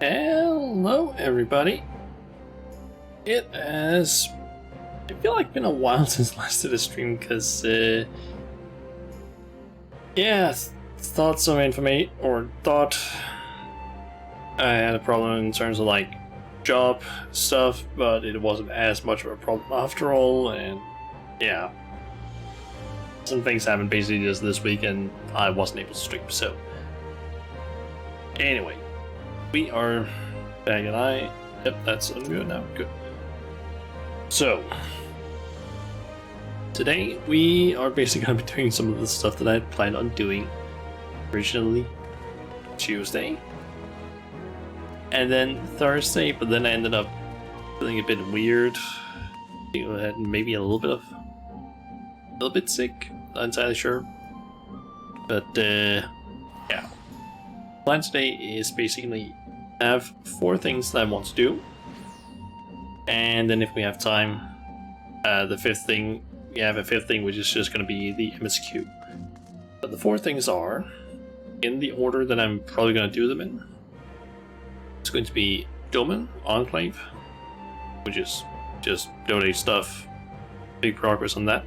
Hello, everybody. It has, I feel like, been a while since last did a stream because, yeah, thought some information, or thought I had a problem in terms of like job stuff, but it wasn't as much of a problem after all, and yeah. Some things happened basically just this week and I wasn't able to stream, so. Anyway, we are back and yep, that's good now, good. So, today we are basically going to be doing some of the stuff that I had planned on doing originally Tuesday. And then Thursday, but then I ended up feeling a bit weird. Maybe a little bit sick, not entirely sure. But yeah. Plan today is basically I have 4 things that I want to do. And then if we have time, the 5th thing, we have a 5th thing which is just going to be the MSQ. But the 4 things are, in the order that I'm probably going to do them in. It's going to be Domain, Enclave, which is just donate stuff, big progress on that.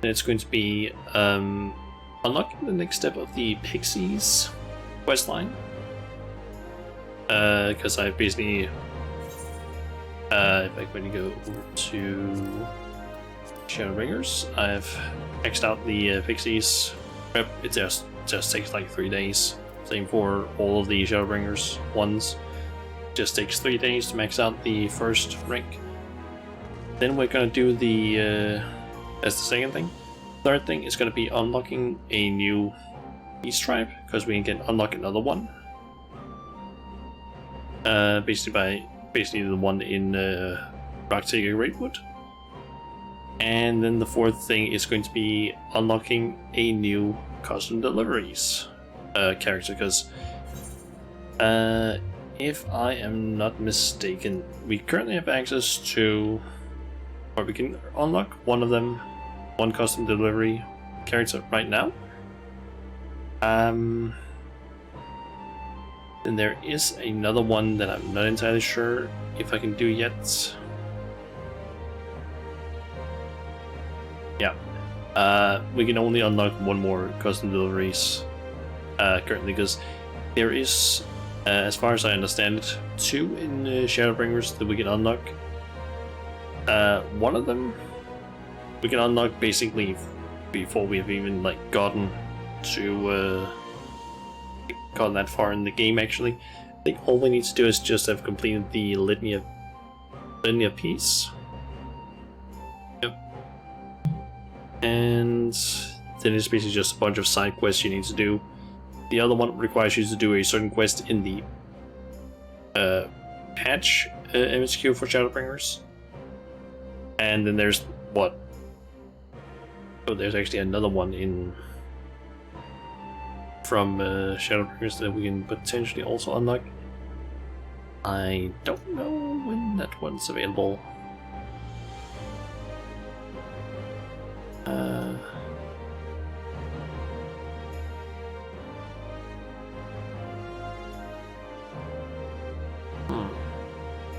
And it's going to be unlocking the next step of the Pixies questline. Because I basically, if I'm going to go over to Shadowbringers, I've X'd out the Pixies rep. It just takes like 3 days. Same for all of the Shadowbringers ones. Just takes 3 days to max out the first rank. Then we're gonna do the that's the second thing. Third thing is gonna be unlocking a new Beast Tribe, because we can unlock another one. Basically the one in Rocktaker Raidwood. And then the 4th thing is going to be unlocking a new custom deliveries character, because if I am not mistaken, we currently have access to, or we can unlock one of them, one custom delivery character right now. And there is another one that I'm not entirely sure if I can do yet. Yeah, we can only unlock one more custom deliveries currently, because there is, as far as I understand it, 2 in Shadowbringers that we can unlock. One of them we can unlock basically before we've even like gotten that far in the game. Actually, I think all we need to do is just have completed the litany piece. Yep. And then it's basically just a bunch of side quests you need to do. The other one requires you to do a certain quest in the patch MSQ for Shadowbringers. And then there's what? Oh, there's actually another one in from Shadowbringers that we can potentially also unlock. I don't know when that one's available.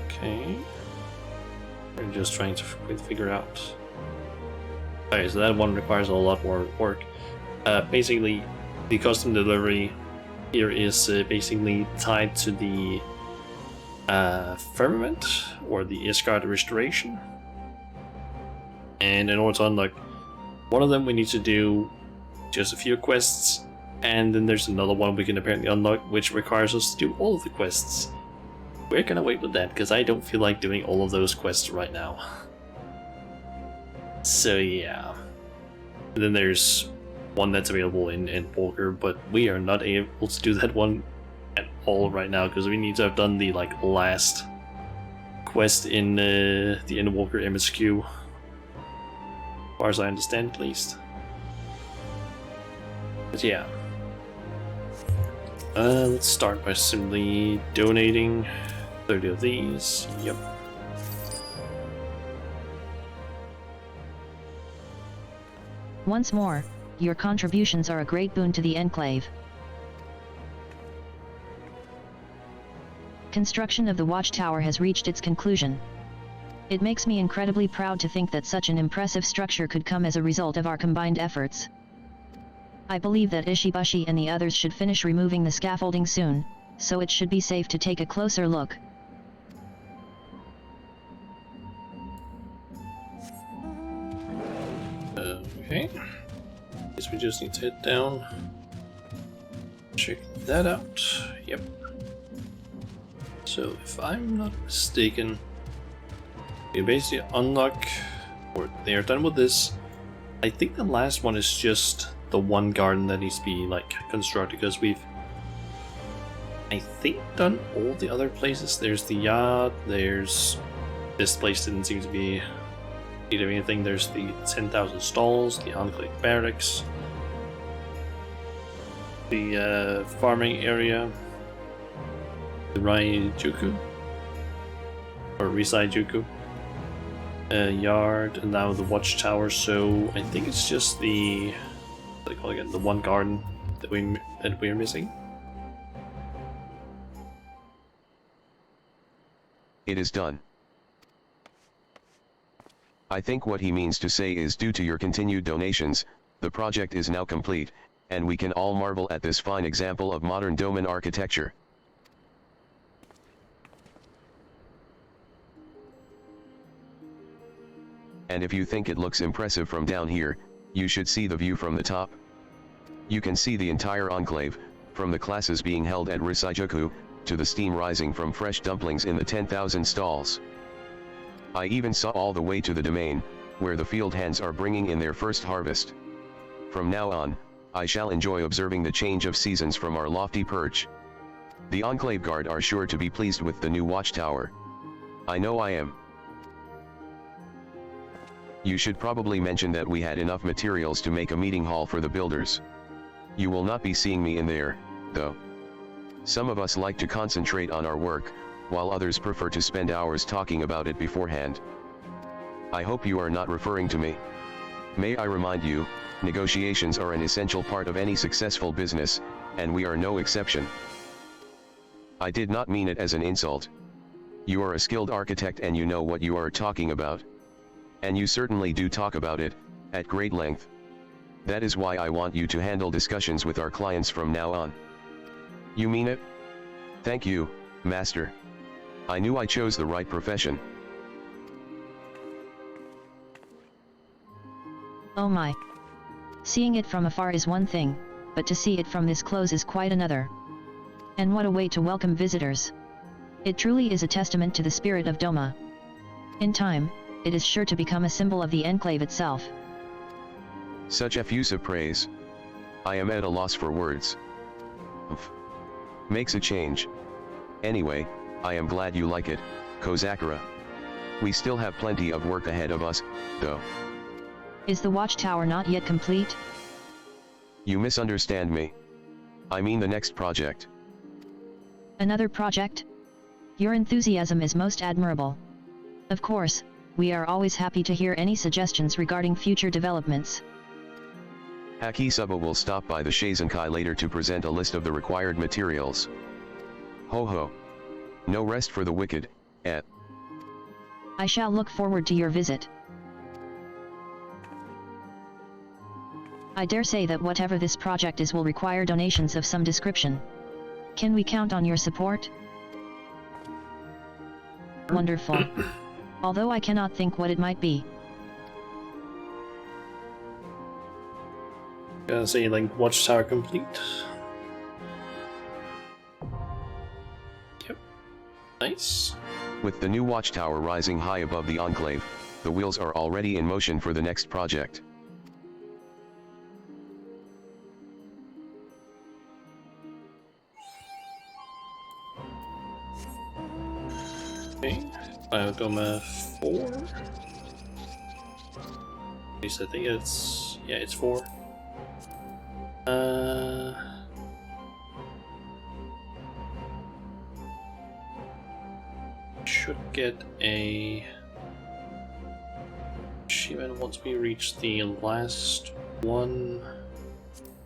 Okay. We're just trying to figure out. Okay, so that one requires a lot more work. Basically, the custom delivery here is basically tied to the Firmament, or the Isgard Restoration. And in order to unlock one of them, we need to do just a few quests, and then there's another one we can apparently unlock, which requires us to do all of the quests. We're gonna wait with that, because I don't feel like doing all of those quests right now. So yeah. And then there's one that's available in Walker, but we are not able to do that one at all right now, because we need to have done the last quest in the Endwalker MSQ. As far as I understand, at least. But yeah. Let's start by simply donating 30 of these. Yep. Once more, your contributions are a great boon to the Enclave. construction of the watchtower has reached its conclusion. It makes me incredibly proud to think that such an impressive structure could come as a result of our combined efforts. I believe that Ishibashi and the others should finish removing the scaffolding soon, so it should be safe to take a closer look. Okay. Guess we just need to head down. Check that out. Yep. So if I'm not mistaken, you basically unlock, or they are done with this. I think the last one is just the one garden that needs to be like constructed, because we've, I think, done all the other places. There's the yacht, there's this place didn't seem to be need of anything. There's the 10,000 stalls, the Enclave barracks, the farming area, the Raijuku or Risaijuku yard, and now the watchtower. So I think it's just the, what do they call it again, the one garden that we're missing. It is done. I think what he means to say is, due to your continued donations, the project is now complete, and we can all marvel at this fine example of modern domain architecture. And if you think it looks impressive from down here, you should see the view from the top. You can see the entire enclave, from the classes being held at Risaijuku, to the steam rising from fresh dumplings in the 10,000 stalls. I even saw all the way to the domain, where the field hands are bringing in their first harvest. From now on, I shall enjoy observing the change of seasons from our lofty perch. The Enclave Guard are sure to be pleased with the new watchtower. I know I am. You should probably mention that we had enough materials to make a meeting hall for the builders. You will not be seeing me in there, though. Some of us like to concentrate on our work, while others prefer to spend hours talking about it beforehand. I hope you are not referring to me. May I remind you, negotiations are an essential part of any successful business, and we are no exception. I did not mean it as an insult. You are a skilled architect and you know what you are talking about. And you certainly do talk about it, at great length. That is why I want you to handle discussions with our clients from now on. You mean it? Thank you, Master. I knew I chose the right profession. Oh my. Seeing it from afar is one thing, but to see it from this close is quite another. And what a way to welcome visitors. It truly is a testament to the spirit of Doma. In time, it is sure to become a symbol of the enclave itself. Such effusive praise. I am at a loss for words. Makes a change. Anyway, I am glad you like it, Kozakura. We still have plenty of work ahead of us, though. Is the watchtower not yet complete? You misunderstand me. I mean the next project. Another project? Your enthusiasm is most admirable. Of course, we are always happy to hear any suggestions regarding future developments. Hakisuba will stop by the Shizenkai later to present a list of the required materials. Ho ho. No rest for the wicked, eh? I shall look forward to your visit. I dare say that whatever this project is will require donations of some description. Can we count on your support? Wonderful. Although I cannot think what it might be. Gonna say like watchtower complete. Yep. Nice. With the new watchtower rising high above the enclave, the wheels are already in motion for the next project. Okay. Biodoma 4. At least I think it's, yeah, it's 4. Should get a achievement once we reach the last one.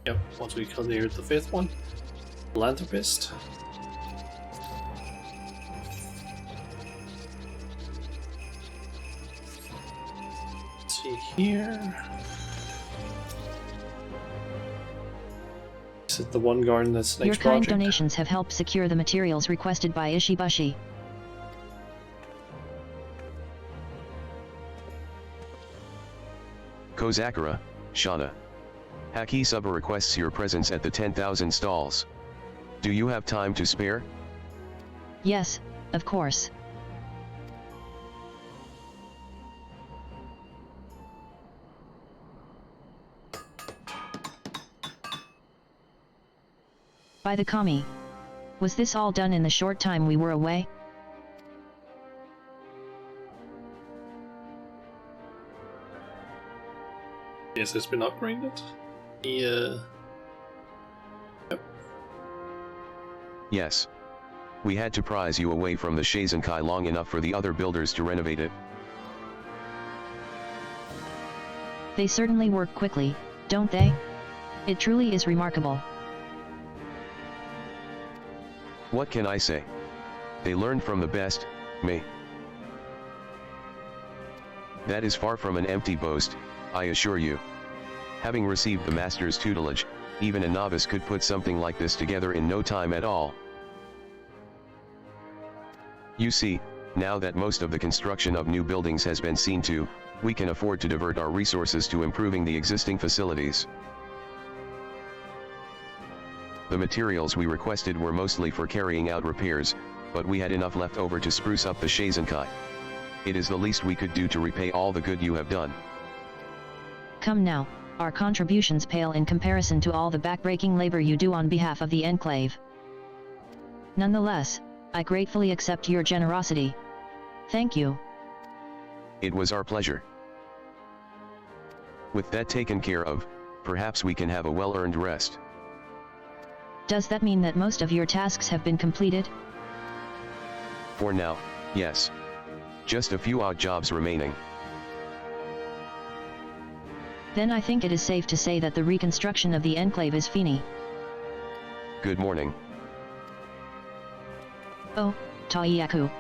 Yep, once we clear the 5th one. Philanthropist. see here. Is it the one garden that's next Your kind project? donations have helped secure the materials requested by Ishibashi. Kozakura, Shauna. Haki Suba requests your presence at the 10,000 stalls. Do you have time to spare? Yes, of course. By the Kami. Was this all done in the short time we were away? Yes, it's been upgraded. Yeah. Yep. Yes. We had to prize you away from the Shizenkai long enough for the other builders to renovate it. They certainly work quickly, don't they? It truly is remarkable. What can I say? They learned from the best, me. That is far from an empty boast, I assure you. Having received the master's tutelage, even a novice could put something like this together in no time at all. You see, now that most of the construction of new buildings has been seen to, we can afford to divert our resources to improving the existing facilities. The materials we requested were mostly for carrying out repairs, but we had enough left over to spruce up the Shizenkai. It is the least we could do to repay all the good you have done. Come now, our contributions pale in comparison to all the backbreaking labor you do on behalf of the Enclave. Nonetheless, I gratefully accept your generosity. Thank you. It was our pleasure. With that taken care of, perhaps we can have a well-earned rest. Does that mean that most of your tasks have been completed? For now, yes. Just a few odd jobs remaining. Then I think it is safe to say that the reconstruction of the Enclave is fini. Good morning. Oh, Taiyaku.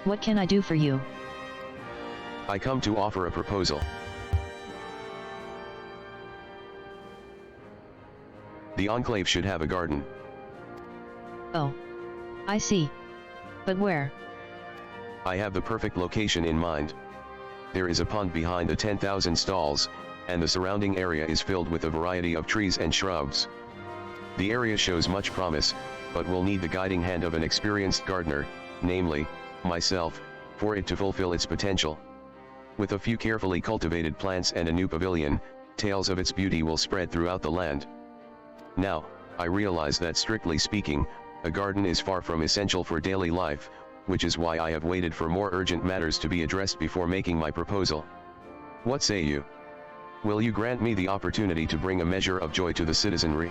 What can I do for you? I come to offer a proposal. The Enclave should have a garden. Oh. I see. But where? I have the perfect location in mind. There is a pond behind the 10,000 stalls, and the surrounding area is filled with a variety of trees and shrubs. The area shows much promise, but will need the guiding hand of an experienced gardener, namely, myself, for it to fulfill its potential. With a few carefully cultivated plants and a new pavilion, tales of its beauty will spread throughout the land. Now, I realize that strictly speaking, a garden is far from essential for daily life, which is why I have waited for more urgent matters to be addressed before making my proposal. What say you? Will you grant me the opportunity to bring a measure of joy to the citizenry?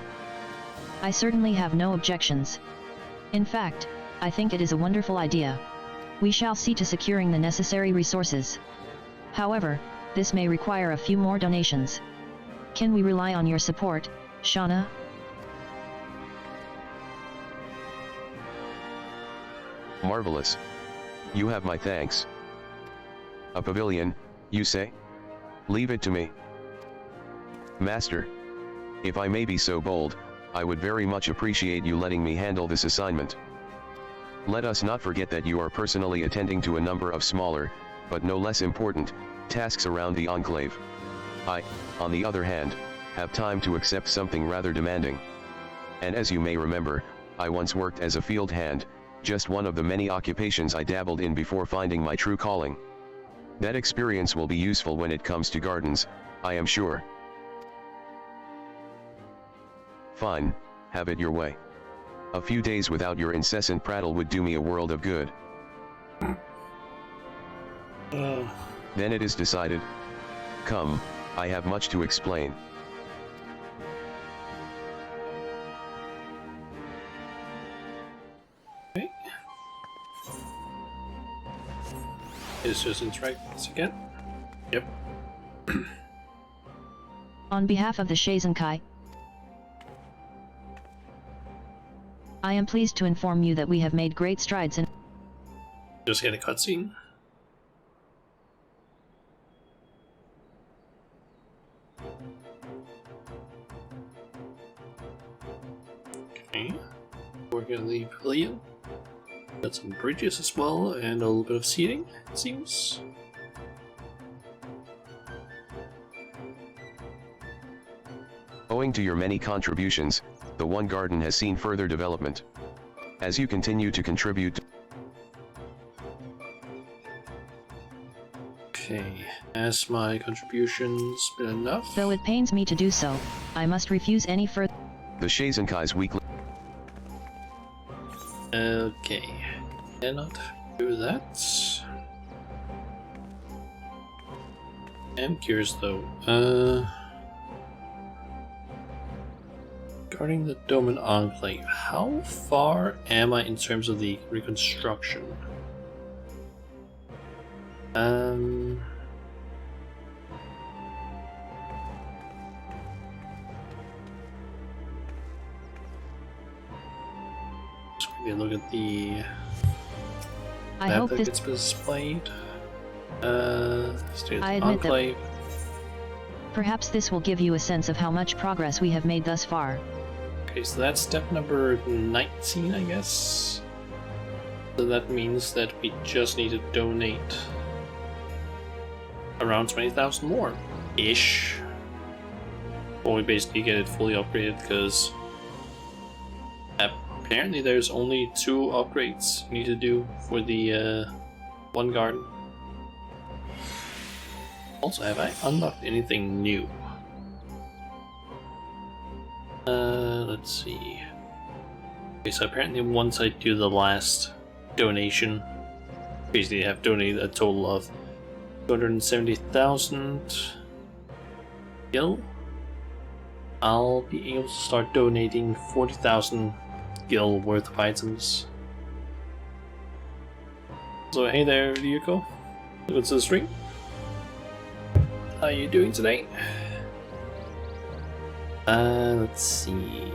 I certainly have no objections. In fact, I think it is a wonderful idea. We shall see to securing the necessary resources. However, this may require a few more donations. Can we rely on your support, Shauna? Marvelous. You have my thanks. A pavilion, you say? Leave it to me. Master. If I may be so bold, I would very much appreciate you letting me handle this assignment. Let us not forget that you are personally attending to a number of smaller, but no less important, tasks around the Enclave. I, on the other hand, have time to accept something rather demanding. And as you may remember, I once worked as a field hand, just one of the many occupations I dabbled in before finding my true calling. That experience will be useful when it comes to gardens, I am sure. Fine, have it your way. A few days without your incessant prattle would do me a world of good. Then it is decided. Come, I have much to explain. Okay. Let's just interact once again. Yep. On behalf of the Shizenkai, I am pleased to inform you that we have made great strides in Just get a cutscene. Okay. Working on the pavilion. Got some bridges as well, and a little bit of seating, it seems. Owing to your many contributions, the One Garden has seen further development. As you continue to contribute. Okay, has my contributions been enough? Though it pains me to do so, I must refuse any further. The Shazenkai's weekly. Okay, cannot do that. I'm curious though. Regarding the Dome and Enclave, how far am I in terms of the reconstruction? Just quickly look at the I map hope that this. gets displayed. State of I the admit that- Enclave. Perhaps this will give you a sense of how much progress we have made thus far. Okay, so that's step number 19, I guess. So that means that we just need to donate around 20,000 more, ish. Or we basically get it fully upgraded, because apparently there's only 2 upgrades you need to do for the One Garden. Also, have I unlocked anything new? Let's see. Okay, so apparently once I do the last donation, basically I have donated a total of 270,000 gil. I'll be able to start donating 40,000 gil worth of items. So hey there, Ryuko. Welcome to the stream. How are you doing today? Let's see.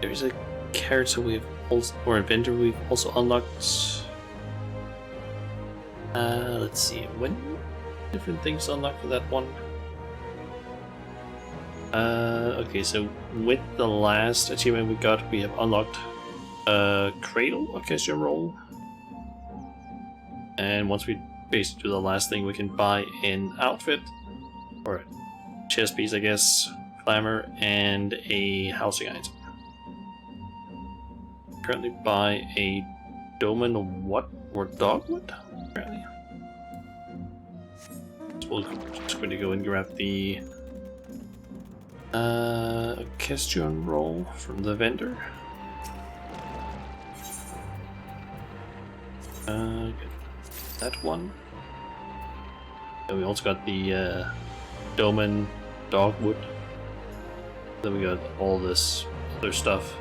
There's a character we've also, or a vendor we've also unlocked. Let's see. When different things unlocked for that one? Okay, so with the last achievement we got, we have unlocked Cradle Orchestra Roll. And once we basically do the last thing, we can buy an outfit, or a chest piece, I guess, glamour, and a housing item. Currently buy a domain of what? Or dogwood? Apparently. So we'll just going to go and grab the Orchestrion roll from the vendor. Get that one. And we also got the Doman Dogwood. Then we got all this other stuff.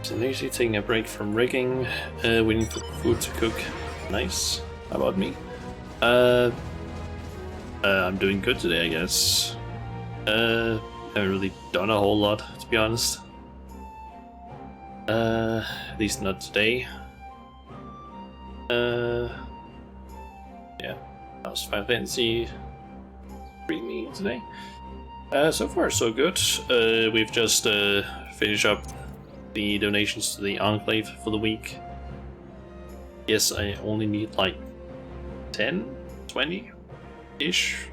So usually taking a break from rigging, waiting for food to cook. Nice. How about me? I'm doing good today, I guess. Haven't really done a whole lot, to be honest. At least not today. Yeah, that was Final Fantasy 3 me today. So far so good. We've just finished up the donations to the Enclave for the week. Yes, I only need like 10, 20-ish.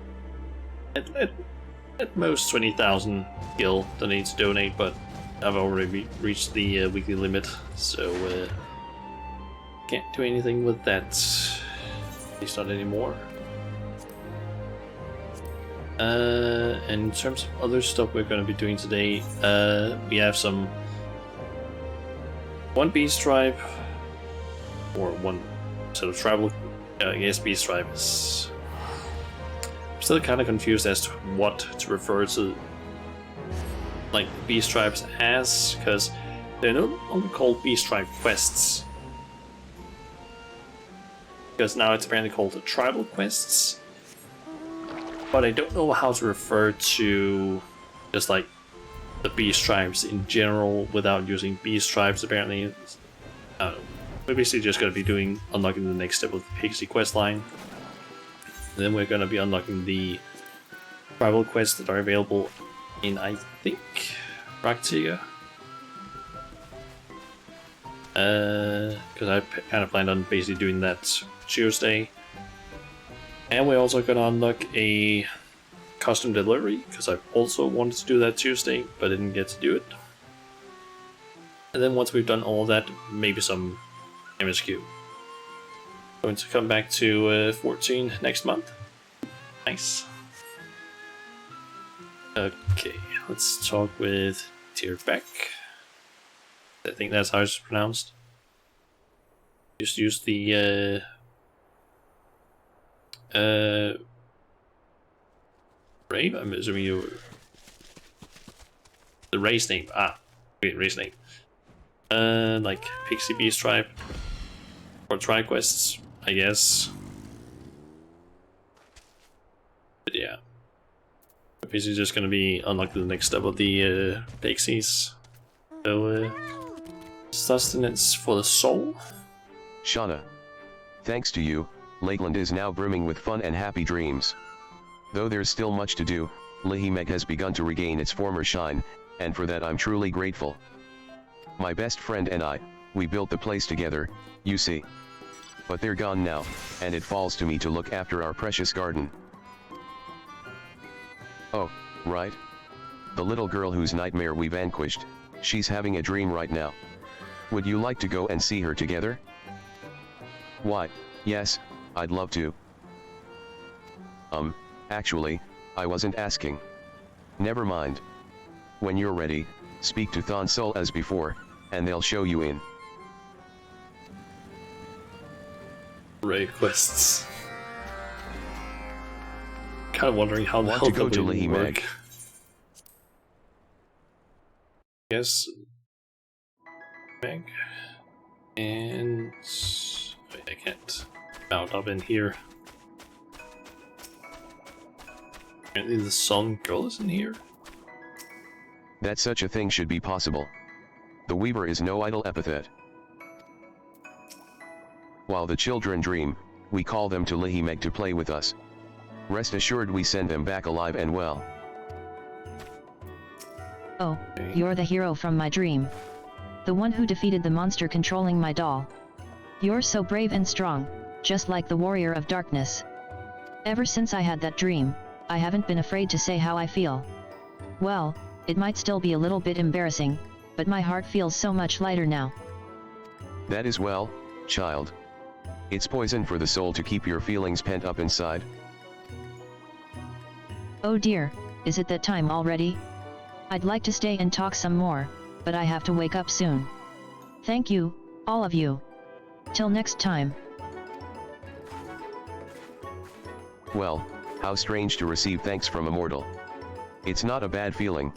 At most 20,000 gil that I need to donate, but I've already reached the weekly limit, so can't do anything with that. At least not anymore. And in terms of other stuff we're going to be doing today, we have some one beast tribe, or one sort of tribal. I guess beast tribe is. I'm still kind of confused as to what to refer to, like, beast tribes as, because they're no longer called beast tribe quests. Because now it's apparently called the tribal quests. But I don't know how to refer to just like the beast tribes in general without using beast tribes. Apparently, we're basically just going to be unlocking the next step of the Pixie quest line. And then we're going to be unlocking the tribal quests that are available in, I think, Raktiga. Because I kind of planned on basically doing that Tuesday. And we're also going to unlock a custom delivery, because I also wanted to do that Tuesday, but didn't get to do it. And then once we've done all that, maybe some MSQ. Going to come back to 14 next month. Nice. Okay, let's talk with Tierbeck. I think that's how it's pronounced. Just use the Brave? I'm assuming you the race name. Wait, race name. Like Pixie Beast tribe or tribe quests, I guess. But yeah, basically just gonna be unlocking the next step of the Pixies. So sustenance for the soul. Shauna. Thanks to you, Lakeland is now brimming with fun and happy dreams. Though there's still much to do, Lihimeg has begun to regain its former shine, and for that I'm truly grateful. My best friend and I, we built the place together, you see. But they're gone now, and it falls to me to look after our precious garden. Oh, right. The little girl whose nightmare we vanquished, she's having a dream right now. Would you like to go and see her together? Why, yes, I'd love to. Actually, I wasn't asking. Never mind. When you're ready, speak to Thonsol as before, and they'll show you in. Raid quests. Kind of wondering how the Want hell to go to that would Lihimeg? work. Yes. Meg. And wait, I can't mount up in here. Apparently the Sun Girl is in here. That such a thing should be possible. The Weaver is no idle epithet. While the children dream, we call them to Lihimeg to play with us. Rest assured we send them back alive and well. Oh, you're the hero from my dream. The one who defeated the monster controlling my doll. You're so brave and strong, just like the warrior of darkness. Ever since I had that dream, I haven't been afraid to say how I feel. Well, it might still be a little bit embarrassing, but my heart feels so much lighter now. That is well, child. It's poison for the soul to keep your feelings pent up inside. Oh dear, is it that time already? I'd like to stay and talk some more, but I have to wake up soon. Thank you, all of you. Till next time. Well, how strange to receive thanks from a mortal. It's not a bad feeling.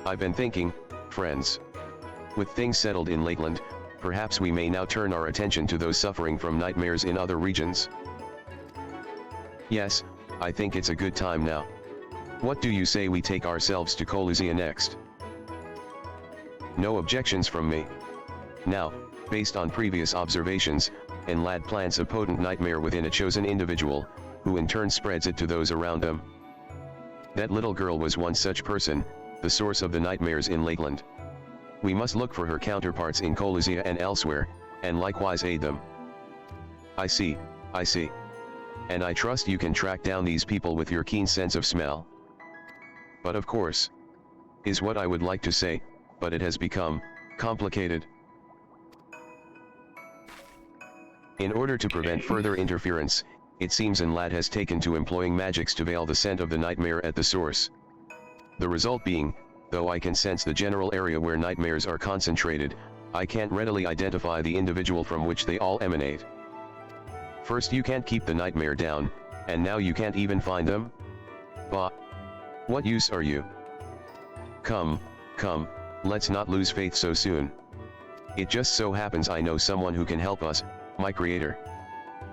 I've been thinking, friends. With things settled in Lakeland, perhaps we may now turn our attention to those suffering from nightmares in other regions. Yes, I think it's a good time now. What do you say we take ourselves to Koluzia next? No objections from me. Now, based on previous observations, Enlad plants a potent nightmare within a chosen individual, who in turn spreads it to those around them. That little girl was one such person, the source of the nightmares in Lakeland. We must look for her counterparts in Koluzia and elsewhere, and likewise aid them. I see, I see. And I trust you can track down these people with your keen sense of smell. But of course, is what I would like to say, but it has become complicated. In order to prevent further interference, it seems Enlad has taken to employing magics to veil the scent of the nightmare at the source. The result being, though I can sense the general area where nightmares are concentrated, I can't readily identify the individual from which they all emanate. First you can't keep the nightmare down, and now you can't even find them? Bah! What use are you? Come, let's not lose faith so soon. It just so happens I know someone who can help us, my creator.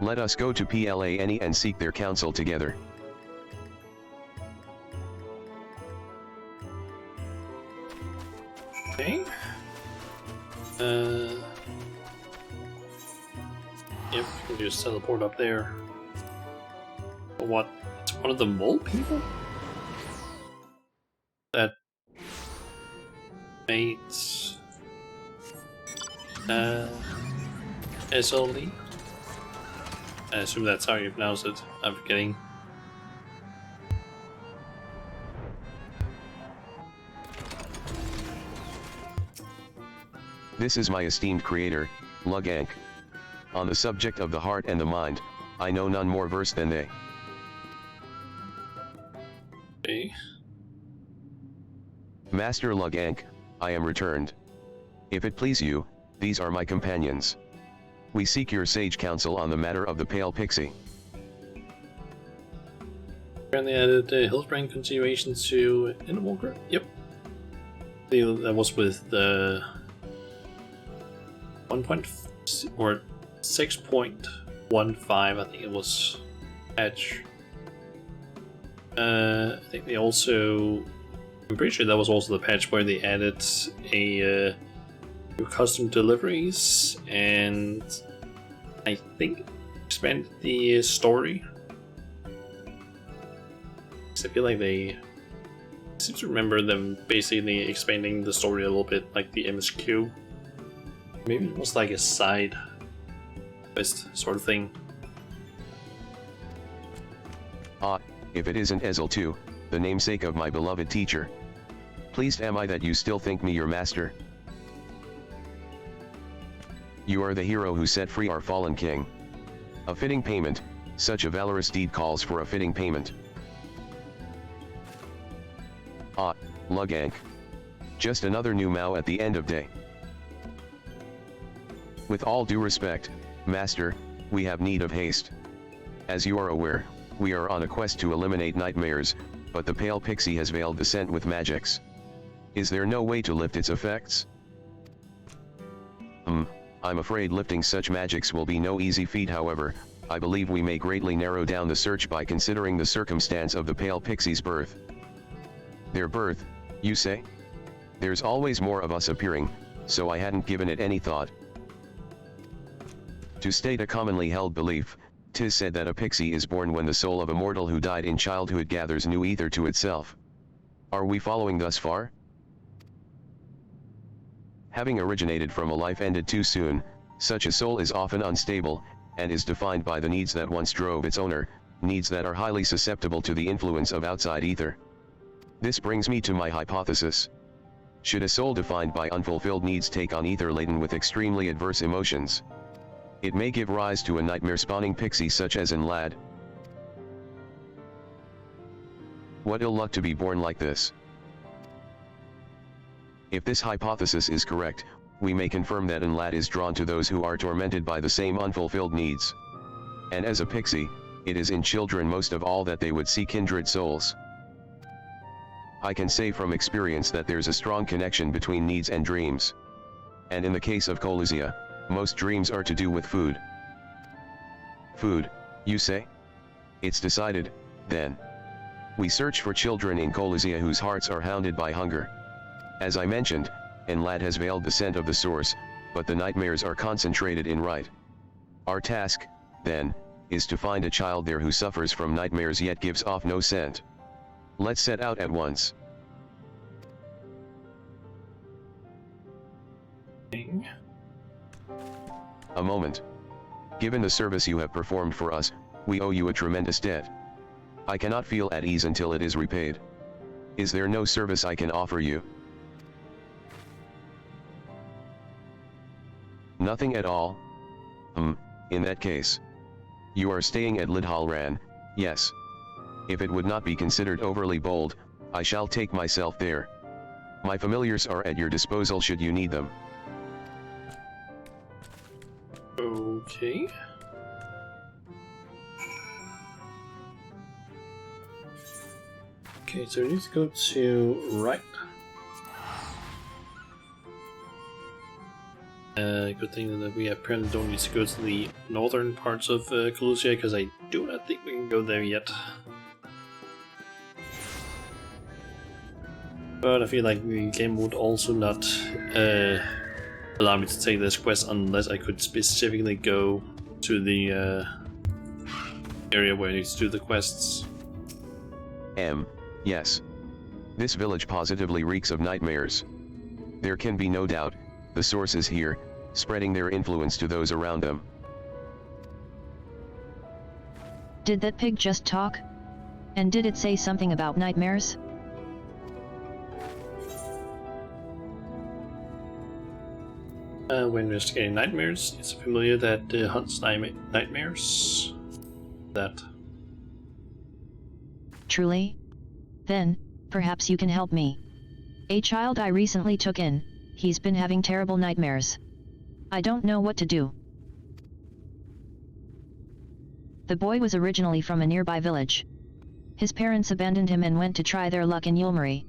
Let us go to Plane and seek their counsel together. Okay. Yep, we can just teleport up there. But what? It's one of the mole people? That made SLD? I assume that's how you pronounce it. I'm forgetting. This is my esteemed creator, Lugank. On the subject of the heart and the mind, I know none more versed than they. Okay. Master Lugank, I am returned. If it please you, these are my companions. We seek your sage counsel on the matter of the Pale Pixie. Apparently added Hillsbrand continuation to Endwalker. Yep. I think that was with the 1. Or 6.15, I think it was patch. I think they also, I'm pretty sure that was also the patch where they added a custom deliveries and I think expanded the story. I feel like I seem to remember them basically expanding the story a little bit, like the MSQ. Maybe it was like a side quest sort of thing. If it isn't Ezel too, the namesake of my beloved teacher. Pleased am I that you still think me your master. You are the hero who set free our fallen king. A fitting payment, such a valorous deed calls for a fitting payment. Lugank. Just another new Mao at the end of day. With all due respect, Master, we have need of haste. As you are aware, we are on a quest to eliminate nightmares, but the Pale Pixie has veiled the scent with magics. Is there no way to lift its effects? I'm afraid lifting such magics will be no easy feat. However, I believe we may greatly narrow down the search by considering the circumstance of the Pale Pixie's birth. Their birth, you say? There's always more of us appearing, so I hadn't given it any thought. To state a commonly held belief, 'tis said that a pixie is born when the soul of a mortal who died in childhood gathers new ether to itself. Are we following thus far? Having originated from a life ended too soon, such a soul is often unstable, and is defined by the needs that once drove its owner, needs that are highly susceptible to the influence of outside ether. This brings me to my hypothesis. Should a soul defined by unfulfilled needs take on ether laden with extremely adverse emotions, it may give rise to a nightmare-spawning pixie such as in Lad. What ill luck to be born like this. If this hypothesis is correct, we may confirm that Lad is drawn to those who are tormented by the same unfulfilled needs. And as a pixie, it is in children most of all that they would see kindred souls. I can say from experience that there's a strong connection between needs and dreams. And in the case of Colusia, most dreams are to do with food. Food, you say? It's decided, then. We search for children in Colusia whose hearts are hounded by hunger. As I mentioned, Lad has veiled the scent of the source, but the nightmares are concentrated in right. Our task, then, is to find a child there who suffers from nightmares yet gives off no scent. Let's set out at once. A moment. Given the service you have performed for us, we owe you a tremendous debt. I cannot feel at ease until it is repaid. Is there no service I can offer you? Nothing at all? In that case. You are staying at Lidhalran, yes. If it would not be considered overly bold, I shall take myself there. My familiars are at your disposal should you need them. Okay. Okay, so we need to go to right. Good thing that we apparently don't need to go to the northern parts of Colusia, because I do not think we can go there yet. But I feel like the game would also not allow me to take this quest unless I could specifically go to the area where I need to do the quests. Yes. This village positively reeks of nightmares. There can be no doubt, the source is here, spreading their influence to those around them. Did that pig just talk? And did it say something about nightmares? When investigating nightmares, it's a familiar that hunts nightmares. That. Truly? Then, perhaps you can help me. A child I recently took in, he's been having terrible nightmares. I don't know what to do. The boy was originally from a nearby village. His parents abandoned him and went to try their luck in Yulmari.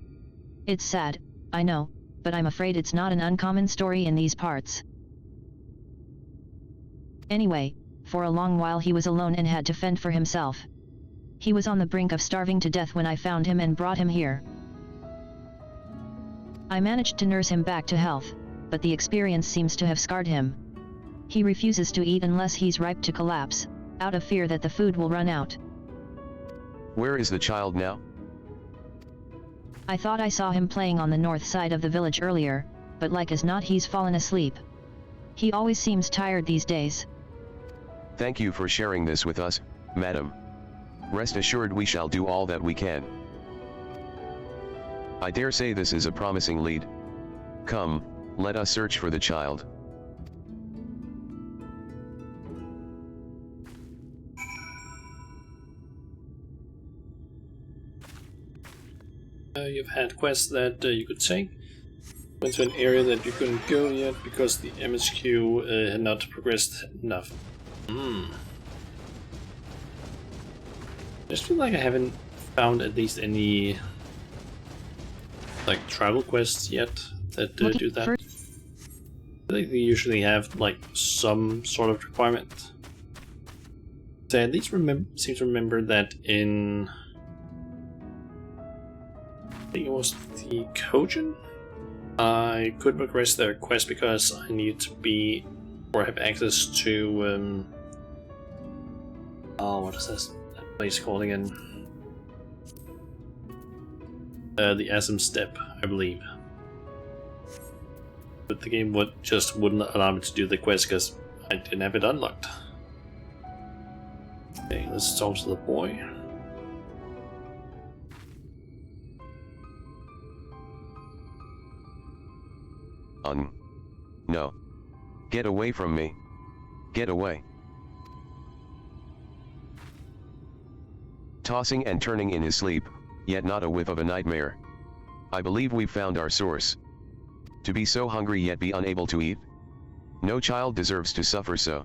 It's sad, I know, but I'm afraid it's not an uncommon story in these parts. Anyway, for a long while he was alone and had to fend for himself. He was on the brink of starving to death when I found him and brought him here. I managed to nurse him back to health, but the experience seems to have scarred him. He refuses to eat unless he's ripe to collapse, out of fear that the food will run out. Where is the child now? I thought I saw him playing on the north side of the village earlier, but like as not he's fallen asleep. He always seems tired these days. Thank you for sharing this with us, madam. Rest assured we shall do all that we can. I dare say this is a promising lead. Come, let us search for the child. You've had quests that you could take. Went to an area that you couldn't go yet because the MSQ had not progressed enough. I just feel like I haven't found at least any like travel quests yet that do that. I feel like they usually have like some sort of requirement. So I at least seem to remember that in I think it was the Kojin, I could progress their quest because I need to be or have access to what is that place called again? The Asm Step, I believe. But the game wouldn't allow me to do the quest because I didn't have it unlocked. Okay, let's talk to the boy. No. Get away from me. Get away. Tossing and turning in his sleep, yet not a whiff of a nightmare. I believe we've found our source. To be so hungry yet be unable to eat? No child deserves to suffer so.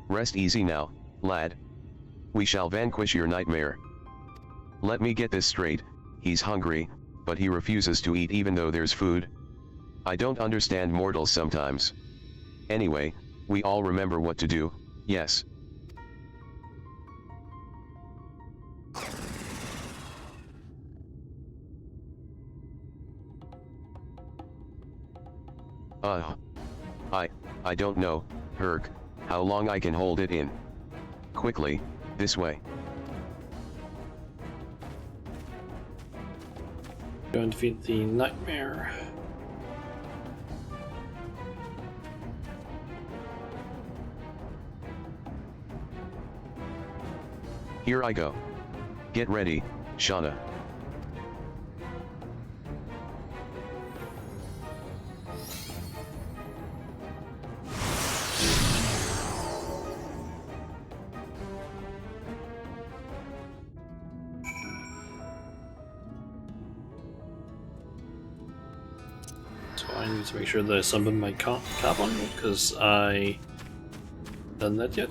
Rest easy now, lad. We shall vanquish your nightmare. Let me get this straight, he's hungry, but he refuses to eat even though there's food. I don't understand mortals sometimes. Anyway, we all remember what to do, yes. I don't know, Herc, how long I can hold it in. Quickly, this way. Go and defeat the nightmare. Here I go. Get ready, Shauna. So I need to make sure that I summon my carbon because I haven't done that yet.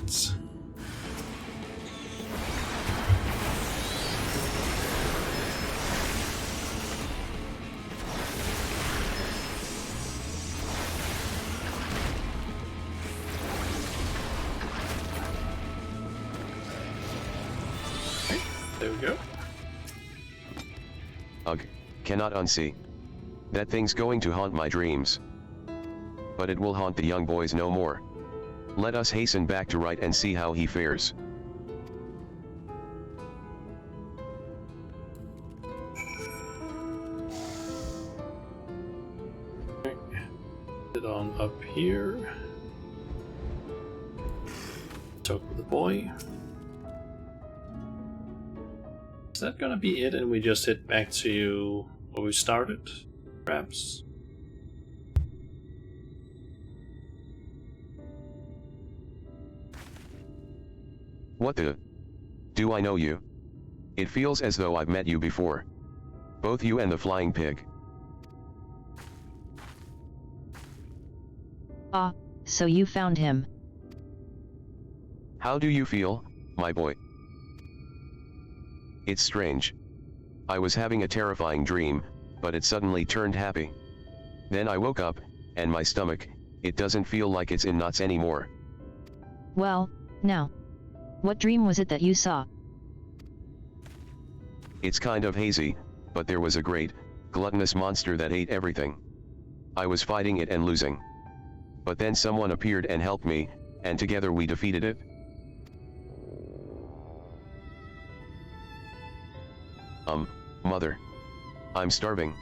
Ugh, cannot unsee. That thing's going to haunt my dreams. But it will haunt the young boys no more. Let us hasten back to Wright and see how he fares. Get on up here. Talk with the boy. Is that gonna be it and we just hit back to where we started? Perhaps? What the? Do I know you? It feels as though I've met you before. Both you and the flying pig. Ah, so you found him. How do you feel, my boy? It's strange. I was having a terrifying dream, but it suddenly turned happy. Then I woke up, and my stomach, it doesn't feel like it's in knots anymore. Well, now. What dream was it that you saw? It's kind of hazy, but there was a great, gluttonous monster that ate everything. I was fighting it and losing. But then someone appeared and helped me, and together we defeated it. Mother. I'm starving.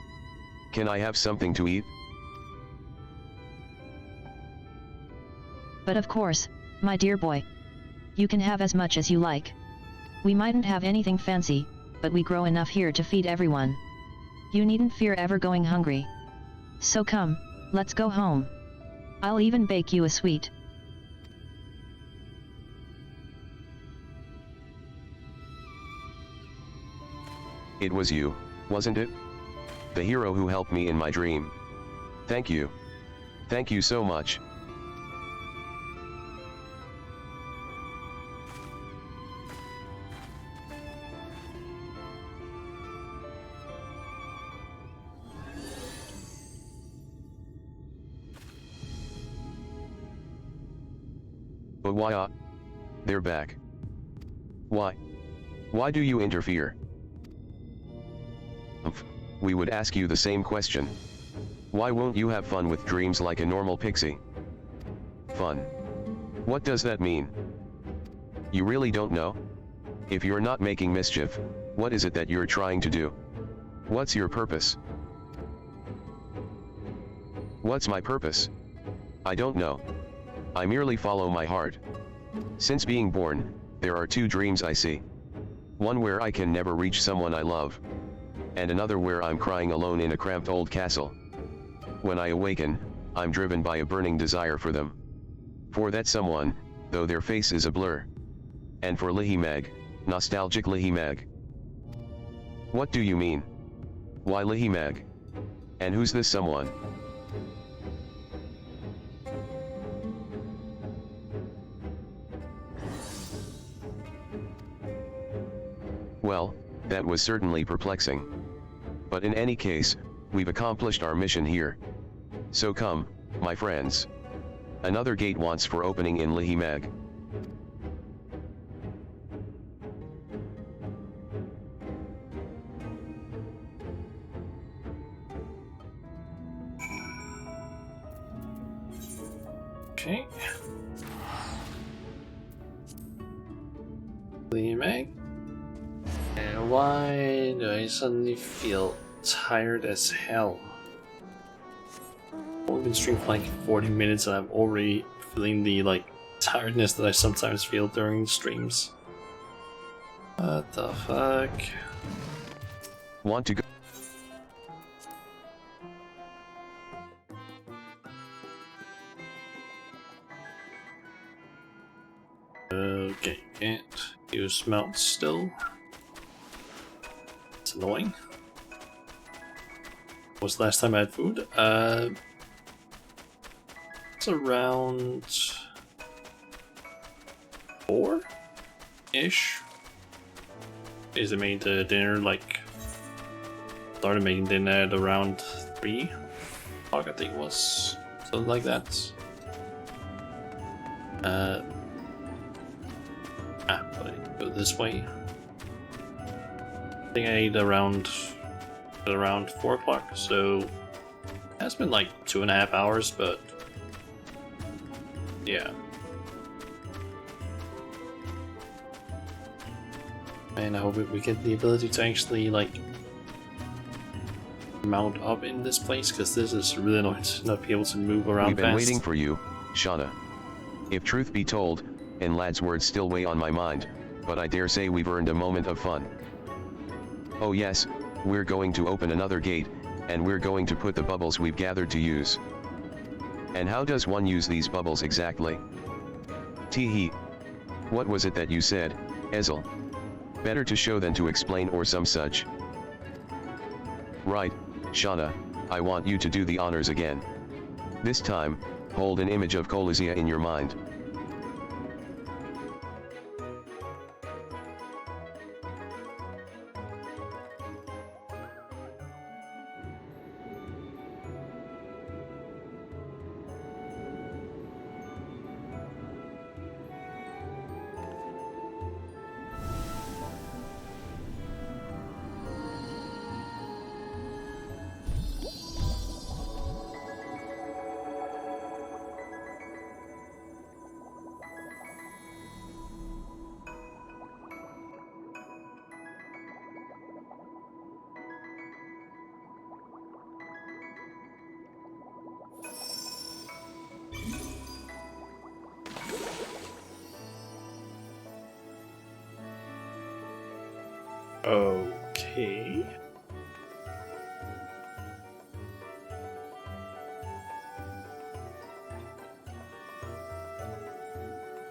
Can I have something to eat? But of course, my dear boy. You can have as much as you like. We mightn't have anything fancy, but we grow enough here to feed everyone. You needn't fear ever going hungry. So come, let's go home. I'll even bake you a sweet. It was you, wasn't it? The hero who helped me in my dream. Thank you. Thank you so much. But why they're back. Why? Why do you interfere? We would ask you the same question. Why won't you have fun with dreams like a normal pixie? Fun. What does that mean? You really don't know? If you're not making mischief, what is it that you're trying to do? What's your purpose? What's my purpose? I don't know. I merely follow my heart. Since being born, there are two dreams I see. One where I can never reach someone I love. And another where I'm crying alone in a cramped old castle. When I awaken, I'm driven by a burning desire for them. For that someone, though their face is a blur. And for Lihimag, nostalgic Lihimag. What do you mean? Why Lihimag? And who's this someone? Well, that was certainly perplexing. But in any case, we've accomplished our mission here. So come, my friends. Another gate wants for opening in Lihimag. Okay. Lihimag. And why do I suddenly feel tired as hell? I've only been streaming for like 40 minutes and I'm already feeling the tiredness that I sometimes feel during streams. What the fuck? Want to go? Okay, can't use mount still. It's annoying. When was the last time I had food? It's around 4-ish. Is it made dinner started making dinner at around 3 o'clock, I think it was. Something like that. But go this way. I think I ate around at around 4 o'clock, so it's been like 2.5 hours, but yeah. And I hope we get the ability to actually like mount up in this place, because this is really annoying to not be able to move around. We've been fast. waiting for you, Shauna. If truth be told, and lad's words still weigh on my mind, but I dare say we've earned a moment of fun. Oh yes, we're going to open another gate, and we're going to put the bubbles we've gathered to use. And how does one use these bubbles exactly? Teehee. What was it that you said, Ezel? Better to show than to explain or some such. Right, Shauna, I want you to do the honors again. This time, hold an image of Colizia in your mind. Okay.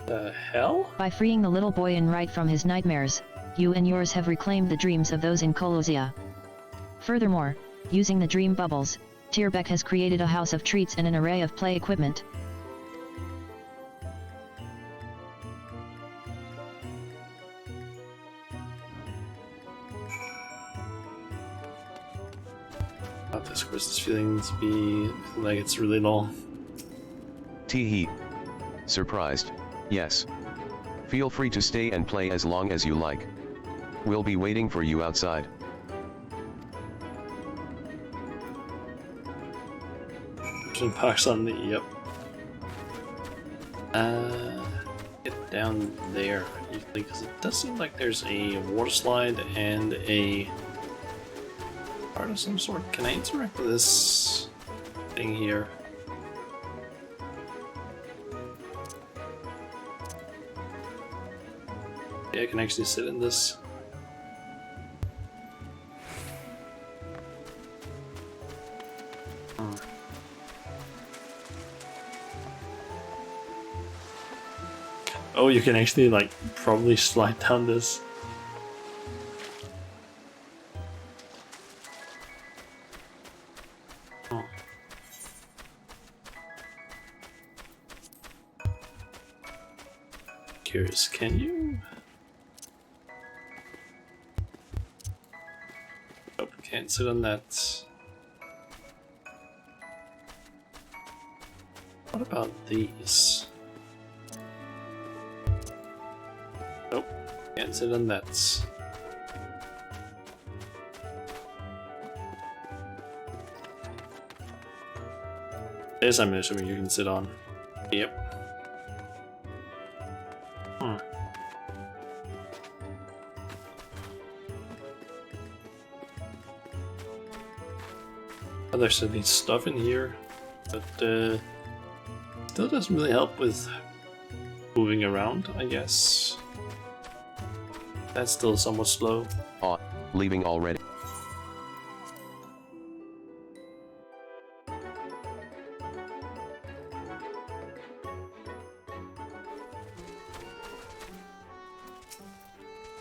The hell? By freeing the little boy in Right from his nightmares, you and yours have reclaimed the dreams of those in Colozia. Furthermore, using the dream bubbles, Tierbeck has created a house of treats and an array of play equipment. This quest is feeling to be like it's really long. Teehee. Surprised, yes. Feel free to stay and play as long as you like. We'll be waiting for you outside. Parks on the, yep. Get down there, because it does seem like there's a water slide and a part of some sort. Can I interact with this thing here? Yeah, I can actually sit in this. Oh, you can actually like probably slide down this. Oh. Curious, can you? Nope, can't sit on that. What about these? Nope, can't sit on that. This I'm assuming you can sit on. Yep. Oh, there's some stuff in here, but still doesn't really help with moving around, I guess. That's still somewhat slow. Leaving already.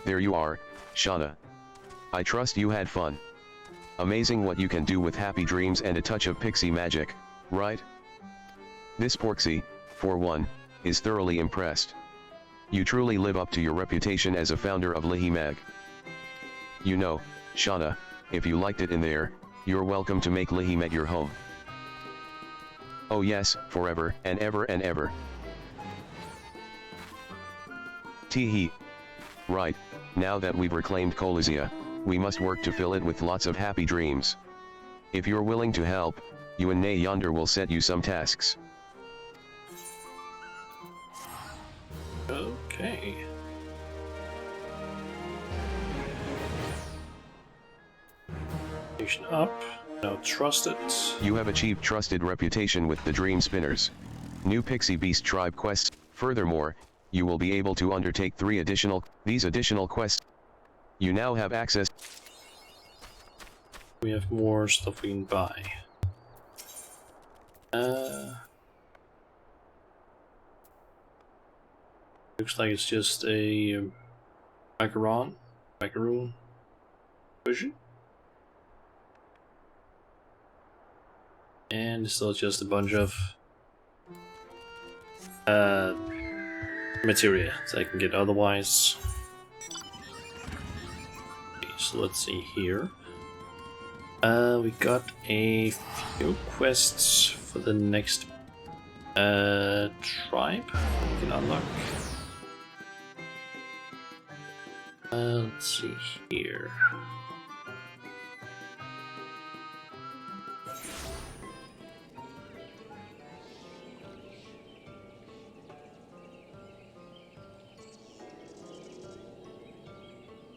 There you are, Shauna. I trust you had fun. Amazing what you can do with happy dreams and a touch of pixie magic, right? This Porksy, for one, is thoroughly impressed. You truly live up to your reputation as a founder of Lihimag. You know, Shauna, if you liked it in there, you're welcome to make Lihimag your home. Oh yes, forever and ever and ever. Teehee. Right, now that we've reclaimed Colizia, we must work to fill it with lots of happy dreams. If you're willing to help, you and Nay yonder will set you some tasks. Okay. Station up. Now trust it. You have achieved trusted reputation with the Dream Spinners. New Pixie Beast Tribe quests. Furthermore, you will be able to undertake these additional quests. You now have access. We have more stuff we can buy. Looks like it's just a macaroon version. And still just a bunch of materia that I can get otherwise. Okay, so let's see here. We got a few quests for the next tribe we can unlock. Let's see here.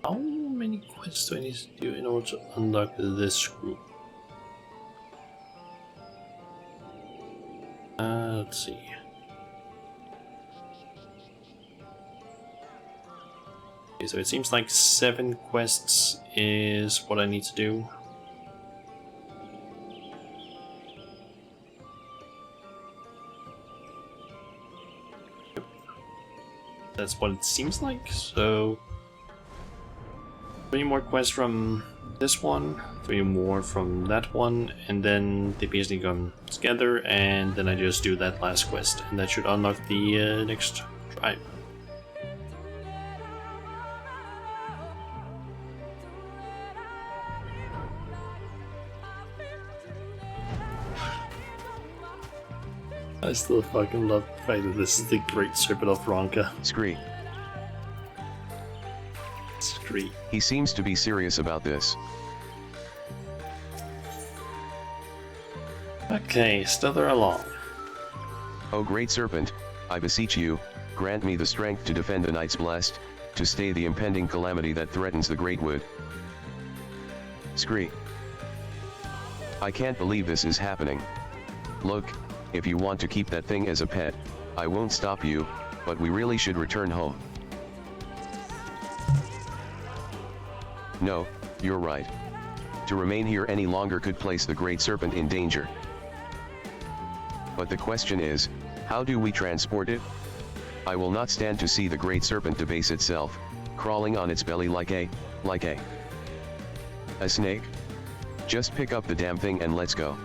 How many quests do I need to do in order to unlock this group? Let's see. Okay, so it seems like 7 quests is what I need to do. Yep. That's what it seems like, so 3 more quests from this one, 3 more from that one, and then they basically come together, and then I just do that last quest, and that should unlock the next tribe. I still fucking love the fact that this is the Great Serpent of Ronka. Scree. Scree. He seems to be serious about this. Okay, stuther along. O Great Serpent, I beseech you, grant me the strength to defend the Knights Blessed, to stay the impending calamity that threatens the Great Wood. Scree. I can't believe this is happening. Look, if you want to keep that thing as a pet, I won't stop you, but we really should return home. No, you're right. To remain here any longer could place the Great Serpent in danger. But the question is, how do we transport it? I will not stand to see the Great Serpent debase itself, crawling on its belly like a snake? Just pick up the damn thing and let's go.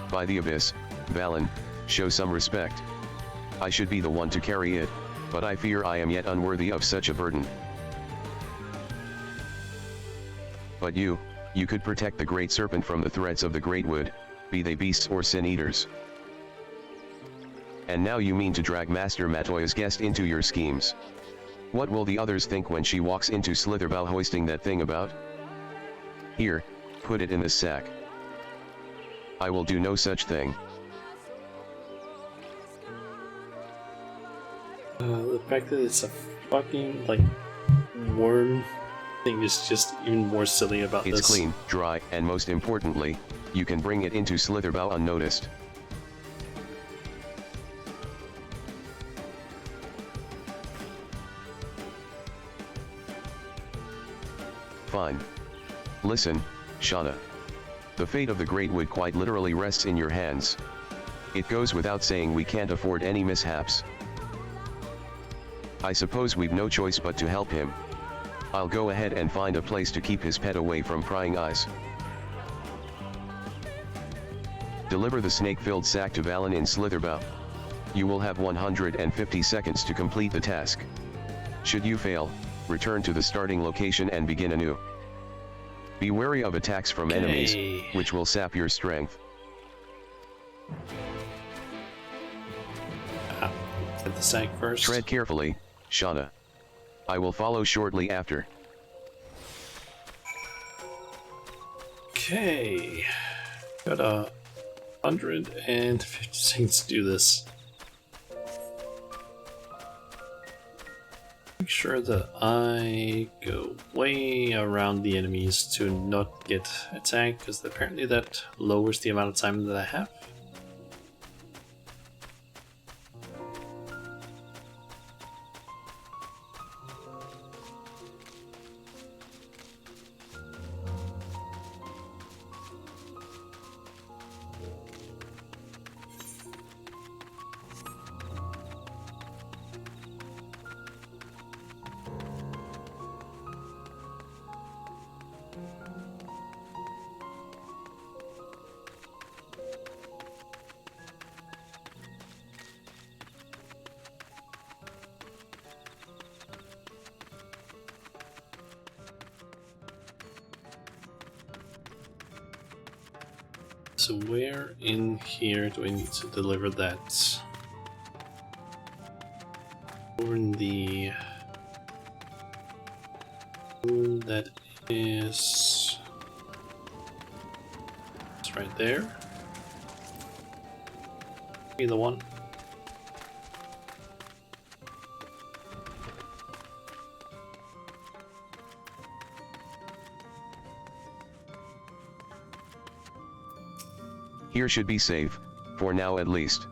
By the abyss, Valen, show some respect. I should be the one to carry it, but I fear I am yet unworthy of such a burden. But you could protect the Great Serpent from the threats of the Great Wood, be they beasts or sin-eaters. And now you mean to drag Master Matoya's guest into your schemes. What will the others think when she walks into Slitherbough hoisting that thing about? Here, put it in this sack. I will do no such thing. The fact that it's a fucking, like, worm thing is just even more silly about this. It's clean, dry, and most importantly, you can bring it into Slitherbough unnoticed. Fine. Listen, Shauna. The fate of the Great Wood quite literally rests in your hands. It goes without saying we can't afford any mishaps. I suppose we've no choice but to help him. I'll go ahead and find a place to keep his pet away from prying eyes. Deliver the snake-filled sack to Valen in Slitherbough. You will have 150 seconds to complete the task. Should you fail, return to the starting location and begin anew. Be wary of attacks from enemies, which will sap your strength. Get the sack first. Tread carefully, Shauna. I will follow shortly after. Okay, got 150 seconds to do this. Make sure that I go way around the enemies to not get attacked, because apparently that lowers the amount of time that I have. So where in here do I need to deliver that? Over in the room that is... It's right there. Be the one. Here should be safe, for now at least.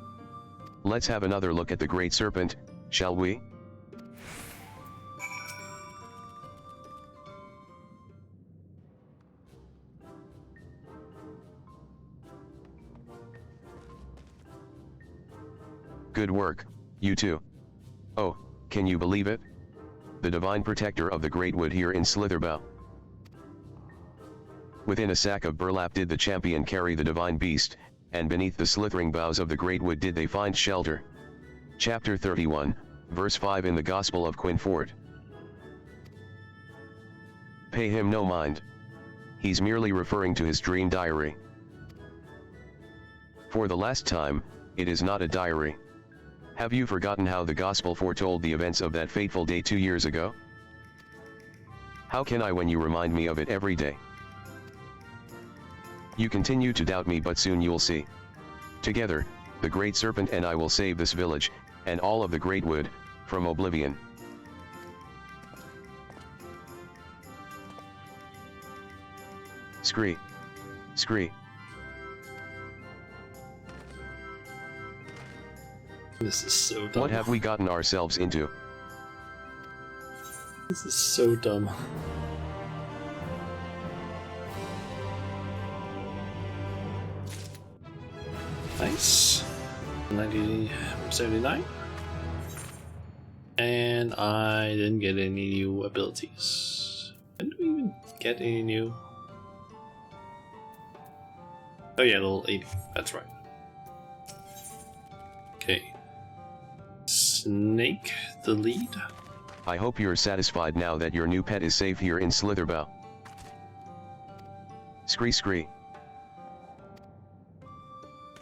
Let's have another look at the Great Serpent, shall we? Good work, you two. Oh, can you believe it? The divine protector of the Great Wood here in Slitherbow. Within a sack of burlap did the champion carry the divine beast, and beneath the slithering boughs of the great wood did they find shelter. Chapter 31, verse 5 in the Gospel of Quinford. Pay him no mind. He's merely referring to his dream diary. For the last time, it is not a diary. Have you forgotten how the Gospel foretold the events of that fateful day 2 years ago? How can I when you remind me of it every day? You continue to doubt me, but soon you'll see. Together, the Great Serpent and I will save this village, and all of the Great Wood, from oblivion. Scree. Scree. This is so dumb. What have we gotten ourselves into? This is so dumb. Nice. 79. And I didn't get any new abilities. Didn't we even get any new? Oh yeah, level 80. That's right. Okay. Snake, the lead. I hope you're satisfied now that your new pet is safe here in Slitherbow. Scree scree.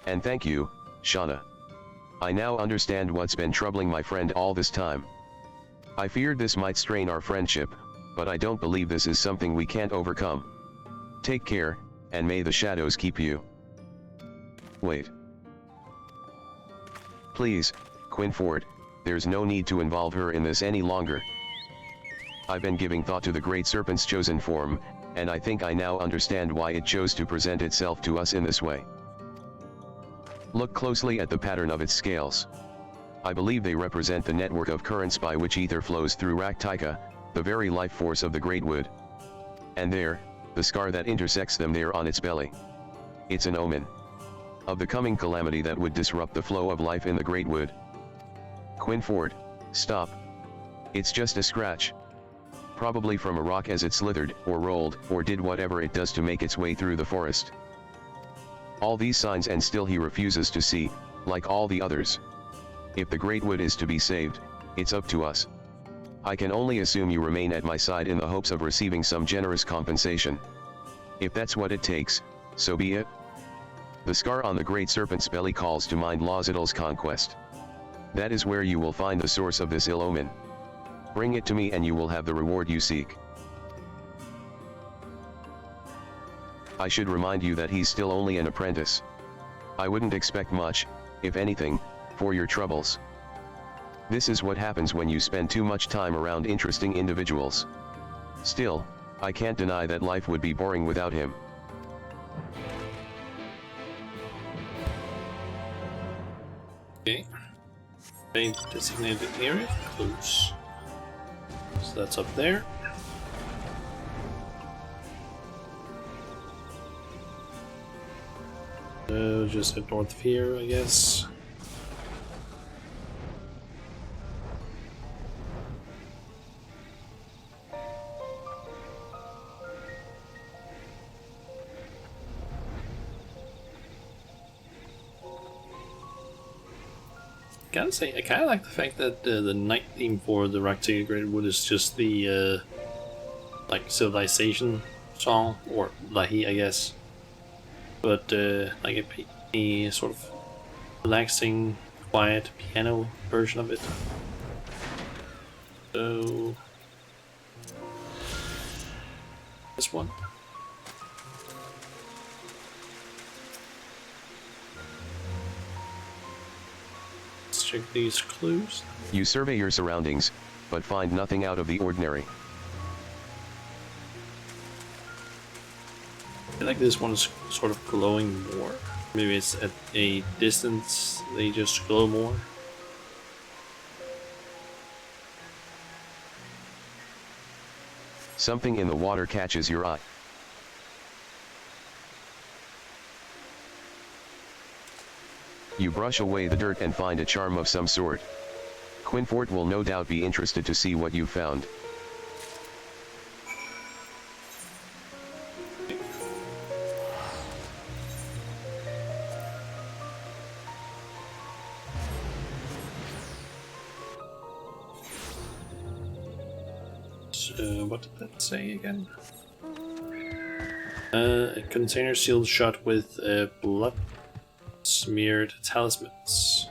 And thank you, Shauna. I now understand what's been troubling my friend all this time. I feared this might strain our friendship, but I don't believe this is something we can't overcome. Take care, and may the shadows keep you. Wait. Please, Quinford, there's no need to involve her in this any longer. I've been giving thought to the Great Serpent's chosen form, and I think I now understand why it chose to present itself to us in this way. Look closely at the pattern of its scales. I believe they represent the network of currents by which ether flows through Raktika, the very life force of the Great Wood. And there, the scar that intersects them there on its belly. It's an omen of the coming calamity that would disrupt the flow of life in the Great Wood. Quinford, stop. It's just a scratch. Probably from a rock as it slithered, or rolled, or did whatever it does to make its way through the forest. All these signs and still he refuses to see, like all the others. If the Great Wood is to be saved, it's up to us. I can only assume you remain at my side in the hopes of receiving some generous compensation. If that's what it takes, so be it. The scar on the Great Serpent's belly calls to mind Lozidal's conquest. That is where you will find the source of this ill omen. Bring it to me and you will have the reward you seek. I should remind you that he's still only an apprentice. I wouldn't expect much, if anything, for your troubles. This is what happens when you spend too much time around interesting individuals. Still, I can't deny that life would be boring without him. Okay. Designated area close. So that's up there. So just head north of here, I guess. Gotta say, I kind of like the fact that the night theme for the Raktiga Great Wood is just the like civilization song, or Lahi, I guess. But like a sort of relaxing, quiet piano version of it. So this one. Check these clues. You survey your surroundings, but find nothing out of the ordinary. I feel like this one is sort of glowing more. Maybe it's at a distance, they just glow more. Something in the water catches your eye. You brush away the dirt and find a charm of some sort. Quinfort will no doubt be interested to see what you found. So, what did that say again? A container sealed shut with blood smeared talismans.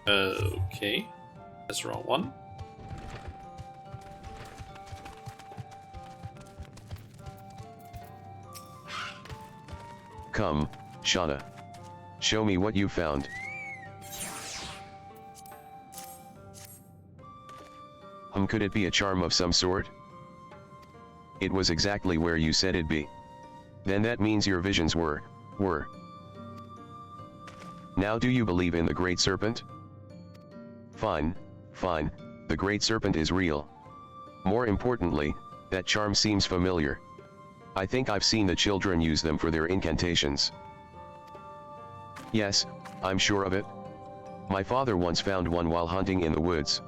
Okay, that's the wrong one. Come, Shauna. Show me what you found. Could it be a charm of some sort? It was exactly where you said it'd be. Then that means your visions were. Now do you believe in the Great Serpent? Fine, the Great Serpent is real. More importantly, that charm seems familiar. I think I've seen the children use them for their incantations. Yes, I'm sure of it. My father once found one while hunting in the woods.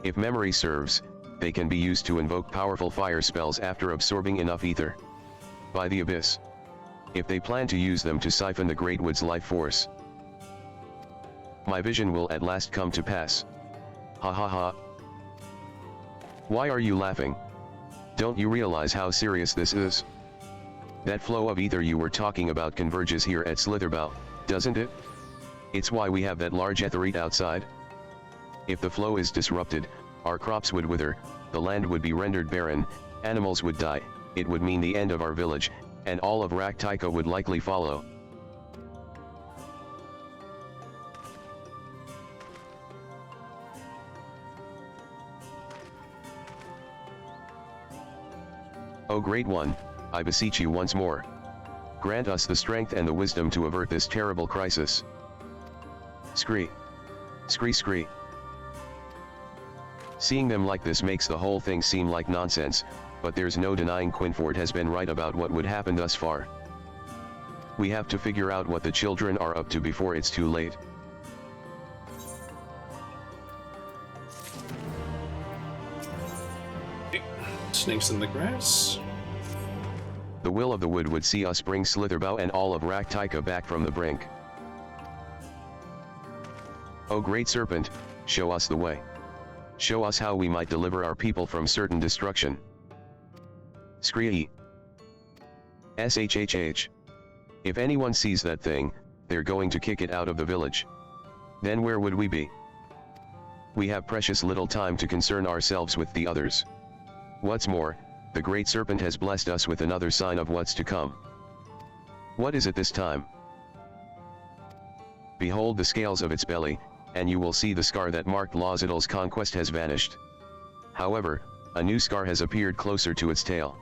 If memory serves, they can be used to invoke powerful fire spells after absorbing enough ether by the abyss. If they plan to use them to siphon the Great Wood's life force, my vision will at last come to pass. Ha ha ha. Why are you laughing? Don't you realize how serious this is? That flow of ether you were talking about converges here at Slitherbough, doesn't it? It's why we have that large aetheryte outside. If the flow is disrupted, our crops would wither, the land would be rendered barren, animals would die, it would mean the end of our village, and all of Raktika would likely follow. O Great One, I beseech you once more. Grant us the strength and the wisdom to avert this terrible crisis. Scree. Scree scree. Seeing them like this makes the whole thing seem like nonsense, but there's no denying Quinfort has been right about what would happen thus far. We have to figure out what the children are up to before it's too late. Snakes in the grass. The will of the wood would see us bring Slitherbough and all of Raktika back from the brink. O Great Serpent, show us the way. Show us how we might deliver our people from certain destruction. Scree. SHHH. If anyone sees that thing, they're going to kick it out of the village. Then where would we be? We have precious little time to concern ourselves with the others. What's more, the great serpent has blessed us with another sign of what's to come. What is it this time? Behold the scales of its belly, and you will see the scar that marked Lozidal's conquest has vanished. However, a new scar has appeared closer to its tail.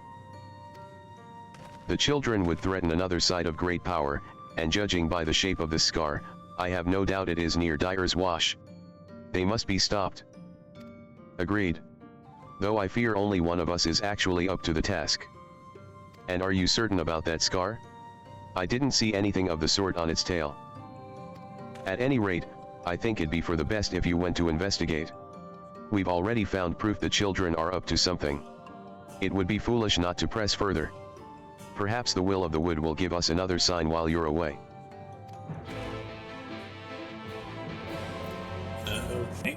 The children would threaten another site of great power, and judging by the shape of this scar, I have no doubt it is near Dyer's Wash. They must be stopped. Agreed. Though I fear only one of us is actually up to the task. And are you certain about that scar? I didn't see anything of the sort on its tail. At any rate, I think it'd be for the best if you went to investigate. We've already found proof the children are up to something. It would be foolish not to press further. Perhaps the will of the wood will give us another sign while you're away. Okay.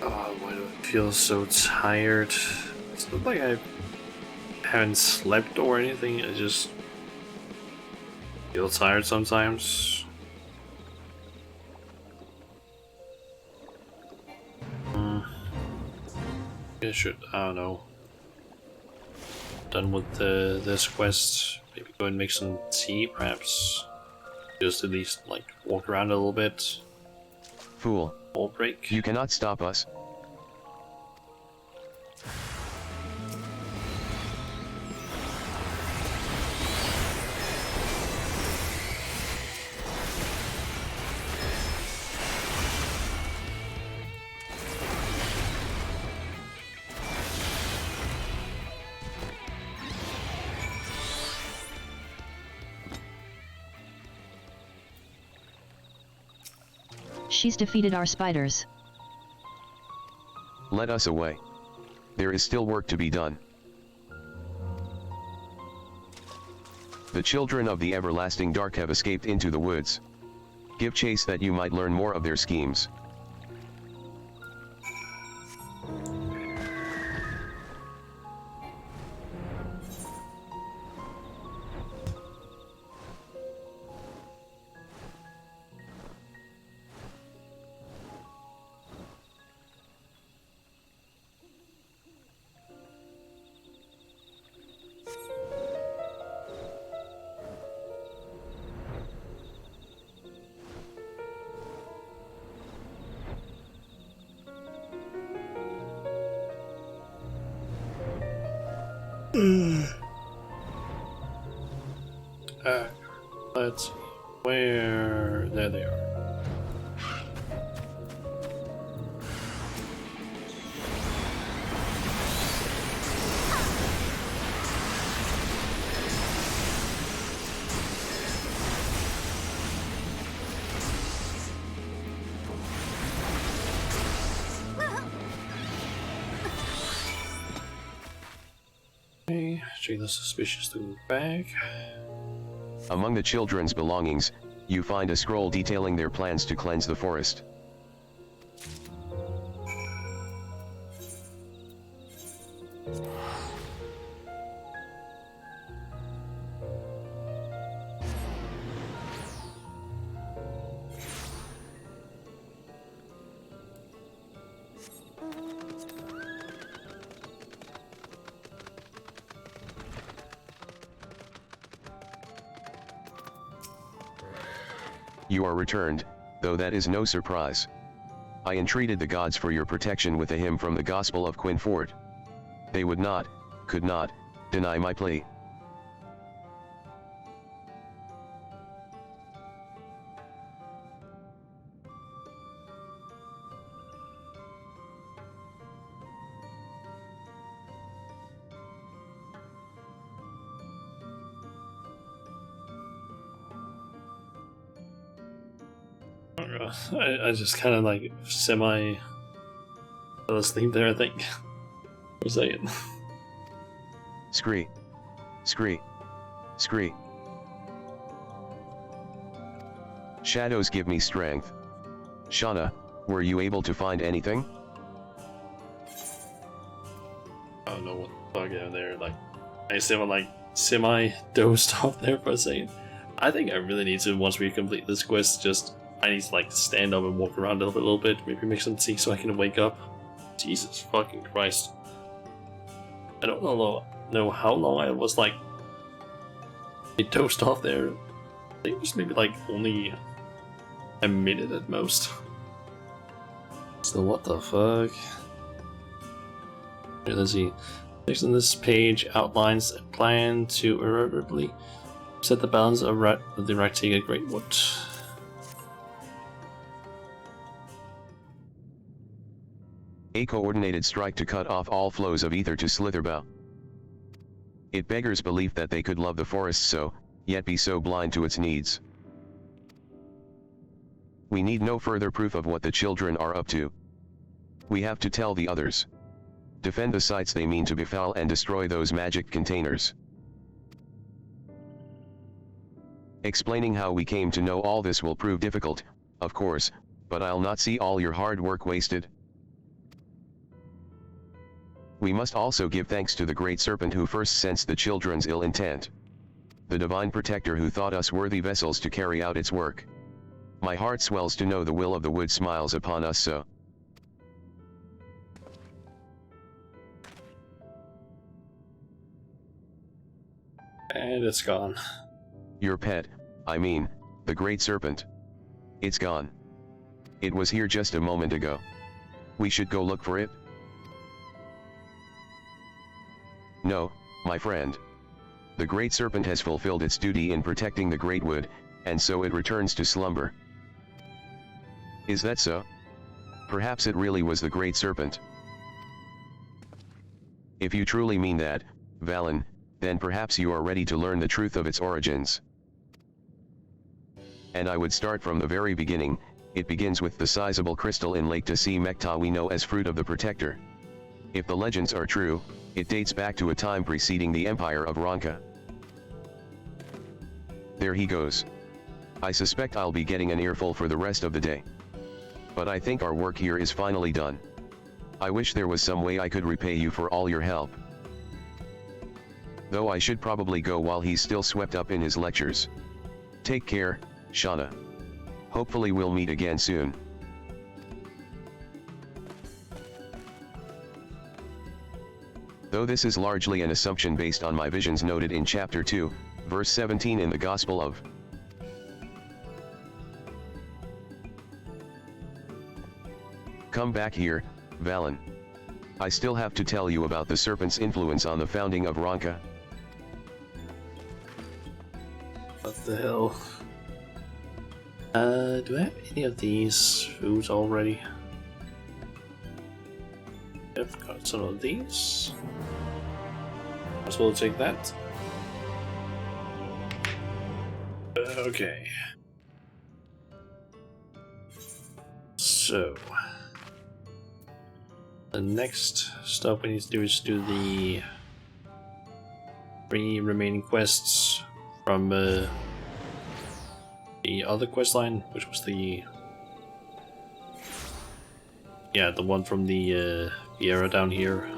Oh, why do I feel so tired? It's not like I haven't slept or anything, I just feel tired sometimes. I should, I don't know. Done with this quest. Maybe go and make some tea, perhaps. Just at least, like, walk around a little bit. Fool. Wall break. You cannot stop us. She's defeated our spiders. Let us away. There is still work to be done. The children of the everlasting dark have escaped into the woods. Give chase that you might learn more of their schemes. Let's see. Where? There they are. Okay, check the suspicious to move back. Among the children's belongings, you find a scroll detailing their plans to cleanse the forest. You are returned, though that is no surprise. I entreated the gods for your protection with a hymn from the Gospel of Quinfort. They would not, could not, deny my plea. I just kind of like semi fell asleep there, I think. For a second. Scree. Scree. Scree. Shadows give me strength. Shauna, Were you able to find anything? I don't know what the fuck down there. Like, I still like semi dozed off there for a second. I think I really need to, once we complete this quest, I need to like stand up and walk around a little bit, maybe make some tea so I can wake up. Jesus fucking Christ. I don't know how long I was like dozed off there. I think it was maybe like only a minute at most. So what the fuck? Here, let's see. Next on this page outlines a plan to irreparably set the balance of the Ractiga Great Wood. A coordinated strike to cut off all flows of ether to Slitherbow. It beggars belief that they could love the forest so, yet be so blind to its needs. We need no further proof of what the children are up to. We have to tell the others. Defend the sites they mean to befoul and destroy those magic containers. Explaining how we came to know all this will prove difficult, of course, but I'll not see all your hard work wasted. We must also give thanks to the Great Serpent who first sensed the children's ill intent. The Divine Protector who thought us worthy vessels to carry out its work. My heart swells to know the will of the wood smiles upon us so. And it's gone. Your pet, I mean, the Great Serpent. It's gone. It was here just a moment ago. We should go look for it? No, my friend. The Great Serpent has fulfilled its duty in protecting the Great Wood, and so it returns to slumber. Is that so? Perhaps it really was the Great Serpent. If you truly mean that, Valen, then perhaps you are ready to learn the truth of its origins. And I would start from the very beginning. It begins with the sizable crystal in Lake Tasi Mekta we know as Fruit of the Protector. If the legends are true, it dates back to a time preceding the Empire of Ronka. There he goes. I suspect I'll be getting an earful for the rest of the day. But I think our work here is finally done. I wish there was some way I could repay you for all your help. Though I should probably go while he's still swept up in his lectures. Take care, Shauna. Hopefully we'll meet again soon. Though this is largely an assumption based on my visions noted in chapter 2, verse 17 in the Gospel of Come back here, Valen. I still have to tell you about the serpent's influence on the founding of Ronka. What the hell? Do I have any of these foods already? I've got some of these. Might as well take that. Okay. So the next stuff we need to do is do the 3 remaining quests from the other quest line, which was the one from the Viera down here.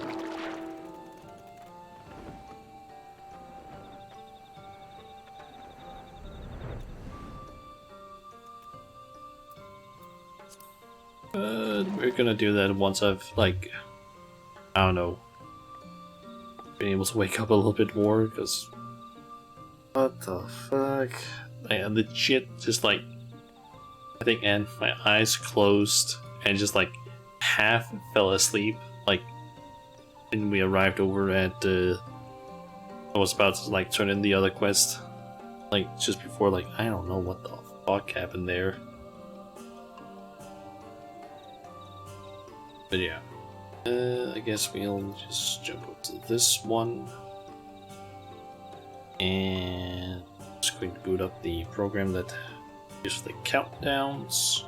We're gonna do that once I've, like, I don't know, been able to wake up a little bit more, because what the fuck? I legit just, like, I think, and my eyes closed and just, like, half fell asleep, like, when we arrived over at I was about to, like, turn in the other quest, like, just before, like, I don't know what the fuck happened there. But yeah, I guess we'll just jump up to this one, and just going to boot up the program that gives the countdowns.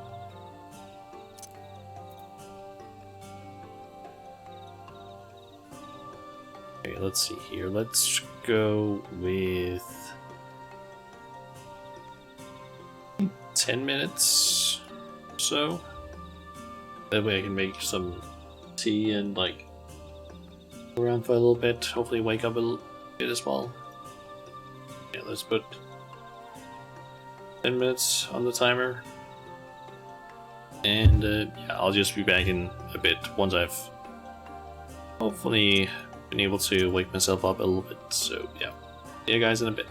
Okay, let's see here. Let's go with 10 minutes or so. That way I can make some tea and like go around for a little bit. Hopefully wake up a little bit as well. Yeah, let's put 10 minutes on the timer. And yeah, I'll just be back in a bit once I've hopefully been able to wake myself up a little bit. So yeah, see you guys in a bit.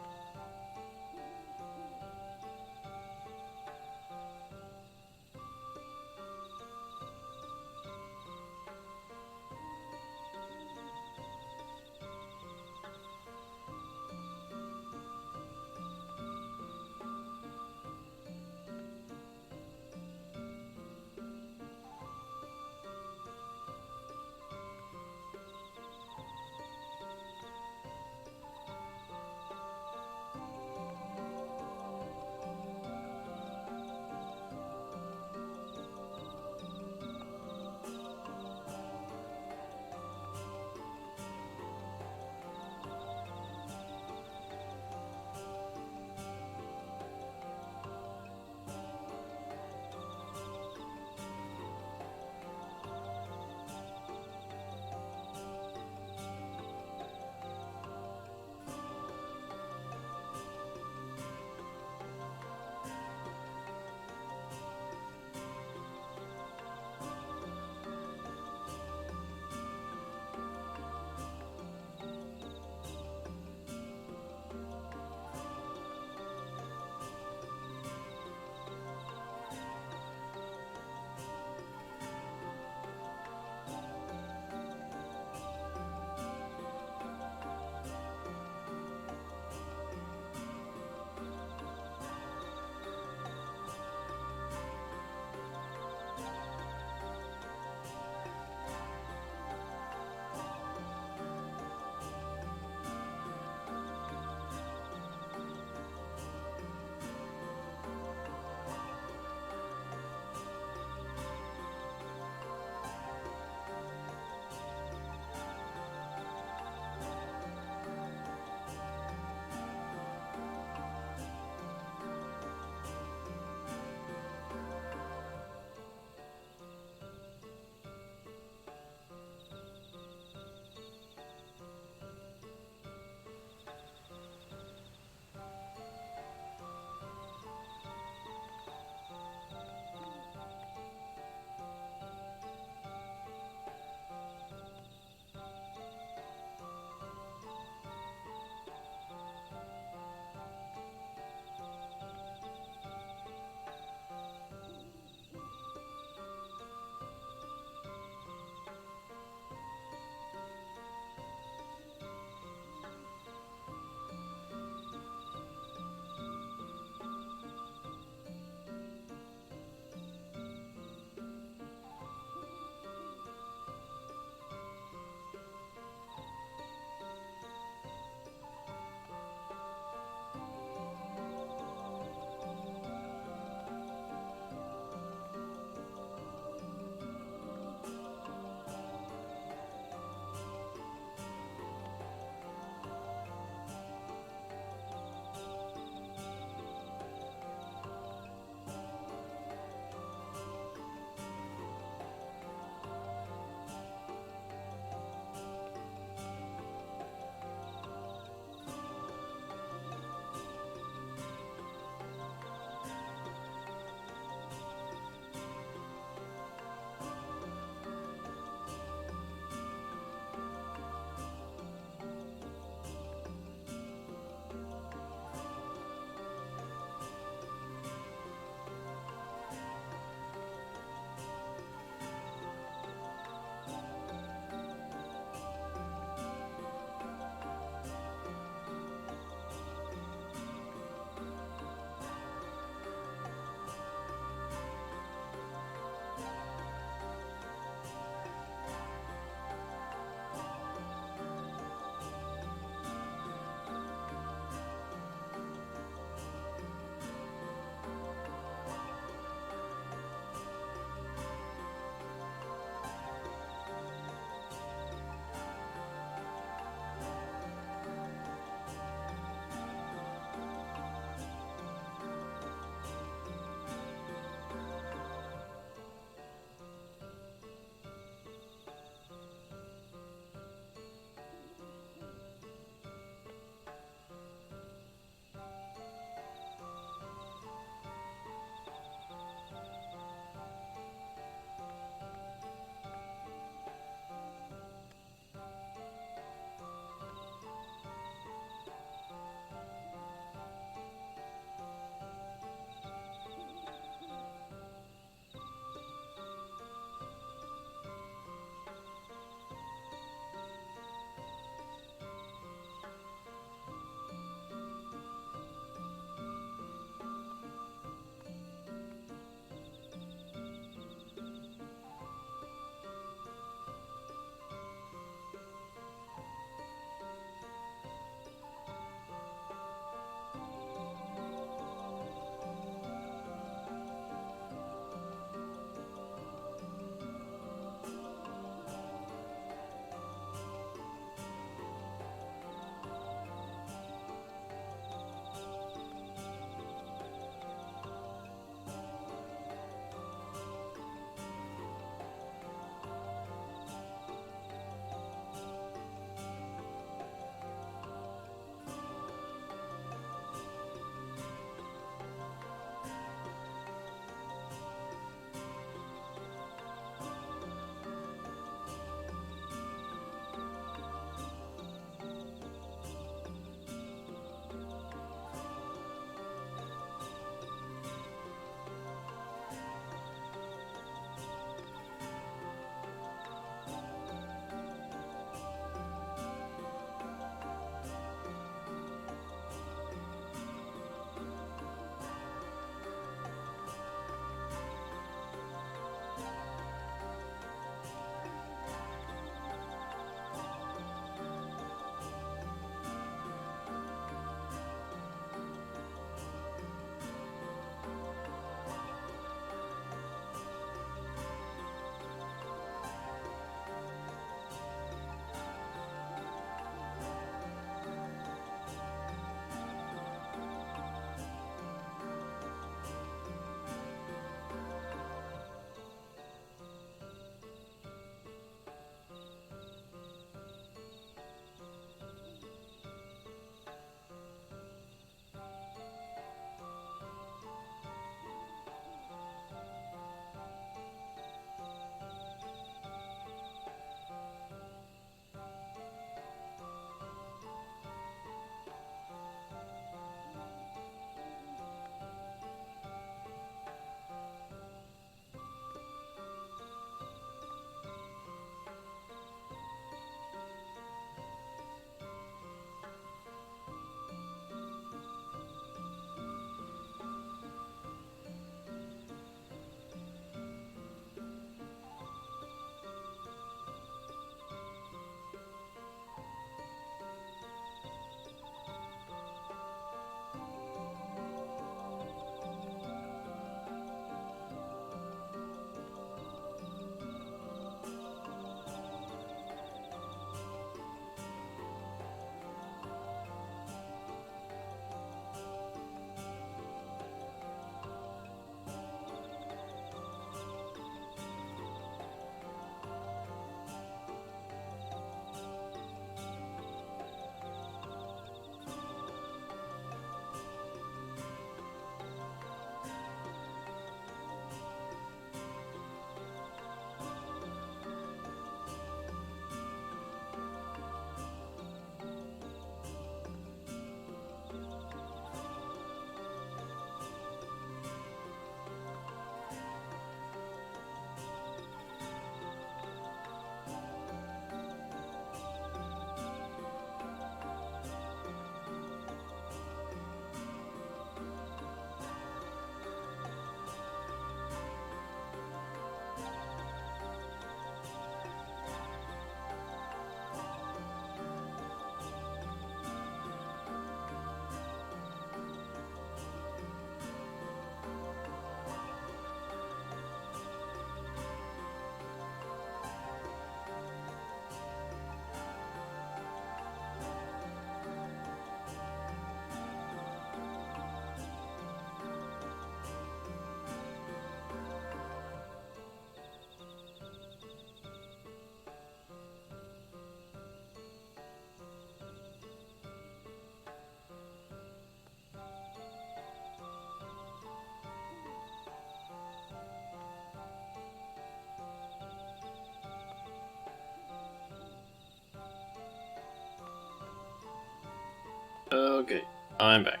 Okay, I'm back.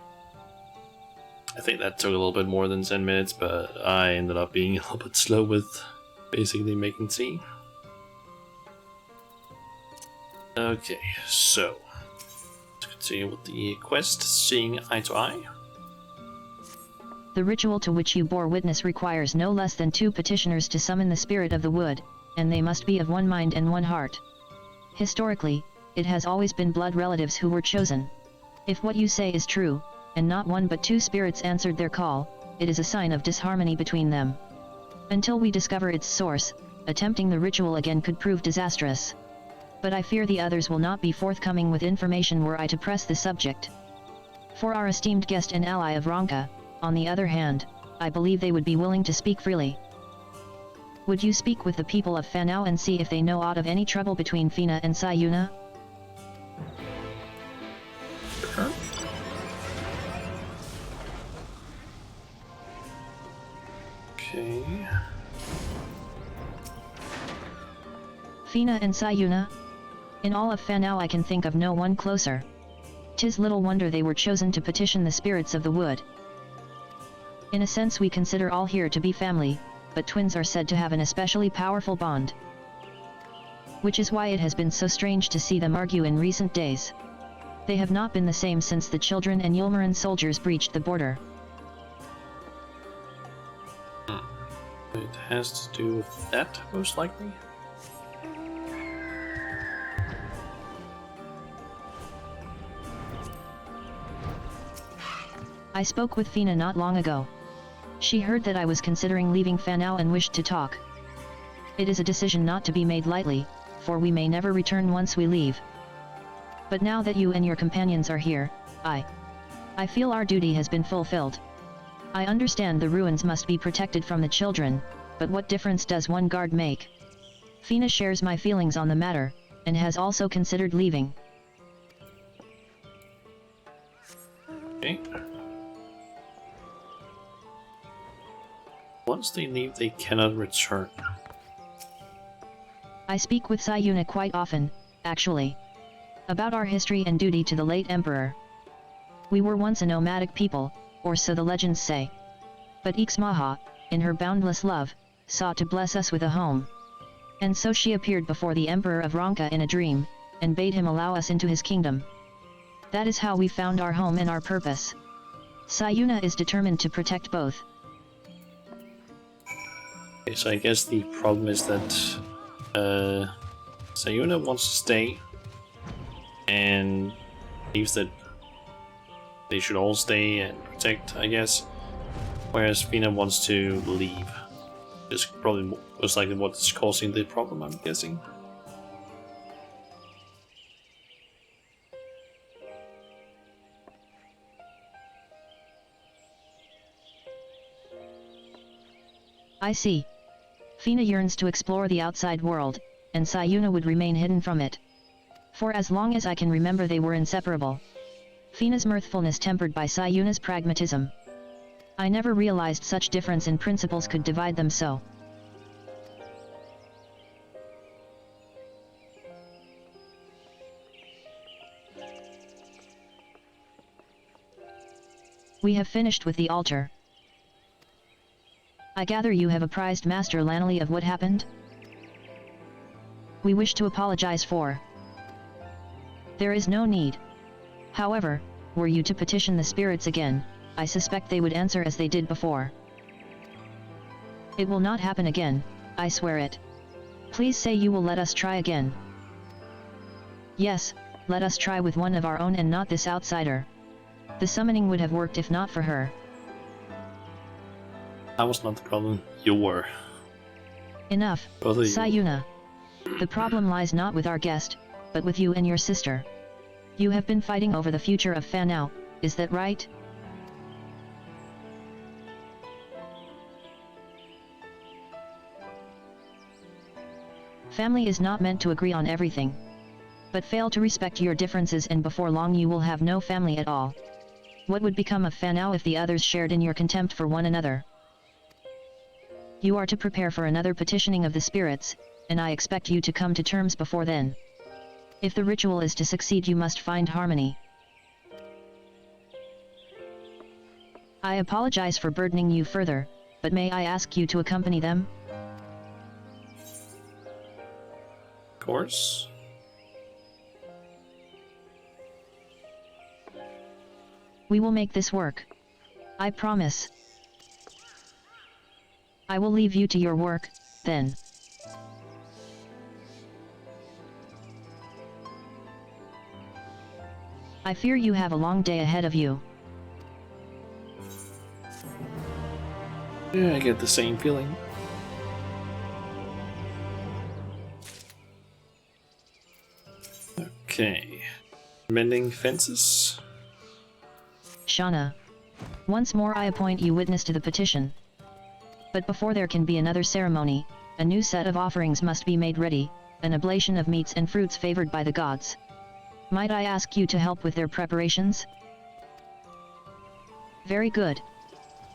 I think that took a little bit more than 10 minutes, but I ended up being a little bit slow with basically making tea. Okay, so let's continue with the quest, seeing eye to eye. The ritual to which you bore witness requires no less than 2 petitioners to summon the spirit of the wood, and they must be of one mind and one heart. Historically, it has always been blood relatives who were chosen. If what you say is true, and not 1 but 2 spirits answered their call, it is a sign of disharmony between them. Until we discover its source, attempting the ritual again could prove disastrous. But I fear the others will not be forthcoming with information were I to press the subject. For our esteemed guest and ally of Ronka, on the other hand, I believe they would be willing to speak freely. Would you speak with the people of Fanao and see if they know aught of any trouble between Fina and Sayuna? Sure. Okay. Fina and Sayuna? In all of Fanao I can think of no one closer. 'Tis little wonder they were chosen to petition the spirits of the wood. In a sense we consider all here to be family, but twins are said to have an especially powerful bond. Which is why it has been so strange to see them argue in recent days. They have not been the same since the children and Yulmaran soldiers breached the border. It has to do with that, most likely. I spoke with Fina not long ago. She heard that I was considering leaving Fanao and wished to talk. It is a decision not to be made lightly, for we may never return once we leave. But now that you and your companions are here, I feel our duty has been fulfilled. I understand the ruins must be protected from the children, but what difference does one guard make? Fina shares my feelings on the matter, and has also considered leaving. Okay. Once they leave, they cannot return. I speak with Sayuna quite often, actually. About our history and duty to the late emperor. We were once a nomadic people, or so the legends say. But Ixmaha, in her boundless love, sought to bless us with a home. And so she appeared before the emperor of Ronka in a dream, and bade him allow us into his kingdom. That is how we found our home and our purpose. Sayuna is determined to protect both. Okay, so I guess the problem is that Sayuna wants to stay and believes that they should all stay and protect, I guess, whereas Fina wants to leave. This is probably most likely what's causing the problem, I'm guessing. I see. Fina yearns to explore the outside world, and Sayuna would remain hidden from it. For as long as I can remember they were inseparable. Fina's mirthfulness tempered by Sayuna's pragmatism. I never realized such difference in principles could divide them so. We have finished with the altar. I gather you have apprised Master Lanley of what happened? We wish to apologize for. There is no need. However, were you to petition the spirits again, I suspect they would answer as they did before. It will not happen again, I swear it. Please say you will let us try again. Yes, let us try with one of our own and not this outsider. The summoning would have worked if not for her. That was not the problem, you were. Enough, Both of you. Sayuna. The problem lies not with our guest, but with you and your sister. You have been fighting over the future of Fanao, is that right? Family is not meant to agree on everything. But fail to respect your differences and before long you will have no family at all. What would become of Fanao if the others shared in your contempt for one another? You are to prepare for another petitioning of the spirits, and I expect you to come to terms before then. If the ritual is to succeed you must find harmony. I apologize for burdening you further, but may I ask you to accompany them? Of course. We will make this work. I promise. I will leave you to your work, then. I fear you have a long day ahead of you. Yeah, I get the same feeling. Okay. Mending fences. Shauna. Once more I appoint you witness to the petition. But before there can be another ceremony, a new set of offerings must be made ready, an oblation of meats and fruits favored by the gods. Might I ask you to help with their preparations? Very good.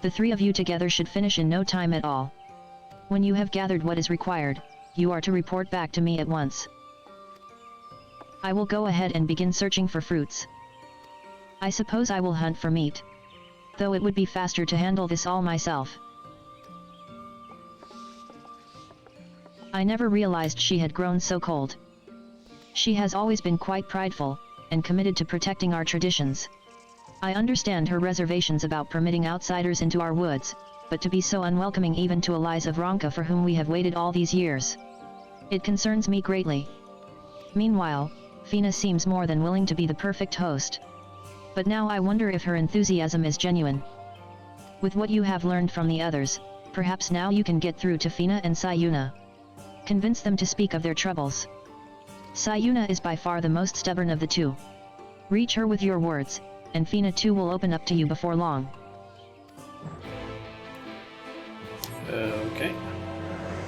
The three of you together should finish in no time at all. When you have gathered what is required, you are to report back to me at once. I will go ahead and begin searching for fruits. I suppose I will hunt for meat. Though it would be faster to handle this all myself. I never realized she had grown so cold. She has always been quite prideful, and committed to protecting our traditions. I understand her reservations about permitting outsiders into our woods, but to be so unwelcoming even to allies of Ronka for whom we have waited all these years. It concerns me greatly. Meanwhile, Fina seems more than willing to be the perfect host. But now I wonder if her enthusiasm is genuine. With what you have learned from the others, perhaps now you can get through to Fina and Sayuna. Convince them to speak of their troubles. Sayuna is by far the most stubborn of the two. Reach her with your words, and Fina too will open up to you before long. Okay.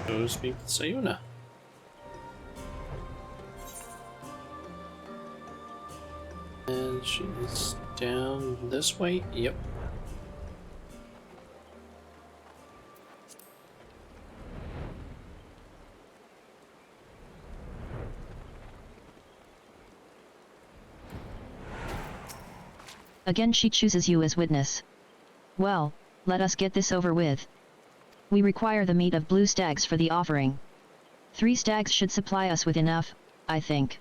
Go speak with Sayuna. And she's down this way? Yep. Again she chooses you as witness. Well, let us get this over with. We require the meat of blue stags for the offering. 3 stags should supply us with enough, I think.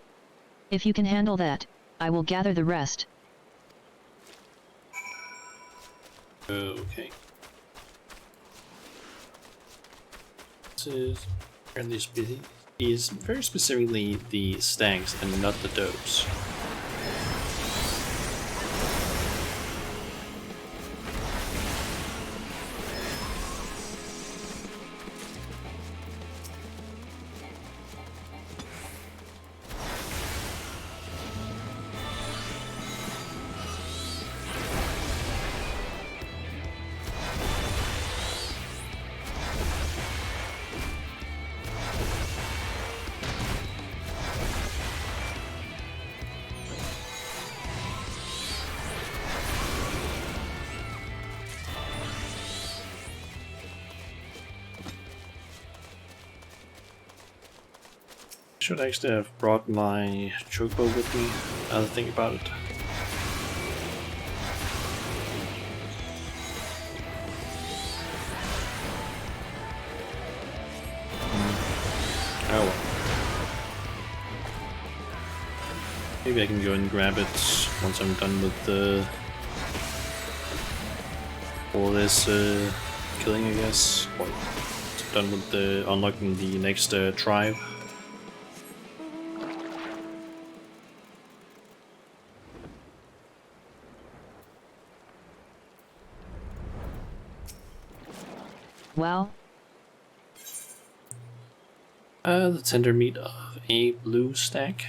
If you can handle that, I will gather the rest. Okay. This is very specifically the stags and not the does. Should actually have brought my chocobo with me, now that I think about it. Oh well. Maybe I can go and grab it once I'm done with all this killing, I guess. Or done with unlocking the next tribe. Well? The tender meat of a blue stag,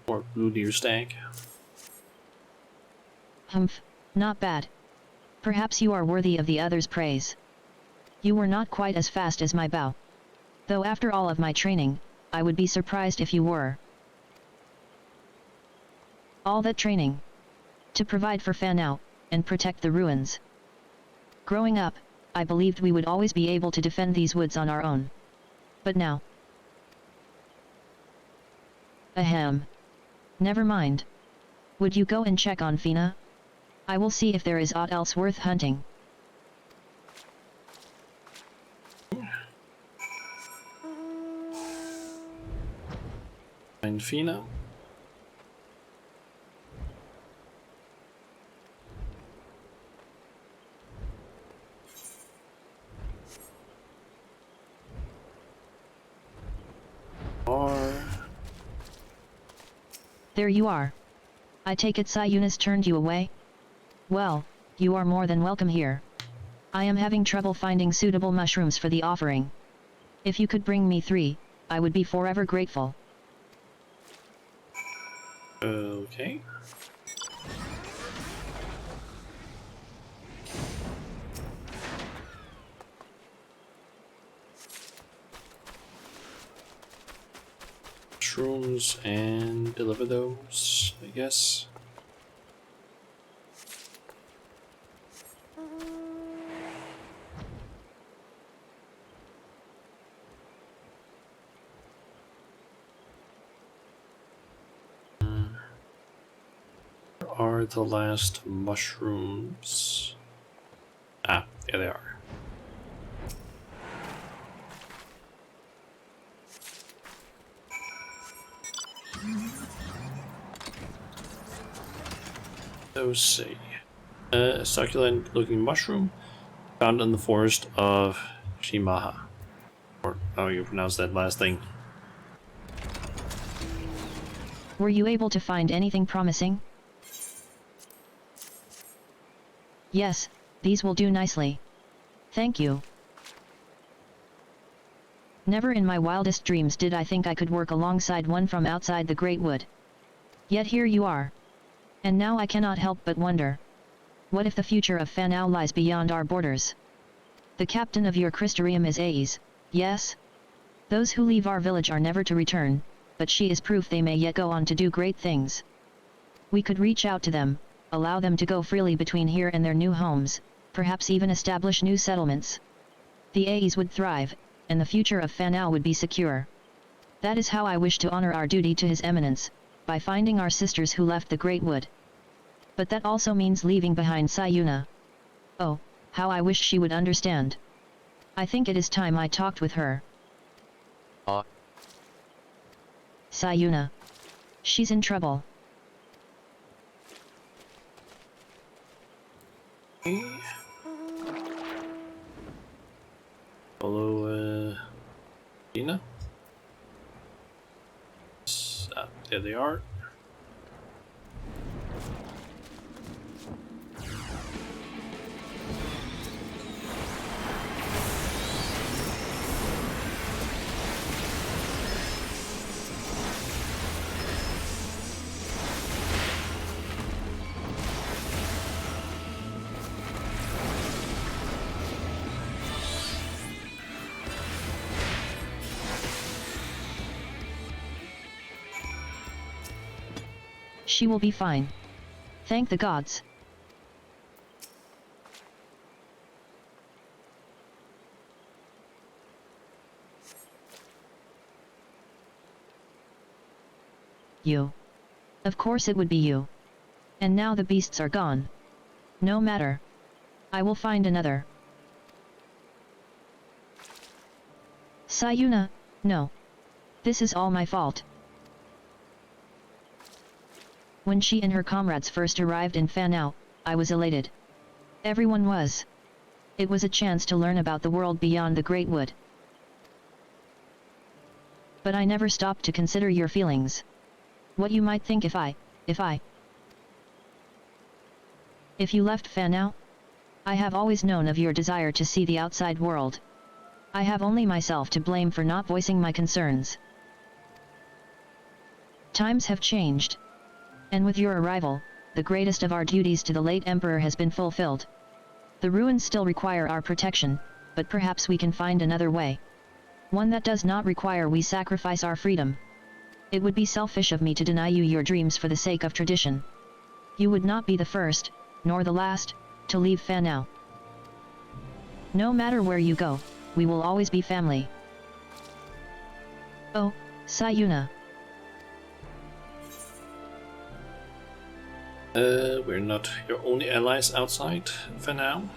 or blue deer stag. Humph, not bad. Perhaps you are worthy of the others' praise. You were not quite as fast as my bow. Though after all of my training, I would be surprised if you were. All that training. To provide for Fanao, and protect the ruins. Growing up, I believed we would always be able to defend these woods on our own. But now... Ahem. Never mind. Would you go and check on Fina? I will see if there is aught else worth hunting. and Fina. There you are. I take it Sayuna's turned you away? Well, you are more than welcome here. I am having trouble finding suitable mushrooms for the offering. If you could bring me 3, I would be forever grateful. Okay. Mushrooms and deliver those, I guess. Where are the last mushrooms? Ah, there they are. Let's see. A succulent looking mushroom found in the forest of Shimaha. Or how you pronounce that last thing. Were you able to find anything promising? Yes, these will do nicely. Thank you. Never in my wildest dreams did I think I could work alongside one from outside the Great Wood. Yet here you are. And now I cannot help but wonder. What if the future of Fanao lies beyond our borders? The captain of your Christorium is Ais, yes? Those who leave our village are never to return, but she is proof they may yet go on to do great things. We could reach out to them, allow them to go freely between here and their new homes, perhaps even establish new settlements. The Ais would thrive, and the future of Fanao would be secure. That is how I wish to honor our duty to His Eminence, by finding our sisters who left the Great Wood. But that also means leaving behind Sayuna. Oh, how I wish she would understand. I think it is time I talked with her. Sayuna. She's in trouble. Follow, Dina. There they are. She will be fine. Thank the gods. You. Of course it would be you. And now the beasts are gone. No matter. I will find another. Sayuna, no. This is all my fault. When she and her comrades first arrived in Fanao, I was elated. Everyone was. It was a chance to learn about the world beyond the Great Wood. But I never stopped to consider your feelings. What you might think if you left Fanao? I have always known of your desire to see the outside world. I have only myself to blame for not voicing my concerns. Times have changed. And with your arrival, the greatest of our duties to the late Emperor has been fulfilled. The ruins still require our protection, but perhaps we can find another way. One that does not require we sacrifice our freedom. It would be selfish of me to deny you your dreams for the sake of tradition. You would not be the first, nor the last, to leave Fanao. No matter where you go, we will always be family. Oh, Sayuna. We're not your only allies outside for now.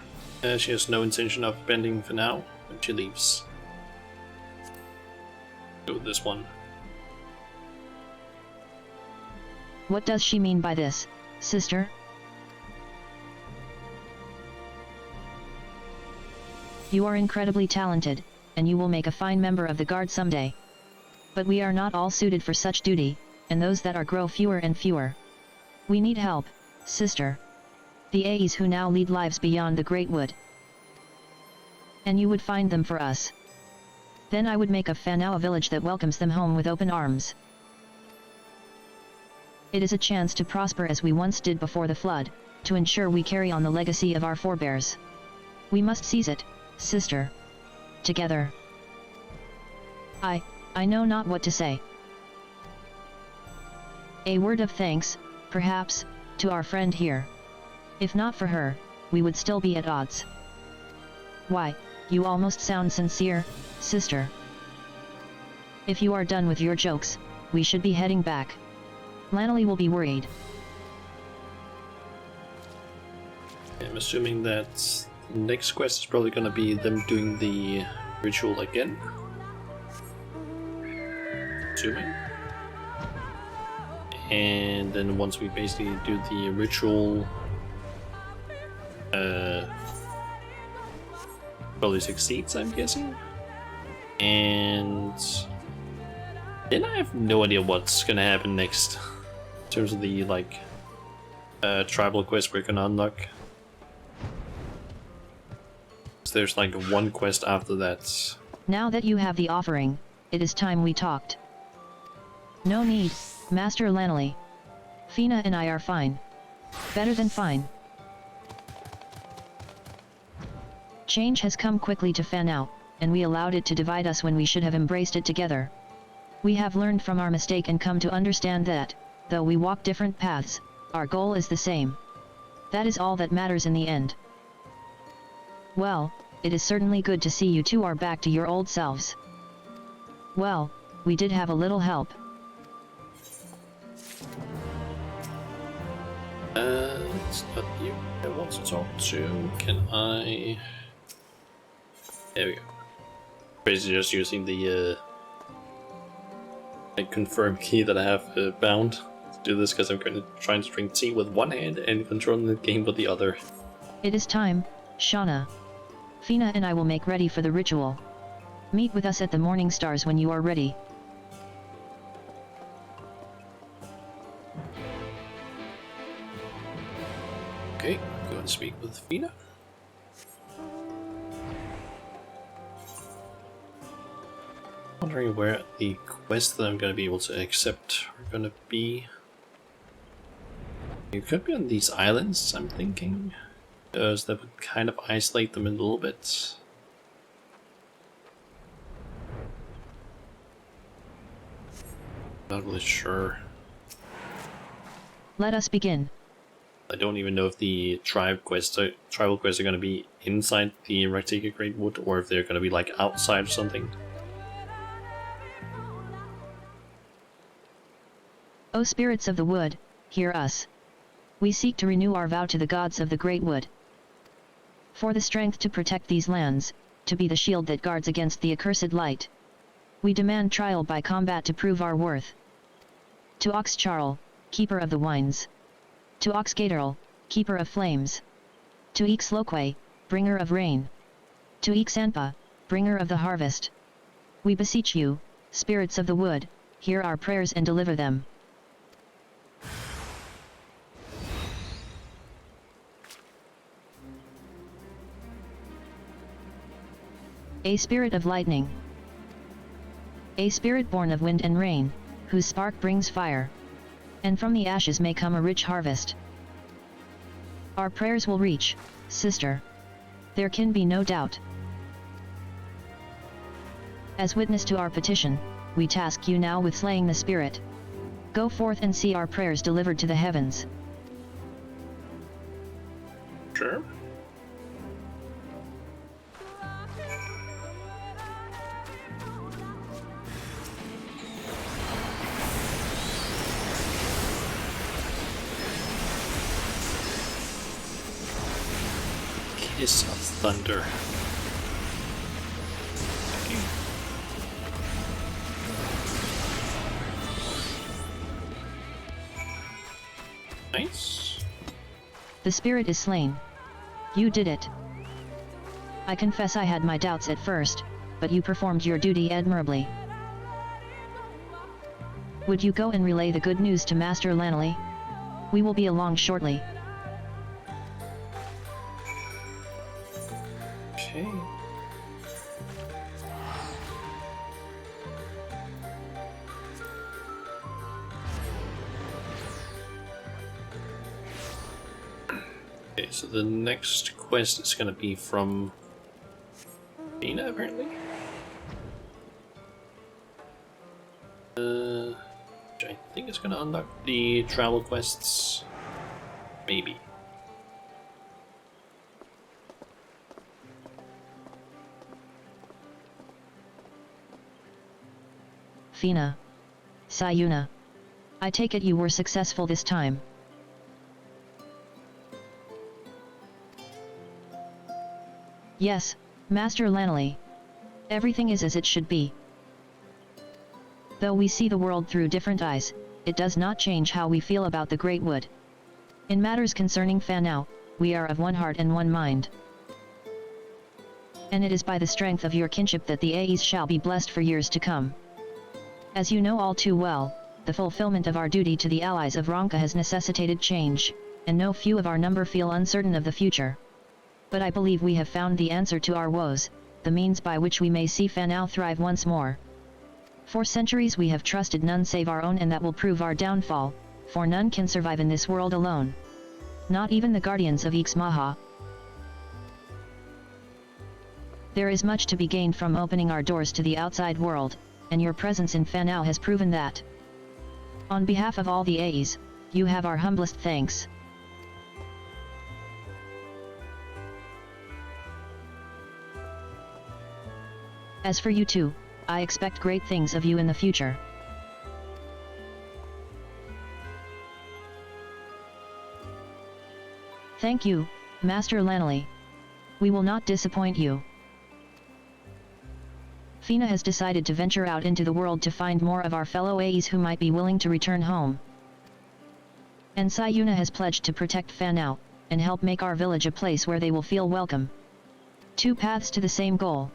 She has no intention of bending for now when she leaves. Go with this one. What does she mean by this, sister? You are incredibly talented, and you will make a fine member of the guard someday. But we are not all suited for such duty, and those that are grow fewer and fewer. We need help, sister. The Aes who now lead lives beyond the Great Wood. And you would find them for us. Then I would make of Fanau a village that welcomes them home with open arms. It is a chance to prosper as we once did before the flood, to ensure we carry on the legacy of our forebears. We must seize it, sister. Together. I know not what to say. A word of thanks, perhaps, to our friend here. If not for her, we would still be at odds. Why, you almost sound sincere, sister. If you are done with your jokes, we should be heading back. Lanolly will be worried. I'm assuming that the next quest is probably gonna be them doing the ritual again. Assuming. And then once we basically do the ritual, probably succeeds, I'm guessing. And then I have no idea what's gonna happen next in terms of the like tribal quest we're gonna unlock. So there's like one quest after that. Now that you have the offering, it is time we talked. No need, Master Lanolly. Fina and I are fine. Better than fine. Change has come quickly to Fanau, and we allowed it to divide us when we should have embraced it together. We have learned from our mistake and come to understand that, though we walk different paths, our goal is the same. That is all that matters in the end. Well, it is certainly good to see you two are back to your old selves. Well, we did have a little help. It's not you I want to talk to. Can I... There we go. Basically just using the confirm key that I have bound to do this because I'm trying to drink tea with one hand and controlling the game with the other. It is time, Shauna. Fina and I will make ready for the ritual. Meet with us at the Morning Stars when you are ready. Okay, go and speak with Fina. Wondering where the quests that I'm going to be able to accept are going to be. It could be on these islands, I'm thinking, because that would kind of isolate them a little bit. Not really sure. Let us begin. I don't even know if the tribal quests are going to be inside the Rectangular Great Wood or if they're going to be like outside or something. O spirits of the wood, hear us. We seek to renew our vow to the gods of the Great Wood. For the strength to protect these lands, to be the shield that guards against the accursed light. We demand trial by combat to prove our worth. To Oxcharl, keeper of the wines. To Oxgaterl, keeper of flames. To Ixloque, bringer of rain. To Ixanpa, bringer of the harvest. We beseech you, spirits of the wood, hear our prayers and deliver them. A spirit of lightning. A spirit born of wind and rain, whose spark brings fire. And from the ashes may come a rich harvest. Our prayers will reach, sister. There can be no doubt. As witness to our petition, we task you now with slaying the spirit. Go forth and see our prayers delivered to the heavens. Sure. Kiss of thunder. Nice. The spirit is slain. You did it. I confess I had my doubts at first, but you performed your duty admirably. Would you go and relay the good news to Master Lanley? We will be along shortly. Okay. Okay, so the next quest is gonna be from Dina, apparently. Which I think is gonna unlock the travel quests. Maybe. Fina. Sayuna. I take it you were successful this time. Yes, Master Lanley. Everything is as it should be. Though we see the world through different eyes, it does not change how we feel about the Great Wood. In matters concerning Fanao, we are of one heart and one mind. And it is by the strength of your kinship that the Aes shall be blessed for years to come. As you know all too well, the fulfillment of our duty to the allies of Ronka has necessitated change, and no few of our number feel uncertain of the future. But I believe we have found the answer to our woes, the means by which we may see Fanao thrive once more. For centuries we have trusted none save our own, and that will prove our downfall, for none can survive in this world alone. Not even the guardians of Ixmaha. There is much to be gained from opening our doors to the outside world, and your presence in Fanao has proven that. On behalf of all the Aes, you have our humblest thanks. As for you two, I expect great things of you in the future. Thank you, Master Lanley. We will not disappoint you. Fina has decided to venture out into the world to find more of our fellow Aes who might be willing to return home. And Sayuna has pledged to protect Fanao, and help make our village a place where they will feel welcome. Two paths to the same goal.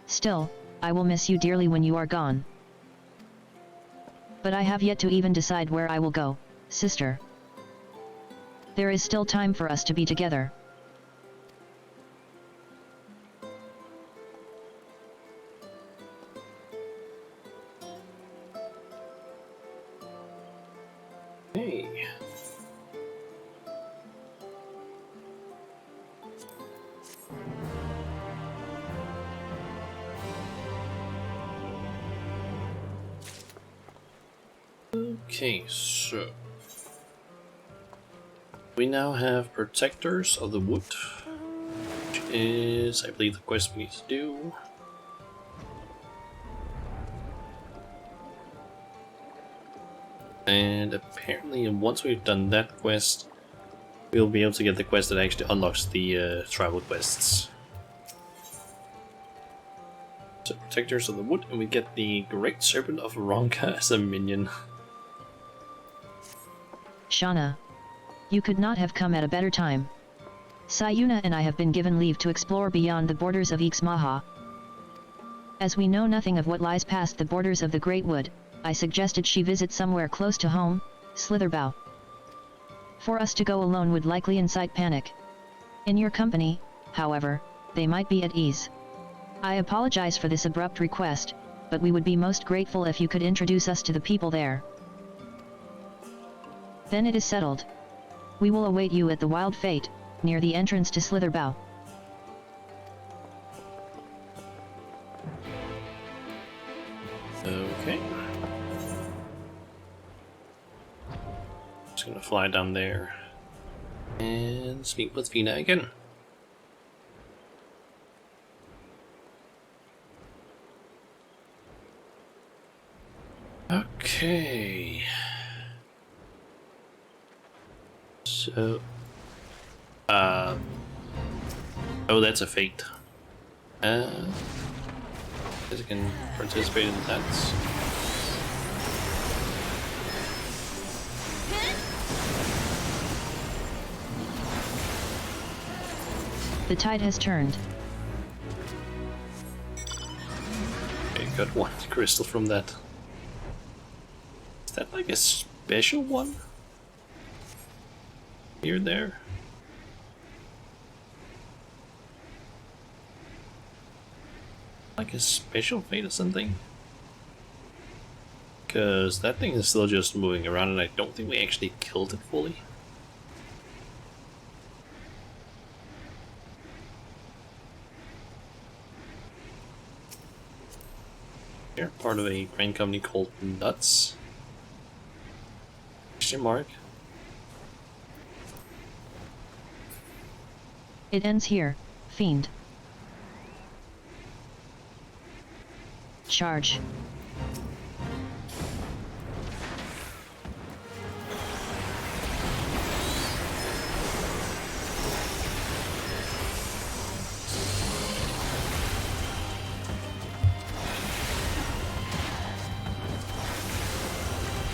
Still, I will miss you dearly when you are gone. But I have yet to even decide where I will go, sister. There is still time for us to be together. Hey. Okay, so we now have Protectors of the Wood, which is, I believe, the quest we need to do. And apparently, once we've done that quest, we'll be able to get the quest that actually unlocks the tribal quests. So, Protectors of the Wood, and we get the Great Serpent of Ronka as a minion. Shauna. You could not have come at a better time. Sayuna and I have been given leave to explore beyond the borders of Ixmaha. As we know nothing of what lies past the borders of the Great Wood, I suggested she visit somewhere close to home, Slitherbow. For us to go alone would likely incite panic. In your company, however, they might be at ease. I apologize for this abrupt request, but we would be most grateful if you could introduce us to the people there. Then it is settled. We will await you at the Wild Fate, near the entrance to Slitherbow. Okay. Just gonna fly down there and speak with Fina again. Okay. So, oh, that's a fate. Guess I can participate in that. The tide has turned. Okay, got one crystal from that. Is that like a special one? Here, there? Like a special fate or something? Because that thing is still just moving around and I don't think we actually killed it fully. They're part of a grain company called Nuts. Question mark. It ends here, fiend. Charge.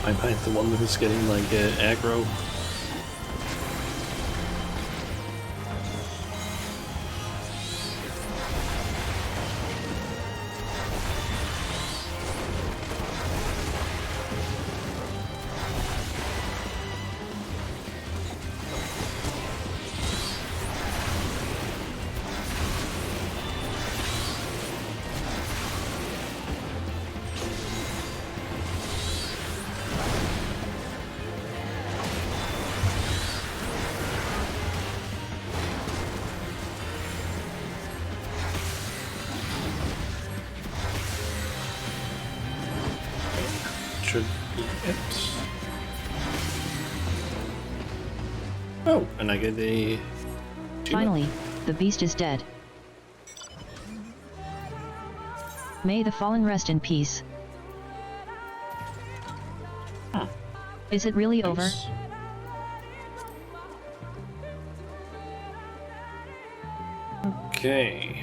I might the one who's getting like aggro. Should be it. Oh, and I get a... Finally, the beast is dead. May the fallen rest in peace. Huh. Is it really over? Nice. Okay.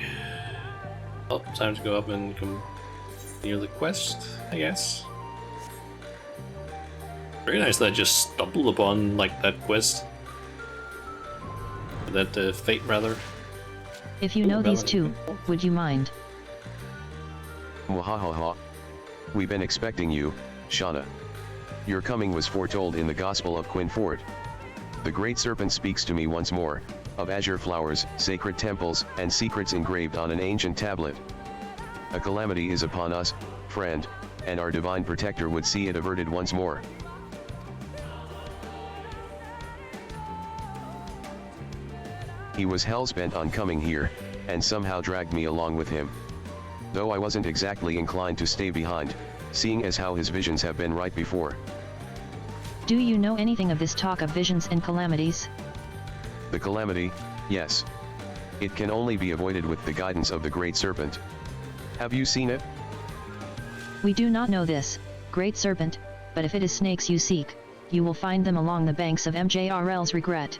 Well, time to go up and continue the quest, I guess. Very nice that I just stumbled upon like that quest. That fate rather. If you know these two, would you mind? Mwahaha. We've been expecting you, Shauna. Your coming was foretold in the Gospel of Quinfort. The Great Serpent speaks to me once more, of azure flowers, sacred temples, and secrets engraved on an ancient tablet. A calamity is upon us, friend, and our divine protector would see it averted once more. He was hell-bent on coming here, and somehow dragged me along with him. Though I wasn't exactly inclined to stay behind, seeing as how his visions have been right before. Do you know anything of this talk of visions and calamities? The calamity, yes. It can only be avoided with the guidance of the Great Serpent. Have you seen it? We do not know this, Great Serpent, but if it is snakes you seek, you will find them along the banks of MJRL's Regret.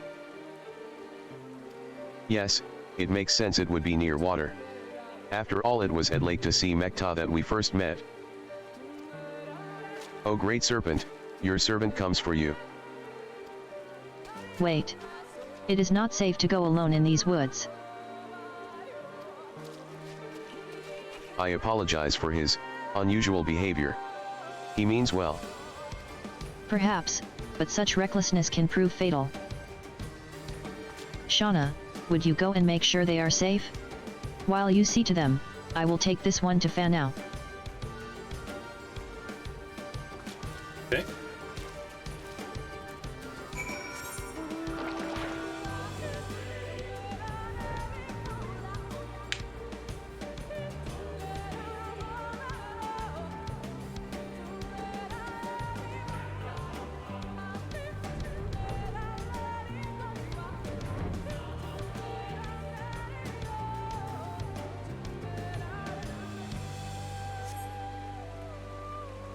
Yes, it makes sense it would be near water. After all, it was at Lake to see Mekta that we first met. O Great Serpent, your servant comes for you. Wait. It is not safe to go alone in these woods. I apologize for his unusual behavior. He means well. Perhaps, but such recklessness can prove fatal. Shauna, would you go and make sure they are safe? While you see to them, I will take this one to Fanau. Okay.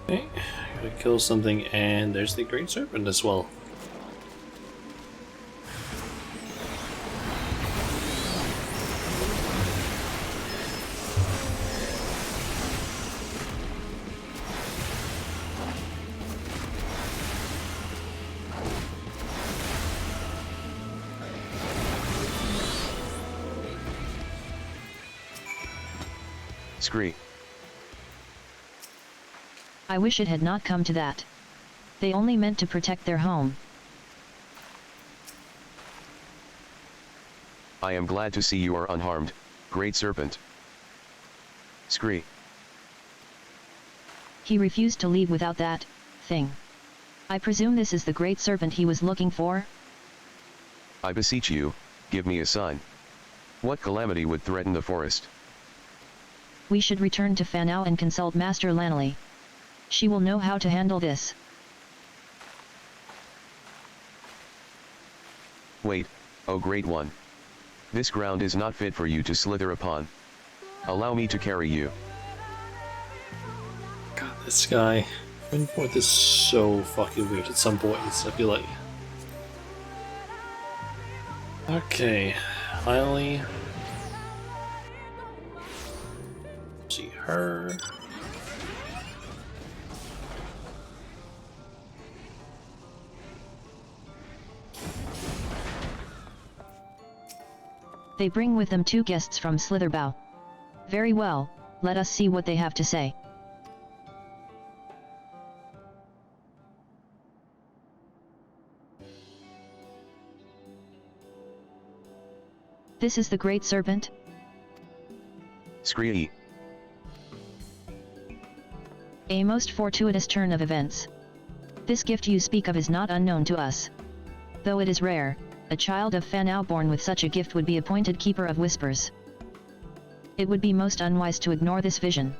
Okay, gotta kill something, and there's the Great Serpent as well. Scree. I wish it had not come to that. They only meant to protect their home. I am glad to see you are unharmed, Great Serpent. Scree. He refused to leave without that thing. I presume this is the Great Serpent he was looking for? I beseech you, give me a sign. What calamity would threaten the forest? We should return to Fanau and consult Master Lanley. She will know how to handle this. Wait, oh Great One. This ground is not fit for you to slither upon. Allow me to carry you. God, this guy. Windport is so fucking weird at some points, I feel like. Okay, finally. See her. They bring with them 2 guests from Slitherbow. Very well, let us see what they have to say. This is the Great Serpent? Scree. A most fortuitous turn of events. This gift you speak of is not unknown to us. Though it is rare, a child of Fanau born with such a gift would be appointed Keeper of Whispers. It would be most unwise to ignore this vision.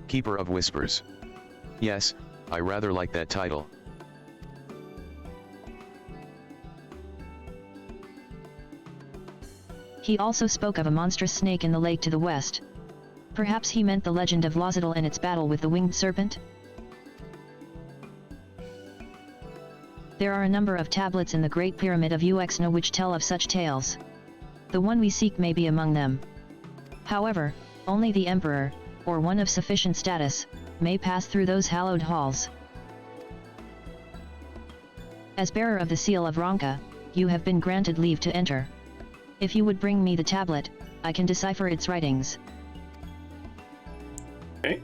Keeper of Whispers. Yes, I rather like that title. He also spoke of a monstrous snake in the lake to the west. Perhaps he meant the legend of Lozadal and its battle with the winged serpent? There are a number of tablets in the Great Pyramid of Uxno which tell of such tales. The one we seek may be among them. However, only the Emperor, or one of sufficient status, may pass through those hallowed halls. As bearer of the seal of Ronka, you have been granted leave to enter. If you would bring me the tablet, I can decipher its writings. Okay.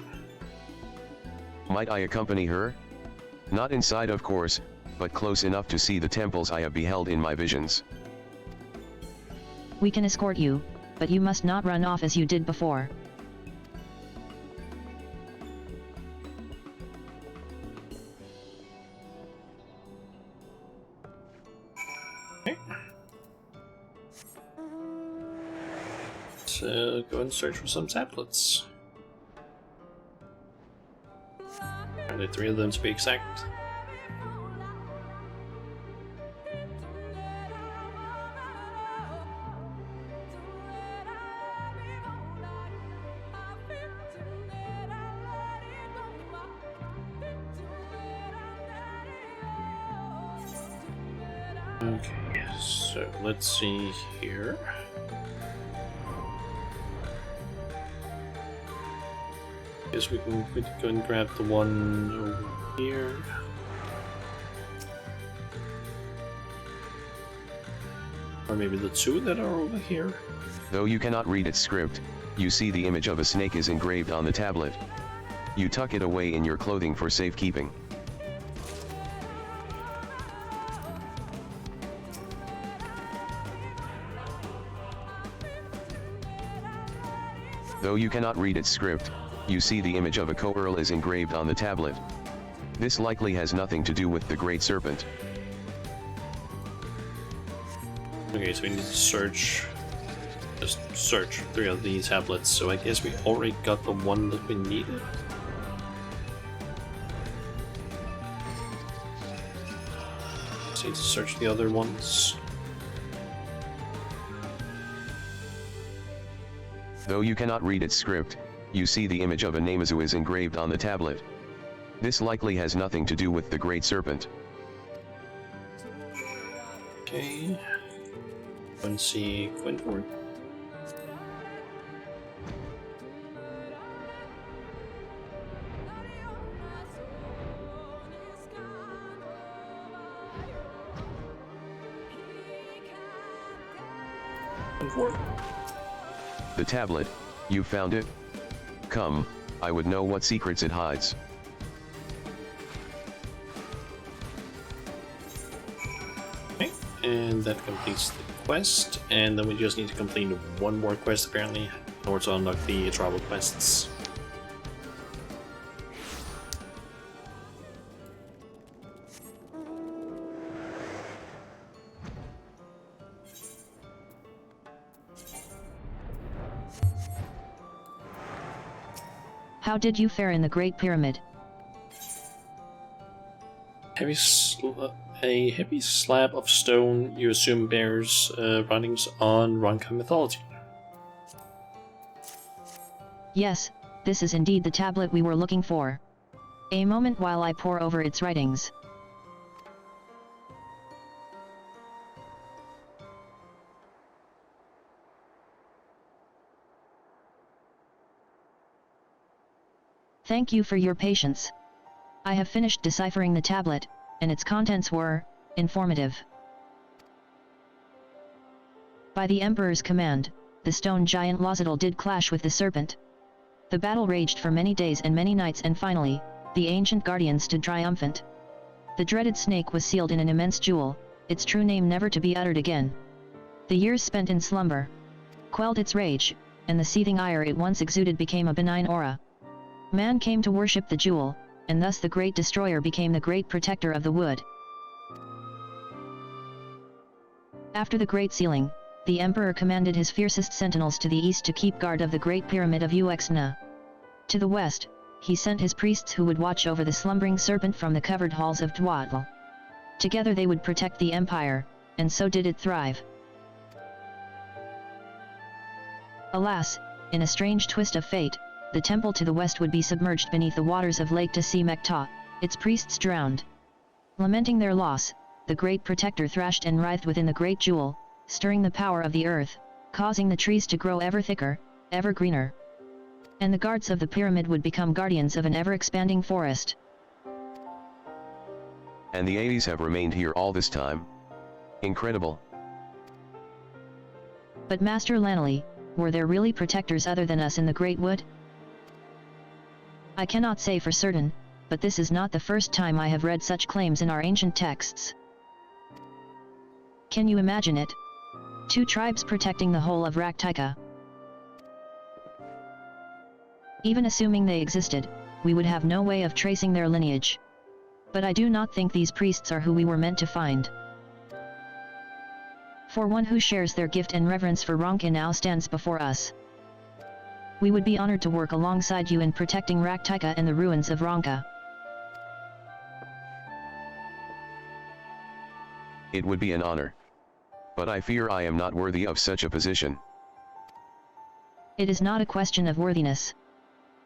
Might I accompany her? Not inside of course, but close enough to see the temples I have beheld in my visions. We can escort you, but you must not run off as you did before. Okay. So go and search for some tablets. Only 3 of them to be exact. Okay, so let's see here. Guess we can go and grab the one over here. Or maybe the 2 that are over here. Though you cannot read its script, you see the image of a snake is engraved on the tablet. You tuck it away in your clothing for safekeeping. Though you cannot read its script, you see the image of a co-earl is engraved on the tablet. This likely has nothing to do with the Great Serpent. Okay, so we need to just search 3 of these tablets, so I guess we already got the one that we needed. Just need to search the other ones. Though you cannot read its script, you see the image of a Namazu is engraved on the tablet. This likely has nothing to do with the Great Serpent. Okay. Go and see Quintford. Quintford. The tablet, you found it? Come, I would know what secrets it hides. Okay, and that completes the quest, and then we just need to complete one more quest apparently in order to unlock the travel quests. How did you fare in the Great Pyramid? A heavy slab of stone you assume bears writings on Ronka mythology. Yes, this is indeed the tablet we were looking for. A moment while I pore over its writings. Thank you for your patience. I have finished deciphering the tablet, and its contents were informative. By the Emperor's command, the stone giant Lozadal did clash with the serpent. The battle raged for many days and many nights, and finally, the ancient guardian stood triumphant. The dreaded snake was sealed in an immense jewel, its true name never to be uttered again. The years spent in slumber quelled its rage, and the seething ire it once exuded became a benign aura. Man came to worship the jewel, and thus the great destroyer became the great protector of the wood. After the great sealing, the emperor commanded his fiercest sentinels to the east to keep guard of the great pyramid of XIV. To the west, he sent his priests who would watch over the slumbering serpent from the covered halls of Dwatl. Together they would protect the empire, and so did it thrive. Alas, in a strange twist of fate, the temple to the west would be submerged beneath the waters of Lake Tsi-Mekta, its priests drowned. Lamenting their loss, the great protector thrashed and writhed within the great jewel, stirring the power of the earth, causing the trees to grow ever thicker, ever greener. And the guards of the pyramid would become guardians of an ever-expanding forest. And the Aes have remained here all this time? Incredible. But Master Lanelli, were there really protectors other than us in the Great Wood? I cannot say for certain, but this is not the first time I have read such claims in our ancient texts. Can you imagine it? 2 tribes protecting the whole of Raktika. Even assuming they existed, we would have no way of tracing their lineage. But I do not think these priests are who we were meant to find. For one who shares their gift and reverence for Ronka now stands before us. We would be honored to work alongside you in protecting Raktika and the ruins of Ronka. It would be an honor. But I fear I am not worthy of such a position. It is not a question of worthiness.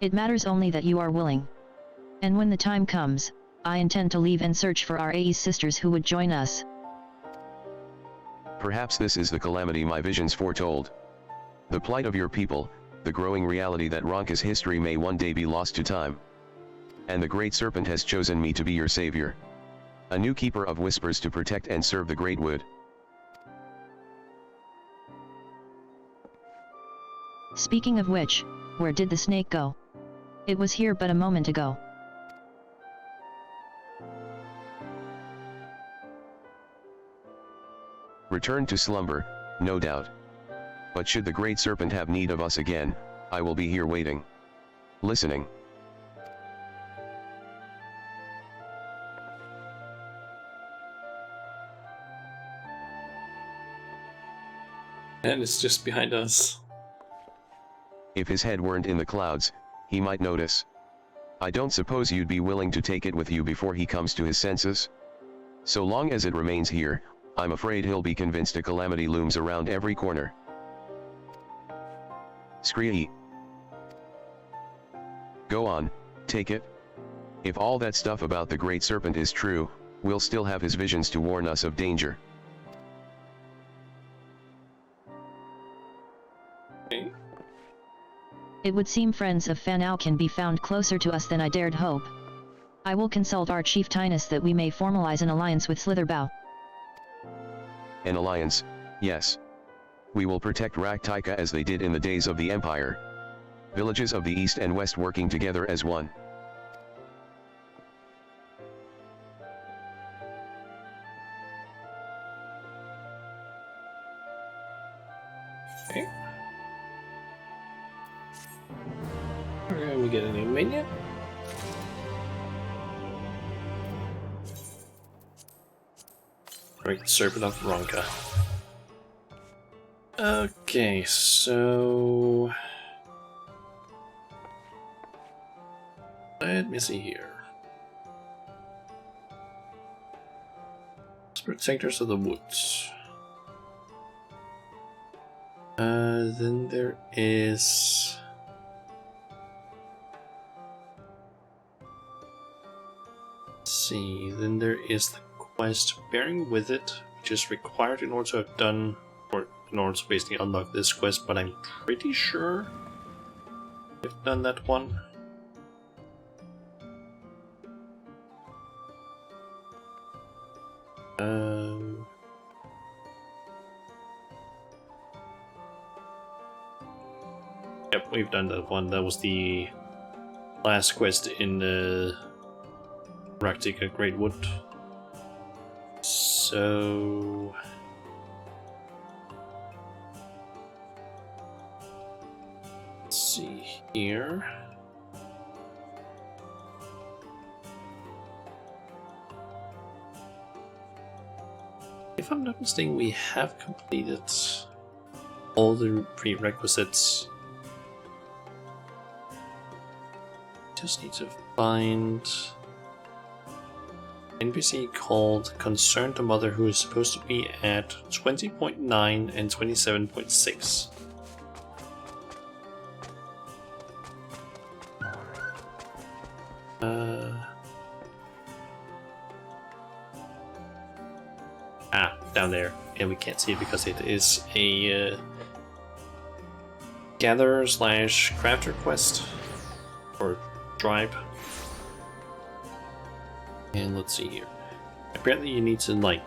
It matters only that you are willing. And when the time comes, I intend to leave and search for our Aes sisters who would join us. Perhaps this is the calamity my visions foretold. The plight of your people, the growing reality that Ronka's history may one day be lost to time. And the great serpent has chosen me to be your savior. A new keeper of whispers to protect and serve the great wood. Speaking of which, where did the snake go? It was here but a moment ago. Returned to slumber, no doubt. But should the great serpent have need of us again, I will be here waiting. Listening. And it's just behind us. If his head weren't in the clouds, he might notice. I don't suppose you'd be willing to take it with you before he comes to his senses? So long as it remains here, I'm afraid he'll be convinced a calamity looms around every corner. Scree. Go on, take it. If all that stuff about the great serpent is true, we'll still have his visions to warn us of danger. Okay. It would seem friends of Fanau can be found closer to us than I dared hope. I will consult our Chief Tinus that we may formalize an alliance with Slitherbow. An alliance, yes. We will protect Raktika as they did in the days of the Empire. Villages of the East and West working together as one. Okay. And we get a new minion. Great Serpent of Ronka. Okay, so let me see here. Protectors of the Woods. Then there is then there is the quest Bearing with It, which is required in order to have done, or in order to basically unlock this quest, but I'm pretty sure I've done that one. Yep, we've done that one. That was the last quest in the Raktika Great Wood. So let's see here. If I'm not mistaken, we have completed all the prerequisites. Just need to find NPC called Concerned Mother, who is supposed to be at 20.9 and 27.6. Down there, and we can't see it because it is a gatherer / crafter quest or tribe. And let's see here. Apparently you need to like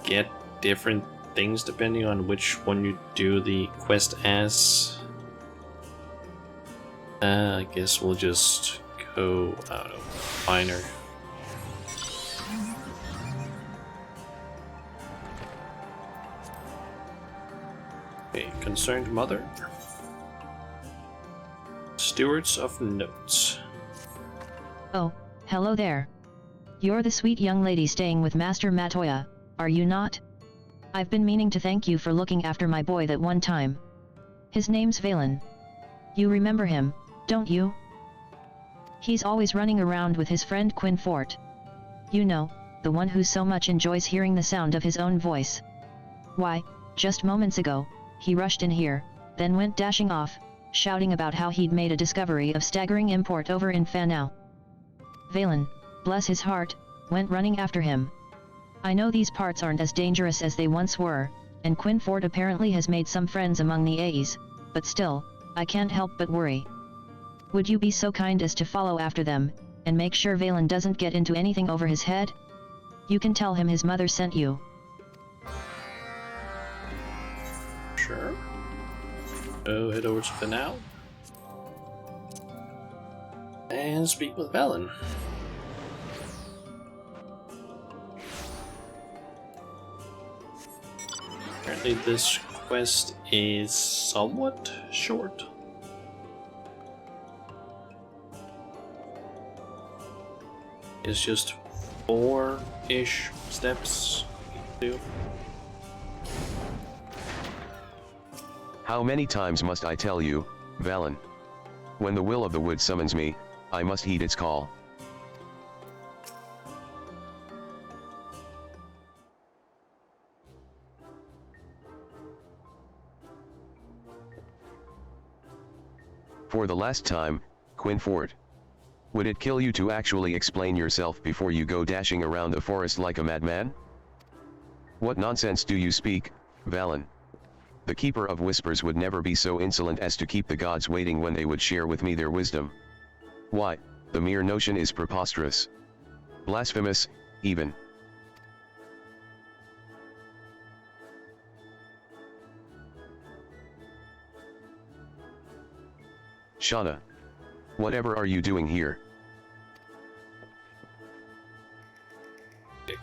get different things depending on which one you do the quest as. I guess we'll just go, I don't know, finer. Okay, Concerned Mother. Stewards of Notes. Oh, hello there. You're the sweet young lady staying with Master Matoya, are you not? I've been meaning to thank you for looking after my boy that one time. His name's Valen. You remember him, don't you? He's always running around with his friend Quinn Fort. You know, the one who so much enjoys hearing the sound of his own voice. Why, just moments ago, he rushed in here, then went dashing off, shouting about how he'd made a discovery of staggering import over in Fanau. Valen, bless his heart, went running after him. I know these parts aren't as dangerous as they once were, and Quinn Fort apparently has made some friends among the A's, but still, I can't help but worry. Would you be so kind as to follow after them, and make sure Valen doesn't get into anything over his head? You can tell him his mother sent you. Sure. So head over to Fanau and speak with Valen. Apparently this quest is somewhat short. It's just 4-ish steps to do. How many times must I tell you, Valen? When the will of the wood summons me, I must heed its call. For the last time, Quinn Fort. Would it kill you to actually explain yourself before you go dashing around the forest like a madman? What nonsense do you speak, Valen? The Keeper of Whispers would never be so insolent as to keep the gods waiting when they would share with me their wisdom. Why, the mere notion is preposterous. Blasphemous, even. Shauna. Whatever are you doing here?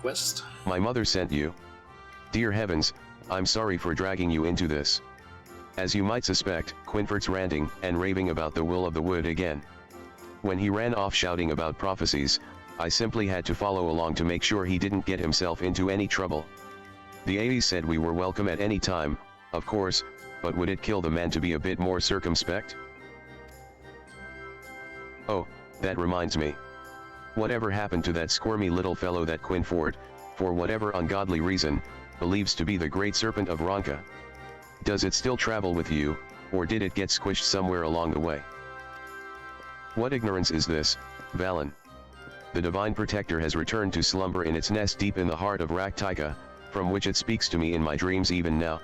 Quest. My mother sent you. Dear heavens, I'm sorry for dragging you into this. As you might suspect, Quinfort's ranting and raving about the will of the wood again. When he ran off shouting about prophecies, I simply had to follow along to make sure he didn't get himself into any trouble. The Aes said we were welcome at any time, of course, but would it kill the man to be a bit more circumspect? Oh, that reminds me. Whatever happened to that squirmy little fellow that Quinfort, for whatever ungodly reason, believes to be the great serpent of Ronka? Does it still travel with you, or did it get squished somewhere along the way? What ignorance is this, Valen? The divine protector has returned to slumber in its nest deep in the heart of Raktika, from which it speaks to me in my dreams even now.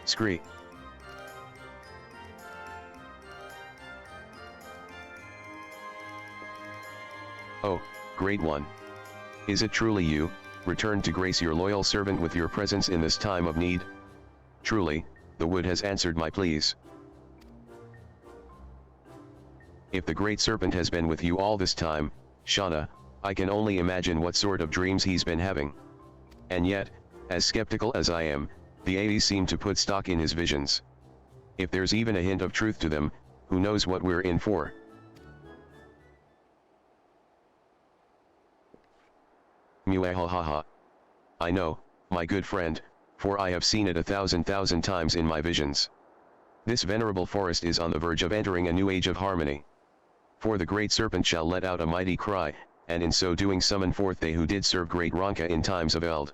Scree. Oh, great one. Is it truly you, returned to grace your loyal servant with your presence in this time of need? Truly, the wood has answered my pleas. If the great serpent has been with you all this time, Shauna, I can only imagine what sort of dreams he's been having. And yet, as skeptical as I am, the Aes seem to put stock in his visions. If there's even a hint of truth to them, who knows what we're in for? Muahahaha. I know, my good friend, for I have seen it 1,000,000 times in my visions. This venerable forest is on the verge of entering a new age of harmony. For the great serpent shall let out a mighty cry, and in so doing summon forth they who did serve great Ronka in times of eld.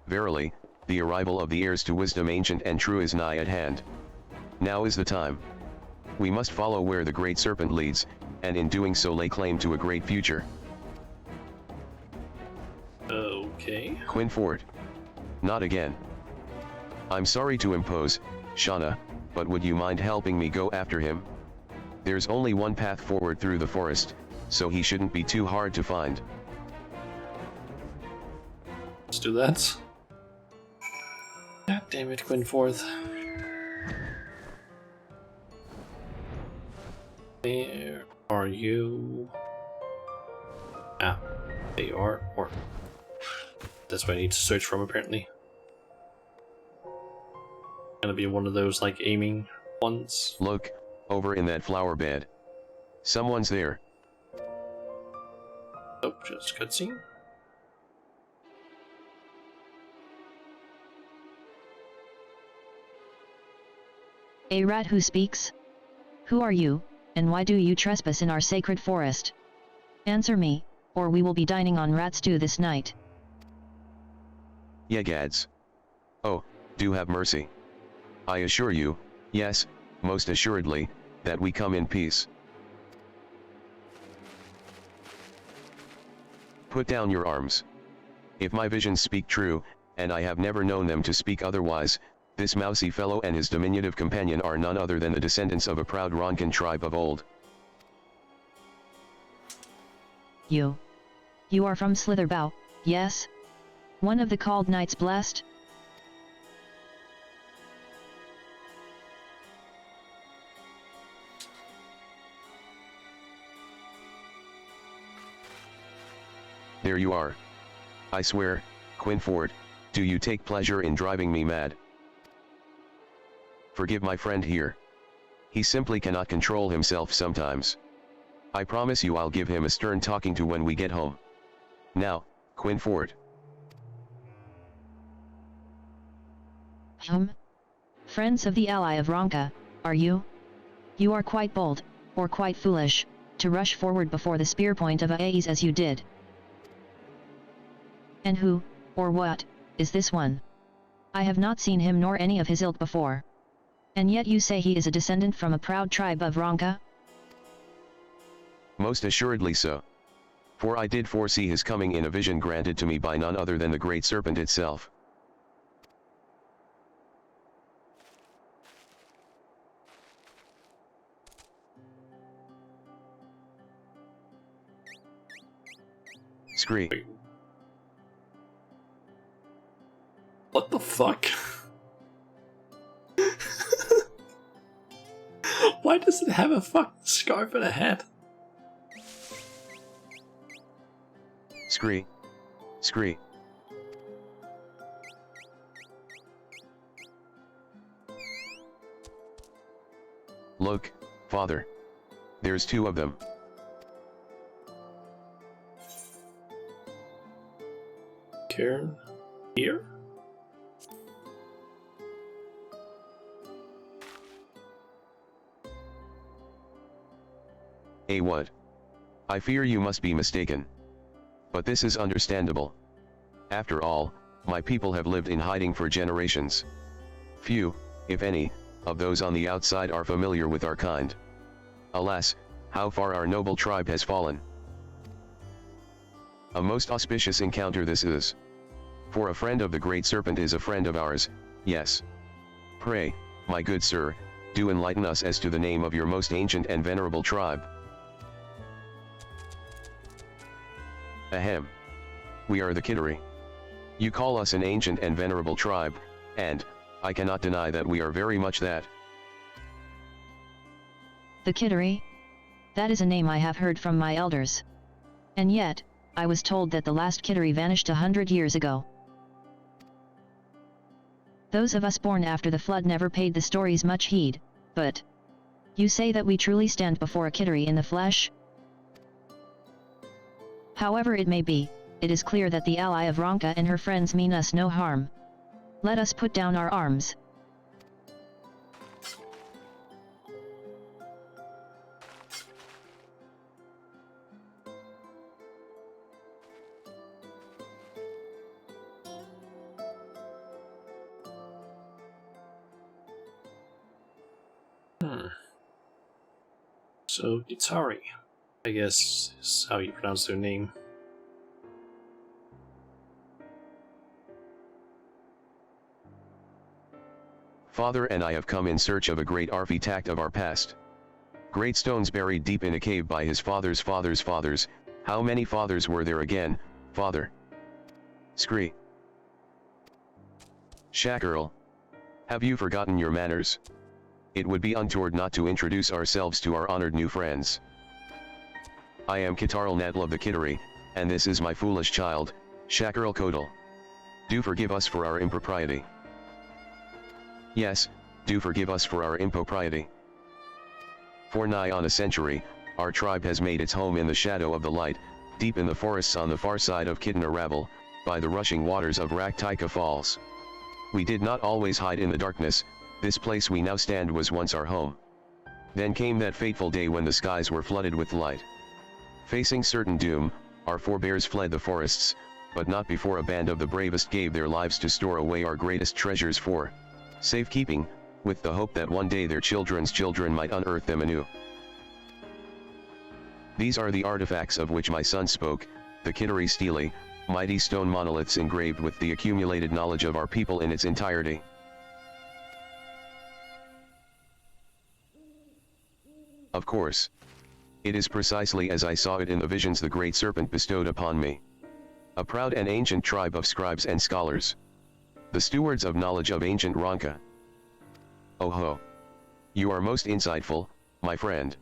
Verily, the arrival of the heirs to wisdom ancient and true is nigh at hand. Now is the time. We must follow where the great serpent leads, and in doing so lay claim to a great future. Okay. Quinfort. Not again. I'm sorry to impose, Shauna, but would you mind helping me go after him? There's only one path forward through the forest, so he shouldn't be too hard to find. Let's do that. God damn it, Quinforth. Where are you? Ah, there you are. Or that's what I need to search from, apparently. Gonna be one of those, like, aiming ones. Look, over in that flower bed. Someone's there. Oh, just cutscene. A rat who speaks? Who are you, and why do you trespass in our sacred forest? Answer me, or we will be dining on rat stew this night. Yegads. Oh, do have mercy. I assure you, yes, most assuredly, that we come in peace. Put down your arms. If my visions speak true, and I have never known them to speak otherwise, this mousy fellow and his diminutive companion are none other than the descendants of a proud Ronkan tribe of old. You are from Slitherbow, yes? One of the called Knights Blessed? There you are. I swear, Quinfort, do you take pleasure in driving me mad? Forgive my friend here. He simply cannot control himself sometimes. I promise you I'll give him a stern talking to when we get home. Now, Quinfort. Friends of the ally of Ronka, are you? You are quite bold, or quite foolish, to rush forward before the spear point of Aes as you did. And who, or what, is this one? I have not seen him nor any of his ilk before. And yet you say he is a descendant from a proud tribe of Ronka? Most assuredly so. For I did foresee his coming in a vision granted to me by none other than the great serpent itself. Scree. What the fuck? Why does it have a fucking scarf and a hat? Scree. Scree. Look, father. There's two of them. Karen? Here? What? I fear you must be mistaken. But this is understandable. After all, my people have lived in hiding for generations. Few, if any, of those on the outside are familiar with our kind. Alas, how far our noble tribe has fallen. A most auspicious encounter this is. For a friend of the Great Serpent is a friend of ours, yes. Pray, my good sir, do enlighten us as to the name of your most ancient and venerable tribe. Ahem. We are the Kittery. You call us an ancient and venerable tribe, and, I cannot deny that we are very much that. The Kittery? That is a name I have heard from my elders. And yet, I was told that the last Kittery vanished 100 years ago. Those of us born after the flood never paid the stories much heed, but... You say that we truly stand before a Kittery in the flesh? However it may be, it is clear that the ally of Ronka and her friends mean us no harm. Let us put down our arms. So, Gitari, I guess is how you pronounce their name. Father and I have come in search of a great artifact of our past. Great stones buried deep in a cave by his father's father's fathers. How many fathers were there again, father? Scree. Shakirl. Have you forgotten your manners? It would be untoward not to introduce ourselves to our honored new friends. I am Kitarl Natl of the Kittery, and this is my foolish child, Shakirl Kodal. Do forgive us for our impropriety. Yes, do forgive us for our impropriety. For nigh on a century, our tribe has made its home in the shadow of the light, deep in the forests on the far side of Kitana Ravel, by the rushing waters of Raktika Falls. We did not always hide in the darkness. This place we now stand was once our home. Then came that fateful day when the skies were flooded with light. Facing certain doom, our forebears fled the forests, but not before a band of the bravest gave their lives to store away our greatest treasures for safekeeping, with the hope that one day their children's children might unearth them anew. These are the artifacts of which my son spoke, the Kittery Stele, mighty stone monoliths engraved with the accumulated knowledge of our people in its entirety. Of course. It is precisely as I saw it in the visions the Great Serpent bestowed upon me. A proud and ancient tribe of scribes and scholars. The stewards of knowledge of ancient Ronka. Oh ho! You are most insightful, my friend.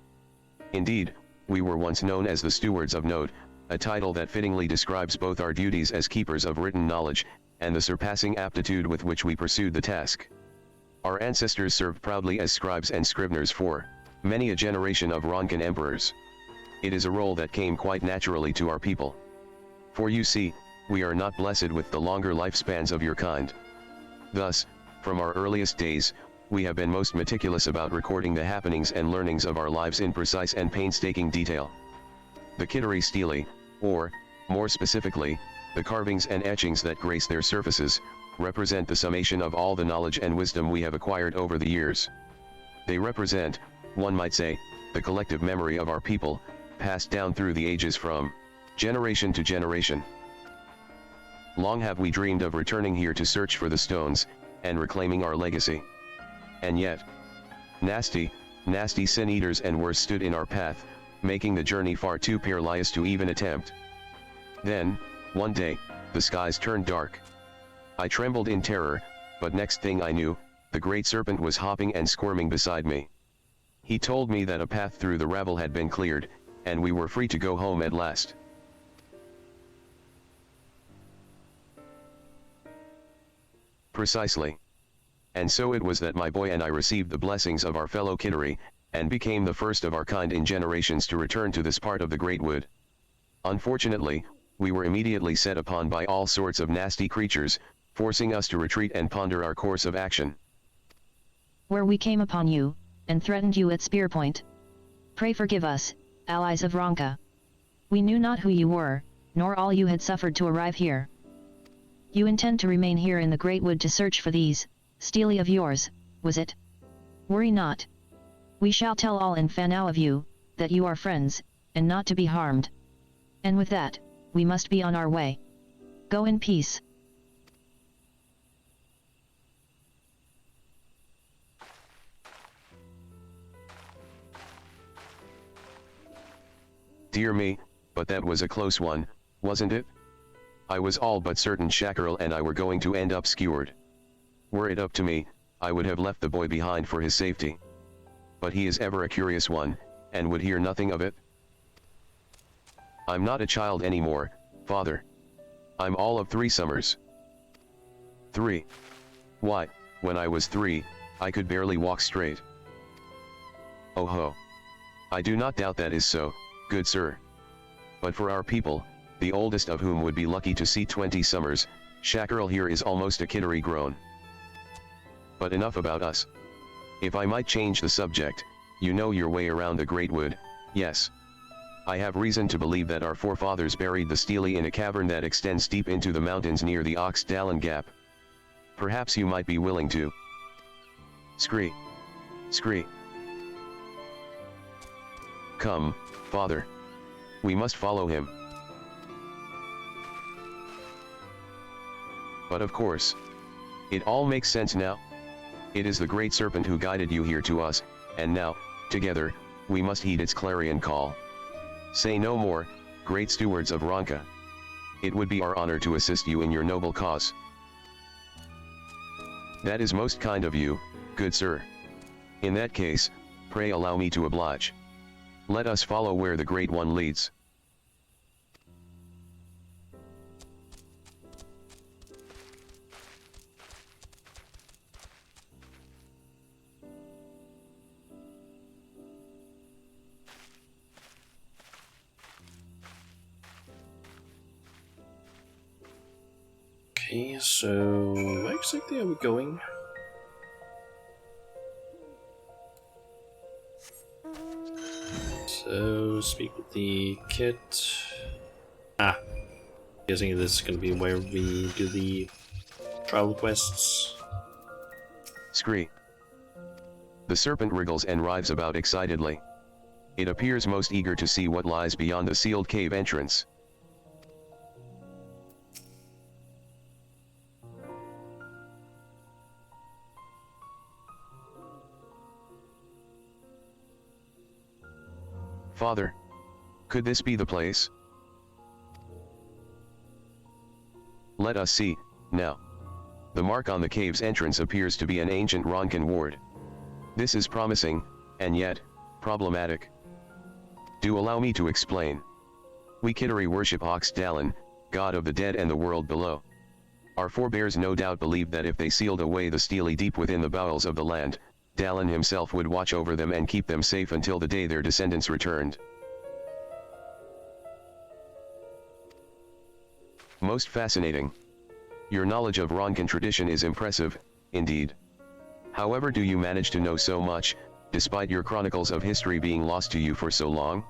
Indeed, we were once known as the stewards of note, a title that fittingly describes both our duties as keepers of written knowledge, and the surpassing aptitude with which we pursued the task. Our ancestors served proudly as scribes and scriveners for many a generation of Ronkan emperors. It is a role that came quite naturally to our people. For you see, we are not blessed with the longer lifespans of your kind. Thus, from our earliest days, we have been most meticulous about recording the happenings and learnings of our lives in precise and painstaking detail. The Kittery Stele, or, more specifically, the carvings and etchings that grace their surfaces, represent the summation of all the knowledge and wisdom we have acquired over the years. They represent, one might say, the collective memory of our people, passed down through the ages from generation to generation. Long have we dreamed of returning here to search for the stones, and reclaiming our legacy. And yet, nasty sin-eaters and worse stood in our path, making the journey far too perilous to even attempt. Then, one day, the skies turned dark. I trembled in terror, but next thing I knew, the Great Serpent was hopping and squirming beside me. He told me that a path through the rabble had been cleared, and we were free to go home at last. Precisely. And so it was that my boy and I received the blessings of our fellow Kittery, and became the first of our kind in generations to return to this part of the Great Wood. Unfortunately, we were immediately set upon by all sorts of nasty creatures, forcing us to retreat and ponder our course of action. Where we came upon you, and threatened you at spear point. Pray forgive us, allies of Ronka. We knew not who you were, nor all you had suffered to arrive here. You intend to remain here in the Great Wood to search for these, steely of yours, was it? Worry not. We shall tell all in Fanau of you, that you are friends, and not to be harmed. And with that, we must be on our way. Go in peace. Dear me, but that was a close one, wasn't it? I was all but certain Shakarl and I were going to end up skewered. Were it up to me, I would have left the boy behind for his safety. But he is ever a curious one, and would hear nothing of it. I'm not a child anymore, father. I'm all of 3 summers. 3. Why, when I was 3, I could barely walk straight. Oh ho. I do not doubt that is so, good sir. But for our people, the oldest of whom would be lucky to see 20 summers, Shakarl here is almost a Kittery grown. But enough about us. If I might change the subject, you know your way around the Great Wood, yes. I have reason to believe that our forefathers buried the Steely in a cavern that extends deep into the mountains near the Oxdalen Gap. Perhaps you might be willing to. Scree. Scree. Come, father. We must follow him. But of course. It all makes sense now. It is the great serpent who guided you here to us, and now, together, we must heed its clarion call. Say no more, great stewards of Ronka. It would be our honor to assist you in your noble cause. That is most kind of you, good sir. In that case, pray allow me to oblige. Let us follow where the Great One leads. Okay, so where exactly are we going? So, speak with the kit. Ah, guessing this is gonna be where we do the travel quests. Scree. The serpent wriggles and writhes about excitedly. It appears most eager to see what lies beyond the sealed cave entrance. Father, could this be the place? Let us see, now. The mark on the cave's entrance appears to be an ancient Ronkan ward. This is promising, and yet, problematic. Do allow me to explain. We Kittery worship Oxdalen, god of the dead and the world below. Our forebears no doubt believed that if they sealed away the Steely deep within the bowels of the land, Dalen himself would watch over them and keep them safe until the day their descendants returned. Most fascinating. Your knowledge of Ronkan tradition is impressive, indeed. However do you manage to know so much, despite your chronicles of history being lost to you for so long?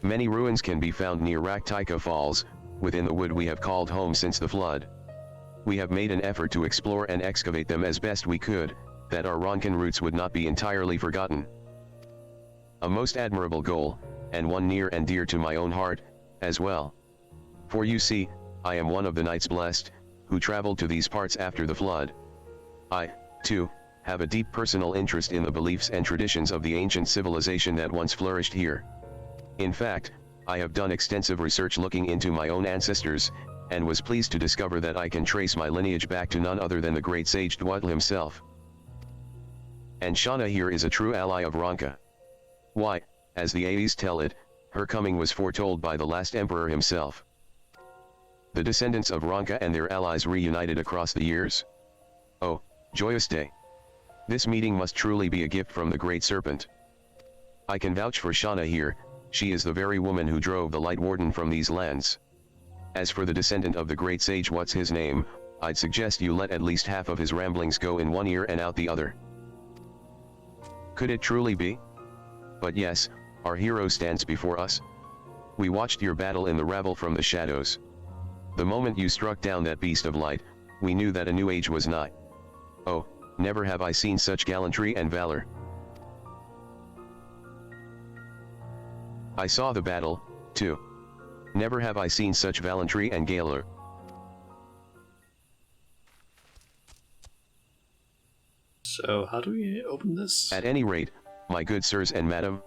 Many ruins can be found near Raktika Falls, within the wood we have called home since the flood. We have made an effort to explore and excavate them as best we could, that our Ronkan roots would not be entirely forgotten. A most admirable goal, and one near and dear to my own heart, as well. For you see, I am one of the knights blessed, who traveled to these parts after the flood. I, too, have a deep personal interest in the beliefs and traditions of the ancient civilization that once flourished here. In fact, I have done extensive research looking into my own ancestors, and was pleased to discover that I can trace my lineage back to none other than the great sage Dwatl himself. And Shauna here is a true ally of Ronka. Why, as the Aes tell it, her coming was foretold by the last emperor himself. The descendants of Ronka and their allies reunited across the years. Oh, joyous day. This meeting must truly be a gift from the Great Serpent. I can vouch for Shauna here, she is the very woman who drove the Light Warden from these lands. As for the descendant of the great sage, what's his name, I'd suggest you let at least half of his ramblings go in one ear and out the other. Could it truly be? But yes, our hero stands before us. We watched your battle in the rabble from the shadows. The moment you struck down that beast of light, we knew that a new age was nigh. Oh, never have I seen such gallantry and valor. I saw the battle, too. Never have I seen such valiantry and valor. So how do we open this? At any rate, my good sirs and madam,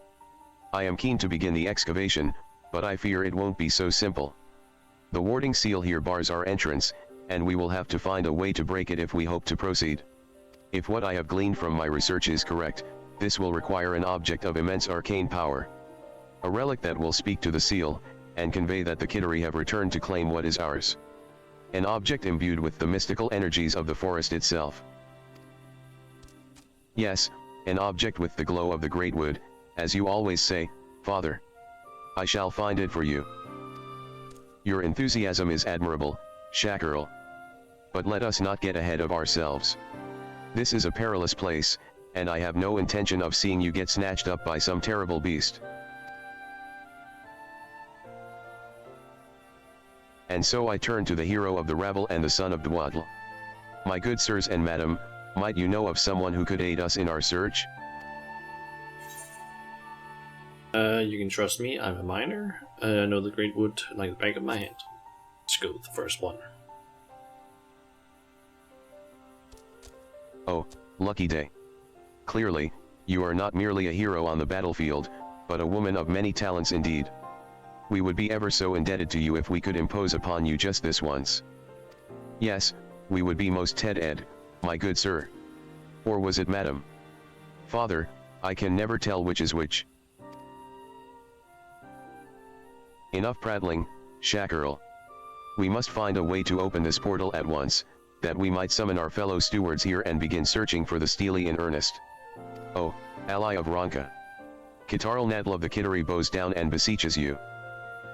I am keen to begin the excavation, but I fear it won't be so simple. The warding seal here bars our entrance, and we will have to find a way to break it if we hope to proceed. If what I have gleaned from my research is correct, this will require an object of immense arcane power. A relic that will speak to the seal, and convey that the Kittery have returned to claim what is ours. An object imbued with the mystical energies of the forest itself. Yes, an object with the glow of the great wood, as you always say, Father. I shall find it for you. Your enthusiasm is admirable, Shakurl. But let us not get ahead of ourselves. This is a perilous place, and I have no intention of seeing you get snatched up by some terrible beast. And so I turn to the hero of the rabble and the son of Dwadl. My good sirs and madam, might you know of someone who could aid us in our search? You can trust me, I'm a miner. I know the Great Wood like the back of my hand. Let's go with the first one. Oh, lucky day. Clearly, you are not merely a hero on the battlefield, but a woman of many talents indeed. We would be ever so indebted to you if we could impose upon you just this once. Yes, we would be most Ted-Ed, my good sir. Or was it madam? Father, I can never tell which is which. Enough prattling, Shakurl. We must find a way to open this portal at once, that we might summon our fellow stewards here and begin searching for the Steely in earnest. Oh, ally of Ronka. Kitarl Nadl of the Kittery bows down and beseeches you.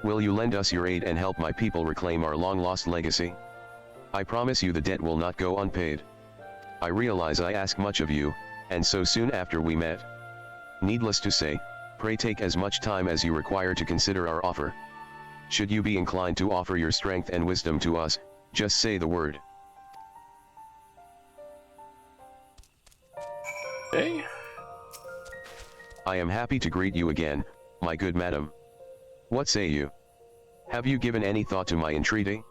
Will you lend us your aid and help my people reclaim our long-lost legacy? I promise you the debt will not go unpaid. I realize I ask much of you, and so soon after we met. Needless to say, pray take as much time as you require to consider our offer. Should you be inclined to offer your strength and wisdom to us, just say the word. Okay. I am happy to greet you again, my good madam. What say you? Have you given any thought to my entreaty?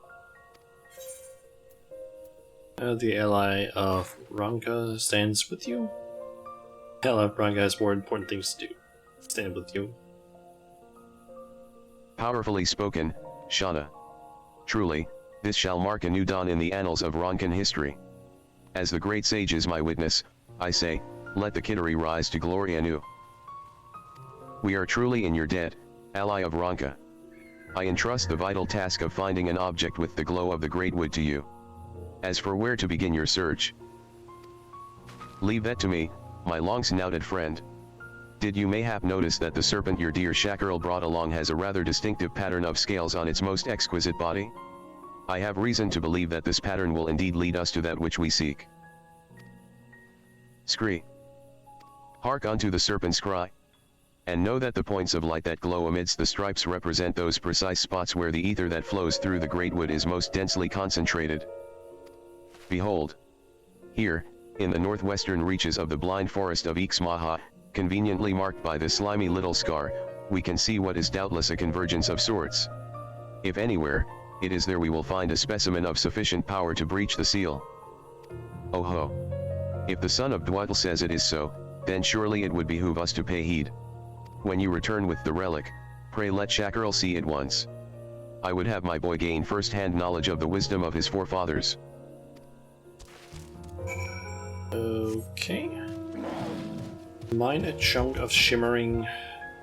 The ally of Ronka stands with you. The ally of Ronka has more important things to do. Stand with you. Powerfully spoken, Shauna. Truly, this shall mark a new dawn in the annals of Ronkan history. As the great sage is my witness, I say, let the Kittery rise to glory anew. We are truly in your debt, ally of Ronka. I entrust the vital task of finding an object with the glow of the great wood to you. As for where to begin your search, leave that to me, my long-snouted friend. Did you mayhap notice that the serpent your dear Shakurl brought along has a rather distinctive pattern of scales on its most exquisite body? I have reason to believe that this pattern will indeed lead us to that which we seek. Scree. Hark unto the serpent's cry. And know that the points of light that glow amidst the stripes represent those precise spots where the ether that flows through the great wood is most densely concentrated. Behold. Here, in the northwestern reaches of the blind forest of Ixmaha, conveniently marked by this slimy little scar, we can see what is doubtless a convergence of sorts. If anywhere, it is there we will find a specimen of sufficient power to breach the seal. Oh ho! If the son of Dwadl says it is so, then surely it would behoove us to pay heed. When you return with the relic, pray let Shakurl see it once. I would have my boy gain first-hand knowledge of the wisdom of his forefathers. Okay. Mine a chunk of shimmering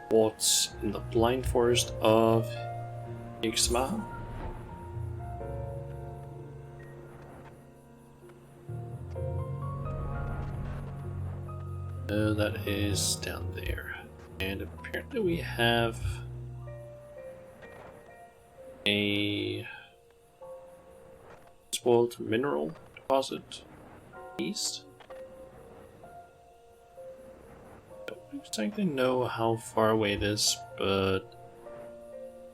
quartz in the blind forest of XIV. That is down there. And apparently we have a spoiled mineral deposit east. Don't exactly know how far away it is, but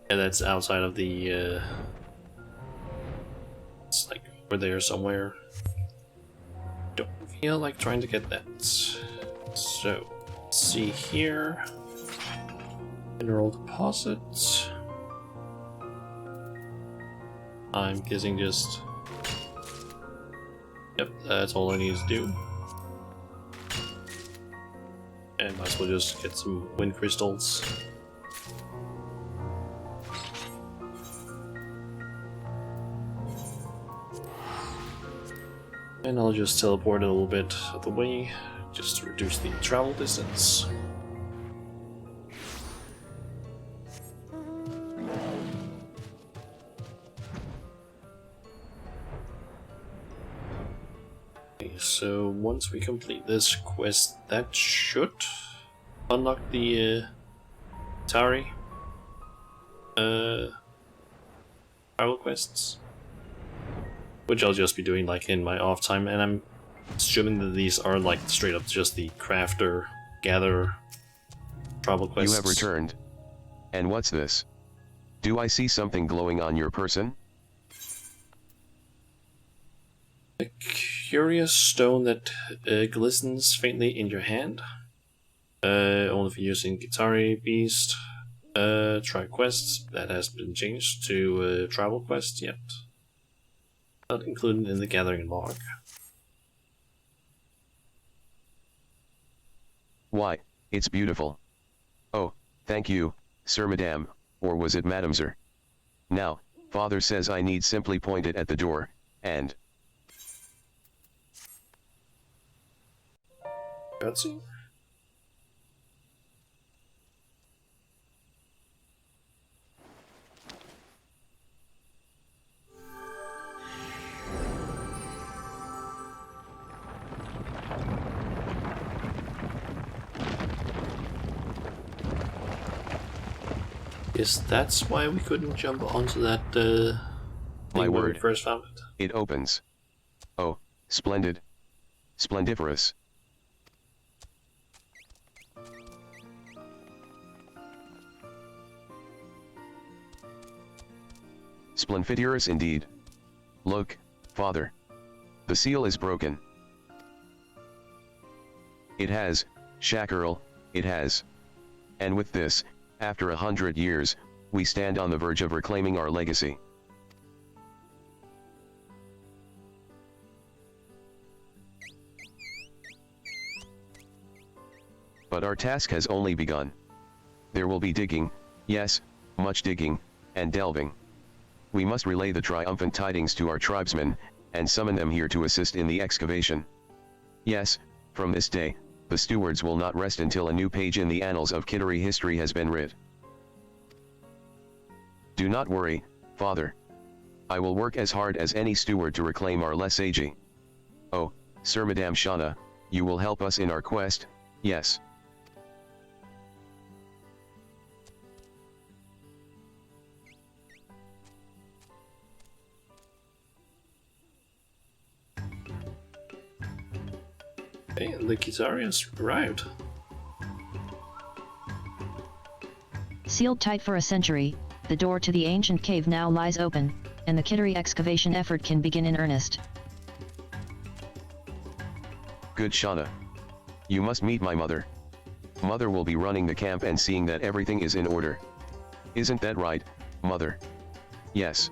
yeah, that's outside of the it's like over there somewhere. Don't feel like trying to get that. So, let's see here. Mineral deposits. I'm guessing just... Yep, that's all I need to do. And might as well just get some wind crystals. And I'll just teleport a little bit out of the way, just to reduce the travel distance. Okay, so once we complete this quest, that should unlock the Tari travel quests, which I'll just be doing like in my off time, and I'm assuming that these are like straight up just the crafter, gatherer travel quests. You have returned. And what's this? Do I see something glowing on your person? A curious stone that glistens faintly in your hand. Only for using Guitari Beast. Try quests. That has been changed to travel quest yet. Not included in the gathering log. Why, it's beautiful. Oh, thank you, Sir Madame, or was it Madame Sir? Now, Father says I need simply point it at the door, and... Cutscene? Guess that's why we couldn't jump onto that thing My when we word. first found it. It opens. Oh, splendid. Splendiferous. Splendiferous indeed. Look, Father. The seal is broken. It has, Shakurl, it has. And with this, after 100 years, we stand on the verge of reclaiming our legacy. But our task has only begun. There will be digging, yes, much digging, and delving. We must relay the triumphant tidings to our tribesmen, and summon them here to assist in the excavation. Yes, from this day, the stewards will not rest until a new page in the annals of Kittery history has been writ. Do not worry, Father. I will work as hard as any steward to reclaim our Lesage. Oh, Sir Madame Shauna, you will help us in our quest, yes. Okay, the Guitari has arrived. Sealed tight for a century, the door to the ancient cave now lies open, and the Kittery excavation effort can begin in earnest. Good Shauna. You must meet my mother. Mother will be running the camp and seeing that everything is in order. Isn't that right, Mother? Yes.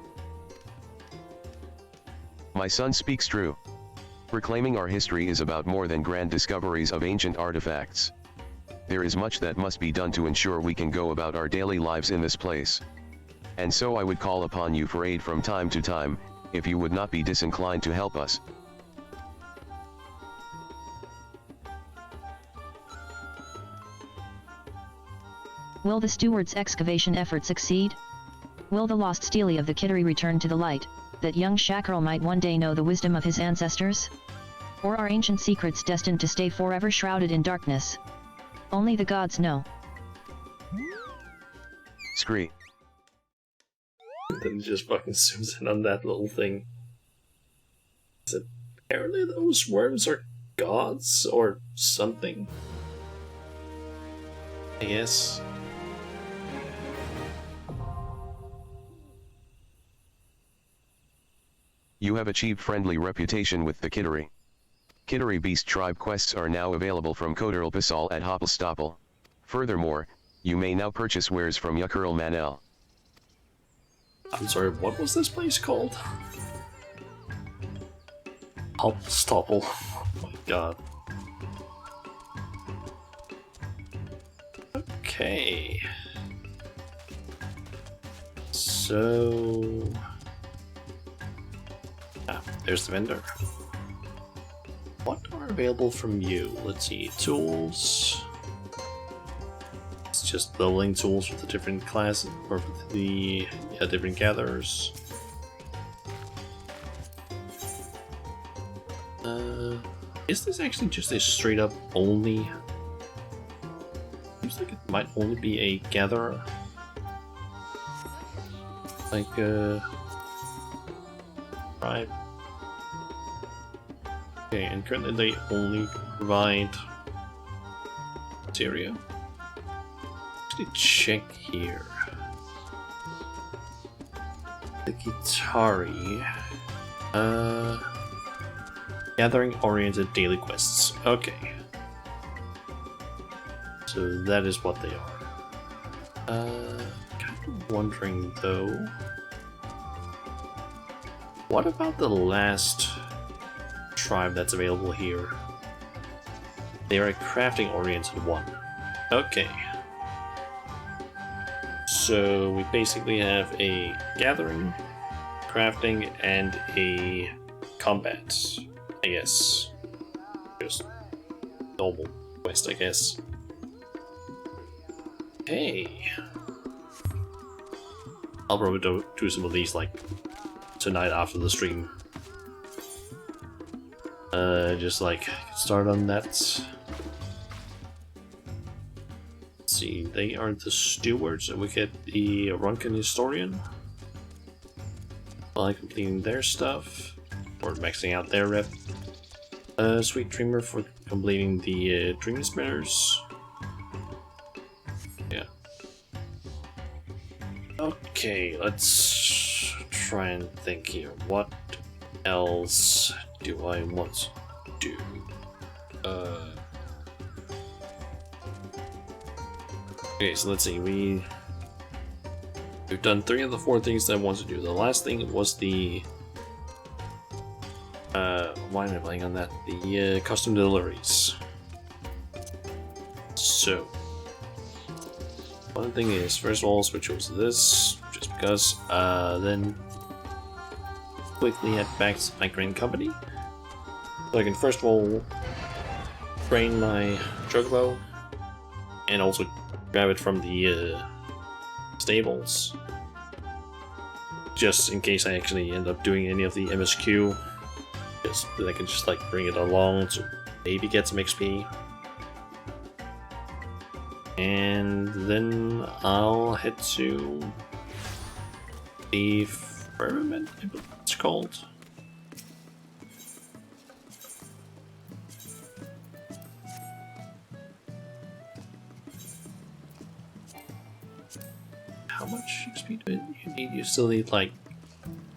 My son speaks true. Reclaiming our history is about more than grand discoveries of ancient artifacts. There is much that must be done to ensure we can go about our daily lives in this place. And so I would call upon you for aid from time to time, if you would not be disinclined to help us. Will the steward's excavation effort succeed? Will the lost stele of the Kittery return to the light, that young Shakarl might one day know the wisdom of his ancestors? Or are ancient secrets destined to stay forever shrouded in darkness? Only the gods know. Scree. Then he just fucking zooms in on that little thing. Is apparently those worms are gods or something. I guess. You have achieved friendly reputation with the Kittery. Kittery Beast Tribe quests are now available from Koderl Pasal at Hoppelstoppel. Furthermore, you may now purchase wares from Yukurl Manel. I'm sorry, what was this place called? Hoppelstoppel. Oh my god. Okay. So... there's the vendor. What are available from you? Let's see, tools. It's just leveling tools for the different classes, or for the different gatherers. Is this actually just a straight up only? Seems like it might only be a gatherer. Like right. Okay, and currently they only provide material. Actually, check here. The Guitari. Gathering oriented daily quests. Okay. So that is what they are. Kind of wondering though. What about the last tribe that's available here? They are a crafting oriented one. Okay. So we basically have a gathering, crafting, and a combat, I guess. Just normal quest, I guess. Hey. I'll probably do some of these like tonight after the stream. Just like start on that. Let's see, they are the stewards, and we get the Runken Historian by completing their stuff or maxing out their rep. Sweet Dreamer for completing the Dream Spinners. Yeah. Okay, let's try and think here. What else do I want to do? Okay, so let's see. We've done 3 of the 4 things that I want to do. The last thing was the why am I playing on that? The custom deliveries. So one thing is, first of all, switch over to this just because. Then quickly head back to my grain company. So I can first of all train my chocobo and also grab it from the stables, just in case I actually end up doing any of the MSQ. Just that I can just like bring it along to maybe get some XP. And then I'll head to the Firmament, I believe it's called. How much XP do you need? You still need like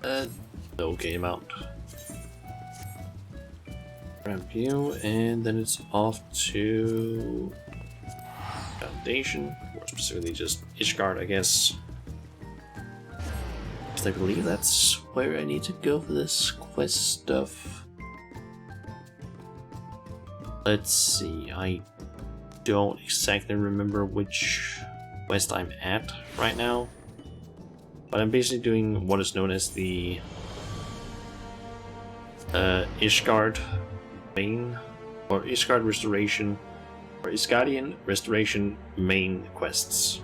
an okay amount. Grab you, and then it's off to Foundation, more specifically just Ishgard, I guess. Because I believe that's where I need to go for this quest stuff. Let's see, I don't exactly remember which quest I'm at right now, but I'm basically doing what is known as the Ishgard main, or Ishgard Restoration, or Isgardian Restoration main quests.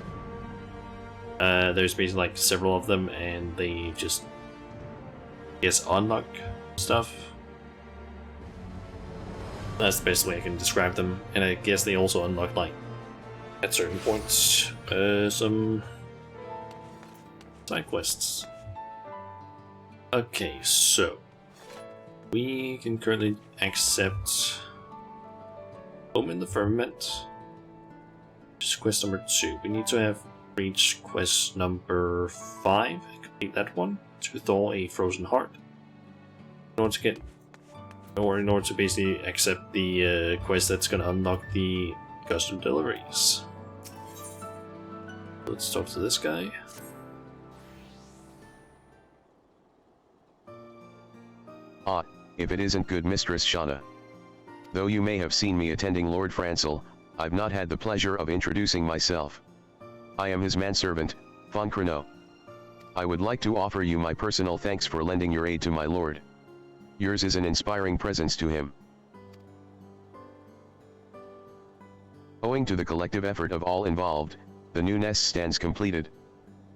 There's basically like several of them, and they just, I guess, unlock stuff. That's the best way I can describe them. And I guess they also unlock, like, at certain points, some side quests. Okay, so we can currently accept Home in the Firmament, which is quest number 2. We need to have reached quest number 5 and complete that one to thaw a frozen heart in order to get, or in order to basically accept the quest that's going to unlock the custom deliveries. Let's talk to this guy. Ah, if it isn't good Mistress Shauna. Though you may have seen me attending Lord Francel, I've not had the pleasure of introducing myself. I am his manservant, Von Creno. I would like to offer you my personal thanks for lending your aid to my lord. Yours is an inspiring presence to him. Owing to the collective effort of all involved, the new nest stands completed.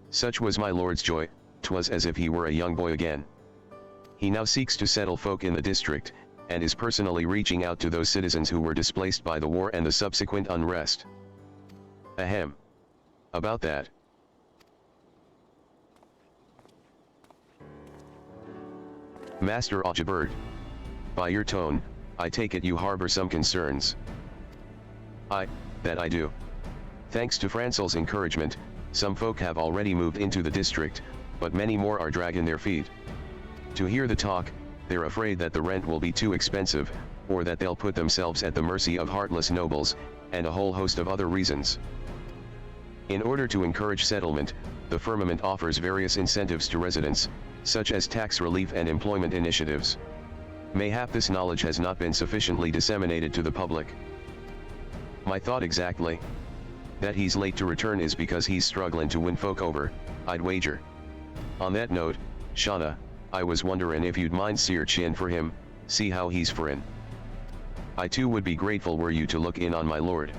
Such was my lord's joy, 'twas as if he were a young boy again. He now seeks to settle folk in the district, and is personally reaching out to those citizens who were displaced by the war and the subsequent unrest. Ahem. About that. Master Ajabird. By your tone, I take it you harbor some concerns. That I do. Thanks to Francel's encouragement, some folk have already moved into the district, but many more are dragging their feet. To hear the talk, they're afraid that the rent will be too expensive, or that they'll put themselves at the mercy of heartless nobles, and a whole host of other reasons. In order to encourage settlement, the Firmament offers various incentives to residents, such as tax relief and employment initiatives. Mayhap this knowledge has not been sufficiently disseminated to the public. My thought exactly? That he's late to return is because he's struggling to win folk over, I'd wager. On that note, Shauna, I was wondering if you'd mind searching for him, see how he's farin'. I too would be grateful were you to look in on my lord.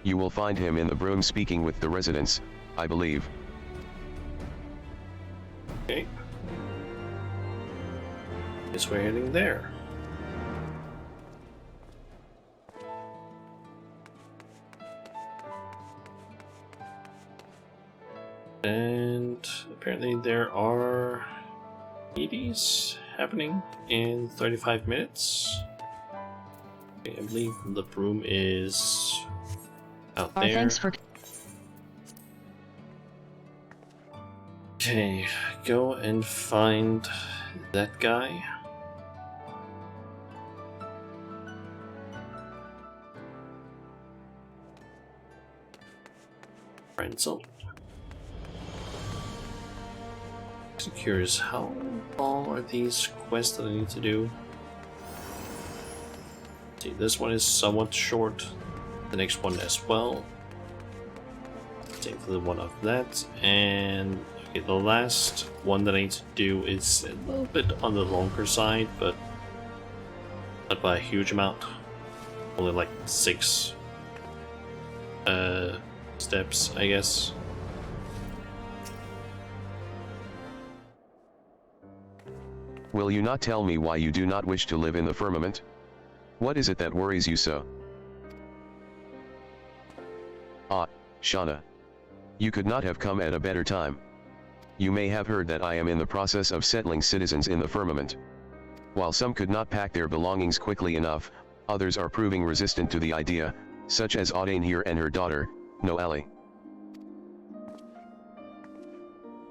You will find him in the broom speaking with the residents, I believe. Okay. Guess we're heading there. And apparently there are meetings happening in 35 minutes. Okay, I believe the broom is out there. Thanks for. Okay, go and find that guy. Renzel. I'm curious, how long are these quests that I need to do? See, this one is somewhat short. The next one as well. Take the one of that, and okay, the last one that I need to do is a little bit on the longer side, but not by a huge amount. Only like 6 steps, I guess. Will you not tell me why you do not wish to live in the firmament? What is it that worries you so? Ah, Shauna. You could not have come at a better time. You may have heard that I am in the process of settling citizens in the firmament. While some could not pack their belongings quickly enough, others are proving resistant to the idea, such as Audane here and her daughter, Noelle.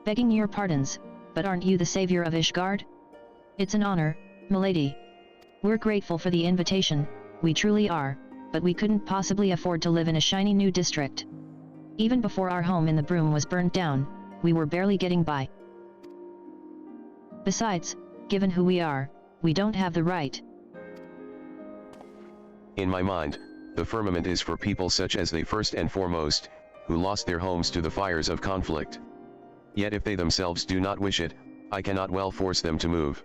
Begging your pardons, but aren't you the savior of Ishgard? It's an honor, milady. We're grateful for the invitation, we truly are, but we couldn't possibly afford to live in a shiny new district. Even before our home in the broom was burnt down, we were barely getting by. Besides, given who we are, we don't have the right. In my mind, the firmament is for people such as they first and foremost, who lost their homes to the fires of conflict. Yet if they themselves do not wish it, I cannot well force them to move.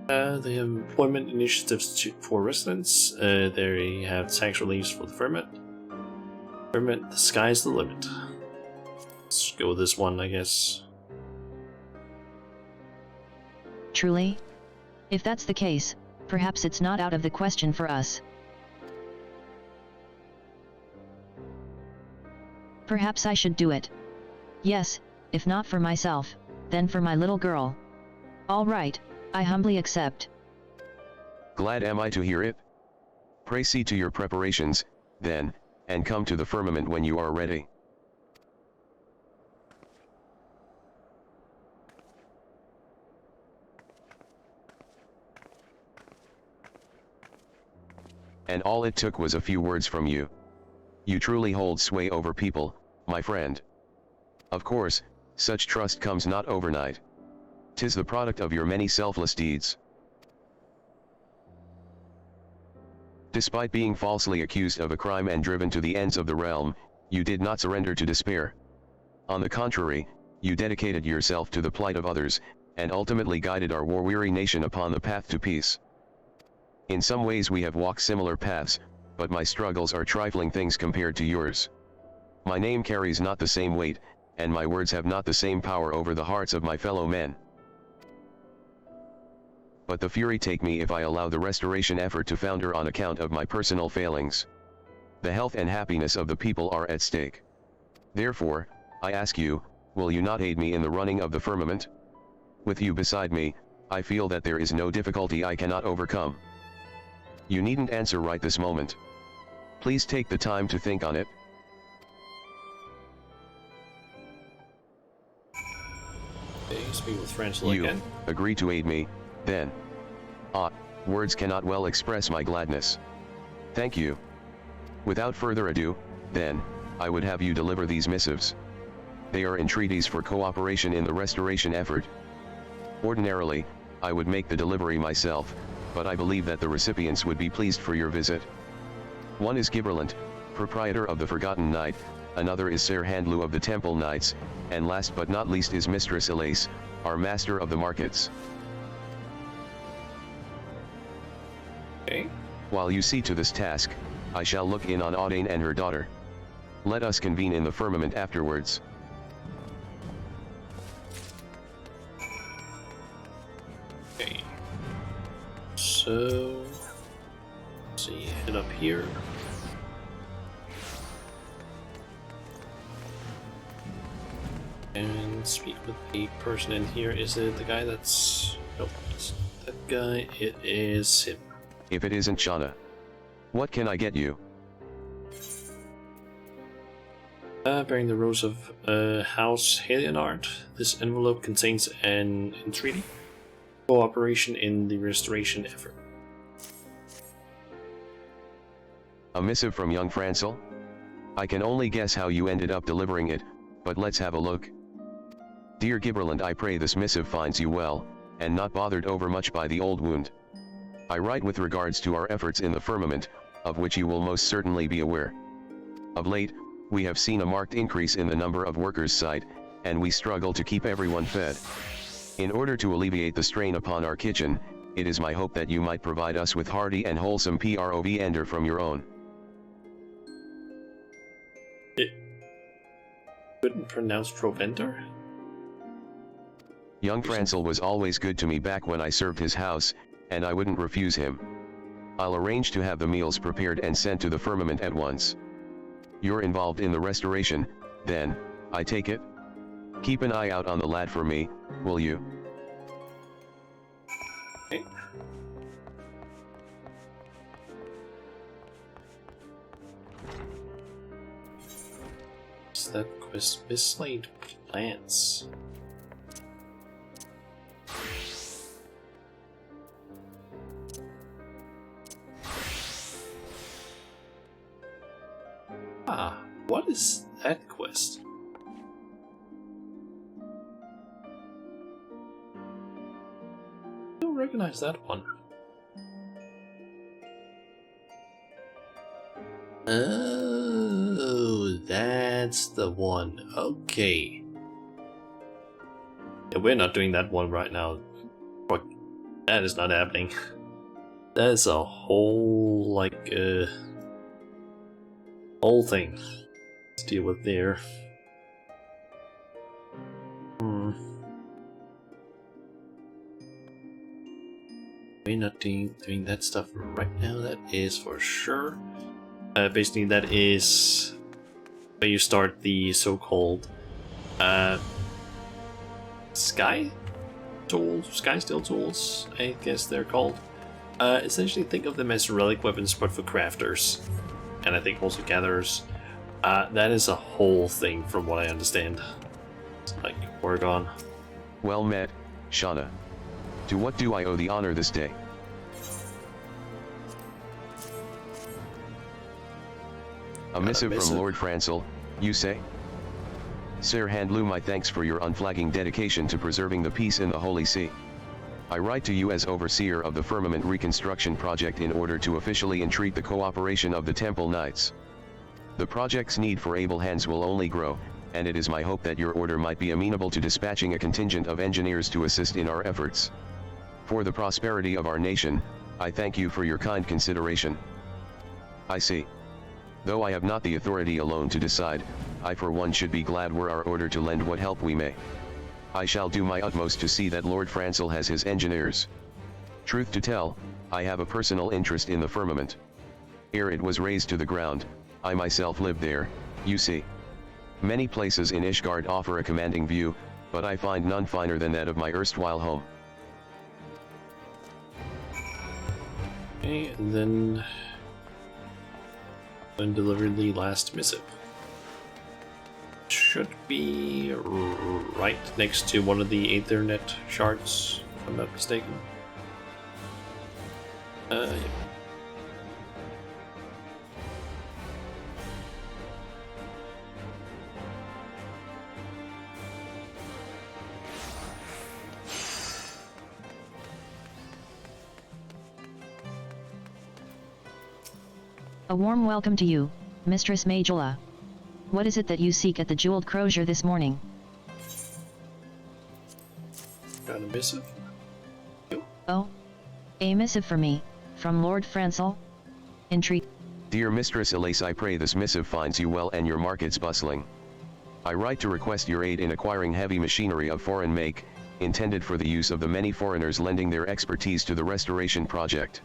They have employment initiatives for residents. They have tax reliefs for the firmament. Permit, the sky's the limit. Let's go with this one, I guess. Truly? If that's the case, perhaps it's not out of the question for us. Perhaps I should do it. Yes, if not for myself, then for my little girl. All right, I humbly accept. Glad am I to hear it. Pray see to your preparations, then, and come to the firmament when you are ready. And all it took was a few words from you. You truly hold sway over people, my friend. Of course, such trust comes not overnight. 'Tis the product of your many selfless deeds. Despite being falsely accused of a crime and driven to the ends of the realm, you did not surrender to despair. On the contrary, you dedicated yourself to the plight of others, and ultimately guided our war-weary nation upon the path to peace. In some ways we have walked similar paths, but my struggles are trifling things compared to yours. My name carries not the same weight, and my words have not the same power over the hearts of my fellow men. But the fury take me if I allow the restoration effort to founder on account of my personal failings. The health and happiness of the people are at stake. Therefore, I ask you, will you not aid me in the running of the firmament? With you beside me, I feel that there is no difficulty I cannot overcome. You needn't answer right this moment. Please take the time to think on it. Okay, speak with Francel You again. agree to aid me, then. Ah, words cannot well express my gladness. Thank you. Without further ado, then, I would have you deliver these missives. They are entreaties for cooperation in the restoration effort. Ordinarily, I would make the delivery myself, but I believe that the recipients would be pleased for your visit. One is Giberland, proprietor of the Forgotten Knight, another is Ser Handlu of the Temple Knights, and last but not least is Mistress Elise, our master of the markets. Okay. While you see to this task, I shall look in on Audane and her daughter. Let us convene in the firmament afterwards. Okay. So, let's see, head up here. And speak with the person in here. Is it the guy that's... Nope, it's that guy. It is him. If it isn't Shauna, what can I get you? Bearing the rose of House Haleonard, this envelope contains an entreaty. Cooperation in the restoration effort. A missive from young Francel? I can only guess how you ended up delivering it, but let's have a look. Dear Giberland, I pray this missive finds you well, and not bothered overmuch by the old wound. I write with regards to our efforts in the firmament, of which you will most certainly be aware. Of late, we have seen a marked increase in the number of workers sight, and we struggle to keep everyone fed. In order to alleviate the strain upon our kitchen, it is my hope that you might provide us with hearty and wholesome provender from your own. It couldn't pronounce provender? Young Francel was always good to me back when I served his house, and I wouldn't refuse him. I'll arrange to have the meals prepared and sent to the firmament at once. You're involved in the restoration, then, I take it? Keep an eye out on the lad for me, will you? Okay. Is that quest mislaid plants? Ah, what is that quest? I don't recognize that one. Oh, that's the one. Okay. Yeah, we're not doing that one right now. Fuck, that is not happening. That is a whole, like, whole thing. to deal with there. We're not doing that stuff right now, that is for sure. Basically, that is where you start the so-called Sky Steel tools, I guess they're called. Essentially, think of them as relic weapons, but for crafters, and I think also gatherers. That is a whole thing, from what I understand. It's like Oregon. Well met, Shauna. To what do I owe the honor this day? A missive from Lord Francel, you say? Sir Handlu, my thanks for your unflagging dedication to preserving the peace in the Holy See. I write to you as overseer of the Firmament Reconstruction Project in order to officially entreat the cooperation of the Temple Knights. The project's need for able hands will only grow, and it is my hope that your order might be amenable to dispatching a contingent of engineers to assist in our efforts. For the prosperity of our nation, I thank you for your kind consideration. I see. Though I have not the authority alone to decide, I for one should be glad were our order to lend what help we may. I shall do my utmost to see that Lord Francel has his engineers. Truth to tell, I have a personal interest in the firmament. Ere it was razed to the ground, I myself lived there, you see. Many places in Ishgard offer a commanding view, but I find none finer than that of my erstwhile home. Okay, and then deliver the last missive. Should be right next to one of the Aethernet shards, if I'm not mistaken. Yeah. A warm welcome to you, Mistress Majula. What is it that you seek at the Jeweled Crozier this morning? Got a missive? Oh? A missive for me, from Lord Francel? Entreat. Dear Mistress Elise, I pray this missive finds you well and your markets bustling. I write to request your aid in acquiring heavy machinery of foreign make, intended for the use of the many foreigners lending their expertise to the restoration project.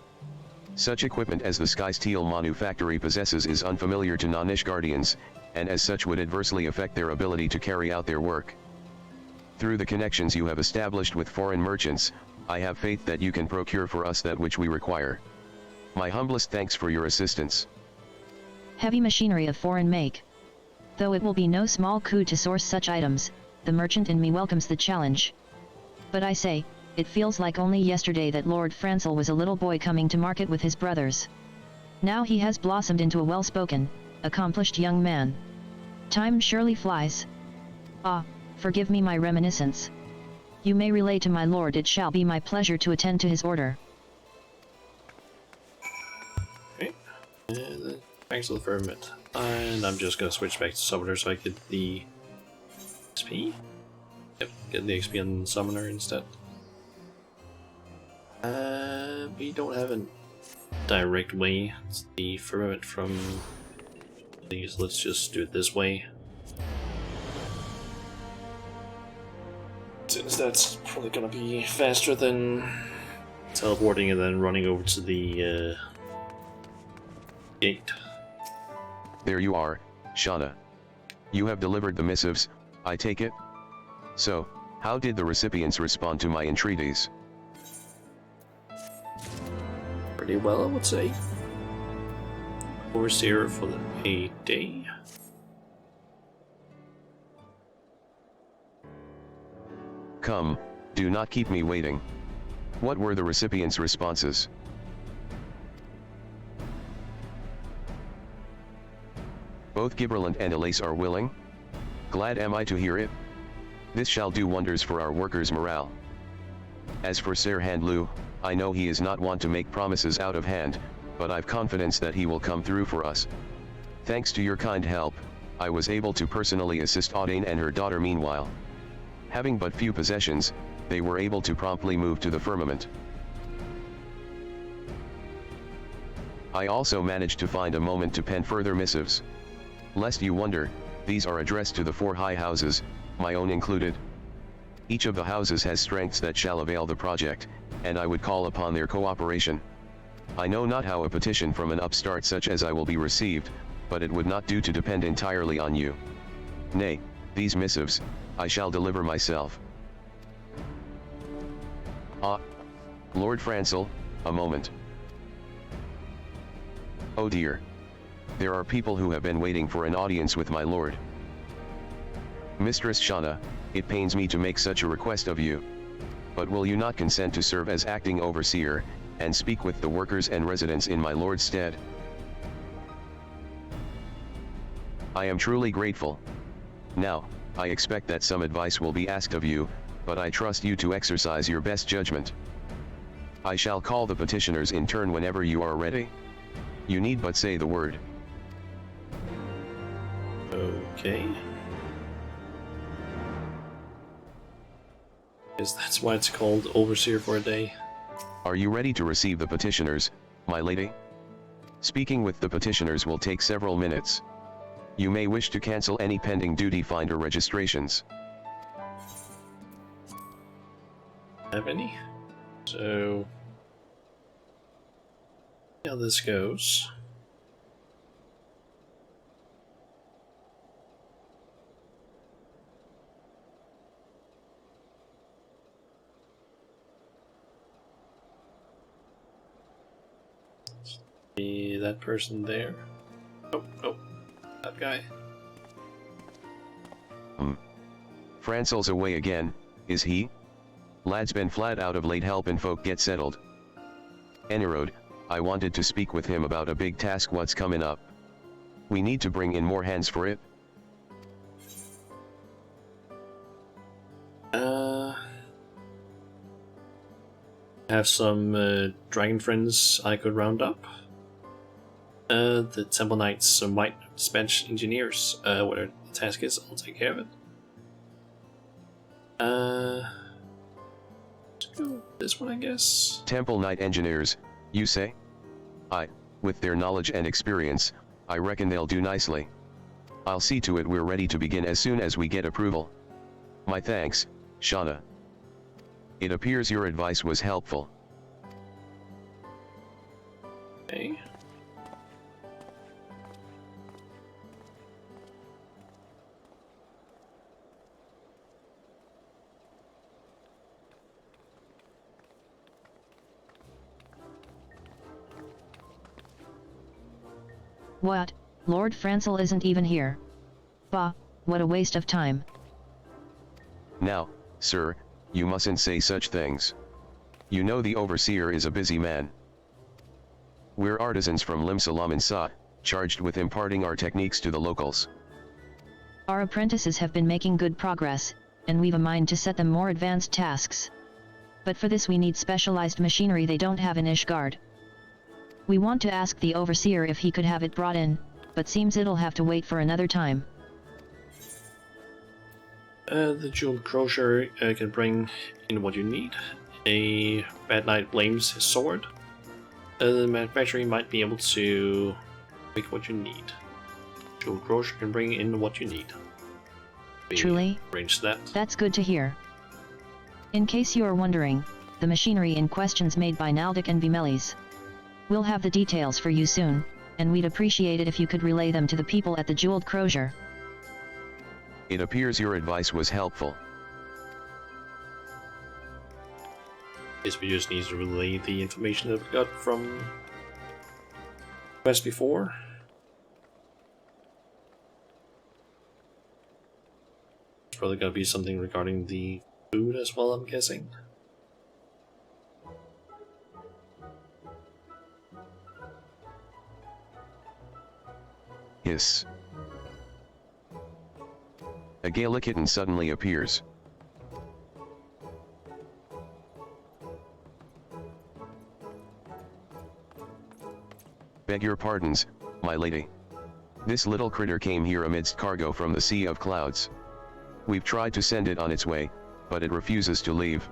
Such equipment as the Sky Steel Manufactory possesses is unfamiliar to non-Ishgardians, and as such would adversely affect their ability to carry out their work. Through the connections you have established with foreign merchants, I have faith that you can procure for us that which we require. My humblest thanks for your assistance. Heavy machinery of foreign make. Though it will be no small coup to source such items, the merchant in me welcomes the challenge. But I say, it feels like only yesterday that Lord Francel was a little boy coming to market with his brothers. Now he has blossomed into a well-spoken, accomplished young man. Time surely flies. Ah, forgive me my reminiscence. You may relay to my lord, it shall be my pleasure to attend to his order. Okay, and then thanks to the firmament. And I'm just gonna switch back to Summoner so I get the XP. Yep, get the XP on Summoner instead. We don't have a direct way. It's the firmament from these. Let's just do it this way. Since that's probably gonna be faster than teleporting and then running over to the gate. There you are, Shauna. You have delivered the missives, I take it? So, how did the recipients respond to my entreaties? Pretty well, I would say. Overseer for a day. Come, do not keep me waiting. What were the recipients' responses? Both Giberland and Elise are willing? Glad am I to hear it. This shall do wonders for our workers' morale. As for Sir Handlu, I know he is not one to make promises out of hand, but I've confidence that he will come through for us. Thanks to your kind help, I was able to personally assist Audane and her daughter meanwhile. Having but few possessions, they were able to promptly move to the firmament. I also managed to find a moment to pen further missives. Lest you wonder, These are addressed to the 4 high houses, my own included. Each of the houses has strengths that shall avail the project, and I would call upon their cooperation. I know not how a petition from an upstart such as I will be received, but it would not do to depend entirely on you. Nay, these missives, I shall deliver myself. Lord Francel, a moment. Oh dear. There are people who have been waiting for an audience with my lord. Mistress Shauna, it pains me to make such a request of you. But will you not consent to serve as acting overseer, and speak with the workers and residents in my lord's stead? I am truly grateful. Now, I expect that some advice will be asked of you, but I trust you to exercise your best judgment. I shall call the petitioners in turn whenever you are ready. You need but say the word. Okay. Guess that's why it's called Overseer for a day. Are you ready to receive the petitioners, my lady? Speaking with the petitioners will take several minutes. You may wish to cancel any pending duty finder registrations. Have any? So, how this goes. Be that person there. Oh, that guy. Francel's away again, is he? Lad's been flat out of late helpin' folk get settled. Enerode, I wanted to speak with him about a big task what's comin' up. We need to bring in more hands for it. Have some dragon friends I could round up. The Temple Knights might dispatch engineers. Whatever the task is, I'll take care of it. Let's go this one, I guess. Temple Knight engineers, you say? With their knowledge and experience, I reckon they'll do nicely. I'll see to it we're ready to begin as soon as we get approval. My thanks, Shauna. It appears your advice was helpful. Okay. What? Lord Francel isn't even here. Bah, what a waste of time. Now, sir, you mustn't say such things. You know the overseer is a busy man. We're artisans from Limsalam and Sa, charged with imparting our techniques to the locals. Our apprentices have been making good progress, and we've a mind to set them more advanced tasks. But for this we need specialized machinery they don't have in Ishgard. We want to ask the overseer if he could have it brought in, but seems it'll have to wait for another time. The jeweled crosier can bring in what you need. A bad knight blames his sword. The manufacturer might be able to make what you need. Jeweled crosier can bring in what you need. Truly? Arrange that. That's good to hear. In case you are wondering, the machinery in question's made by Naldic and Vimelis. We'll have the details for you soon, and we'd appreciate it if you could relay them to the people at the Jeweled Crosier. It appears your advice was helpful. Guess we just need to relay the information that we got from quest before. It's probably gotta be something regarding the food as well, I'm guessing. Hiss. A Gala kitten suddenly appears. Beg your pardons, my lady. This little critter came here amidst cargo from the Sea of Clouds. We've tried to send it on its way, but it refuses to leave.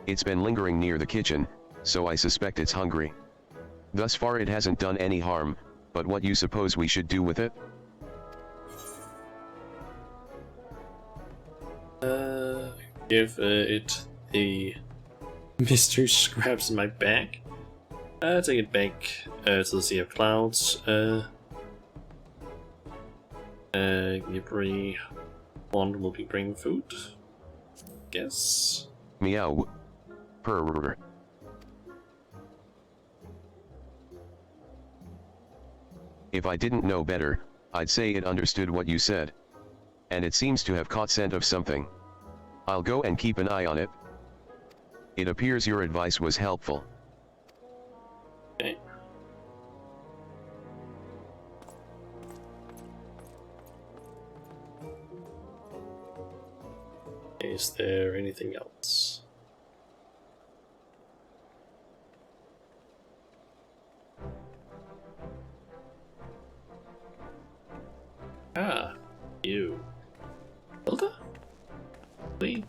It's been lingering near the kitchen, so I suspect it's hungry. Thus far it hasn't done any harm, but what you suppose we should do with it? give it a mystery scraps in my bag. Take it back to the Sea of Clouds. Every one will be bringing food. Guess. Meow. Purr. If I didn't know better, I'd say it understood what you said. And it seems to have caught scent of something. I'll go and keep an eye on it. It appears your advice was helpful. Okay. Is there anything else? Ah, you. Hilda? Leave.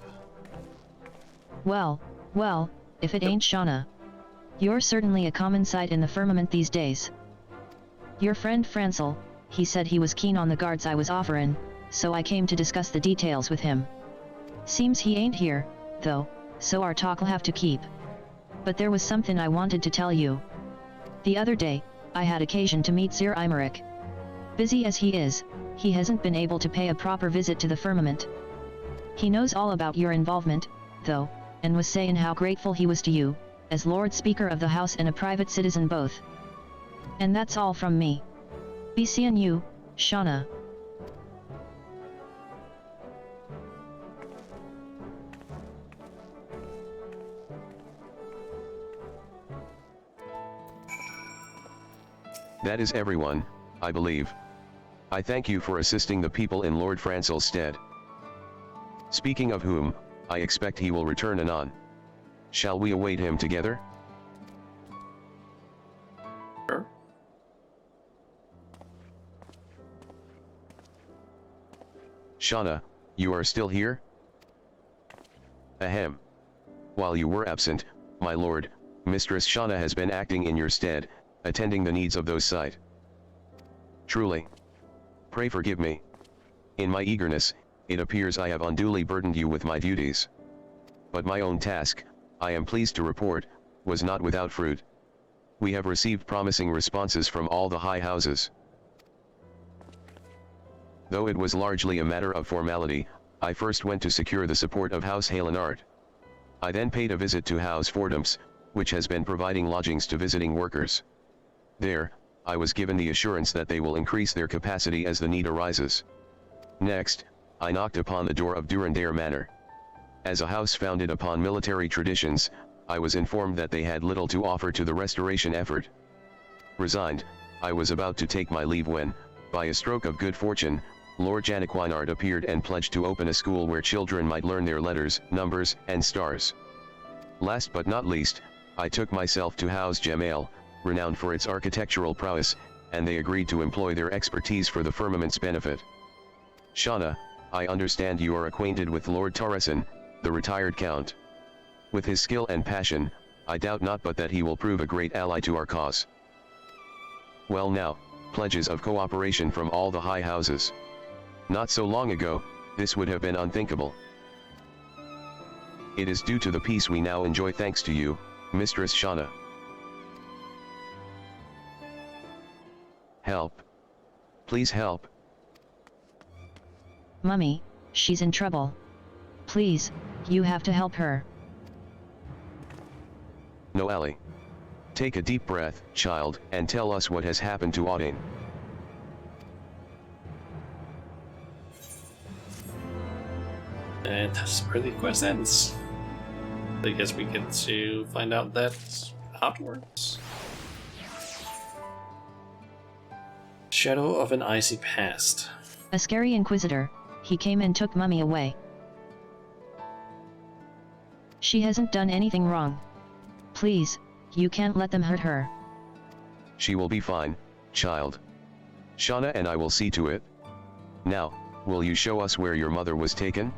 Well, if it ain't Shauna. You're certainly a common sight in the firmament these days. Your friend Francel, he said he was keen on the guards I was offering, so I came to discuss the details with him. Seems he ain't here, though, so our talk'll have to keep. But there was something I wanted to tell you. The other day, I had occasion to meet Sir Imeric. Busy as he is, he hasn't been able to pay a proper visit to the firmament. He knows all about your involvement, though, and was saying how grateful he was to you, as Lord Speaker of the House and a private citizen both. And that's all from me. Be seeing you, Shauna. That is everyone, I believe. I thank you for assisting the people in Lord Francel's stead. Speaking of whom, I expect he will return anon. Shall we await him together? Sure. Shauna, you are still here? Ahem. While you were absent, my lord, Mistress Shauna has been acting in your stead, attending the needs of those sight. Truly. Pray forgive me. In my eagerness, it appears I have unduly burdened you with my duties. But my own task, I am pleased to report, was not without fruit. We have received promising responses from all the high houses. Though it was largely a matter of formality, I first went to secure the support of House Halenard. I then paid a visit to House Fordham's, which has been providing lodgings to visiting workers. There, I was given the assurance that they will increase their capacity as the need arises. Next, I knocked upon the door of Durandare Manor. As a house founded upon military traditions, I was informed that they had little to offer to the restoration effort. Resigned, I was about to take my leave when, by a stroke of good fortune, Lord Janequinard appeared and pledged to open a school where children might learn their letters, numbers, and stars. Last but not least, I took myself to House Jemail, renowned for its architectural prowess, and they agreed to employ their expertise for the firmament's benefit. Shauna, I understand you are acquainted with Lord Torreson, the retired count. With his skill and passion, I doubt not but that he will prove a great ally to our cause. Well now, pledges of cooperation from all the high houses. Not so long ago, this would have been unthinkable. It is due to the peace we now enjoy thanks to you, Mistress Shauna. Help. Please help. Mummy, she's in trouble. Please, you have to help her. Noelle. Take a deep breath, child, and tell us what has happened to Audine. And that's where the quest ends. I guess we get to find out that afterwards. Shadow of an Icy Past. A scary inquisitor, he came and took Mummy away. She hasn't done anything wrong. Please, you can't let them hurt her. She will be fine, child. Shauna and I will see to it. Now, will you show us where your mother was taken?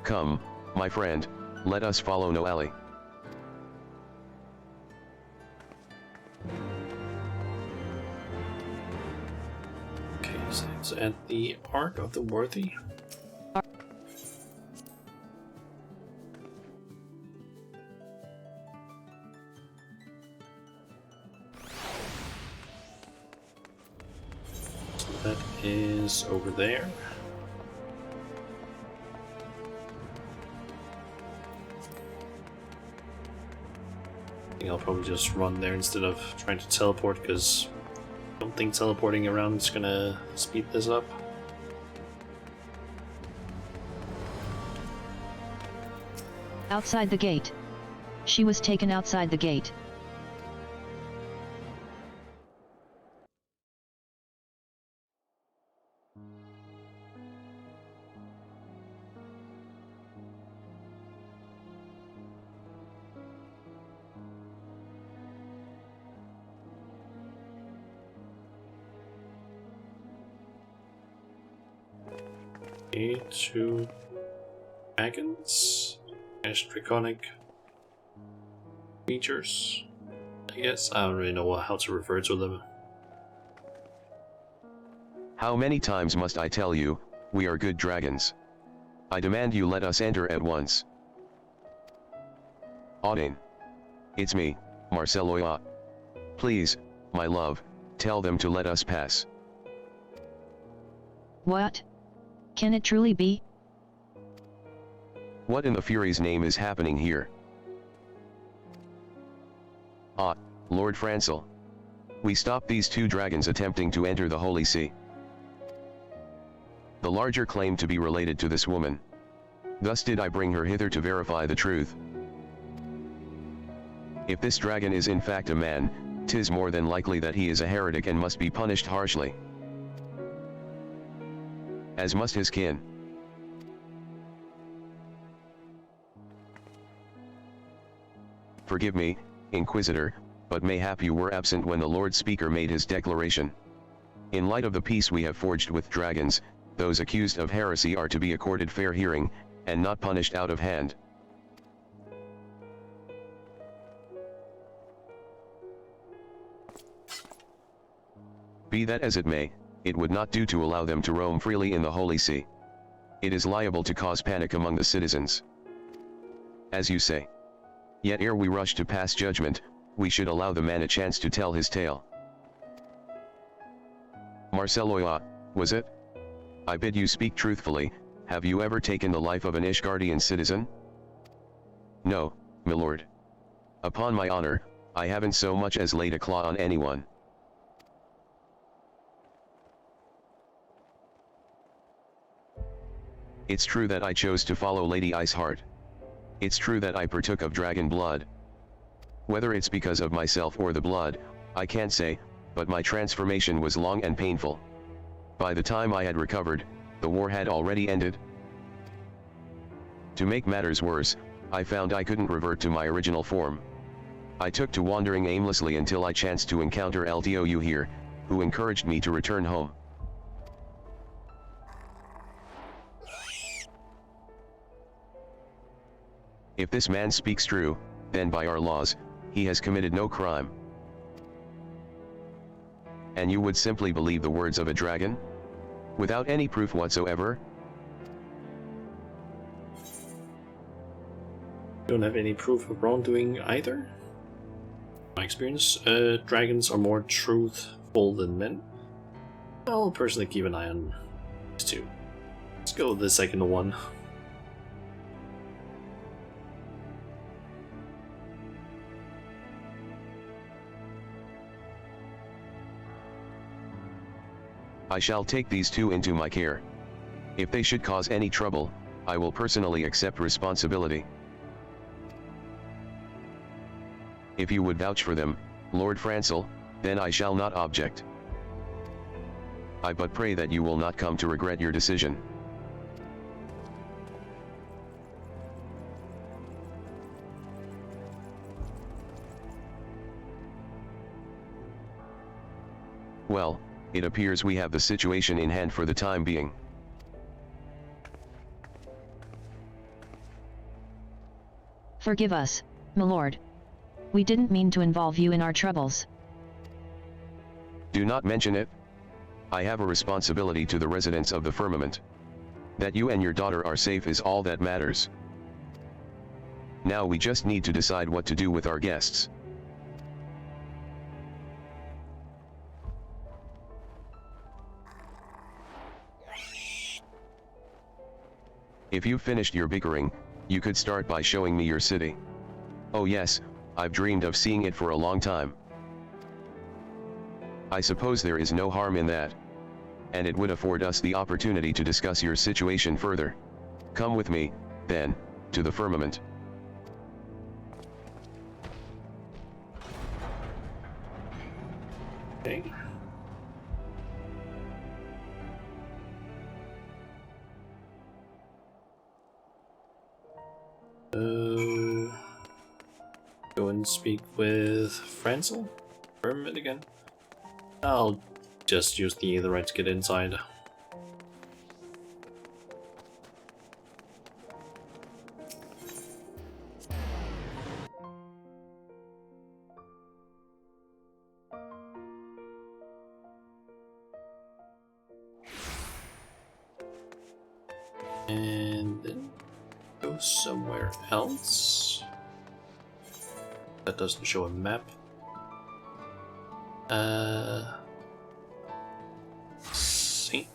Come, my friend, let us follow Noelle. Okay, so it's at the Ark of the Worthy. That is over there. I think I'll probably just run there instead of trying to teleport, because I don't think teleporting around is gonna speed this up. Outside the gate. She was taken outside the gate. Okay, 2 dragons. As draconic creatures. I guess I don't really know how to refer to them. How many times must I tell you, we are good dragons? I demand you let us enter at once. Audine. It's me, Marceloia. Please, my love, tell them to let us pass. What? Can it truly be? What in the Fury's name is happening here? Ah, Lord Francel. We stopped these 2 dragons attempting to enter the Holy See. The larger claimed to be related to this woman. Thus did I bring her hither to verify the truth. If this dragon is in fact a man, 'tis more than likely that he is a heretic and must be punished harshly. As must his kin. Forgive me, Inquisitor, but mayhap you were absent when the Lord Speaker made his declaration. In light of the peace we have forged with dragons, those accused of heresy are to be accorded fair hearing, and not punished out of hand. Be that as it may, it would not do to allow them to roam freely in the Holy See. It is liable to cause panic among the citizens. As you say. Yet ere we rush to pass judgment, we should allow the man a chance to tell his tale. Marceloia, was it? I bid you speak truthfully, have you ever taken the life of an Ishgardian citizen? No, milord. Upon my honor, I haven't so much as laid a claw on anyone. It's true that I chose to follow Lady Iceheart. It's true that I partook of dragon blood. Whether it's because of myself or the blood, I can't say, but my transformation was long and painful. By the time I had recovered, the war had already ended. To make matters worse, I found I couldn't revert to my original form. I took to wandering aimlessly until I chanced to encounter Ltou here, who encouraged me to return home. If this man speaks true, then by our laws, he has committed no crime. And you would simply believe the words of a dragon? Without any proof whatsoever? Don't have any proof of wrongdoing either. My experience, dragons are more truthful than men. I'll personally keep an eye on these 2. Let's go with the second one. I shall take these 2 into my care. If they should cause any trouble, I will personally accept responsibility. If you would vouch for them, Lord Francel, then I shall not object. I but pray that you will not come to regret your decision. Well, it appears we have the situation in hand for the time being. Forgive us, my lord. We didn't mean to involve you in our troubles. Do not mention it. I have a responsibility to the residents of the firmament. That you and your daughter are safe is all that matters. Now we just need to decide what to do with our guests. If you've finished your bickering, you could start by showing me your city. Oh yes, I've dreamed of seeing it for a long time. I suppose there is no harm in that. And it would afford us the opportunity to discuss your situation further. Come with me, then, to the firmament. Okay. Go and speak with Franzel? Firmament again? I'll just use the Aetherite to get inside. And then go somewhere else. That doesn't show a map. Saint,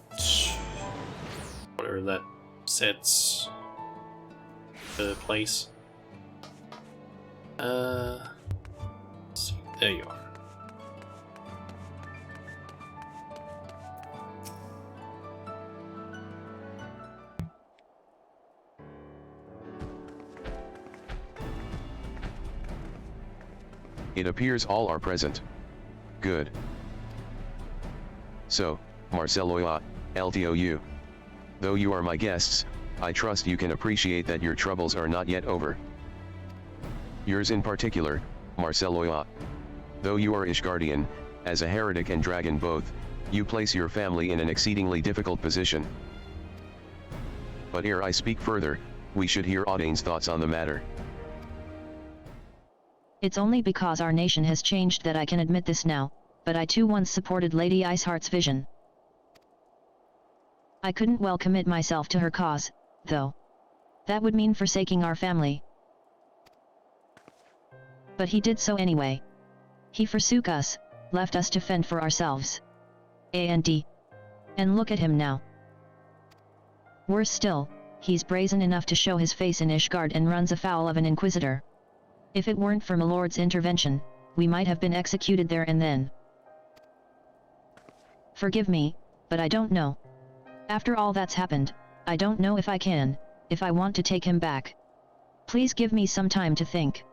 whatever that sets the place. See, there you are. It appears all are present. Good. So, Marceloa, LTOU. Though you are my guests, I trust you can appreciate that your troubles are not yet over. Yours in particular, Marceloa. Though you are Ishgardian, as a heretic and dragon both, you place your family in an exceedingly difficult position. But ere I speak further, we should hear Audane's thoughts on the matter. It's only because our nation has changed that I can admit this now, but I too once supported Lady Iceheart's vision. I couldn't well commit myself to her cause, though. That would mean forsaking our family. But he did so anyway. He forsook us, left us to fend for ourselves. And look at him now. Worse still, he's brazen enough to show his face in Ishgard and runs afoul of an inquisitor. If it weren't for my lord's intervention, we might have been executed there and then. Forgive me, but I don't know. After all that's happened, I don't know if I want to take him back. Please give me some time to think.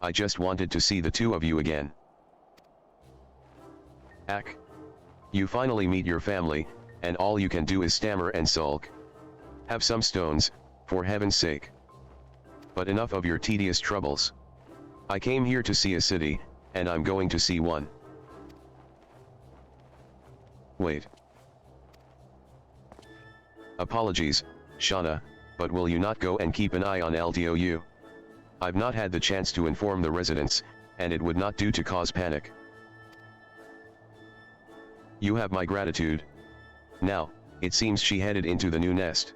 I just wanted to see the two of you again. Ack. You finally meet your family, and all you can do is stammer and sulk. Have some stones, for heaven's sake. But enough of your tedious troubles. I came here to see a city, and I'm going to see one. Wait. Apologies, Shauna, but will you not go and keep an eye on LDOU? I've not had the chance to inform the residents, and it would not do to cause panic. You have my gratitude. Now, it seems she headed into the new nest.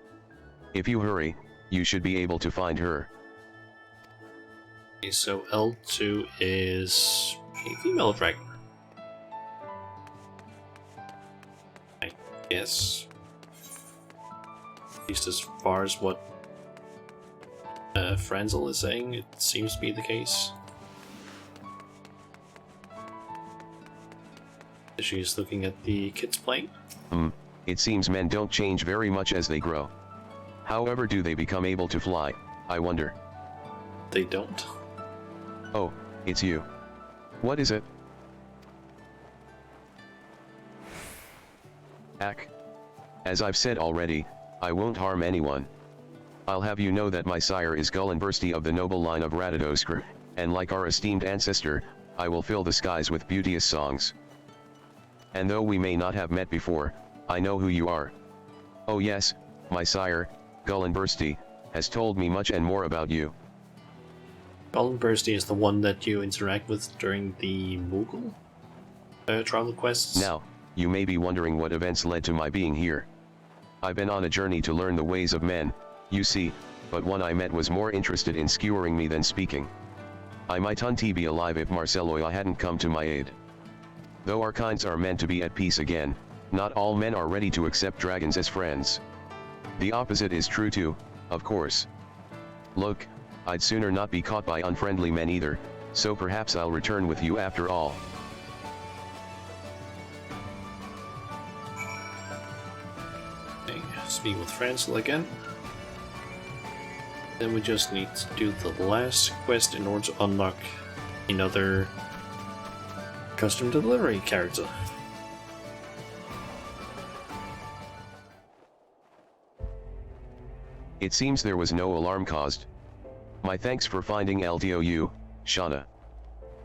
If you hurry, you should be able to find her. Okay, so L2 is a female dragon. I guess. At least as far as what Franzel is saying, it seems to be the case. She's looking at the kids playing. It seems men don't change very much as they grow. However do they become able to fly, I wonder? They don't. Oh, it's you. What is it? Ack. As I've said already, I won't harm anyone. I'll have you know that my sire is Gullinbursti of the noble line of Radadoskr, and like our esteemed ancestor, I will fill the skies with beauteous songs. And though we may not have met before, I know who you are. Oh yes, my sire, Gullinbursti, has told me much and more about you. Gullinbursti is the one that you interact with during the Moogle travel quests. Now, you may be wondering what events led to my being here. I've been on a journey to learn the ways of men. You see, but one I met was more interested in skewering me than speaking. I might be alive if Marceloia hadn't come to my aid. Though our kinds are meant to be at peace again, not all men are ready to accept dragons as friends. The opposite is true too, of course. Look, I'd sooner not be caught by unfriendly men either, so perhaps I'll return with you after all. Okay, speak with Francel again. Then we just need to do the last quest in order to unlock another custom delivery character. It seems there was no alarm caused. My thanks for finding LTOU, Shauna.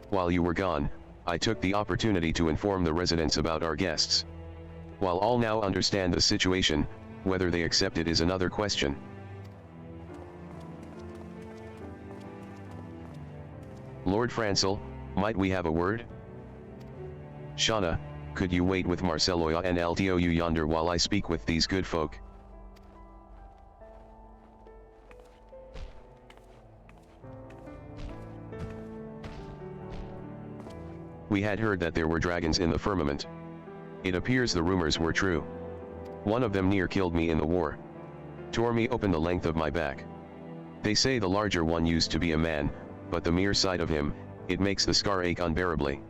While you were gone, I took the opportunity to inform the residents about our guests. While all now understand the situation, whether they accept it is another question. Lord Francel, might we have a word? Shauna, could you wait with Marceloia and LTOU yonder while I speak with these good folk? We had heard that there were dragons in the firmament. It appears the rumors were true. One of them near killed me in the war. Tore me open the length of my back. They say the larger one used to be a man, but the mere sight of him, it makes the scar ache unbearably.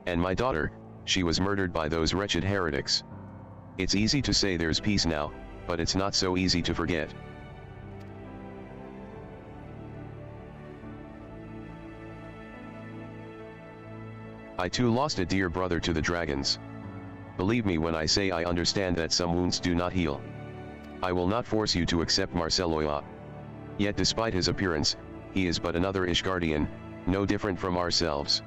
And my daughter, she was murdered by those wretched heretics. It's easy to say there's peace now, but it's not so easy to forget. I too lost a dear brother to the dragons. Believe me when I say I understand that some wounds do not heal. I will not force you to accept Marceloia. Yet despite his appearance, he is but another Ishgardian, no different from ourselves.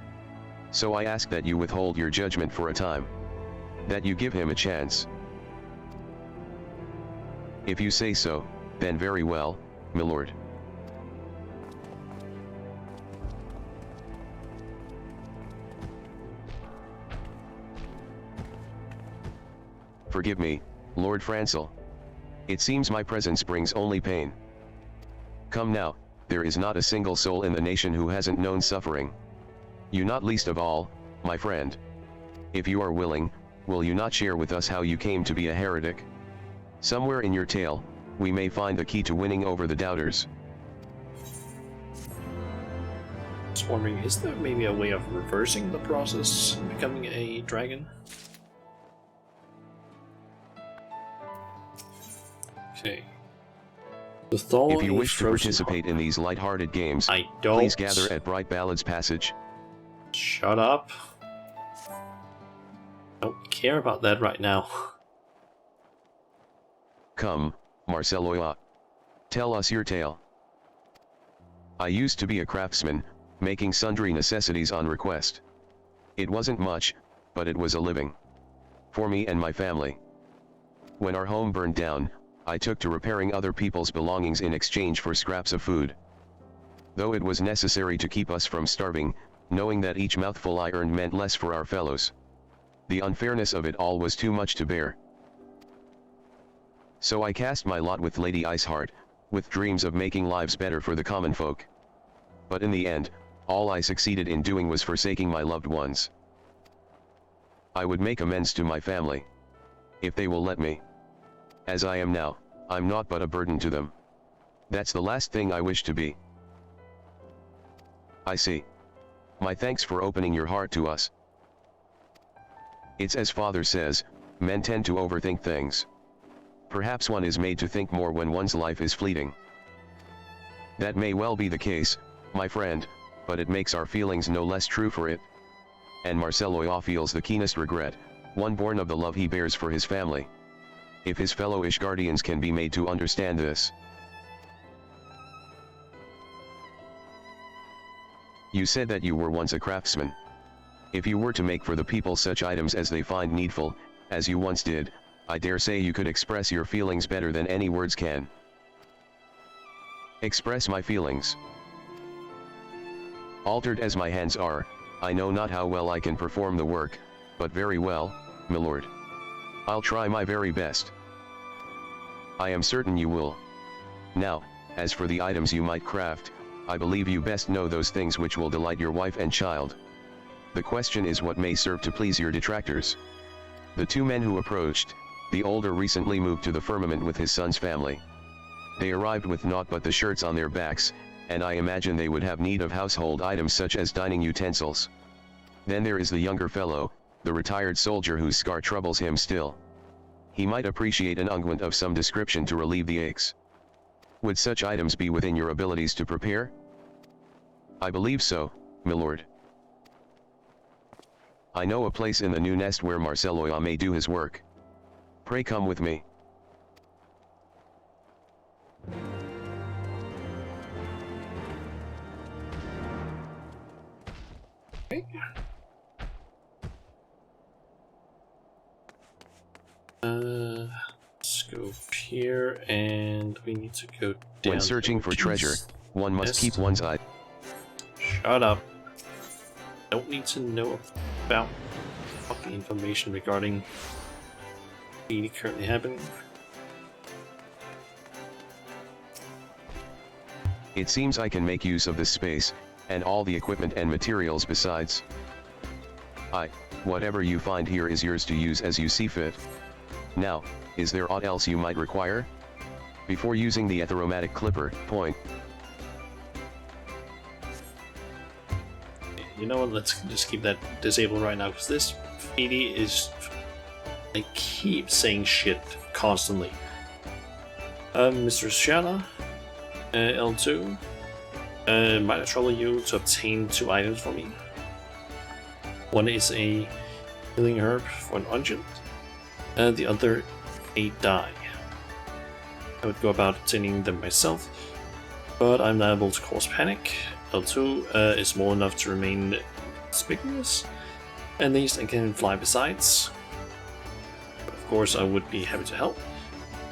So I ask that you withhold your judgment for a time. That you give him a chance. If you say so, then very well, my lord. Forgive me, Lord Francel. It seems my presence brings only pain. Come now, there is not a single soul in the nation who hasn't known suffering. You not least of all, my friend. If you are willing, will you not share with us how you came to be a heretic? Somewhere in your tale, we may find the key to winning over the doubters. I was wondering, is there maybe a way of reversing the process and becoming a dragon? Okay. The thaw If you is wish to frozen participate in these light-hearted games, I don't. please gather at Bright Ballads Passage. Shut up. Don't care about that right now. Come, Marceloia. Tell us your tale. I used to be a craftsman, making sundry necessities on request. It wasn't much, but it was a living. For me and my family. When our home burned down, I took to repairing other people's belongings in exchange for scraps of food. Though it was necessary to keep us from starving, knowing that each mouthful I earned meant less for our fellows. The unfairness of it all was too much to bear. So I cast my lot with Lady Iceheart, with dreams of making lives better for the common folk. But in the end, all I succeeded in doing was forsaking my loved ones. I would make amends to my family. If they will let me. As I am now, I'm naught but a burden to them. That's the last thing I wish to be. I see. My thanks for opening your heart to us. It's as Father says, men tend to overthink things. Perhaps one is made to think more when one's life is fleeting. That may well be the case, my friend, but it makes our feelings no less true for it. And Marceloia feels the keenest regret, one born of the love he bears for his family. If his fellow Ishgardians can be made to understand this. You said that you were once a craftsman. If you were to make for the people such items as they find needful, as you once did, I dare say you could express your feelings better than any words can. Express my feelings. Altered as my hands are, I know not how well I can perform the work, but very well, my lord. I'll try my very best. I am certain you will. Now, as for the items you might craft, I believe you best know those things which will delight your wife and child. The question is what may serve to please your detractors. The two men who approached, the older recently moved to the firmament with his son's family. They arrived with naught but the shirts on their backs, and I imagine they would have need of household items such as dining utensils. Then there is the younger fellow, the retired soldier whose scar troubles him still. He might appreciate an unguent of some description to relieve the aches. Would such items be within your abilities to prepare? I believe so, milord. I know a place in the new nest where Marceloia may do his work. Pray come with me. Okay. Let's go up here, and we need to go down. When searching for treasure, one must keep one's eye. Shut up. Don't need to know about fucking information regarding what currently happening. It seems I can make use of this space, and all the equipment and materials besides. Whatever you find here is yours to use as you see fit. Now, is there aught else you might require? Before using the atheromatic clipper, point. You know what, let's just keep that disabled right now, because this Feedy is... I keep saying shit constantly. Mr. Shala, L2, might I trouble you to obtain 2 items for me? One is a healing herb for an unguent, and the other a dye. I would go about obtaining them myself, but I'm liable to cause panic. L2 is small enough to remain conspicuous, and these can fly besides. But of course, I would be happy to help.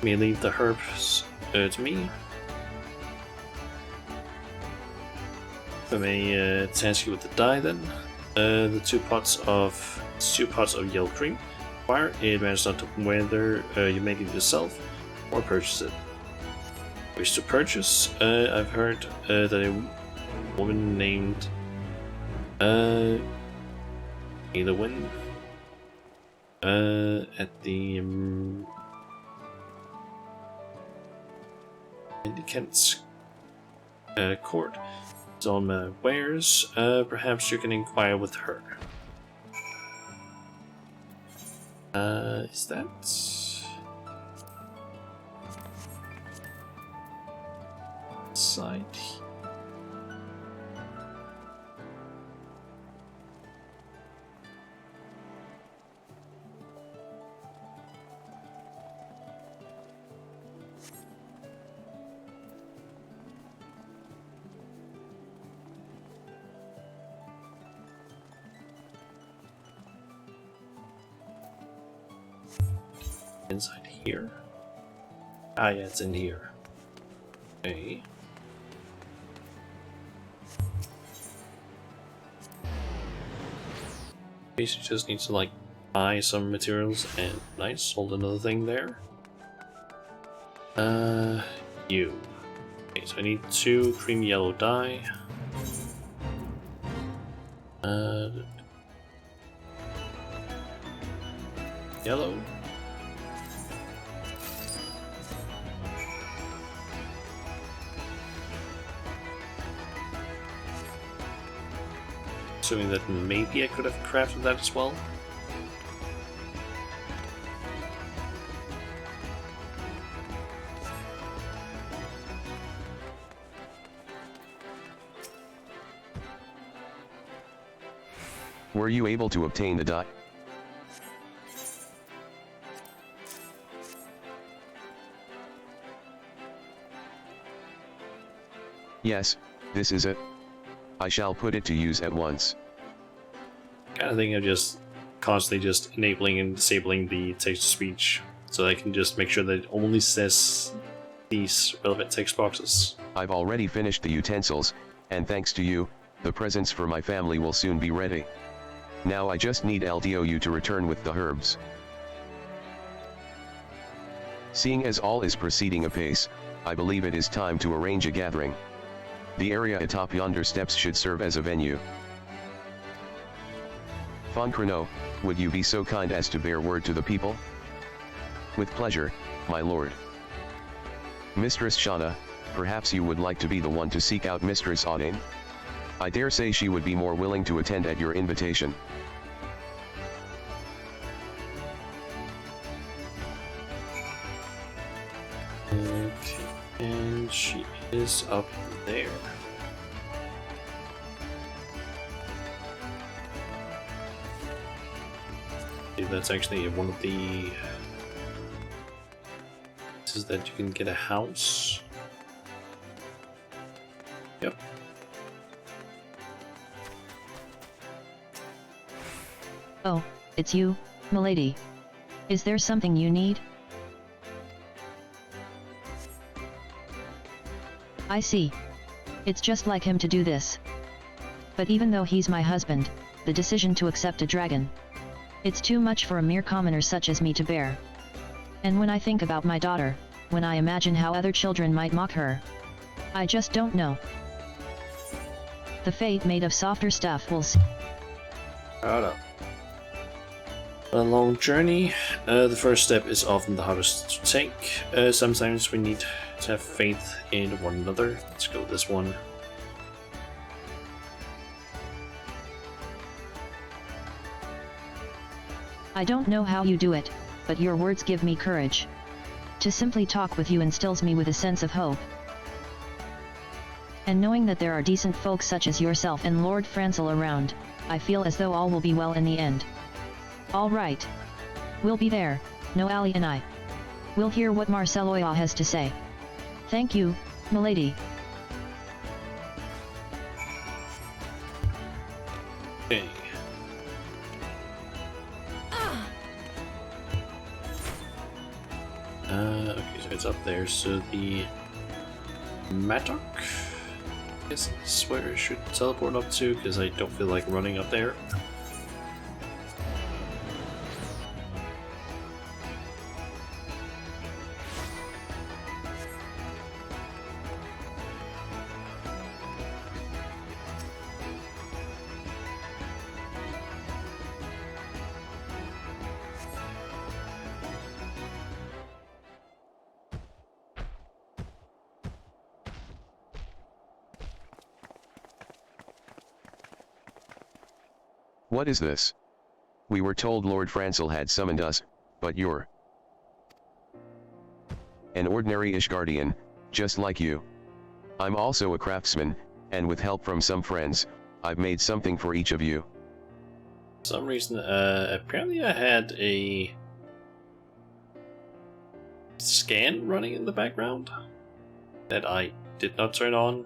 You may leave the herbs to me. If I may task you with the dye, then the two pots of yellow cream. It matters not to whether you make it yourself or purchase it. Wish to purchase? I've heard that a woman named Aelwyn at the Kent's court is on my wares. Perhaps you can inquire with her. Is that side? Inside here? Ah, yeah, it's in here. Okay. Basically just need to like buy some materials and nice, hold another thing there. You. Okay, so I need 2 cream yellow dye. Yellow. Assuming that maybe I could have crafted that as well. Were you able to obtain the dye? Yes, this is it. I shall put it to use at once. Kind of thing of just constantly just enabling and disabling the text-to-speech so I can just make sure that it only says these relevant text boxes. I've already finished the utensils, and thanks to you, the presents for my family will soon be ready. Now I just need LDOU to return with the herbs. Seeing as all is proceeding apace, I believe it is time to arrange a gathering. The area atop yonder steps should serve as a venue. Von Crano, would you be so kind as to bear word to the people? With pleasure, my lord. Mistress Shauna, perhaps you would like to be the one to seek out Mistress Auden? I dare say she would be more willing to attend at your invitation. Okay, and she is up there. Okay, that's actually one of the places that you can get a house. Yep. Oh, it's you, milady. Is there something you need? I see. It's just like him to do this. But even though he's my husband, the decision to accept a dragon, it's too much for a mere commoner such as me to bear. And when I think about my daughter, when I imagine how other children might mock her, I just don't know. The fate made of softer stuff will see. Hold up. A long journey. The first step is often the hardest to take. Sometimes we need to have faith in one another. Let's go with this one. I don't know how you do it, but your words give me courage. To simply talk with you instills me with a sense of hope. And knowing that there are decent folk such as yourself and Lord Francel around, I feel as though all will be well in the end. All right. We'll be there, Noali and I. We'll hear what Marceloia has to say. Thank you, milady. Okay. Okay, so it's up there. So the Mattock, I guess is where I should teleport up to, because I don't feel like running up there. What is this? We were told Lord Francel had summoned us, but you're an ordinary Ishgardian, just like you. I'm also a craftsman, and with help from some friends, I've made something for each of you. For some reason, apparently I had a scan running in the background that I did not turn on.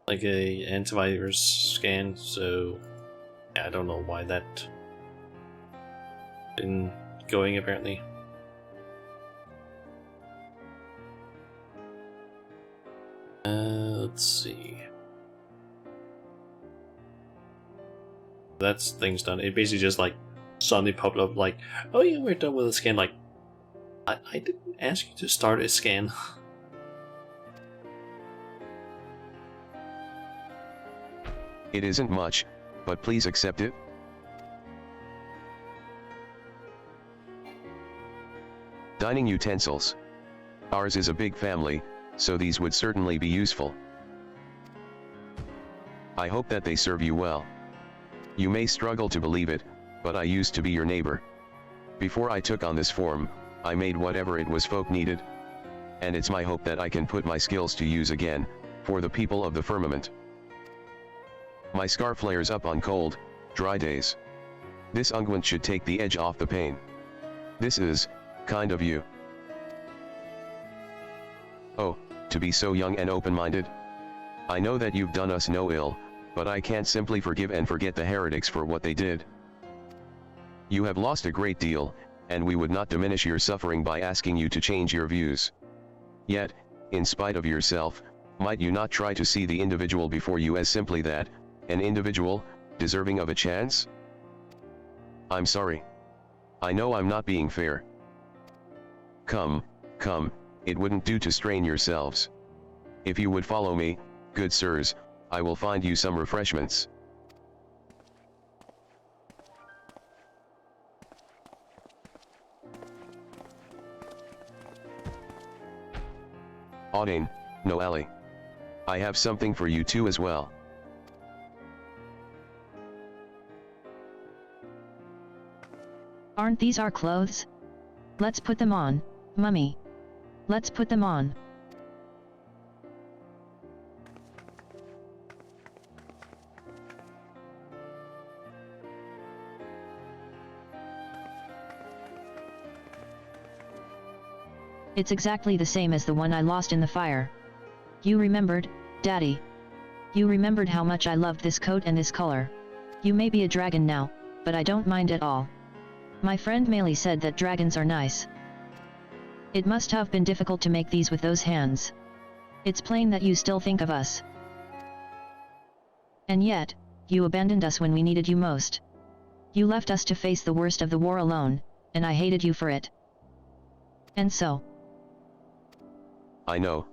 Like a antivirus scan, so yeah, I don't know why that been going apparently. Let's see. That's things done. It basically just like suddenly popped up like, oh yeah, we're done with the scan. Like, I didn't ask you to start a scan. It isn't much, but please accept it. Dining utensils. Ours is a big family, so these would certainly be useful. I hope that they serve you well. You may struggle to believe it, but I used to be your neighbor. Before I took on this form, I made whatever it was folk needed. And it's my hope that I can put my skills to use again, for the people of the firmament. My scar flares up on cold, dry days. This unguent should take the edge off the pain. This is kind of you. Oh, to be so young and open-minded. I know that you've done us no ill, but I can't simply forgive and forget the heretics for what they did. You have lost a great deal, and we would not diminish your suffering by asking you to change your views. Yet, in spite of yourself, might you not try to see the individual before you as simply that, an individual, deserving of a chance? I'm sorry. I know I'm not being fair. Come, come, it wouldn't do to strain yourselves. If you would follow me, good sirs, I will find you some refreshments. Audine, Noelle. I have something for you too as well. Aren't these our clothes? Let's put them on, Mummy. Let's put them on. It's exactly the same as the one I lost in the fire. You remembered, Daddy. You remembered how much I loved this coat and this color. You may be a dragon now, but I don't mind at all. My friend Meili said that dragons are nice. It must have been difficult to make these with those hands. It's plain that you still think of us. And yet, you abandoned us when we needed you most. You left us to face the worst of the war alone, and I hated you for it. And so. I know.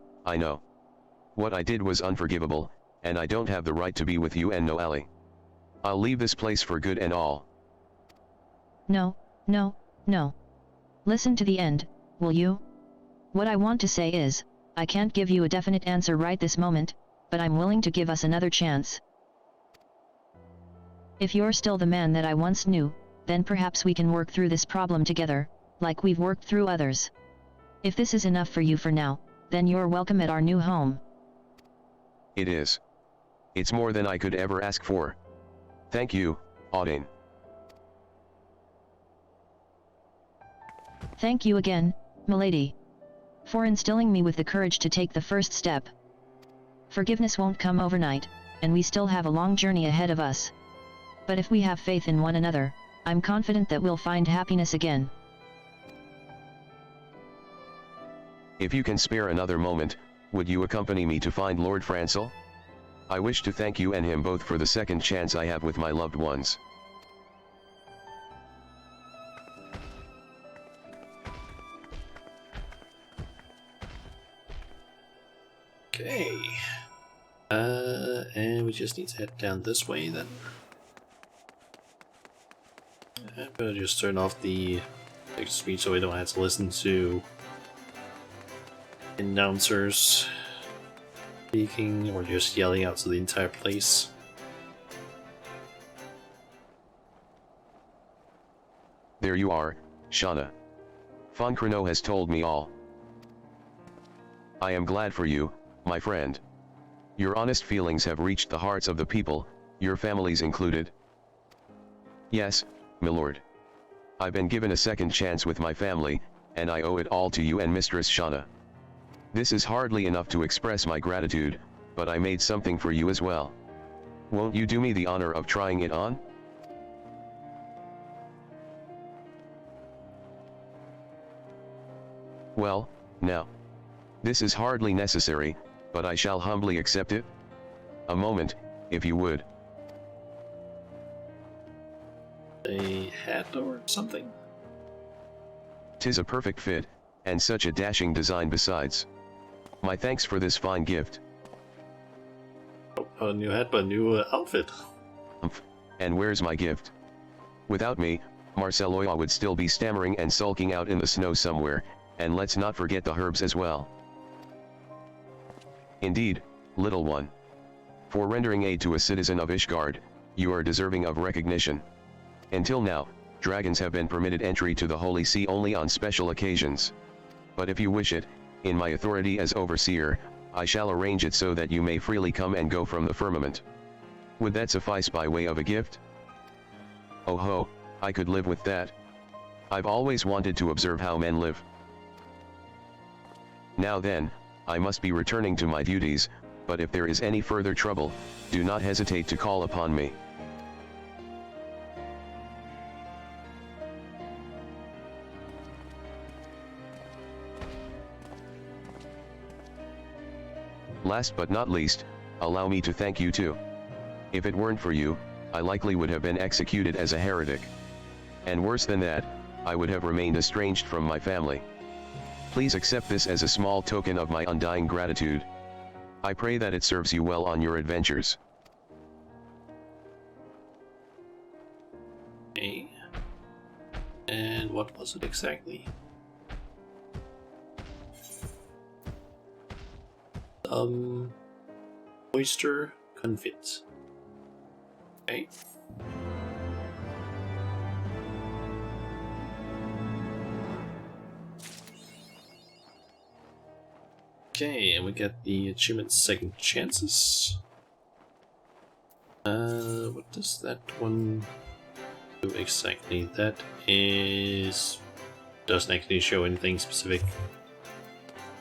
What I did was unforgivable, and I don't have the right to be with you and Noelle. I'll leave this place for good and all. No. Listen to the end, will you? What I want to say is, I can't give you a definite answer right this moment, but I'm willing to give us another chance. If you're still the man that I once knew, then perhaps we can work through this problem together, like we've worked through others. If this is enough for you for now, then you're welcome at our new home. It is. It's more than I could ever ask for. Thank you, Audine. Thank you again, milady, for instilling me with the courage to take the first step. Forgiveness won't come overnight, and we still have a long journey ahead of us. But if we have faith in one another, I'm confident that we'll find happiness again. If you can spare another moment, would you accompany me to find Lord Francel? I wish to thank you and him both for the second chance I have with my loved ones. Okay. And we just need to head down this way then. I'm gonna just turn off the speech so we don't have to listen to announcers speaking or just yelling out to the entire place. There you are, Shauna. Foncreno has told me all. I am glad for you, my friend. Your honest feelings have reached the hearts of the people, your families included. Yes, milord. I've been given a second chance with my family, and I owe it all to you and Mistress Shauna. This is hardly enough to express my gratitude, but I made something for you as well. Won't you do me the honor of trying it on? Well, now. This is hardly necessary, but I shall humbly accept it. A moment, if you would. A hat or something? 'Tis a perfect fit, and such a dashing design besides. My thanks for this fine gift. Oh, a new hat, but a new outfit. And where's my gift? Without me, Marceloia would still be stammering and sulking out in the snow somewhere, and let's not forget the herbs as well. Indeed, little one. For rendering aid to a citizen of Ishgard, you are deserving of recognition. Until now, dragons have been permitted entry to the Holy See only on special occasions. But if you wish it, in my authority as overseer, I shall arrange it so that you may freely come and go from the firmament. Would that suffice by way of a gift? Oh ho, I could live with that. I've always wanted to observe how men live. Now then, I must be returning to my duties, but if there is any further trouble, do not hesitate to call upon me. Last but not least, allow me to thank you too. If it weren't for you, I likely would have been executed as a heretic. And worse than that, I would have remained estranged from my family. Please accept this as a small token of my undying gratitude. I pray that it serves you well on your adventures. Okay. And what was it exactly? Oyster confit. Okay. Okay, and we get the achievement second chances. What does that one do exactly? That is... doesn't actually show anything specific.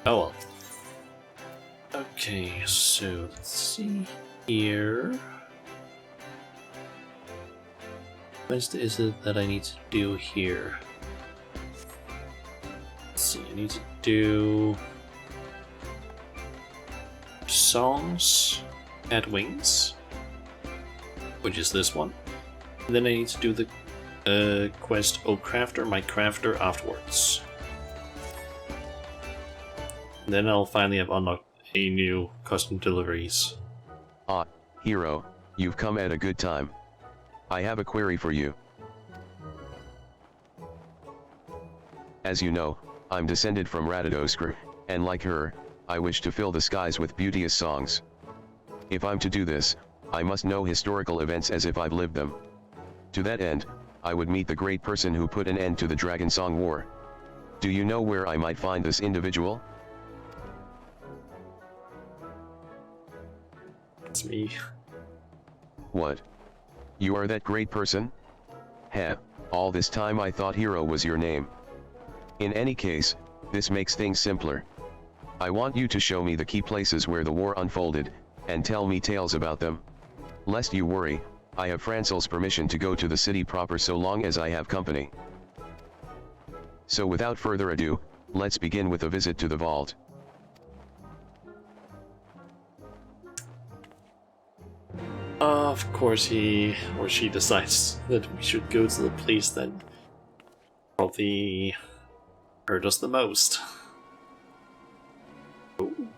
Oh well. Okay, so let's see here. What is it that I need to do here? Let's see, I need to do songs at wings, which is this one. And then I need to do the quest O Crafter, my crafter afterwards. And then I'll finally have unlocked a new custom deliveries. Ah, hero, you've come at a good time. I have a query for you. As you know, I'm descended from Radadoskr, and like her, I wish to fill the skies with beauteous songs. If I'm to do this, I must know historical events as if I've lived them. To that end, I would meet the great person who put an end to the Dragon Song War. Do you know where I might find this individual? It's me. What? You are that great person? Heh, all this time I thought Hero was your name. In any case, this makes things simpler. I want you to show me the key places where the war unfolded, and tell me tales about them. Lest you worry, I have Francel's permission to go to the city proper so long as I have company. So without further ado, let's begin with a visit to the vault. Of course he or she decides that we should go to the place that probably hurt us the most. Ooh.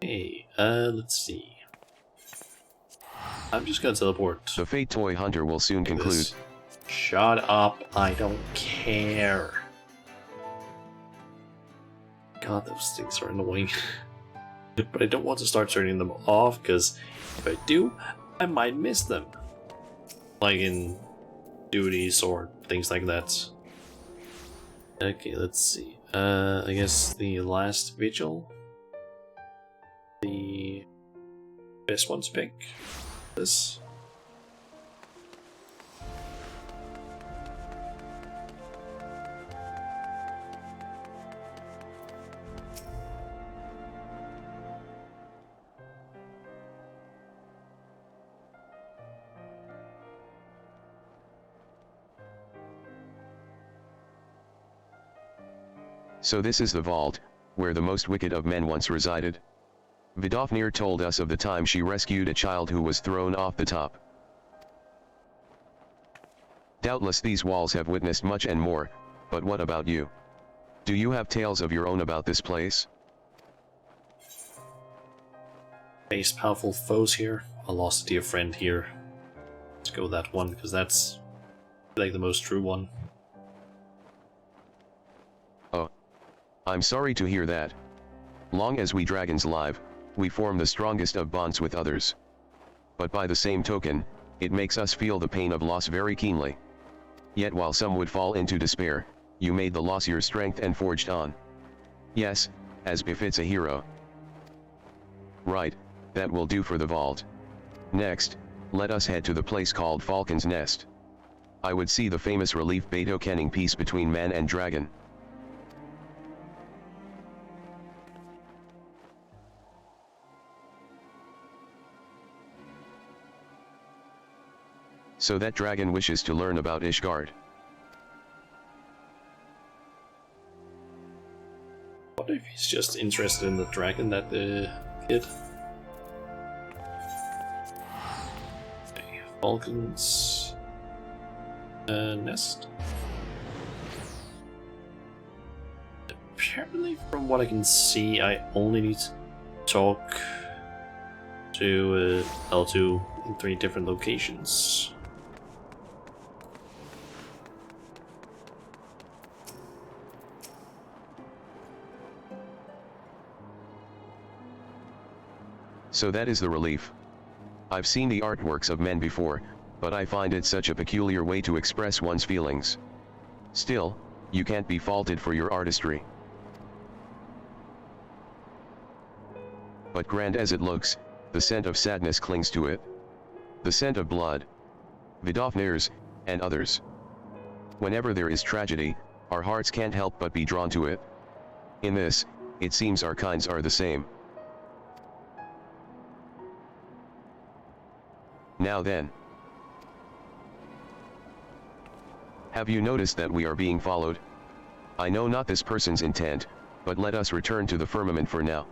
Hey, let's see. I'm just gonna teleport. The Fate Toy Hunter will soon like conclude. this. Shut up, I don't care. God, those things are annoying. But I don't want to start turning them off, because if I do, I might miss them. Like in duties or things like that. Okay, let's see. I guess the last vigil. The best one to pick. This. So this is the vault, where the most wicked of men once resided. Vidofnir told us of the time she rescued a child who was thrown off the top. Doubtless these walls have witnessed much and more, but what about you? Do you have tales of your own about this place? Face powerful foes here. I lost a dear friend here. Let's go with that one, because that's like the most true one. Oh. I'm sorry to hear that. Long as we dragons live, we form the strongest of bonds with others. But by the same token, it makes us feel the pain of loss very keenly. Yet while some would fall into despair, you made the loss your strength and forged on. Yes, as befits a hero. Right, that will do for the vault. Next, let us head to the place called Falcon's Nest. I would see the famous relief Beto kenning peace between man and dragon. So that dragon wishes to learn about Ishgard. What if he's just interested in the dragon, that kid. Okay, Falcon's nest. Apparently, from what I can see, I only need to talk to L2 in 3 different locations. So that is the relief. I've seen the artworks of men before, but I find it such a peculiar way to express one's feelings. Still, you can't be faulted for your artistry. But grand as it looks, the scent of sadness clings to it. The scent of blood. Vidofners, and others. Whenever there is tragedy, our hearts can't help but be drawn to it. In this, it seems our kinds are the same. Now then. Have you noticed that we are being followed? I know not this person's intent, but let us return to the firmament for now.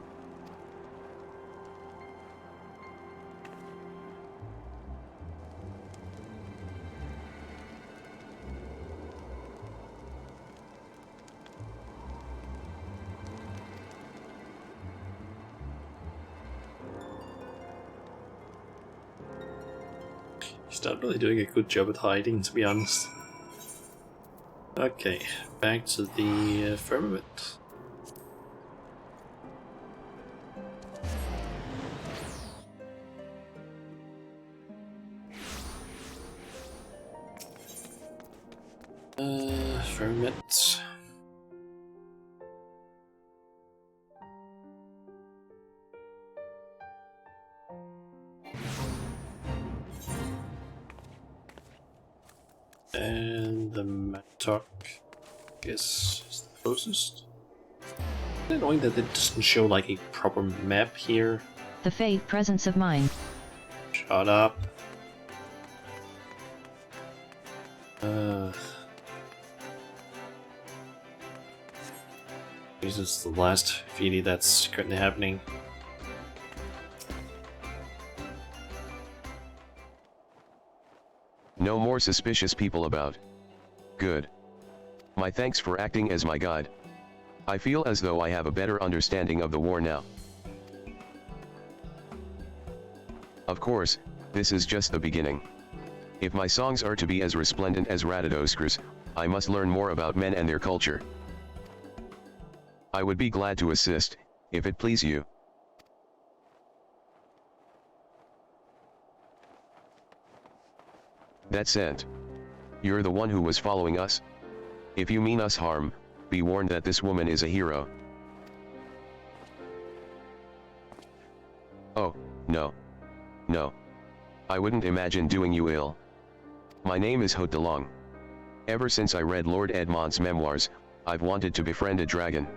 He's not really doing a good job at hiding, to be honest. Okay, back to the firmament. Firmament. And the Mattock is the closest. It's annoying that it doesn't show like a proper map here. The Fate presence of mind. Shut up. This is the last feedy that's currently happening. No more suspicious people about. Good. My thanks for acting as my guide. I feel as though I have a better understanding of the war now. Of course, this is just the beginning. If my songs are to be as resplendent as Radodosker's, I must learn more about men and their culture. I would be glad to assist, if it please you. That scent. You're the one who was following us? If you mean us harm, be warned that this woman is a hero. Oh, no. No. I wouldn't imagine doing you ill. My name is Haute de Long. Ever since I read Lord Edmond's memoirs, I've wanted to befriend a dragon.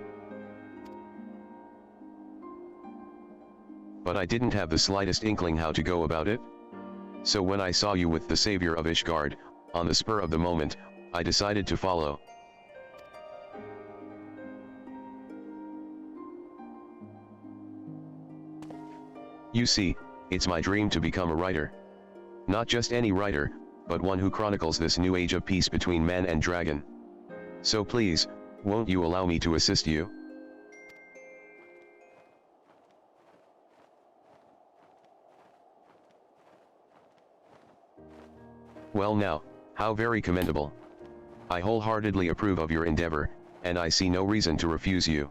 But I didn't have the slightest inkling how to go about it. So when I saw you with the savior of Ishgard, on the spur of the moment, I decided to follow. You see, it's my dream to become a writer. Not just any writer, but one who chronicles this new age of peace between man and dragon. So please, won't you allow me to assist you? Well now, how very commendable. I wholeheartedly approve of your endeavor, and I see no reason to refuse you.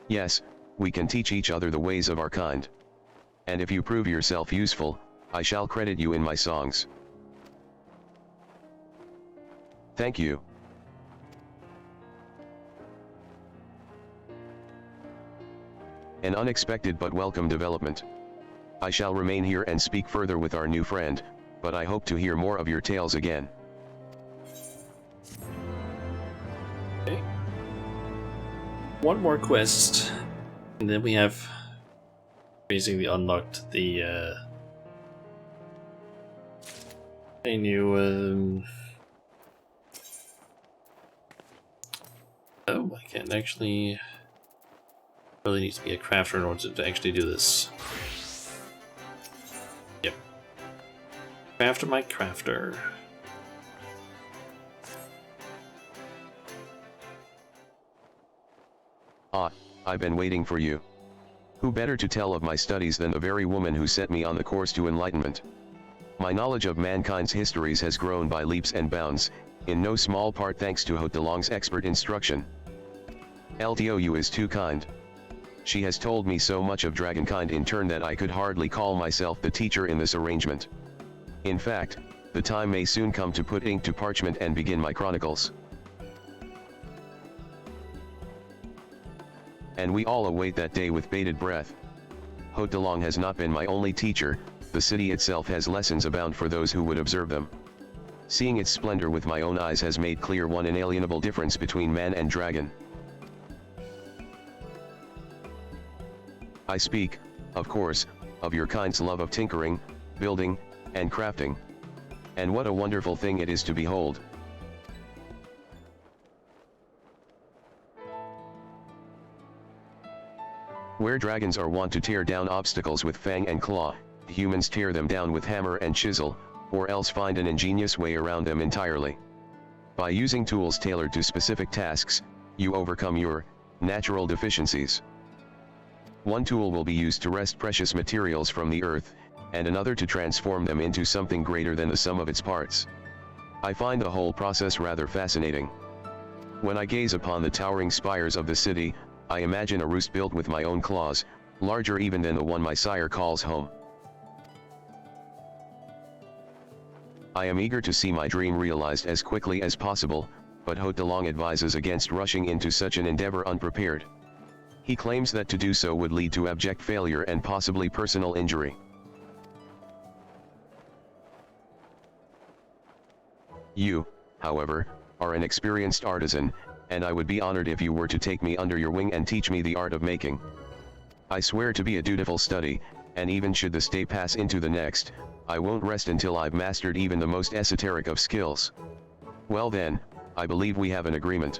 Yes, we can teach each other the ways of our kind. And if you prove yourself useful, I shall credit you in my songs. Thank you. An unexpected but welcome development. I shall remain here and speak further with our new friend, but I hope to hear more of your tales again. Okay. One more quest, and then we have basically unlocked the a new oh, I can't actually Really needs to be a crafter in order to actually do this. Yep. Crafter my crafter. Ah, I've been waiting for you. Who better to tell of my studies than the very woman who set me on the course to enlightenment? My knowledge of mankind's histories has grown by leaps and bounds, in no small part thanks to Haute de Longue's expert instruction. LTOU is too kind. She has told me so much of dragonkind in turn that I could hardly call myself the teacher in this arrangement. In fact, the time may soon come to put ink to parchment and begin my chronicles. And we all await that day with bated breath. Haute de Longue has not been my only teacher, the city itself has lessons abound for those who would observe them. Seeing its splendor with my own eyes has made clear one inalienable difference between man and dragon. I speak, of course, of your kind's love of tinkering, building, and crafting. And what a wonderful thing it is to behold. Where dragons are wont to tear down obstacles with fang and claw, humans tear them down with hammer and chisel, or else find an ingenious way around them entirely. By using tools tailored to specific tasks, you overcome your natural deficiencies. One tool will be used to wrest precious materials from the earth, and another to transform them into something greater than the sum of its parts. I find the whole process rather fascinating. When I gaze upon the towering spires of the city, I imagine a roost built with my own claws, larger even than the one my sire calls home. I am eager to see my dream realized as quickly as possible, but Haute de Longue advises against rushing into such an endeavor unprepared. He claims that to do so would lead to abject failure and possibly personal injury. You, however, are an experienced artisan, and I would be honored if you were to take me under your wing and teach me the art of making. I swear to be a dutiful study, and even should this day pass into the next, I won't rest until I've mastered even the most esoteric of skills. Well then, I believe we have an agreement.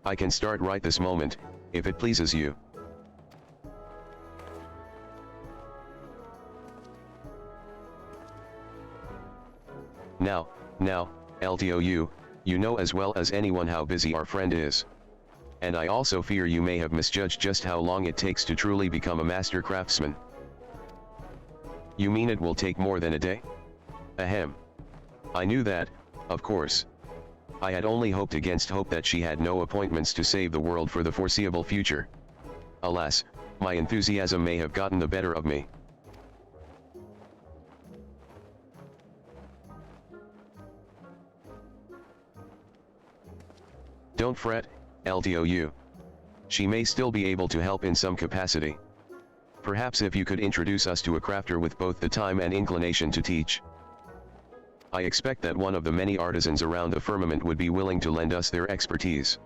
I can start right this moment, if it pleases you. Now, LTOU, you know as well as anyone how busy our friend is. And I also fear you may have misjudged just how long it takes to truly become a master craftsman. You mean it will take more than a day? Ahem. I knew that, of course. I had only hoped against hope that she had no appointments to save the world for the foreseeable future. Alas, my enthusiasm may have gotten the better of me. Don't fret, LTOU. She may still be able to help in some capacity. Perhaps if you could introduce us to a crafter with both the time and inclination to teach. I expect that one of the many artisans around the firmament would be willing to lend us their expertise.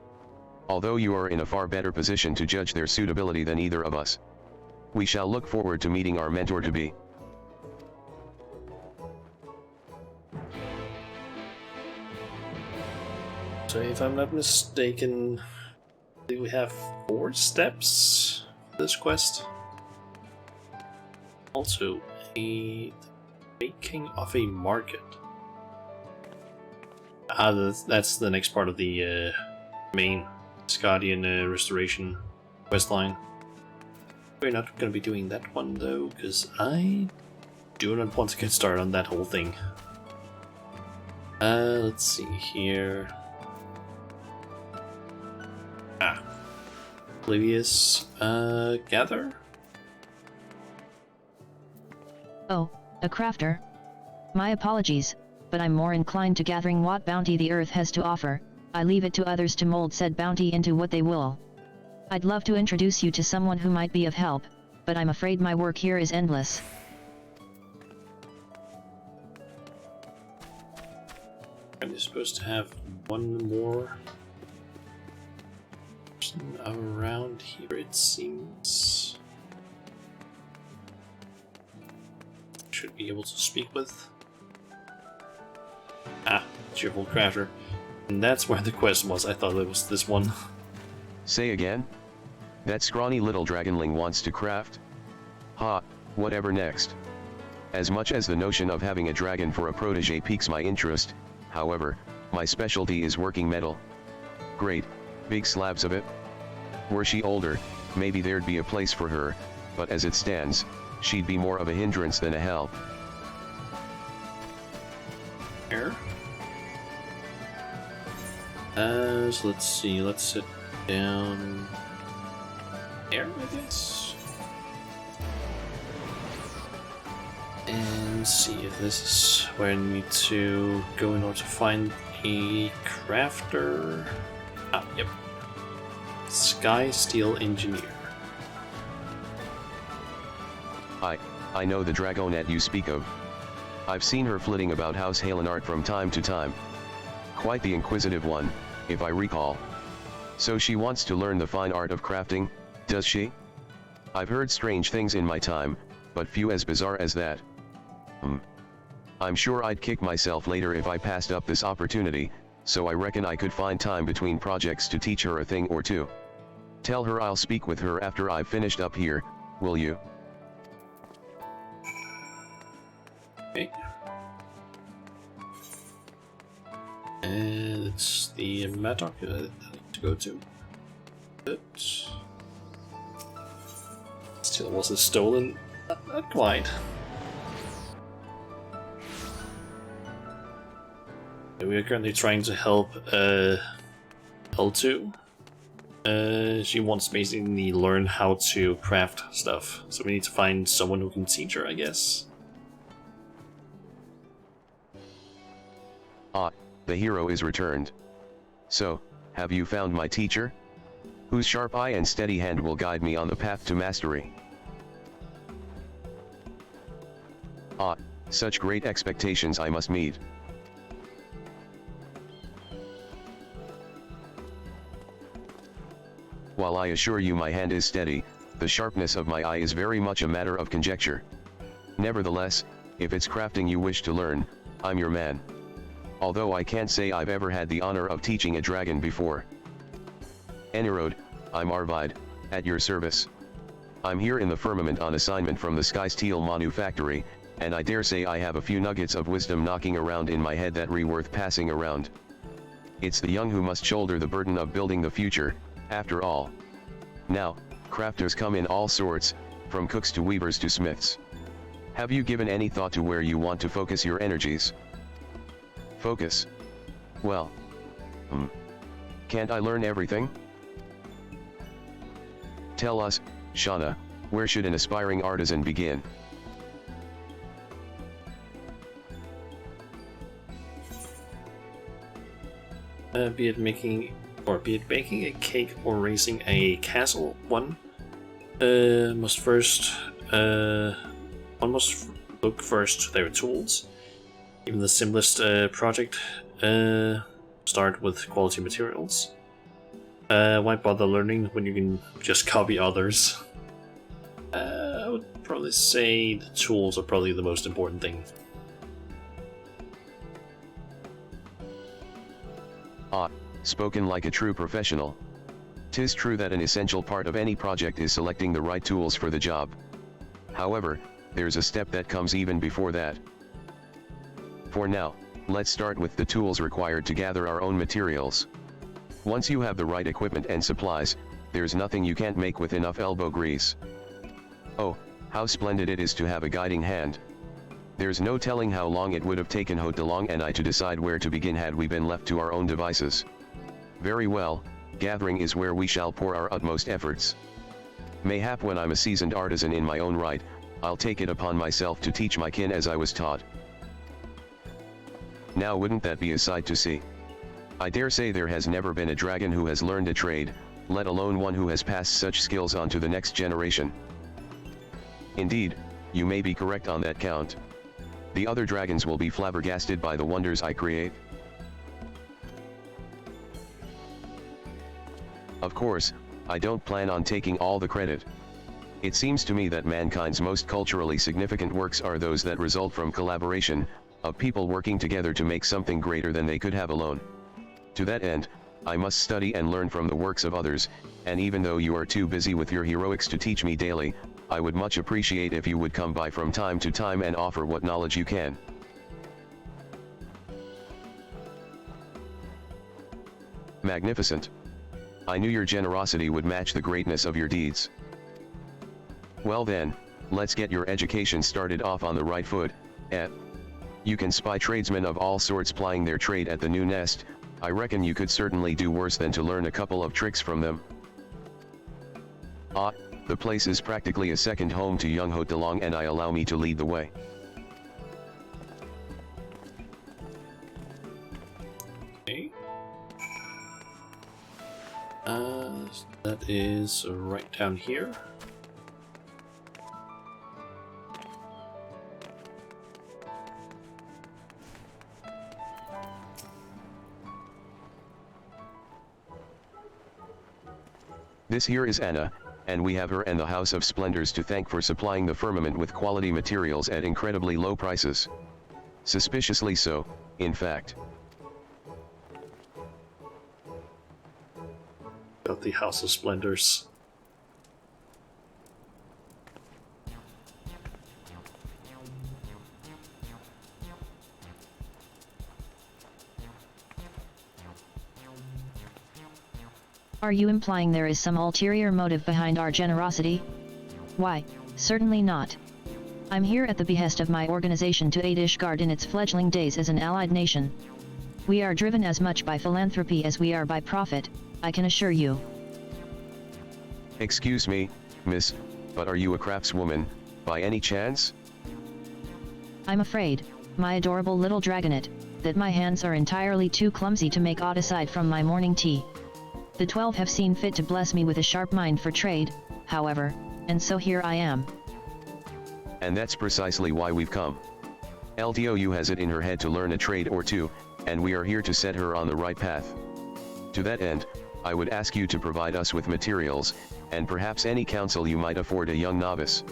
Although you are in a far better position to judge their suitability than either of us. We shall look forward to meeting our mentor-to-be. So if I'm not mistaken, do we have 4 steps for this quest? Also, a making of a market. That's the next part of the main Scotian restoration questline. We're not going to be doing that one though, because I do not want to get started on that whole thing. Let's see here. Oblivious, gather? Oh, a crafter? My apologies, but I'm more inclined to gathering what bounty the earth has to offer. I leave it to others to mold said bounty into what they will. I'd love to introduce you to someone who might be of help, but I'm afraid my work here is endless. Are you supposed to have one more person around here, it seems? Should be able to speak with. Cheerful crafter. And that's where the quest was. I thought it was this one. Say again? That scrawny little dragonling wants to craft? Ha, whatever next. As much as the notion of having a dragon for a protege piques my interest, however, my specialty is working metal. Great, big slabs of it. Were she older, maybe there'd be a place for her, but as it stands, she'd be more of a hindrance than a help. Here. So let's see, let's sit down there, I guess. And see if this is where I need to go in order to find a crafter. Ah, yep. Sky Steel Engineer. I know the dragonette you speak of. I've seen her flitting about House Halenart from time to time. Quite the inquisitive one, if I recall. So she wants to learn the fine art of crafting, does she? I've heard strange things in my time, but few as bizarre as that. I'm sure I'd kick myself later if I passed up this opportunity, so I reckon I could find time between projects to teach her a thing or two. Tell her I'll speak with her after I've finished up here, will you? Okay. And it's the Mattock to go to. But still wasn't stolen. Not quite. We are currently trying to help L2. She wants to basically learn how to craft stuff, so we need to find someone who can teach her, I guess. Ah, the hero is returned. So, have you found my teacher? Whose sharp eye and steady hand will guide me on the path to mastery? Ah, such great expectations I must meet. While I assure you my hand is steady, the sharpness of my eye is very much a matter of conjecture. Nevertheless, if it's crafting you wish to learn, I'm your man. Although I can't say I've ever had the honor of teaching a dragon before. Anirode, I'm Arvide, at your service. I'm here in the firmament on assignment from the Sky Steel Manufactory, and I dare say I have a few nuggets of wisdom knocking around in my head that re worth passing around. It's the young who must shoulder the burden of building the future, after all. Now, crafters come in all sorts, from cooks to weavers to smiths. Have you given any thought to where you want to focus your energies? Focus? Well, can't I learn everything? Tell us, Shauna, where should an aspiring artisan begin? Be it baking a cake or raising a castle, one must look first to their tools. Even the simplest project start with quality materials. Why bother learning when you can just copy others? I would probably say the tools are probably the most important thing. Ah, spoken like a true professional. 'Tis true that an essential part of any project is selecting the right tools for the job. However, there's a step that comes even before that. For now, let's start with the tools required to gather our own materials. Once you have the right equipment and supplies, there's nothing you can't make with enough elbow grease. Oh, how splendid it is to have a guiding hand. There's no telling how long it would have taken Hotelong and I to decide where to begin had we been left to our own devices. Very well, gathering is where we shall pour our utmost efforts. Mayhap when I'm a seasoned artisan in my own right, I'll take it upon myself to teach my kin as I was taught. Now wouldn't that be a sight to see? I dare say there has never been a dragon who has learned a trade, let alone one who has passed such skills on to the next generation. Indeed, you may be correct on that count. The other dragons will be flabbergasted by the wonders I create. Of course, I don't plan on taking all the credit. It seems to me that mankind's most culturally significant works are those that result from collaboration, of people working together to make something greater than they could have alone. To that end, I must study and learn from the works of others, and even though you are too busy with your heroics to teach me daily, I would much appreciate if you would come by from time to time and offer what knowledge you can. Magnificent. I knew your generosity would match the greatness of your deeds. Well then, let's get your education started off on the right foot. You can spy tradesmen of all sorts plying their trade at the new nest. I reckon you could certainly do worse than to learn a couple of tricks from them. Ah, the place is practically a second home to young Hotelong, and allow me to lead the way. Okay. That is right down here. This here is Anna, and we have her and the House of Splendors to thank for supplying the firmament with quality materials at incredibly low prices. Suspiciously so, in fact. About the House of Splendors. Are you implying there is some ulterior motive behind our generosity? Why, certainly not. I'm here at the behest of my organization to aid Ishgard in its fledgling days as an allied nation. We are driven as much by philanthropy as we are by profit, I can assure you. Excuse me, miss, but are you a craftswoman, by any chance? I'm afraid, my adorable little dragonet, that my hands are entirely too clumsy to make aught aside from my morning tea. The 12 have seen fit to bless me with a sharp mind for trade, however, and so here I am. And that's precisely why we've come. LTOU has it in her head to learn a trade or two, and we are here to set her on the right path. To that end, I would ask you to provide us with materials, and perhaps any counsel you might afford a young novice.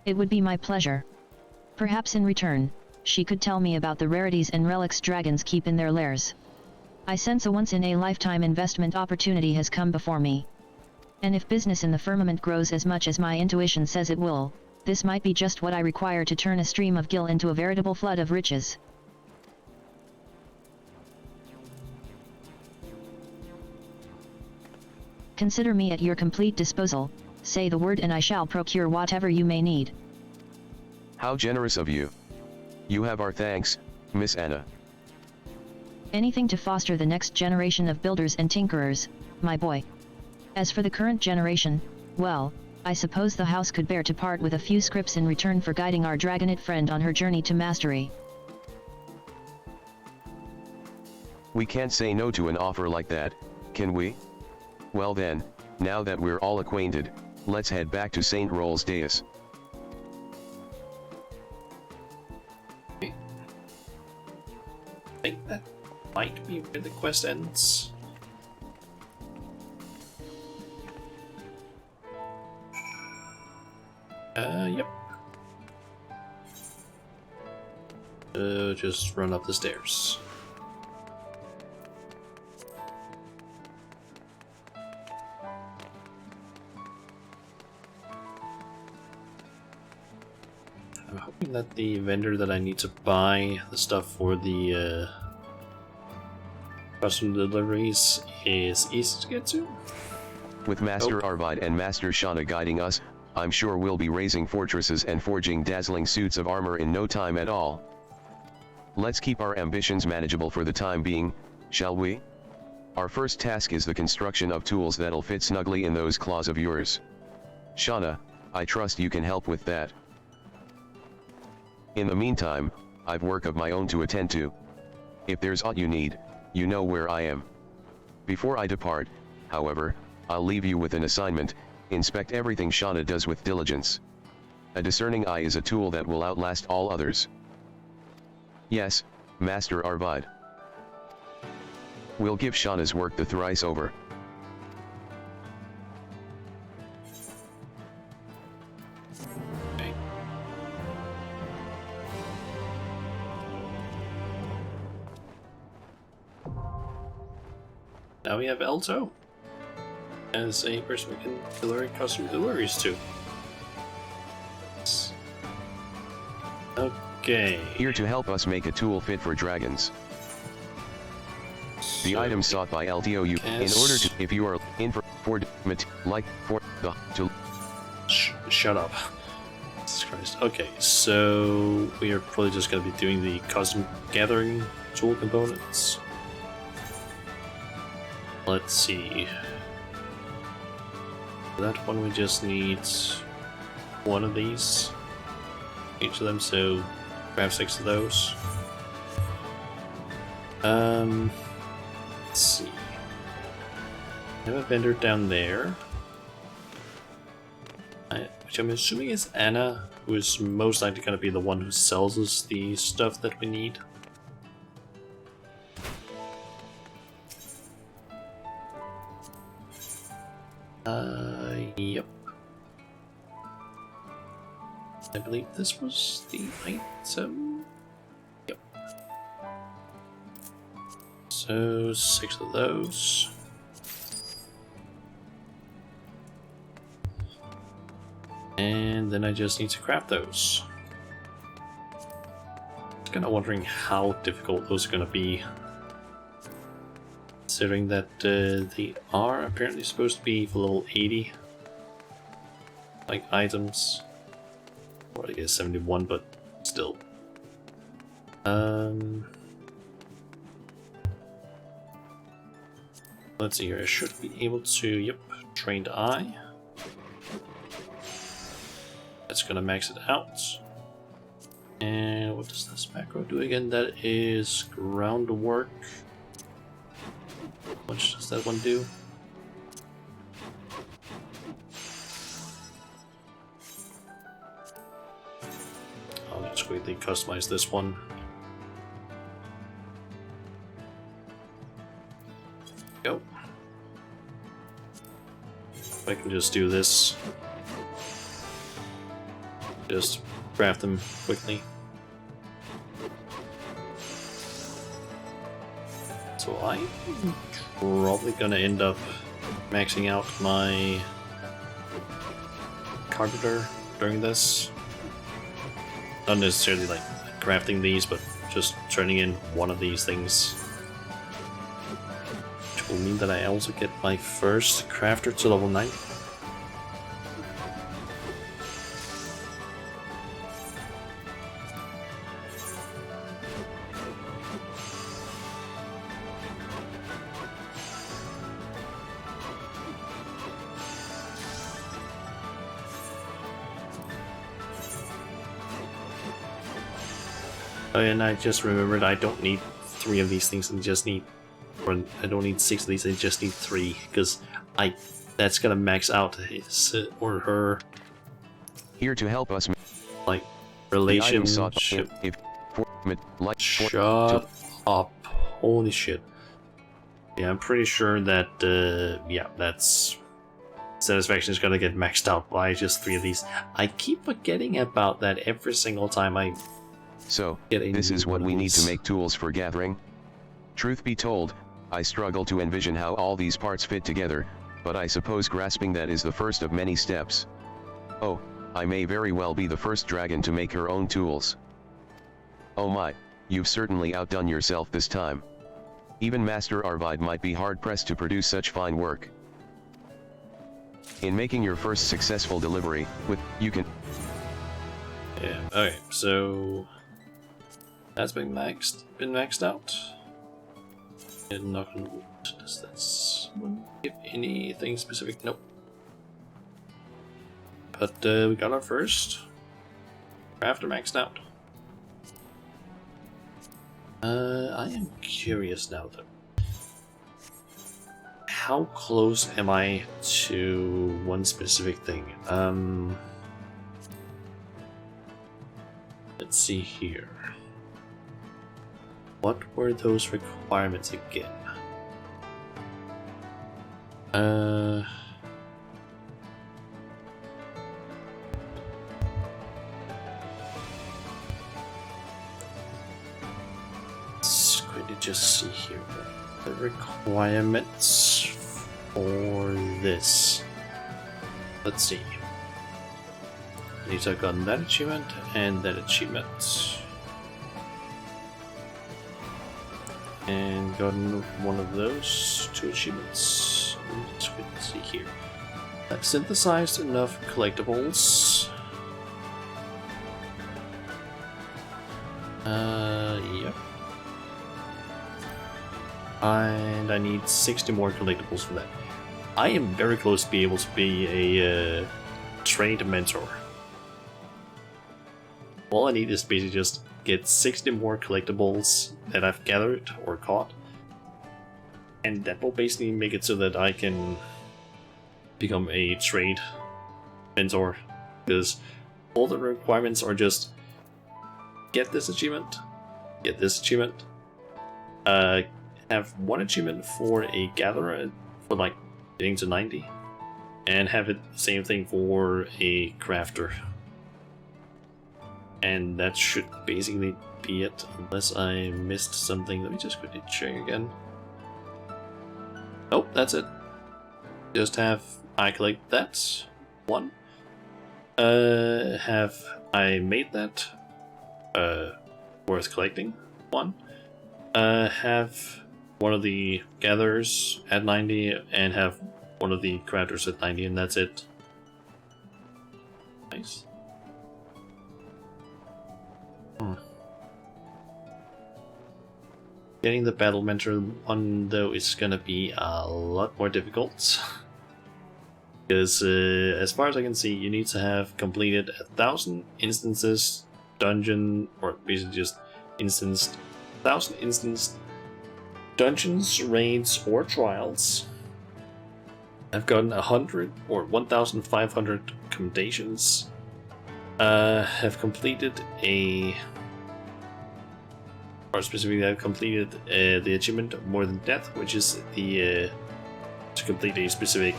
It would be my pleasure. Perhaps in return, she could tell me about the rarities and relics dragons keep in their lairs. I sense a once-in-a-lifetime investment opportunity has come before me. And if business in the firmament grows as much as my intuition says it will, this might be just what I require to turn a stream of gil into a veritable flood of riches. Consider me at your complete disposal. Say the word and I shall procure whatever you may need. How generous of you. You have our thanks, Miss Anna. Anything to foster the next generation of builders and tinkerers, my boy. As for the current generation, well, I suppose the house could bear to part with a few scrips in return for guiding our dragonet friend on her journey to mastery. We can't say no to an offer like that, can we? Well then, now that we're all acquainted, let's head back to St. Rolls Dais. I think that might be where the quest ends. Yep. Just run up the stairs. I'm hoping that the vendor that I need to buy the stuff for the custom deliveries is easy to get to. With Master Arvid and Master Shauna guiding us, I'm sure we'll be raising fortresses and forging dazzling suits of armor in no time at all. Let's keep our ambitions manageable for the time being, shall we? Our first task is the construction of tools that'll fit snugly in those claws of yours. Shauna, I trust you can help with that. In the meantime, I've work of my own to attend to. If there's aught you need, you know where I am. Before I depart, however, I'll leave you with an assignment: inspect everything Shauna does with diligence. A discerning eye is a tool that will outlast all others. Yes, Master Arvid. We'll give Shauna's work the thrice over. Okay. Now we have Elto as a person we can deliver custom deliveries to. Okay. Here to help us make a tool fit for dragons. The So, item sought by LTOU in order to, if you are in for like for the to shut up. Jesus Christ. Okay, so we are probably just going to be doing the custom gathering tool components. Let's see. For that one we just need one of these. Each of them, so grab 6 of those. Let's see. I have a vendor down there. Which I'm assuming is Anna, who is most likely going to be the one who sells us the stuff that we need. Yep. I believe this was the item. Yep. So 6 of those. And then I just need to craft those. I'm kind of wondering how difficult those are going to be. Considering that they are apparently supposed to be for level 80. Like items. Or I guess 71, but still. Let's see here. I should be able to, yep, trained eye. That's gonna max it out. And what does this macro do again? That is groundwork. How much does that one do? I'll just quickly customize this one. Go. I can just do this. Just craft them quickly. So I'm probably gonna end up maxing out my carpenter during this. Not necessarily like crafting these, but just turning in one of these things. Which will mean that I also get my first crafter to level 9. Oh, and I just remembered I don't need 3 of these things, I just need, or I don't need 6 of these, I just need 3, because that's gonna max out his or her, here to help us like, the item sought relationship. if for like for Shut up. Holy shit. Yeah, I'm pretty sure that, yeah, that's... Satisfaction is gonna get maxed out by just 3 of these. I keep forgetting about that every single time I so get a this new is one what of we need to these. make tools for gathering. Truth be told, I struggle to envision how all these parts fit together, but I suppose grasping that is the first of many steps. Oh, I may very well be the first dragon to make her own tools. Oh my, you've certainly outdone yourself this time. Even Master Arvid might be hard-pressed to produce such fine work. In making your first successful delivery, you can... Yeah, okay, so... That's been maxed out. And knock on wood. Does this one give anything specific? Nope. But we got our first. After maxed out. I am curious now though. How close am I to one specific thing? Let's see here. What were those requirements again? Let's quickly just see here. the requirements for this. Let's see. I need to have gotten that achievement and that achievement. And gotten one of those 2 achievements. Let's see here. I've synthesized enough collectibles. Yep. And I need 60 more collectibles for that. I am very close to be able to be a trained mentor. All I need is basically just get 60 more collectibles that I've gathered or caught, and that will basically make it so that I can become a trade mentor, because all the requirements are just get this achievement, have 1 achievement for a gatherer for like getting to 90, and have it same thing for a crafter. And that should basically be it, unless I missed something. Let me just quickly check again. Nope, that's it. Just have I collect that 1. Have I made that worth collecting 1. Have one of the gatherers at 90, and have one of the crafters at 90, and that's it. Nice. Getting the battle mentor one though is gonna be a lot more difficult, because as far as I can see, you need to have completed 1,000 instances dungeon, or basically just 1,000 instance dungeons, raids, or trials. I've gotten 100 or 1,500 commendations. Have completed specifically I've completed the achievement More Than Death, which is the to complete a specific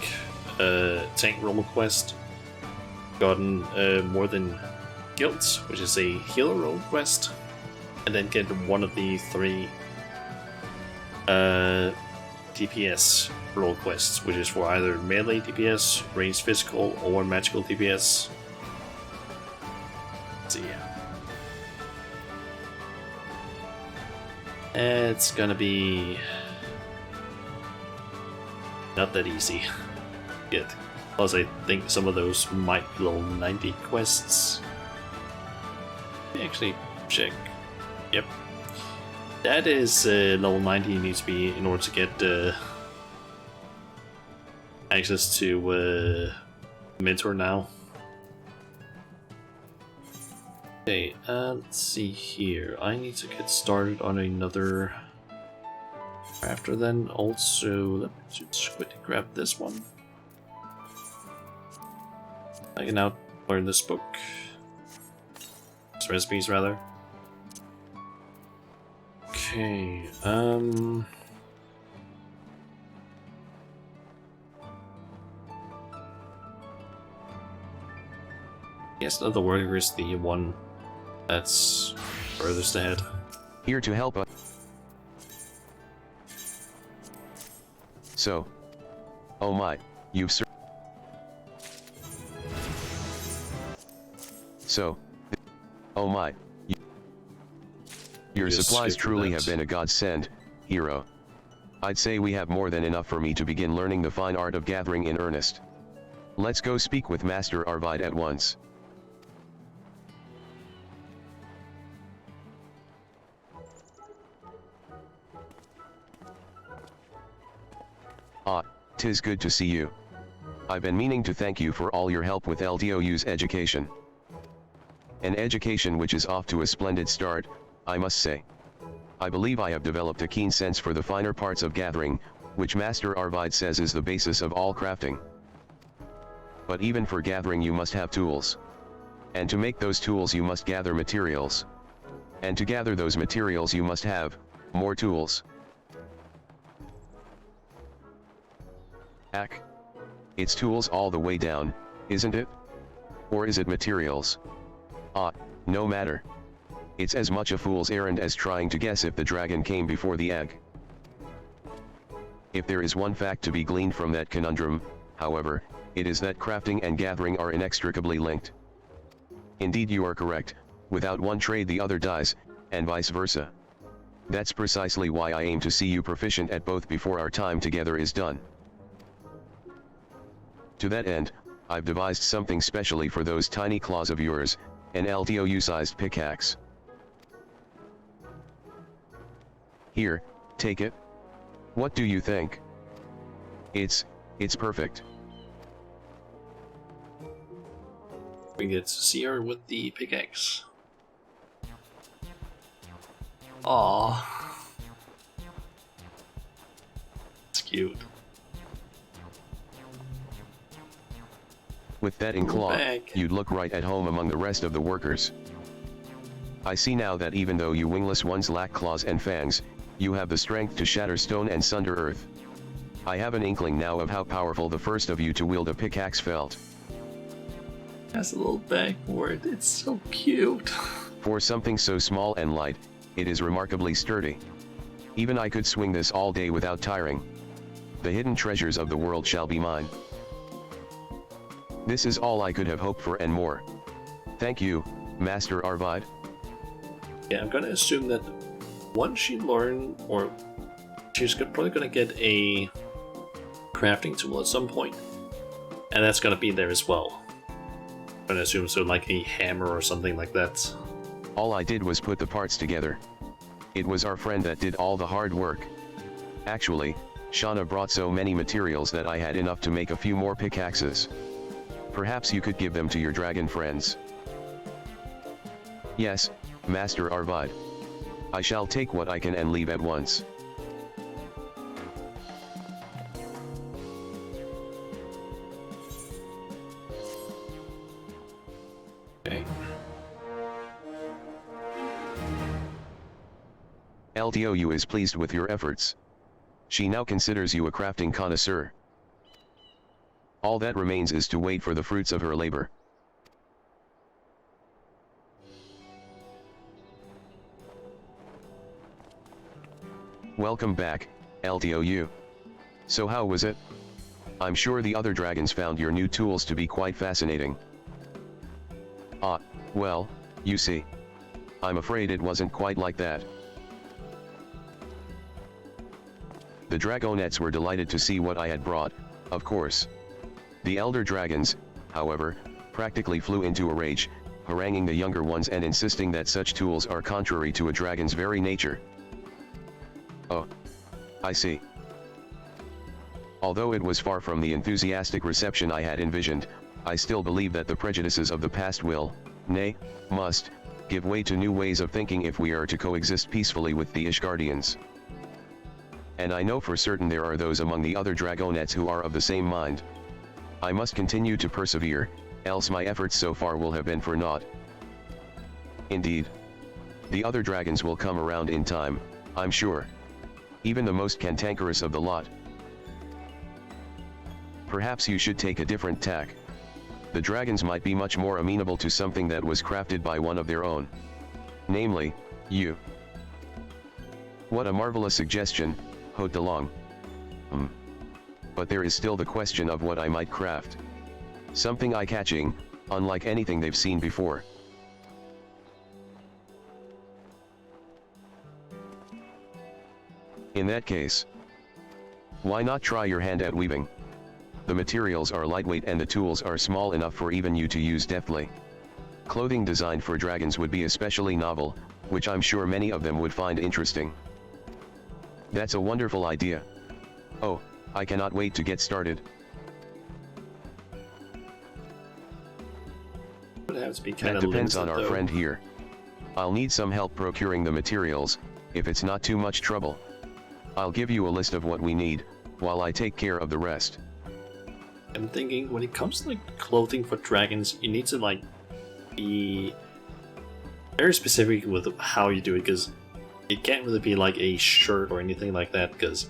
tank role quest. Gotten More Than Guilt, which is a healer role quest, and then get one of the 3 DPS role quests, which is for either melee DPS, ranged physical, or magical DPS. So yeah. It's gonna be not that easy yet. Plus I think some of those might be level 90 quests. Let me actually check. Yep. That is level 90 you need to be in order to get access to Mentor now. Okay, let's see here. I need to get started on another crafter then. Also, let me just quickly grab this one. I can now learn this book. This recipes, rather. Okay, Yes, the worker is the one that's furthest ahead. Here to help us. So. Oh my, you've So. Oh my. Your supplies truly have been a godsend, hero. I'd say we have more than enough for me to begin learning the fine art of gathering in earnest. Let's go speak with Master Arvid at once. Ah, 'tis good to see you. I've been meaning to thank you for all your help with LTOU's education. An education which is off to a splendid start, I must say. I believe I have developed a keen sense for the finer parts of gathering, which Master Arvid says is the basis of all crafting. But even for gathering you must have tools. And to make those tools you must gather materials. And to gather those materials you must have more tools. Ack. It's tools all the way down, isn't it? Or is it materials? Ah, no matter. It's as much a fool's errand as trying to guess if the dragon came before the egg. If there is one fact to be gleaned from that conundrum, however, it is that crafting and gathering are inextricably linked. Indeed, you are correct. Without one trade the other dies, and vice versa. That's precisely why I aim to see you proficient at both before our time together is done. To that end, I've devised something specially for those tiny claws of yours, an LTOU-sized pickaxe. Here, take it. What do you think? It's perfect. We get to see her with the pickaxe. Aww. It's cute. With that in claw, Back. you'd look right at home among the rest of the workers. I see now that even though you wingless ones lack claws and fangs, you have the strength to shatter stone and sunder earth. I have an inkling now of how powerful the first of you to wield a pickaxe felt. Has a little backboard. It's so cute. For something so small and light, it is remarkably sturdy. Even I could swing this all day without tiring. The hidden treasures of the world shall be mine. This is all I could have hoped for and more. Thank you, Master Arvid. Yeah, I'm gonna assume that once she learns, or she's probably gonna get a crafting tool at some point, and that's gonna be there as well. I'm gonna assume so, like a hammer or something like that. All I did was put the parts together. It was our friend that did all the hard work. Actually, Shauna brought so many materials that I had enough to make a few more pickaxes. Perhaps you could give them to your dragon friends. Yes, Master Arvid. I shall take what I can and leave at once. Okay. LTOU is pleased with your efforts. She now considers you a crafting connoisseur. All that remains is to wait for the fruits of her labor. Welcome back, LTOU. So how was it? I'm sure the other dragons found your new tools to be quite fascinating. Ah, well, you see. I'm afraid it wasn't quite like that. The dragonettes were delighted to see what I had brought, of course. The elder dragons, however, practically flew into a rage, haranguing the younger ones and insisting that such tools are contrary to a dragon's very nature. Oh. I see. Although it was far from the enthusiastic reception I had envisioned, I still believe that the prejudices of the past will, nay, must, give way to new ways of thinking if we are to coexist peacefully with the Ishgardians. And I know for certain there are those among the other dragonettes who are of the same mind. I must continue to persevere, else my efforts so far will have been for naught. Indeed. The other dragons will come around in time, I'm sure. Even the most cantankerous of the lot. Perhaps you should take a different tack. The dragons might be much more amenable to something that was crafted by one of their own. Namely, you. What a marvelous suggestion, Haute de Long. But there is still the question of what I might craft. Something eye-catching, unlike anything they've seen before. In that case, why not try your hand at weaving? The materials are lightweight and the tools are small enough for even you to use deftly. Clothing designed for dragons would be especially novel, which I'm sure many of them would find interesting. That's a wonderful idea. Oh, I cannot wait to get started. Would have to be kind That of depends on limited, our though. friend here. I'll need some help procuring the materials, if it's not too much trouble. I'll give you a list of what we need, while I take care of the rest. I'm thinking when it comes to like clothing for dragons, you need to like be very specific with how you do it, because it can't really be like a shirt or anything like that, because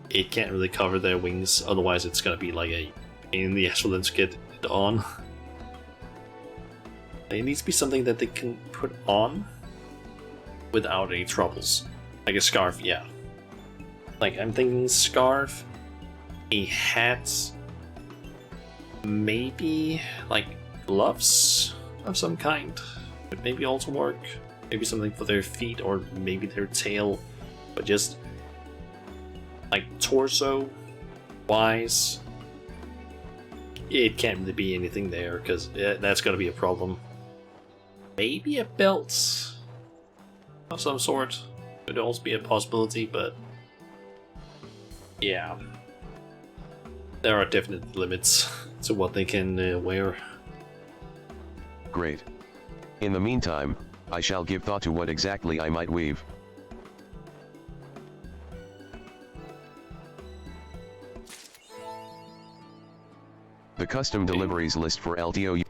it can't really cover their wings. Otherwise, it's gonna be like a pain in the ass for them to get it on. It needs to be something that they can put on without any troubles, like a scarf. Yeah. Like, I'm thinking scarf, a hat, maybe like gloves of some kind would maybe also work. Maybe something for their feet or maybe their tail, but just like torso wise, it can't really be anything there because that's gonna be a problem. Maybe a belt of some sort could also be a possibility, but yeah, there are definite limits to what they can wear. Great. In the meantime, I shall give thought to what exactly I might weave. The custom deliveries list for LTO.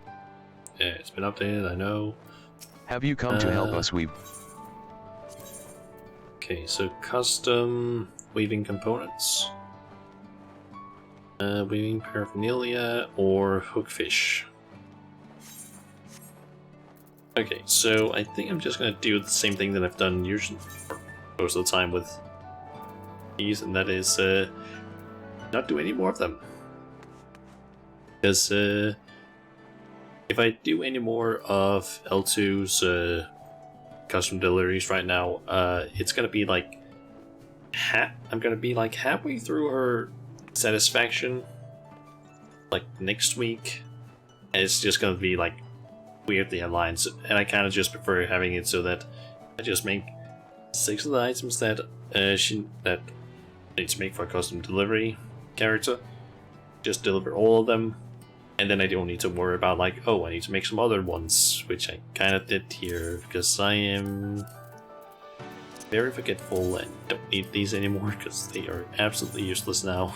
Yeah, it's been updated, I know. Have you come to help us weave? Okay, so custom weaving components. Weaving paraphernalia or hookfish. Okay, so I think I'm just gonna do the same thing that I've done usually most of the time with these, and that is not do any more of them. Because if I do any more of L2's custom deliveries right now, it's gonna be like I'm gonna be like halfway through her satisfaction, like next week, and it's just gonna be like weirdly aligned, and I kind of just prefer having it so that I just make 6 of the items that that I need to make for a custom delivery character. Just deliver all of them, and then I don't need to worry about like, oh, I need to make some other ones, which I kind of did here because I am very forgetful and don't need these anymore because they are absolutely useless now.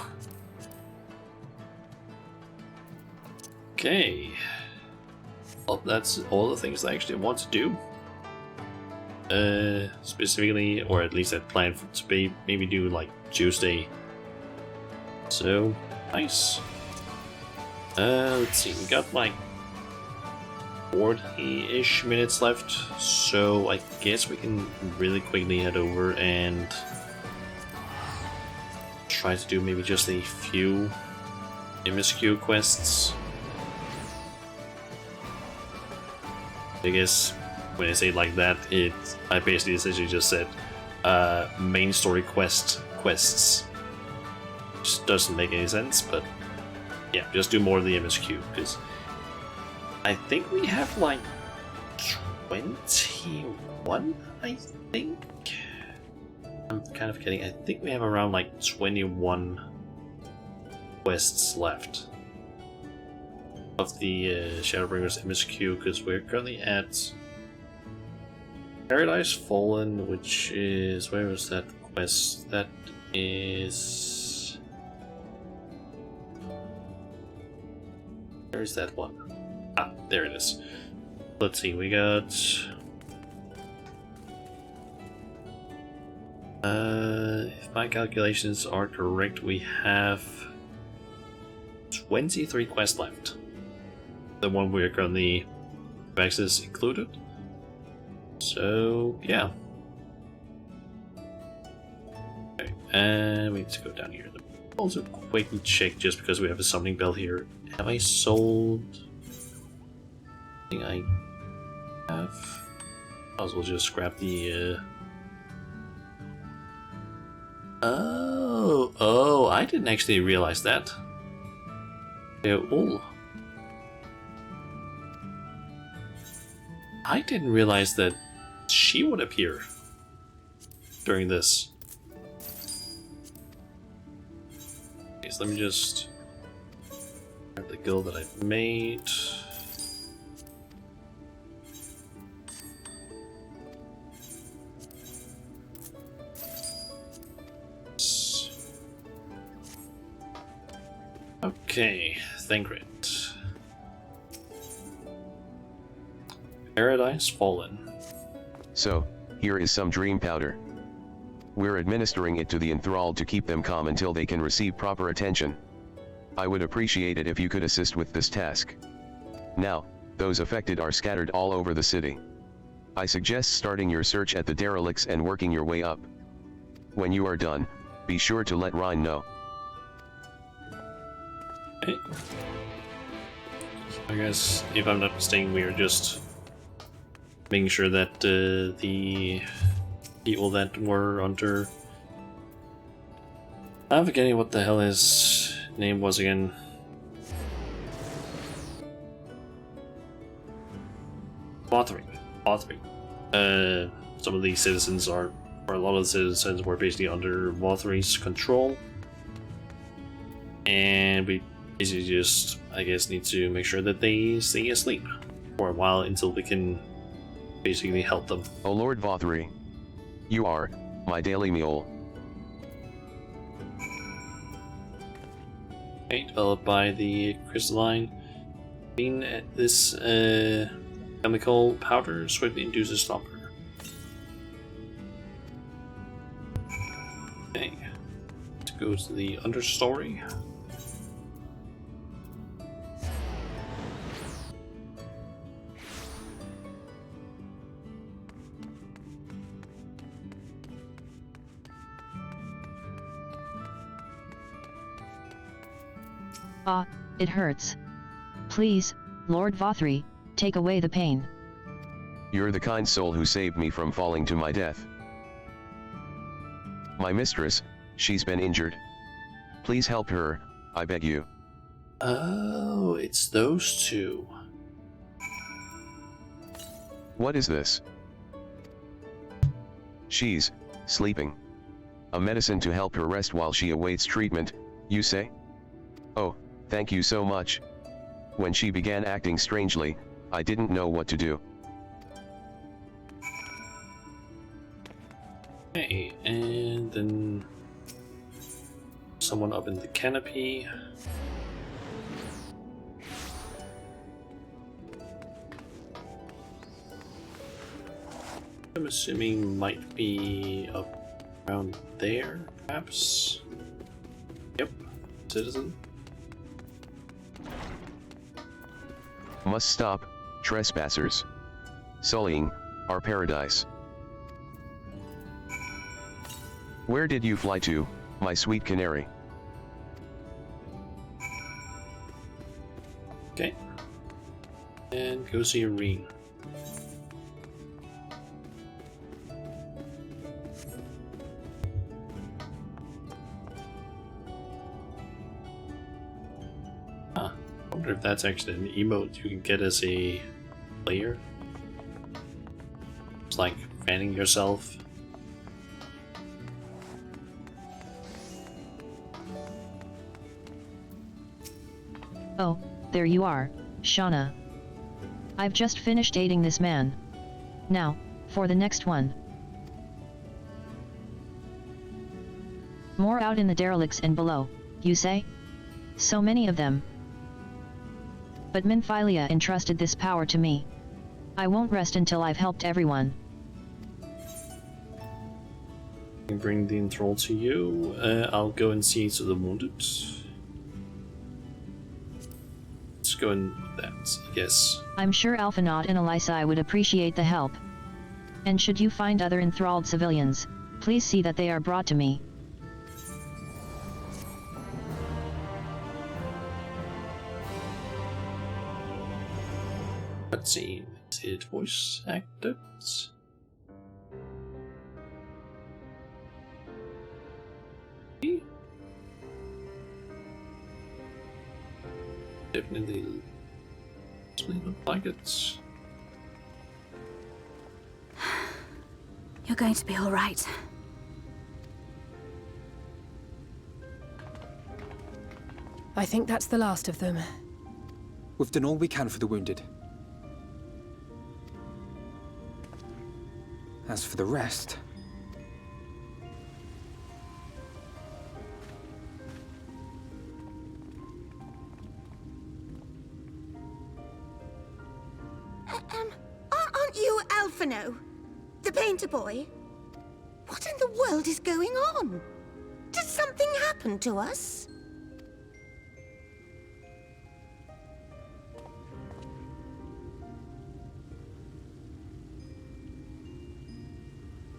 Okay. Well, that's all the things I actually want to do. Specifically, or at least I plan to be maybe do like Tuesday. So nice. Let's see, we got like 40-ish minutes left, so I guess we can really quickly head over and try to do maybe just a few MSQ quests. I guess when I say it like that, I basically essentially just said main story quests. Just doesn't make any sense, but yeah, just do more of the MSQ, because I think we have like 21, I think? I'm kind of kidding. I think we have around like 21 quests left of the Shadowbringers MSQ, because we're currently at Paradise Fallen, which is... where was that quest? That is... where is that one? Ah, there it is. Let's see, we got... if my calculations are correct, we have 23 quests left. The one we are currently access included. So yeah. Okay, and we need to go down here. Also quickly check, just because we have a summoning bell here. Have I sold? I think I have. Might as well just grab the Oh, I didn't actually realize that. Oh. I didn't realize that she would appear during this. Okay, so let me just grab the guild that I've made. Okay, Thangrid. Paradise Fallen. So, here is some dream powder. We're administering it to the enthralled to keep them calm until they can receive proper attention. I would appreciate it if you could assist with this task. Now, those affected are scattered all over the city. I suggest starting your search at the derelicts and working your way up. When you are done, Be sure to let Rhine know. Okay. I guess, if I'm not mistaken, we are just making sure that the people that were under... I'm forgetting what the hell his name was again. Authoring. Some of these citizens are, or a lot of the citizens were basically under Vothary's control. And we basically just, I guess, need to make sure that they stay asleep for a while until we can basically help them. O Lord Vothary, you are my daily meal. Okay, developed by the crystalline being this chemical powder swiftly induces slumber. Okay, let's go to the understory. Ah, it hurts. Please, Lord Vothary, take away the pain. You're the kind soul who saved me from falling to my death. My mistress, she's been injured. Please help her, I beg you. Oh, it's those two. What is this? She's sleeping. A medicine to help her rest while she awaits treatment, you say? Oh, thank you so much. When she began acting strangely, I didn't know what to do. Okay, and then someone up in the canopy. I'm assuming might be up around there, perhaps. Yep, citizen. Must stop, trespassers. Sullying our paradise. Where did you fly to, my sweet canary? Okay. And go see Irene. Huh. I wonder if that's actually an emote you can get as a player. It's like fanning yourself. Oh, there you are, Shauna. I've just finished dating this man. Now, for the next one. More out in the derelicts and below, you say? So many of them. But Minphilia entrusted this power to me. I won't rest until I've helped everyone. Bring the enthrall to you. I'll go and see to the wounded. Let's go in that, yes. I'm sure Alphanaut and Elysai would appreciate the help. And should you find other enthralled civilians, please see that they are brought to me. Let's see, is it voice acted? Definitely look like it. You're going to be all right. I think that's the last of them. We've done all we can for the wounded. As for the rest... Aren't you Alphino? The painter boy? What in the world is going on? Did something happen to us?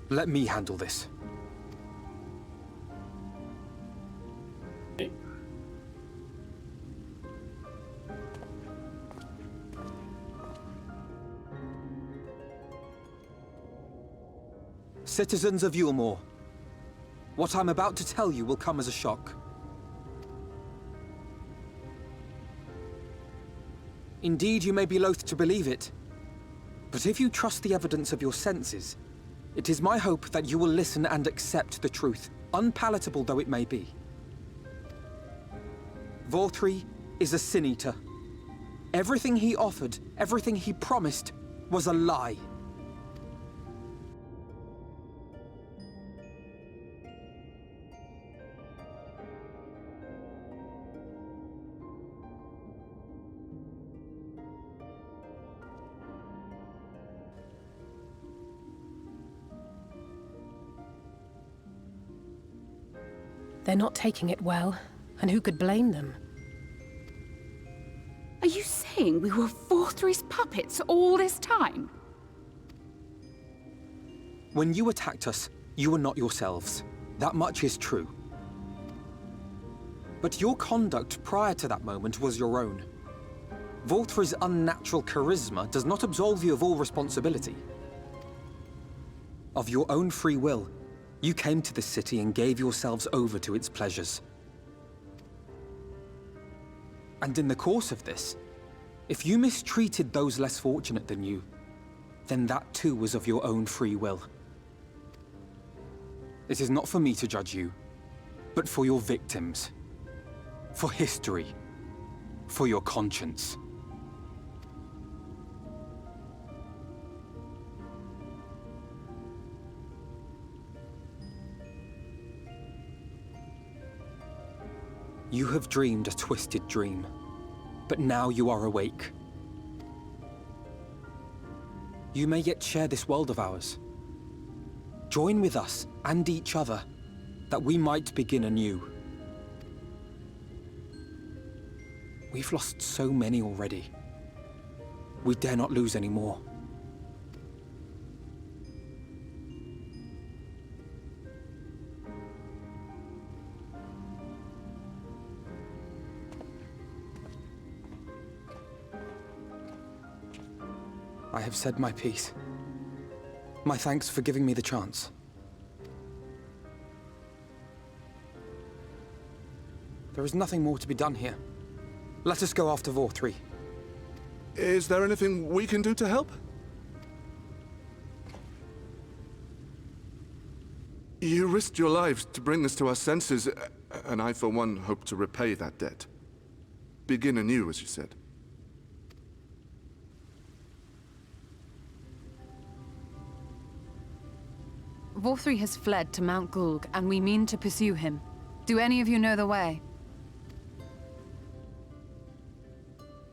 Let me handle this. Citizens of Yulmore, what I'm about to tell you will come as a shock. Indeed, you may be loath to believe it, but if you trust the evidence of your senses, it is my hope that you will listen and accept the truth, unpalatable though it may be. Vorthri is a sin-eater. Everything he offered, everything he promised, was a lie. They're not taking it well, and who could blame them? Are you saying we were Vorthri's puppets all this time? When you attacked us, you were not yourselves. That much is true. But your conduct prior to that moment was your own. Vorthri's unnatural charisma does not absolve you of all responsibility. Of your own free will, you came to this city and gave yourselves over to its pleasures. And in the course of this, if you mistreated those less fortunate than you, then that too was of your own free will. It is not for me to judge you, but for your victims, for history, for your conscience. You have dreamed a twisted dream, but now you are awake. You may yet share this world of ours. Join with us and each other, that we might begin anew. We've lost so many already. We dare not lose any more. I have said my piece. My thanks for giving me the chance. There is nothing more to be done here. Let us go after Vorthri. Is there anything we can do to help? You risked your lives to bring us to our senses, and I, for one, hope to repay that debt. Begin anew, as you said. Vorthri has fled to Mount Gulg, and we mean to pursue him. Do any of you know the way?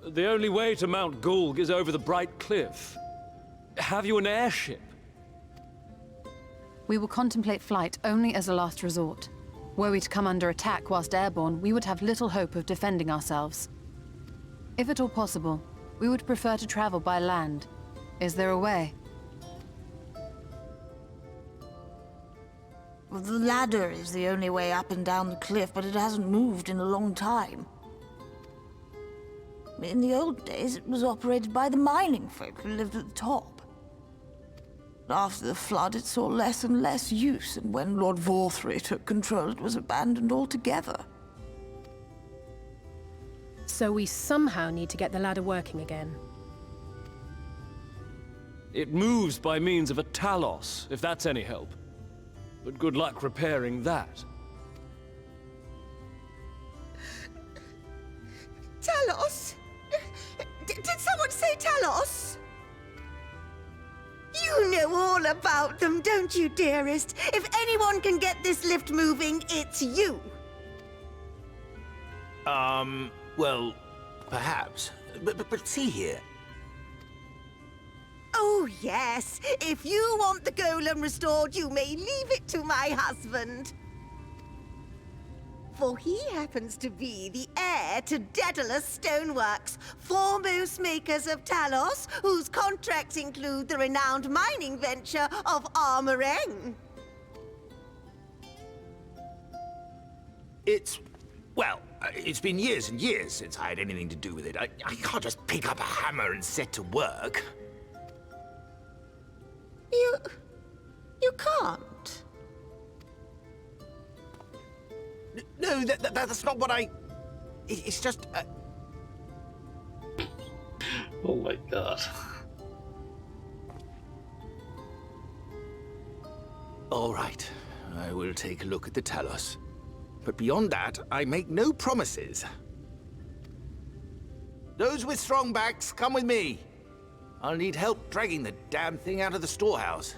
The only way to Mount Gulg is over the Bright Cliff. Have you an airship? We will contemplate flight only as a last resort. Were we to come under attack whilst airborne, we would have little hope of defending ourselves. If at all possible, we would prefer to travel by land. Is there a way? Well, the ladder is the only way up and down the cliff, but it hasn't moved in a long time. In the old days, it was operated by the mining folk who lived at the top. After the flood, it saw less and less use, and when Lord Vorthri took control, it was abandoned altogether. So we somehow need to get the ladder working again. It moves by means of a talos, if that's any help. But good luck repairing that. Talos? Did someone say Talos? You know all about them, don't you, dearest? If anyone can get this lift moving, it's you. Well, perhaps. But see here. Oh, yes. If you want the golem restored, you may leave it to my husband. For he happens to be the heir to Daedalus Stoneworks, foremost makers of Talos, whose contracts include the renowned mining venture of Armoreng. Well, it's been years and years since I had anything to do with it. I can't just pick up a hammer and set to work. You can't. No, that's not what I... It's just... Oh my god. All right, I will take a look at the Talos. But beyond that, I make no promises. Those with strong backs, come with me. I'll need help dragging the damn thing out of the storehouse.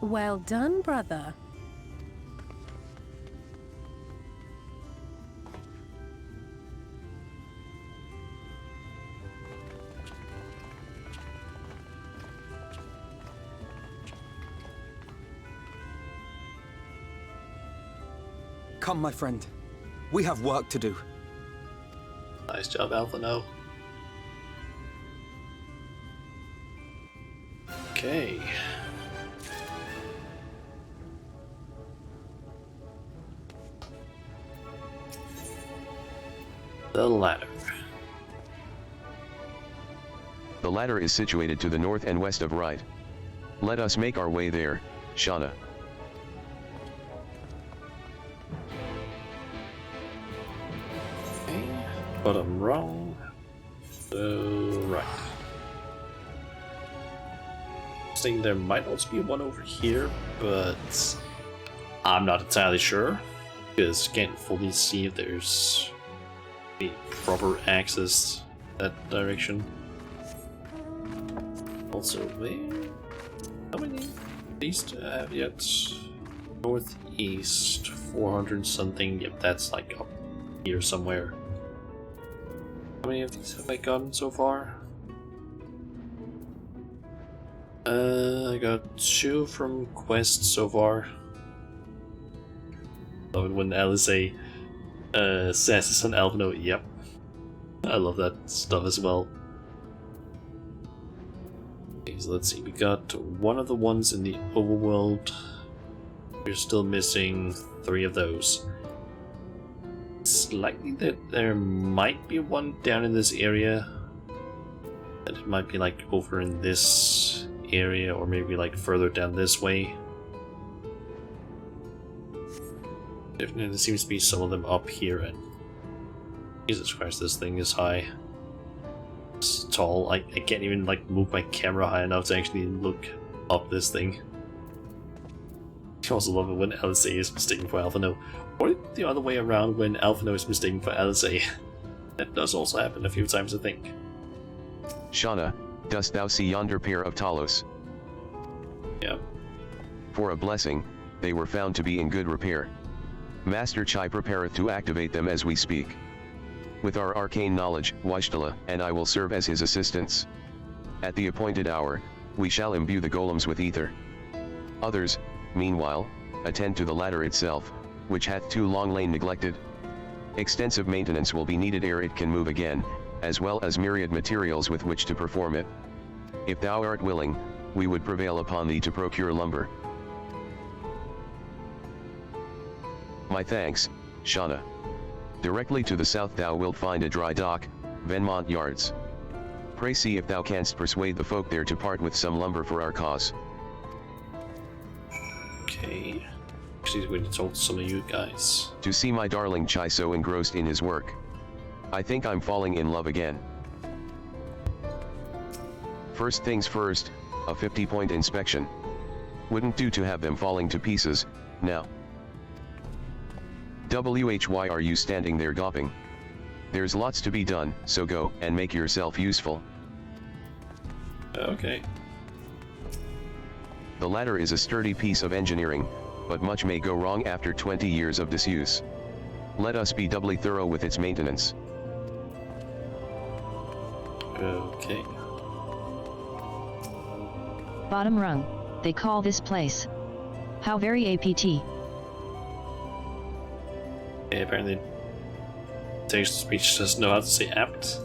Well done, brother. Come, my friend. We have work to do. Nice job, Alpha No. Okay. The ladder. The ladder is situated to the north and west of Rite. Let us make our way there, Shauna. Okay, but I'm wrong. So, right. I think there might also be one over here, but I'm not entirely sure, because can't fully see if there's any proper access that direction. Also, where? How many east do I have yet? Northeast, 400 something. Yep, that's like up here somewhere. How many of these have I gotten so far? I got 2 from quests so far. Love it when LSA says it's an Alvino. Yep, I love that stuff as well. Okay, so let's see. We got one of the ones in the overworld. We're still missing 3 of those. It's likely that there might be one down in this area. That it might be like over in this area, or maybe like further down this way. Definitely seems to be some of them up here, and Jesus Christ, this thing is high. It's tall. I can't even like move my camera high enough to actually look up this thing. I also love it when LSA is mistaken for Alphino, or the other way around when Alphino is mistaken for LSA. That does also happen a few times, I think. Shauna, dost thou see yonder pair of Talos? Yeah. For a blessing, they were found to be in good repair. Master Chai prepareth to activate them as we speak. With our arcane knowledge, Waishtala and I will serve as his assistants. At the appointed hour, we shall imbue the golems with ether. Others, meanwhile, attend to the ladder itself, which hath too long lain neglected. Extensive maintenance will be needed ere it can move again, as well as myriad materials with which to perform it. If thou art willing, we would prevail upon thee to procure lumber. My thanks, Shauna. Directly to the south thou wilt find a dry dock, Venmont Yards. Pray see if thou canst persuade the folk there to part with some lumber for our cause. Okay. Actually, we need to talk to some of you guys. To see my darling Chai so engrossed in his work. I think I'm falling in love again. First things first, a 50-point inspection. Wouldn't do to have them falling to pieces, now. Why are you standing there gawping? There's lots to be done, so go and make yourself useful. Okay. The ladder is a sturdy piece of engineering, but much may go wrong after 20 years of disuse. Let us be doubly thorough with its maintenance. Okay. Bottom rung, they call this place. How very apt. Okay, apparently text-to-speech doesn't know how to say apt.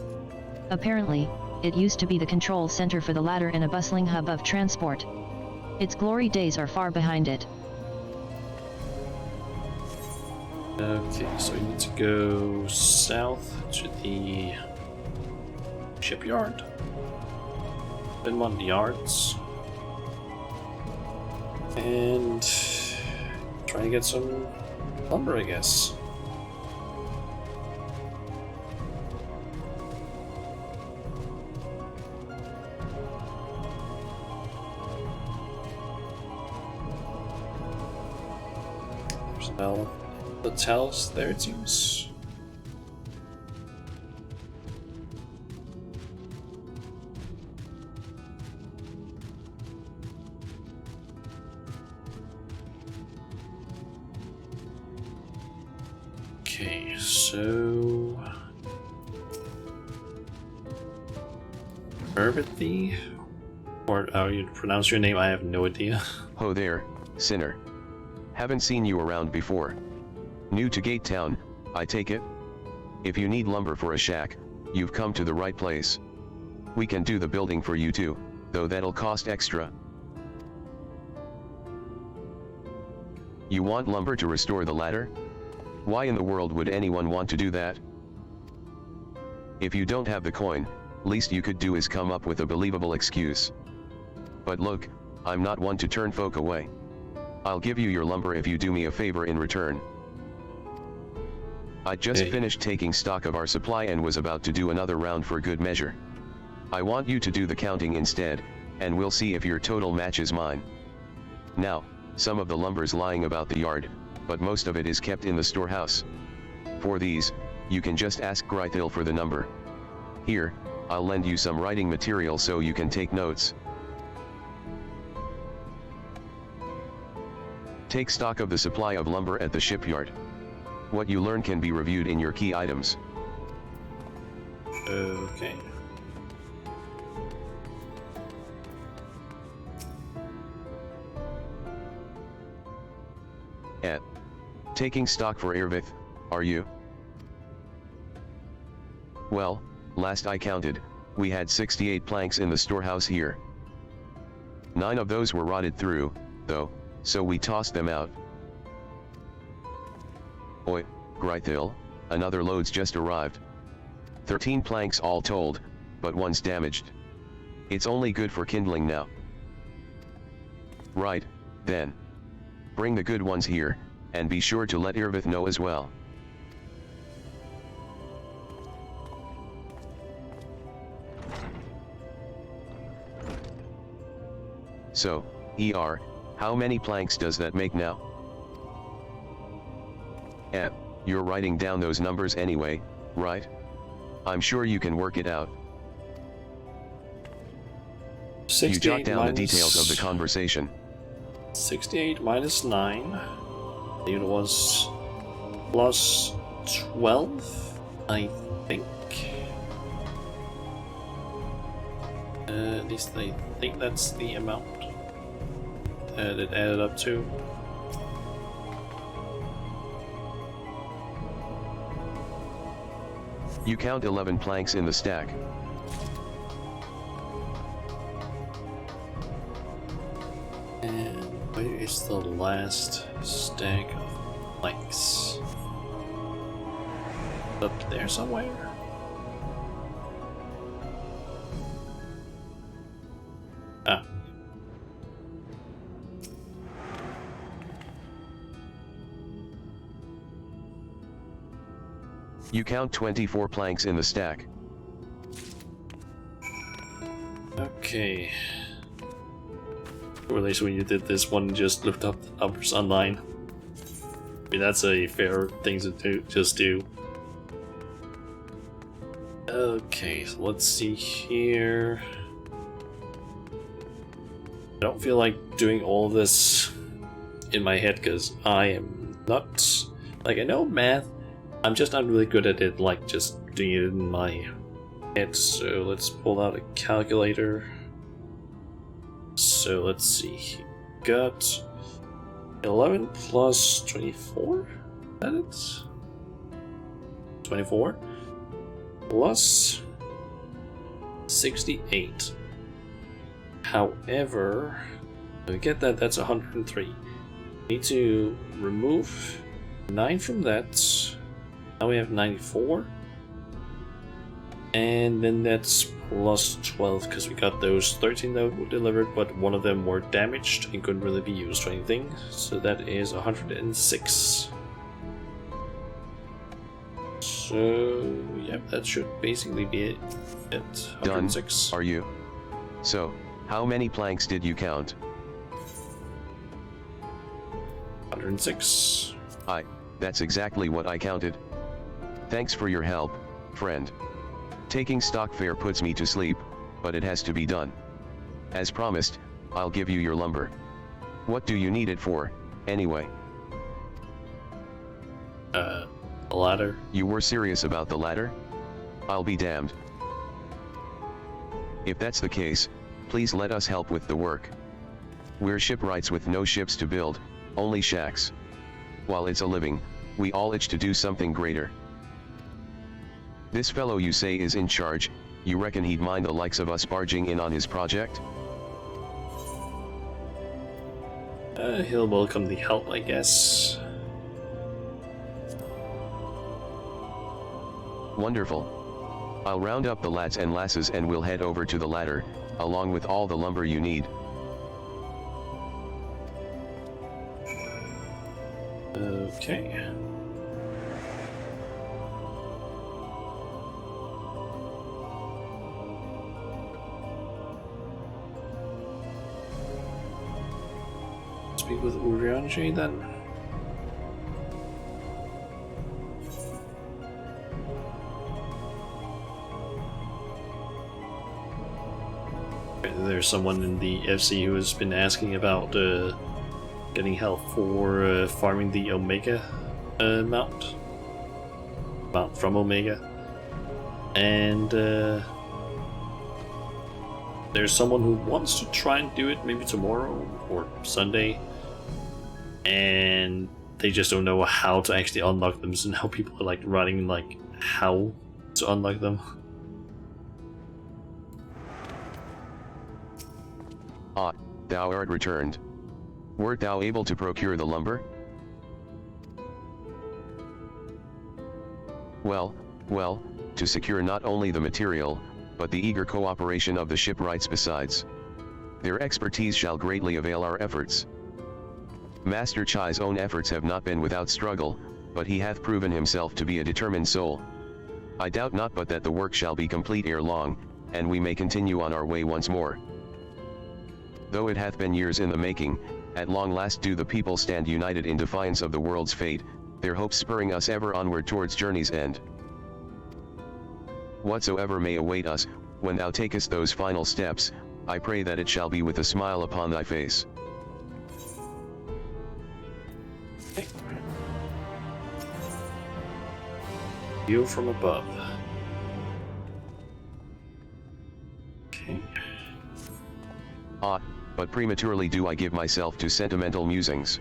Apparently, it used to be the control center for the ladder in a bustling hub of transport. Its glory days are far behind it. Okay, so we need to go south to the shipyard. Been one of the yards. And try to get some lumber, I guess. There's well the tells there, it seems. Okay, so Herbethy? Or how you pronounce your name, I have no idea. Ho there, sinner. Haven't seen you around before. New to Gate Town, I take it? If you need lumber for a shack, you've come to the right place. We can do the building for you too, though that'll cost extra. You want lumber to restore the ladder? Why in the world would anyone want to do that? If you don't have the coin, least you could do is come up with a believable excuse. But look, I'm not one to turn folk away. I'll give you your lumber if you do me a favor in return. I just finished taking stock of our supply and was about to do another round for good measure. I want you to do the counting instead, and we'll see if your total matches mine. Now, some of the lumber's lying about the yard, but most of it is kept in the storehouse. For these, you can just ask Grythil for the number. Here, I'll lend you some writing material so you can take notes. Take stock of the supply of lumber at the shipyard. What you learn can be reviewed in your key items. Okay. Taking stock for Irvith, are you? Well, last I counted, we had 68 planks in the storehouse here. 9 of those were rotted through, though, so we tossed them out. Oi, Grythil, another load's just arrived. 13 planks all told, but one's damaged. It's only good for kindling now. Right, then. Bring the good ones here, and be sure to let Irvith know as well. So, ER, how many planks does that make now? You're writing down those numbers anyway, right? I'm sure you can work it out. You jot down the details of the conversation. 68 minus 9. I think it was plus 12, I think. At least I think that's the amount that it added up to. You count 11 planks in the stack. And where is the last stack of planks? Up there somewhere? Ah. You count 24 planks in the stack. Okay. Or at least when you did this one, just looked up the numbers online. I mean, that's a fair thing to do. Just do. Okay, so let's see here. I don't feel like doing all this in my head because I am not. Like, I know math, I'm just not really good at it, like just doing it in my head. So let's pull out a calculator. So let's see. Got 11 plus 24? Is that it? 24 plus 68. However, to get that, that's 103. Need to remove 9 from that. Now we have 94. And then that's plus 12 because we got those 13 that were delivered, but one of them were damaged and couldn't really be used for anything. So that is 106. So yeah, that should basically be it. At 106. Done, are you? So, how many planks did you count? 106. That's exactly what I counted. Thanks for your help, friend. Taking stock fare puts me to sleep, but it has to be done. As promised, I'll give you your lumber. What do you need it for, anyway? A ladder. You were serious about the ladder? I'll be damned. If that's the case, please let us help with the work. We're shipwrights with no ships to build, only shacks. While it's a living, we all itch to do something greater. This fellow you say is in charge, you reckon he'd mind the likes of us barging in on his project? He'll welcome the help, I guess. Wonderful. I'll round up the lads and lasses and we'll head over to the ladder, along with all the lumber you need. Okay. Speak with Urianji then. There's someone in the FC who has been asking about getting help for farming the Omega mount from Omega, and there's someone who wants to try and do it maybe tomorrow or Sunday, and they just don't know how to actually unlock them. So now people are like running like how to unlock them. Ah, thou art returned. Wert thou able to procure the lumber? Well, to secure not only the material, but the eager cooperation of the shipwrights besides. Their expertise shall greatly avail our efforts. Master Chai's own efforts have not been without struggle, but he hath proven himself to be a determined soul. I doubt not but that the work shall be complete ere long, and we may continue on our way once more. Though it hath been years in the making, at long last do the people stand united in defiance of the world's fate, their hopes spurring us ever onward towards journey's end. Whatsoever may await us, when thou takest those final steps, I pray that it shall be with a smile upon thy face. View from above. Okay. But prematurely do I give myself to sentimental musings.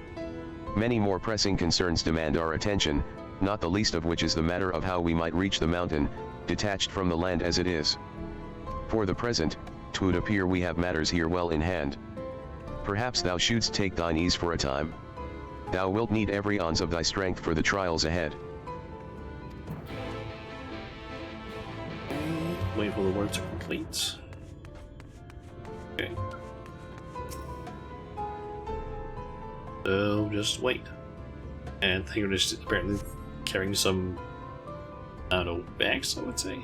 Many more pressing concerns demand our attention, not the least of which is the matter of how we might reach the mountain, detached from the land as it is. For the present, 'twould appear we have matters here well in hand. Perhaps thou shouldst take thine ease for a time. Thou wilt need every ounce of thy strength for the trials ahead. Wait for the work to complete. Okay. So just wait. And they're just apparently carrying some, I don't know, bags, I would say.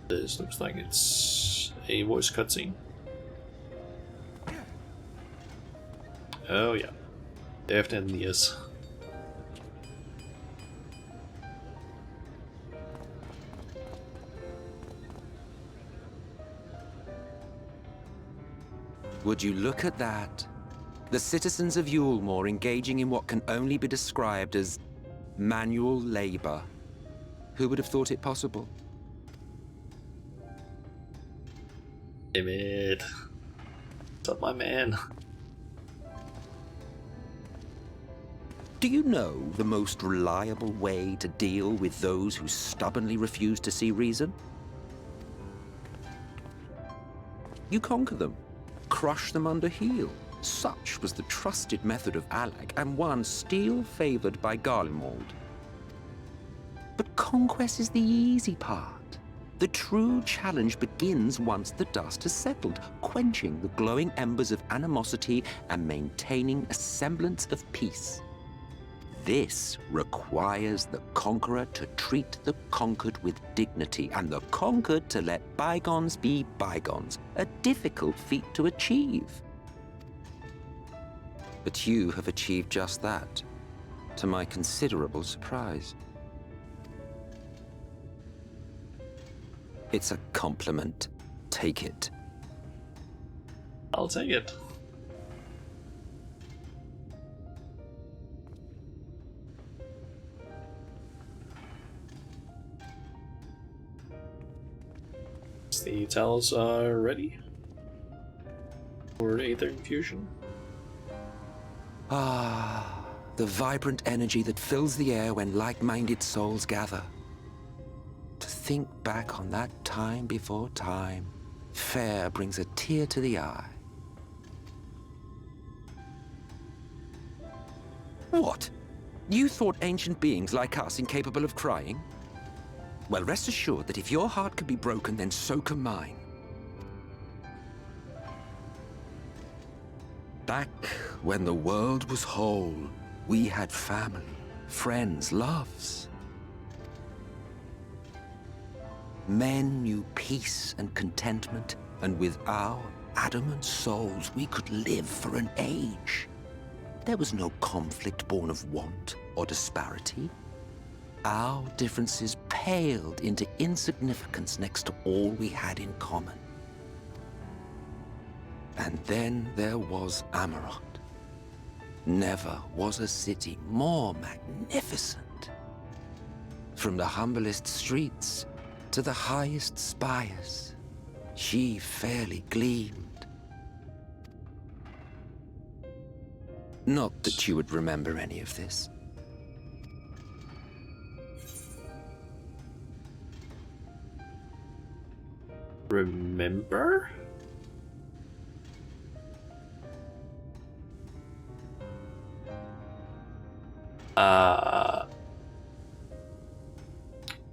This looks like it's a voice cutscene. Oh yeah, definitely is. Would you look at that? The citizens of Yulemore engaging in what can only be described as manual labor. Who would have thought it possible? David. What's up, my man? Do you know the most reliable way to deal with those who stubbornly refuse to see reason? You conquer them. Crush them under heel. Such was the trusted method of Alec, and one still favored by Garlemald. But conquest is the easy part. The true challenge begins once the dust has settled, quenching the glowing embers of animosity and maintaining a semblance of peace. This requires the conqueror to treat the conquered with dignity, and the conquered to let bygones be bygones, a difficult feat to achieve. But you have achieved just that, to my considerable surprise. It's a compliment. Take it. I'll take it. The towels are ready for Aether infusion. Ah, the vibrant energy that fills the air when like-minded souls gather. To think back on that time before time, fair brings a tear to the eye. What? You thought ancient beings like us incapable of crying? Well, rest assured that if your heart can be broken, then so can mine. Back when the world was whole, we had family, friends, loves. Men knew peace and contentment, and with our adamant souls, we could live for an age. There was no conflict born of want or disparity. Our differences paled into insignificance next to all we had in common. And then there was Amarok. Never was a city more magnificent. From the humblest streets to the highest spires, she fairly gleamed. Not that you would remember any of this. Remember?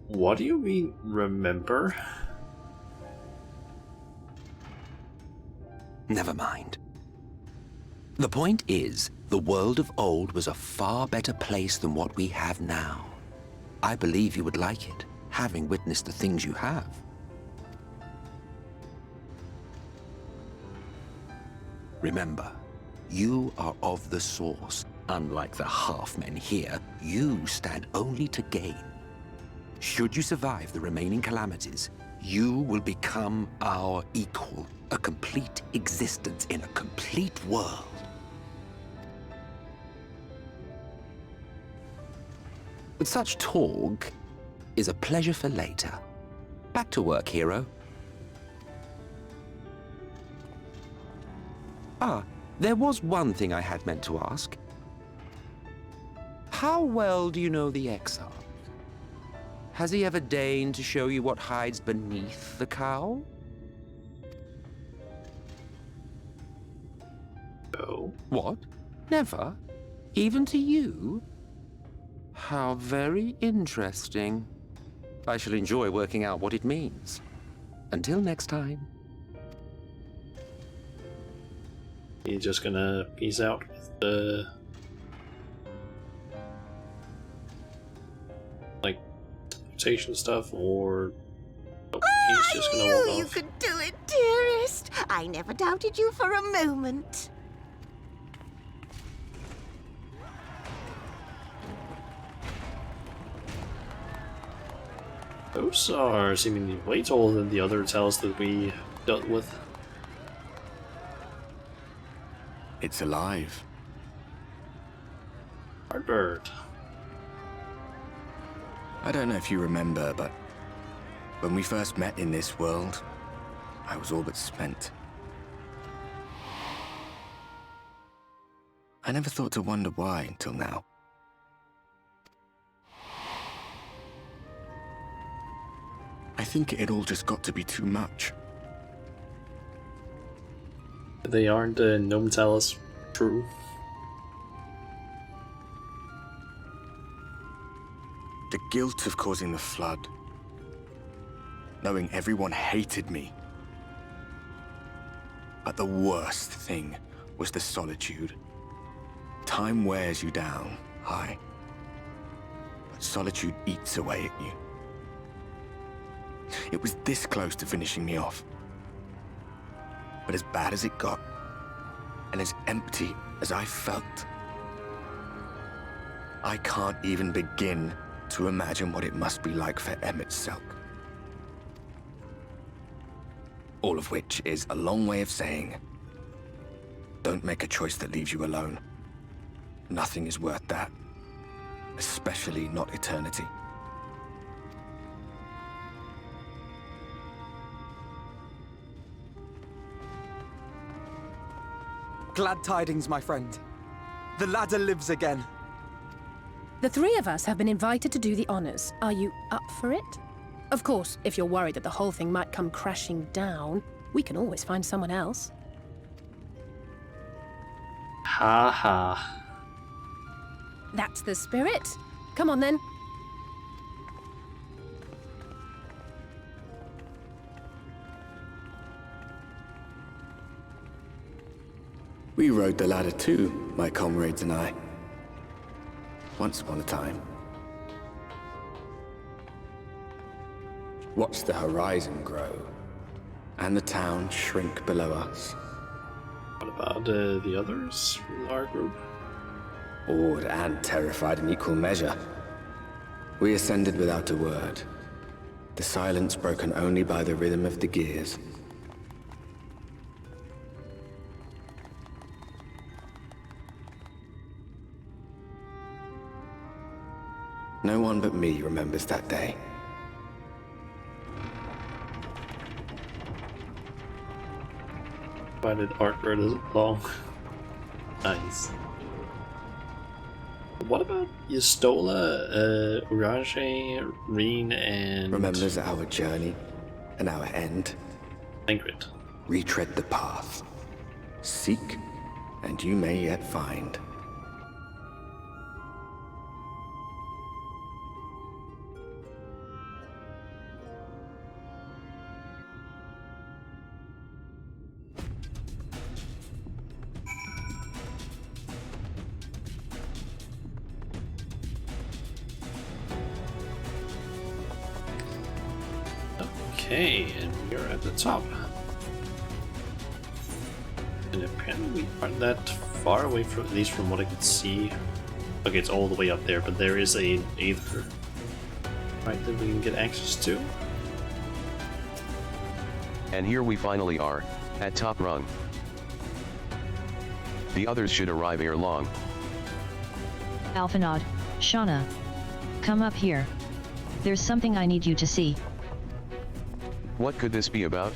What do you mean, remember? Never mind. The point is, the world of old was a far better place than what we have now. I believe you would like it, having witnessed the things you have. Remember, you are of the source. Unlike the half-men here, you stand only to gain. Should you survive the remaining calamities, you will become our equal, a complete existence in a complete world. But such talk is a pleasure for later. Back to work, hero. Ah, there was one thing I had meant to ask. How well do you know the XIV? Has he ever deigned to show you what hides beneath the cowl? No. What? Never? Even to you? How very interesting. I shall enjoy working out what it means. Until next time. You're just gonna peace out with the like rotation stuff, or he's just gonna walk off? You could do it, dearest. I never doubted you for a moment. Those are seemingly way taller than the other towers that we dealt with. It's alive. Heartbird. I don't know if you remember, but when we first met in this world, I was all but spent. I never thought to wonder why until now. I think it all just got to be too much. They aren't gnome talus true. The guilt of causing the flood. Knowing everyone hated me. But the worst thing was the solitude. Time wears you down, aye. But solitude eats away at you. It was this close to finishing me off. But as bad as it got, and as empty as I felt, I can't even begin to imagine what it must be like for Emmett Selk. All of which is a long way of saying, don't make a choice that leaves you alone. Nothing is worth that, especially not eternity. Glad tidings, my friend. The ladder lives again. The three of us have been invited to do the honors. Are you up for it? Of course, if you're worried that the whole thing might come crashing down, we can always find someone else. Ha ha. That's the spirit. Come on then. We rode the ladder too, my comrades and I. Once upon a time. Watched the horizon grow, and the town shrink below us. What about the others in our group? Awed and terrified in equal measure. We ascended without a word, the silence broken only by the rhythm of the gears. No one but me remembers that day. Why did art read as long? Nice. What about Yestola, Urage, Reen, and... Remembers our journey and our end. Ingrid. Retread the path. Seek, and you may yet find. Okay, and we're at the top. And apparently we aren't that far away from, at least from what I could see. Okay, it's all the way up there, but there is a Aether, right, that we can get access to. And here we finally are, at top rung. The others should arrive ere long. Alphanod, Shauna. Come up here. There's something I need you to see. What could this be about?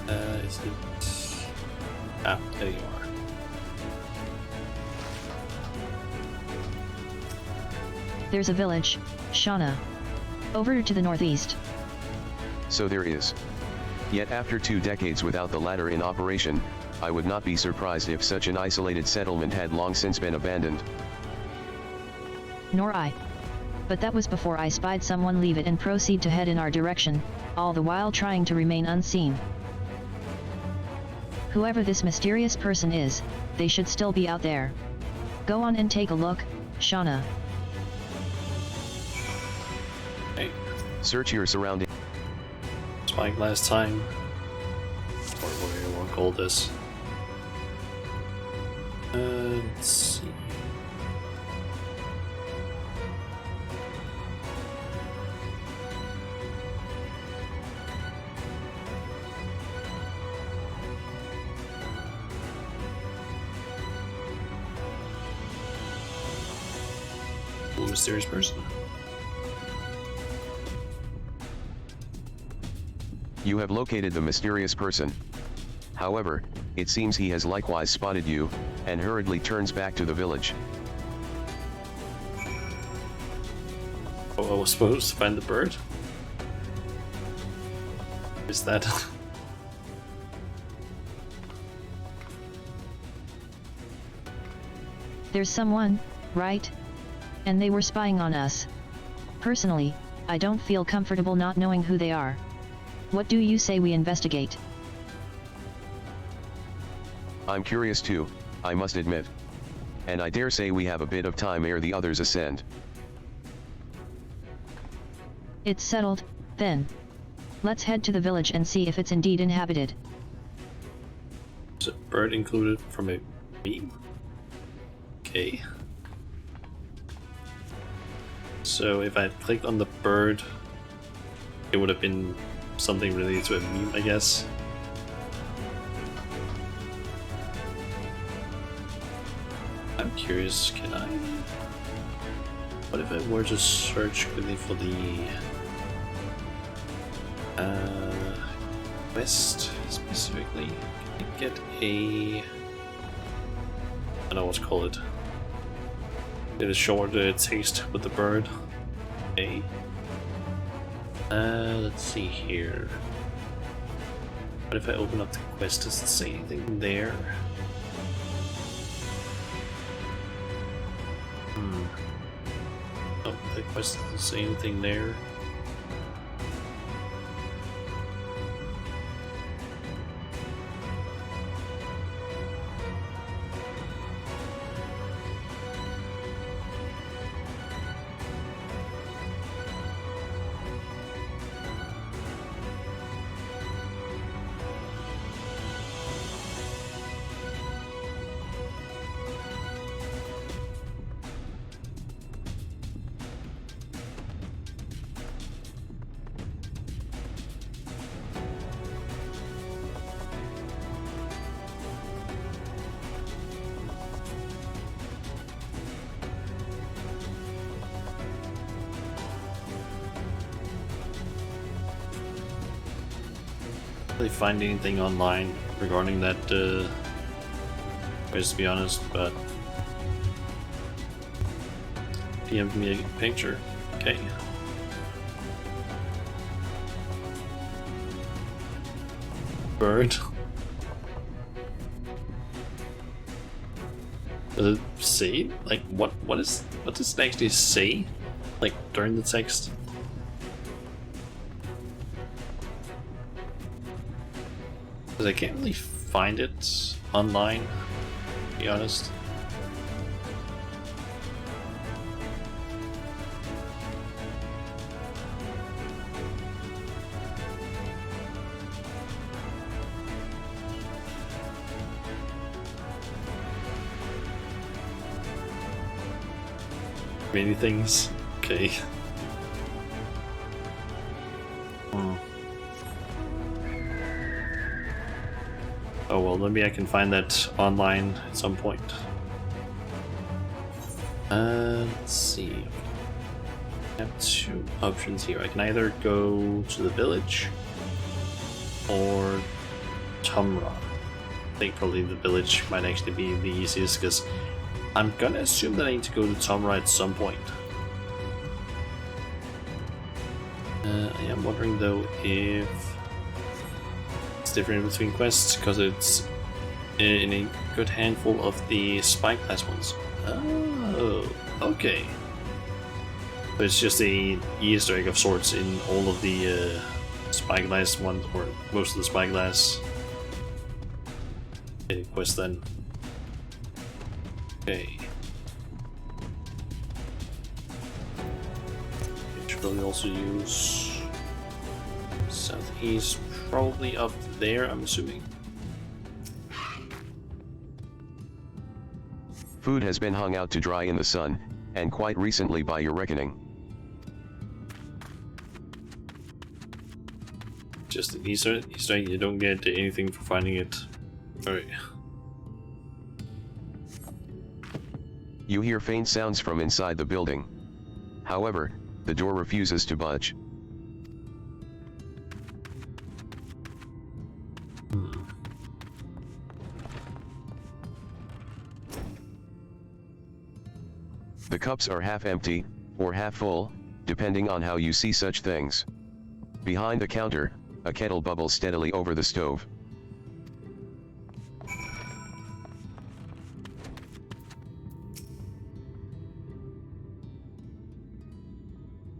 Is it... Ah, there you are. There's a village, Shauna. Over to the northeast. So there is. Yet after 2 decades without the ladder in operation, I would not be surprised if such an isolated settlement had long since been abandoned. Nor I. But that was before I spied someone leave it and proceed to head in our direction, all the while trying to remain unseen. Whoever this mysterious person is, they should still be out there. Go on and take a look, Shauna. Hey. Search your surroundings. Like last time, or whatever you want to call this. Let's see. Mysterious person. You have located the mysterious person. However, it seems he has likewise spotted you, and hurriedly turns back to the village. Oh, I was supposed to find the bird? Is that? There's someone, right? And they were spying on us. Personally, I don't feel comfortable not knowing who they are. What do you say we investigate? I'm curious too, I must admit. And I dare say we have a bit of time ere the others ascend. It's settled, then. Let's head to the village and see if it's indeed inhabited. Is a bird included from a meme? Okay. So if I clicked on the bird, it would have been something related to a meme, I guess. I'm curious, can I? What if I were to search quickly for the quest specifically? Can I get a... I don't know what to call it. Get a short taste with the bird. Okay. Let's see here. What if I open up the quest? Does it say anything there? Oh, the quest doesn't say anything there. Really find anything online regarding that quest, to be honest, but DM'd me a picture. Okay. Bird. Does it say? Like what does it actually say? Like during the text? Because I can't really find it online, to be honest. Many things. Okay. Oh well, maybe I can find that online at some point. Let's see. I have two options here. I can either go to the village or Tumra. I think probably the village might actually be the easiest because I'm gonna assume that I need to go to Tumra at some point. I am wondering though if different between quests because it's in a good handful of the spyglass ones. Oh, okay. But it's just a Easter egg of sorts in all of the spyglass ones, or most of the spyglass quests then. Okay. Should probably also use southeast. Probably up there, I'm assuming. Food has been hung out to dry in the sun, and quite recently by your reckoning. Just an Easter egg, you don't get anything for finding it. Alright. You hear faint sounds from inside the building. However, the door refuses to budge. The cups are half empty, or half full, depending on how you see such things. Behind the counter, a kettle bubbles steadily over the stove.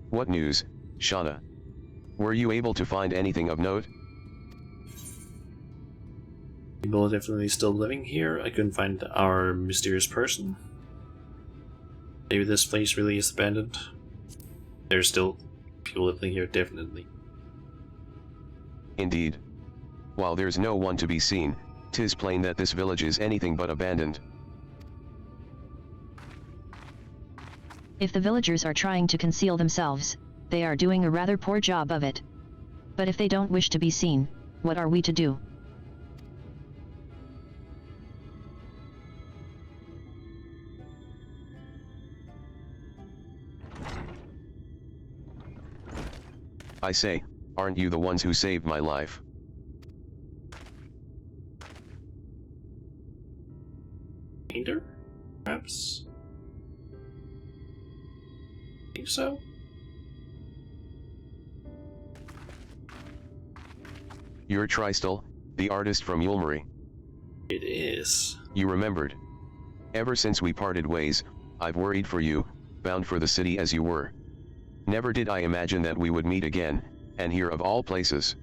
What news, Shauna? Were you able to find anything of note? People are definitely still living here. I couldn't find our mysterious person. Maybe this place really is abandoned. There's still people living here, definitely. Indeed. While there's no one to be seen, 'tis plain that this village is anything but abandoned. If the villagers are trying to conceal themselves, they are doing a rather poor job of it. But if they don't wish to be seen, what are we to do? I say, aren't you the ones who saved my life? Painter? Perhaps? Think so? You're Tristel, the artist from Yulmari. It is. You remembered. Ever since we parted ways, I've worried for you, bound for the city as you were. Never did I imagine that we would meet again, and here of all places.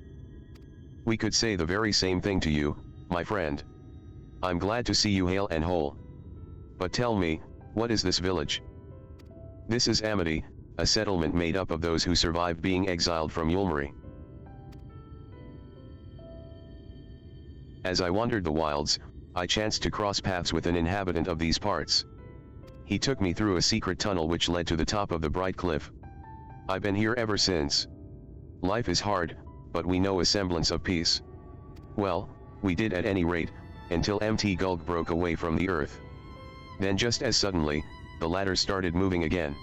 We could say the very same thing to you, my friend. I'm glad to see you hale and whole. But tell me, what is this village? This is Amity, a settlement made up of those who survived being exiled from Yulmari. As I wandered the wilds, I chanced to cross paths with an inhabitant of these parts. He took me through a secret tunnel which led to the top of the bright cliff. I've been here ever since. Life is hard, but we know a semblance of peace. Well, we did at any rate, until Mt. Gulg broke away from the earth. Then just as suddenly, the ladder started moving again.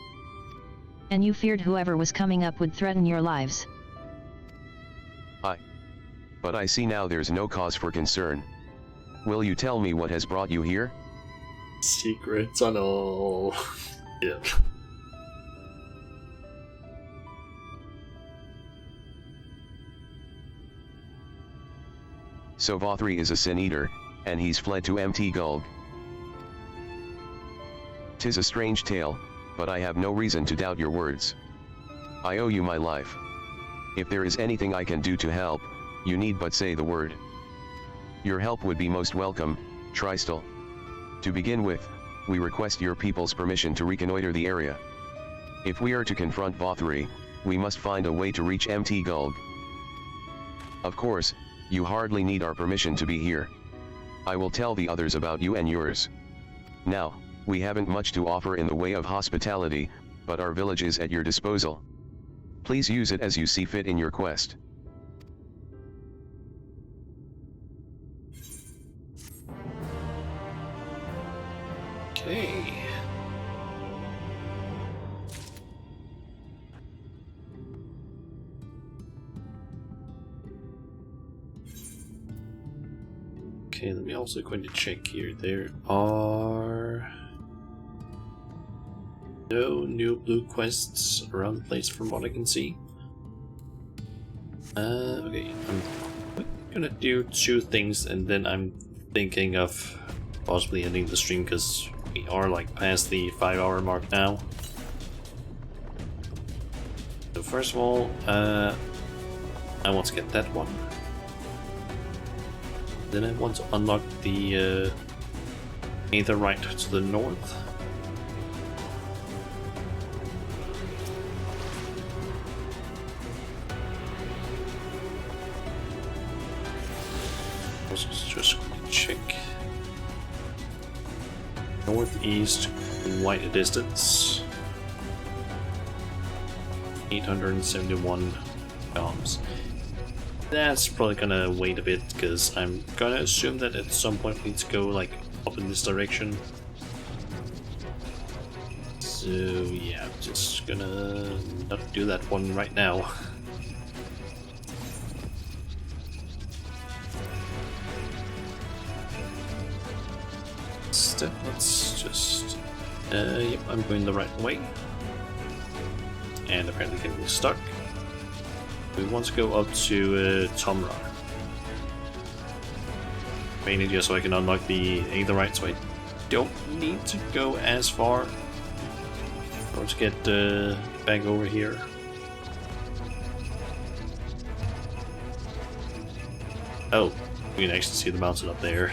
And you feared whoever was coming up would threaten your lives. But I see now there's no cause for concern. Will you tell me what has brought you here? Secret tunnel. Yeah. So Vothri is a sin-eater, and he's fled to Mt. Gulg. 'Tis a strange tale, but I have no reason to doubt your words. I owe you my life. If there is anything I can do to help, you need but say the word. Your help would be most welcome, Tristel. To begin with, we request your people's permission to reconnoiter the area. If we are to confront Vothri, we must find a way to reach Mt. Gulg. Of course, you hardly need our permission to be here. I will tell the others about you and yours. Now, we haven't much to offer in the way of hospitality, but our village is at your disposal. Please use it as you see fit in your quest. Okay. Okay, let me also going to check here. There are no new blue quests around the place from what I can see. Okay, I'm gonna do 2 things and then I'm thinking of possibly ending the stream because we are like past the 5-hour mark now. So first of all, I want to get that one. Then I want to unlock the Aetherite to the north. Also just going to check northeast, quite a distance. 871 kilometers. That's probably gonna wait a bit because I'm gonna assume that at some point we need to go like up in this direction. So yeah, I'm just gonna not do that one right now. Instead, let's just Yep, I'm going the right way. And apparently getting stuck. We want to go up to Tomra. Mainly just so I can unlock the Aetherite, so I don't need to go as far. Let's get back over here. Oh, we can actually see the mountain up there.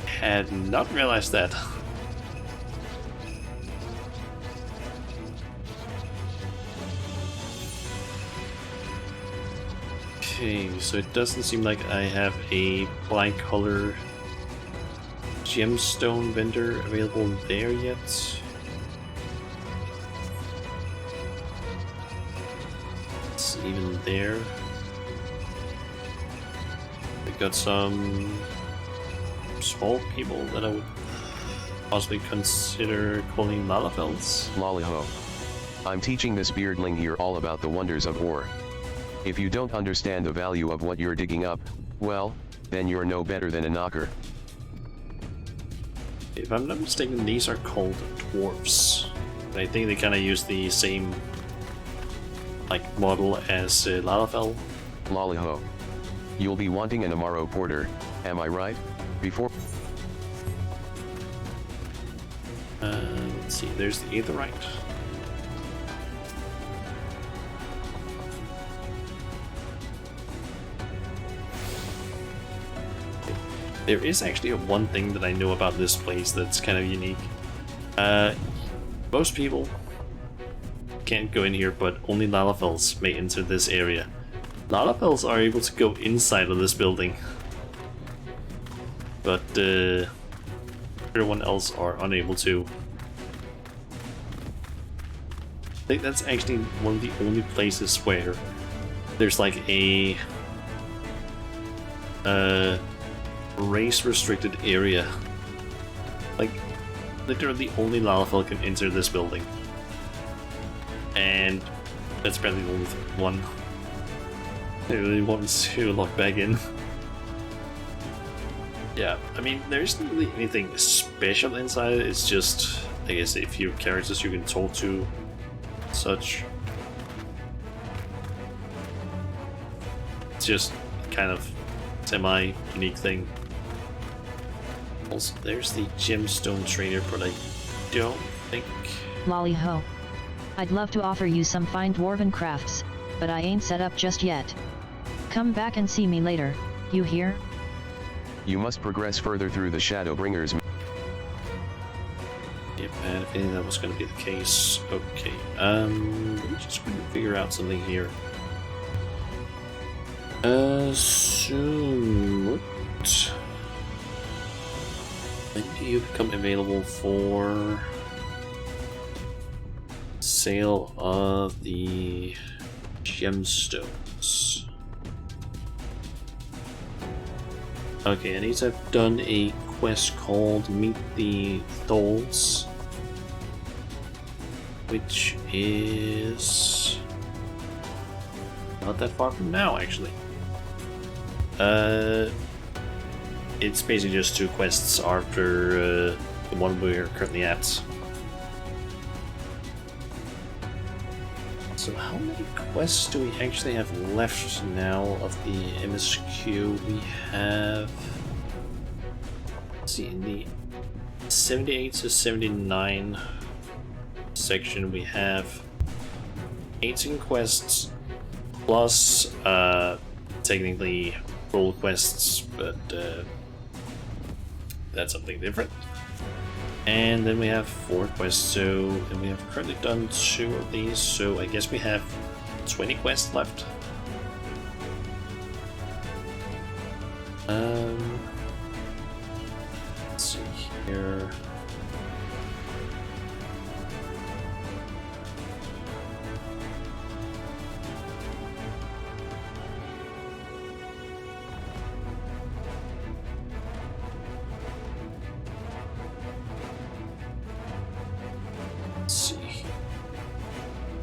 Had not realized that. Okay, so it doesn't seem like I have a black color gemstone vendor available there yet. It's even there. We got some small people that I would possibly consider calling Lalafels. Lollyho. I'm teaching this beardling here all about the wonders of war. If you don't understand the value of what you're digging up, well, then you're no better than a knocker. If I'm not mistaken, these are called dwarfs. I think they kind of use the same model as Lalafell. Lollyho. You'll be wanting an Amaro Porter, am I right? Before... let's see, there's the Aetherite. There is actually one thing that I know about this place that's kind of unique. Most people can't go in here, but only Lalafels may enter this area. Lalafels are able to go inside of this building, but everyone else are unable to. I think that's actually one of the only places where there's like a race restricted area. Like literally only Lalafell can enter this building, and that's probably the only one I really want to lock back in. Yeah, I mean there isn't really anything special inside. It's just, I guess, a few characters you can talk to, such. It's just kind of semi-unique thing. Also, there's the gemstone trainer, but I don't think... Lolly ho. I'd love to offer you some fine dwarven crafts, but I ain't set up just yet. Come back and see me later, you hear? You must progress further through the Shadowbringers. Yep, and I think that was going to be the case. Okay, let me just quickly figure out something here. So... what? When do you become available for sale of the gemstones? Okay, I need to have done a quest called Meet the Tholls, which is not that far from now, actually. It's basically just 2 quests after the one we're currently at. So how many quests do we actually have left now of the MSQ? We have... let's see, in the 78 to 79 section we have 18 quests plus technically role quests, but that's something different. And then we have 4 quests, so, and we have currently done 2 of these, so I guess we have 20 quests left. Let's see here.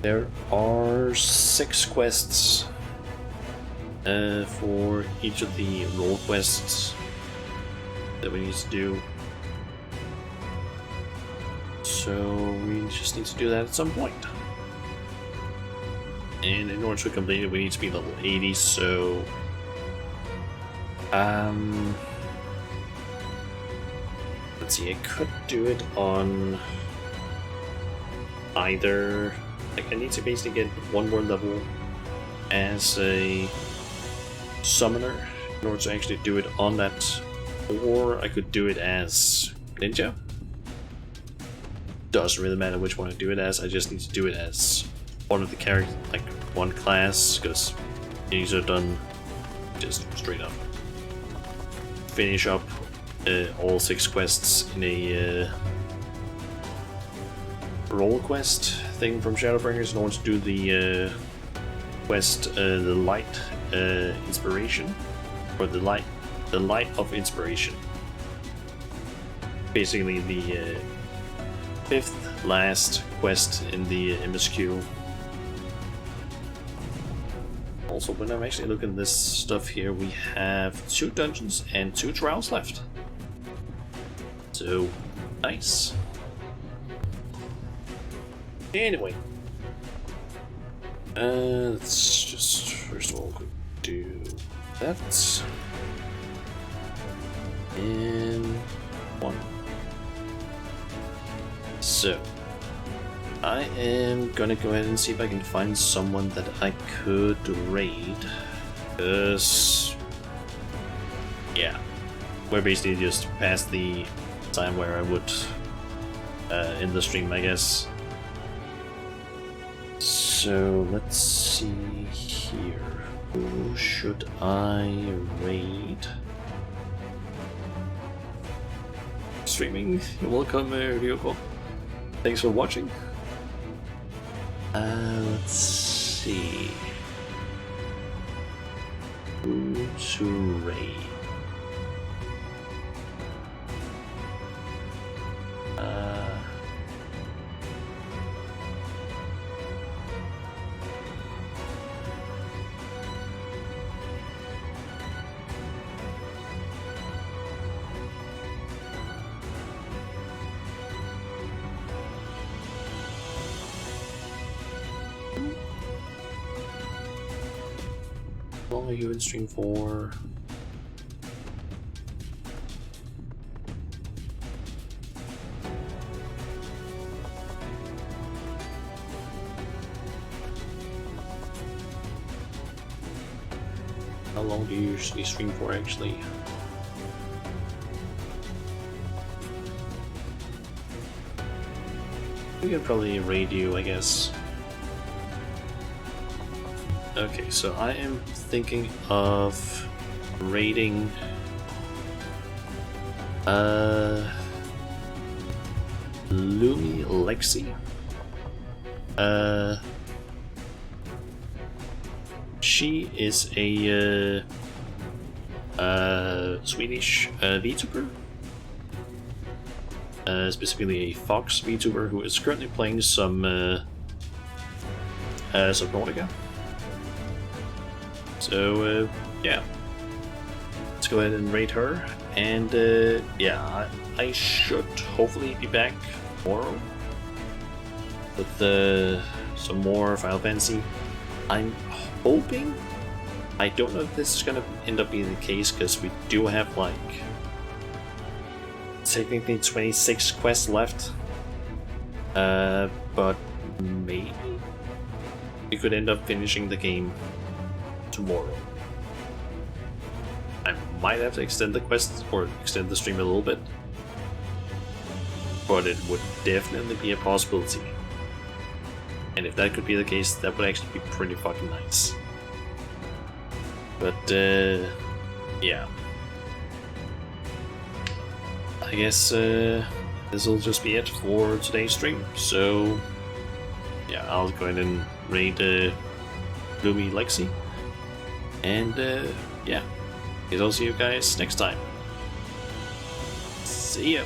There are 6 quests for each of the role quests that we need to do. So we just need to do that at some point. And in order to complete it, we need to be level 80, so... let's see, I could do it on... either... like, I need to basically get one more level as a summoner in order to actually do it on that, or I could do it as ninja. Doesn't really matter which one I do it as, I just need to do it as one of the characters, like one class, because these are done just straight up. Finish up all 6 quests in a role quest thing from Shadowbringers in order to do the quest, the light inspiration, or the light of inspiration. Basically the 5th last quest in the MSQ. Also, when I'm actually looking at this stuff here, we have 2 dungeons and 2 trials left. So, nice. Anyway, let's just first of all do that. And 1. So, I am gonna go ahead and see if I can find someone that I could raid. Because, yeah, we're basically just past the time where I would end the stream, I guess. So, let's see here. Who should I raid? Streaming, you're welcome, Ryoko. Thanks for watching. Let's see. Who to raid? How long are you in stream for? How long do you usually stream for, actually? We could probably raid you, I guess. Okay, so I am thinking of raiding Lumi Lexi. She is a Swedish VTuber, specifically a Fox VTuber who is currently playing some Subnautica. So yeah, let's go ahead and raid her, and yeah, I should hopefully be back tomorrow with some more Final Fantasy. I'm hoping. I don't know if this is gonna end up being the case, because we do have like technically 26 quests left, but maybe we could end up finishing the game tomorrow. I might have to extend the quest or extend the stream a little bit, but it would definitely be a possibility. And if that could be the case, that would actually be pretty fucking nice. But yeah, I guess this will just be it for today's stream. So yeah, I'll go ahead and raid Lumi Lexi. And yeah, I'll see you guys next time. See ya.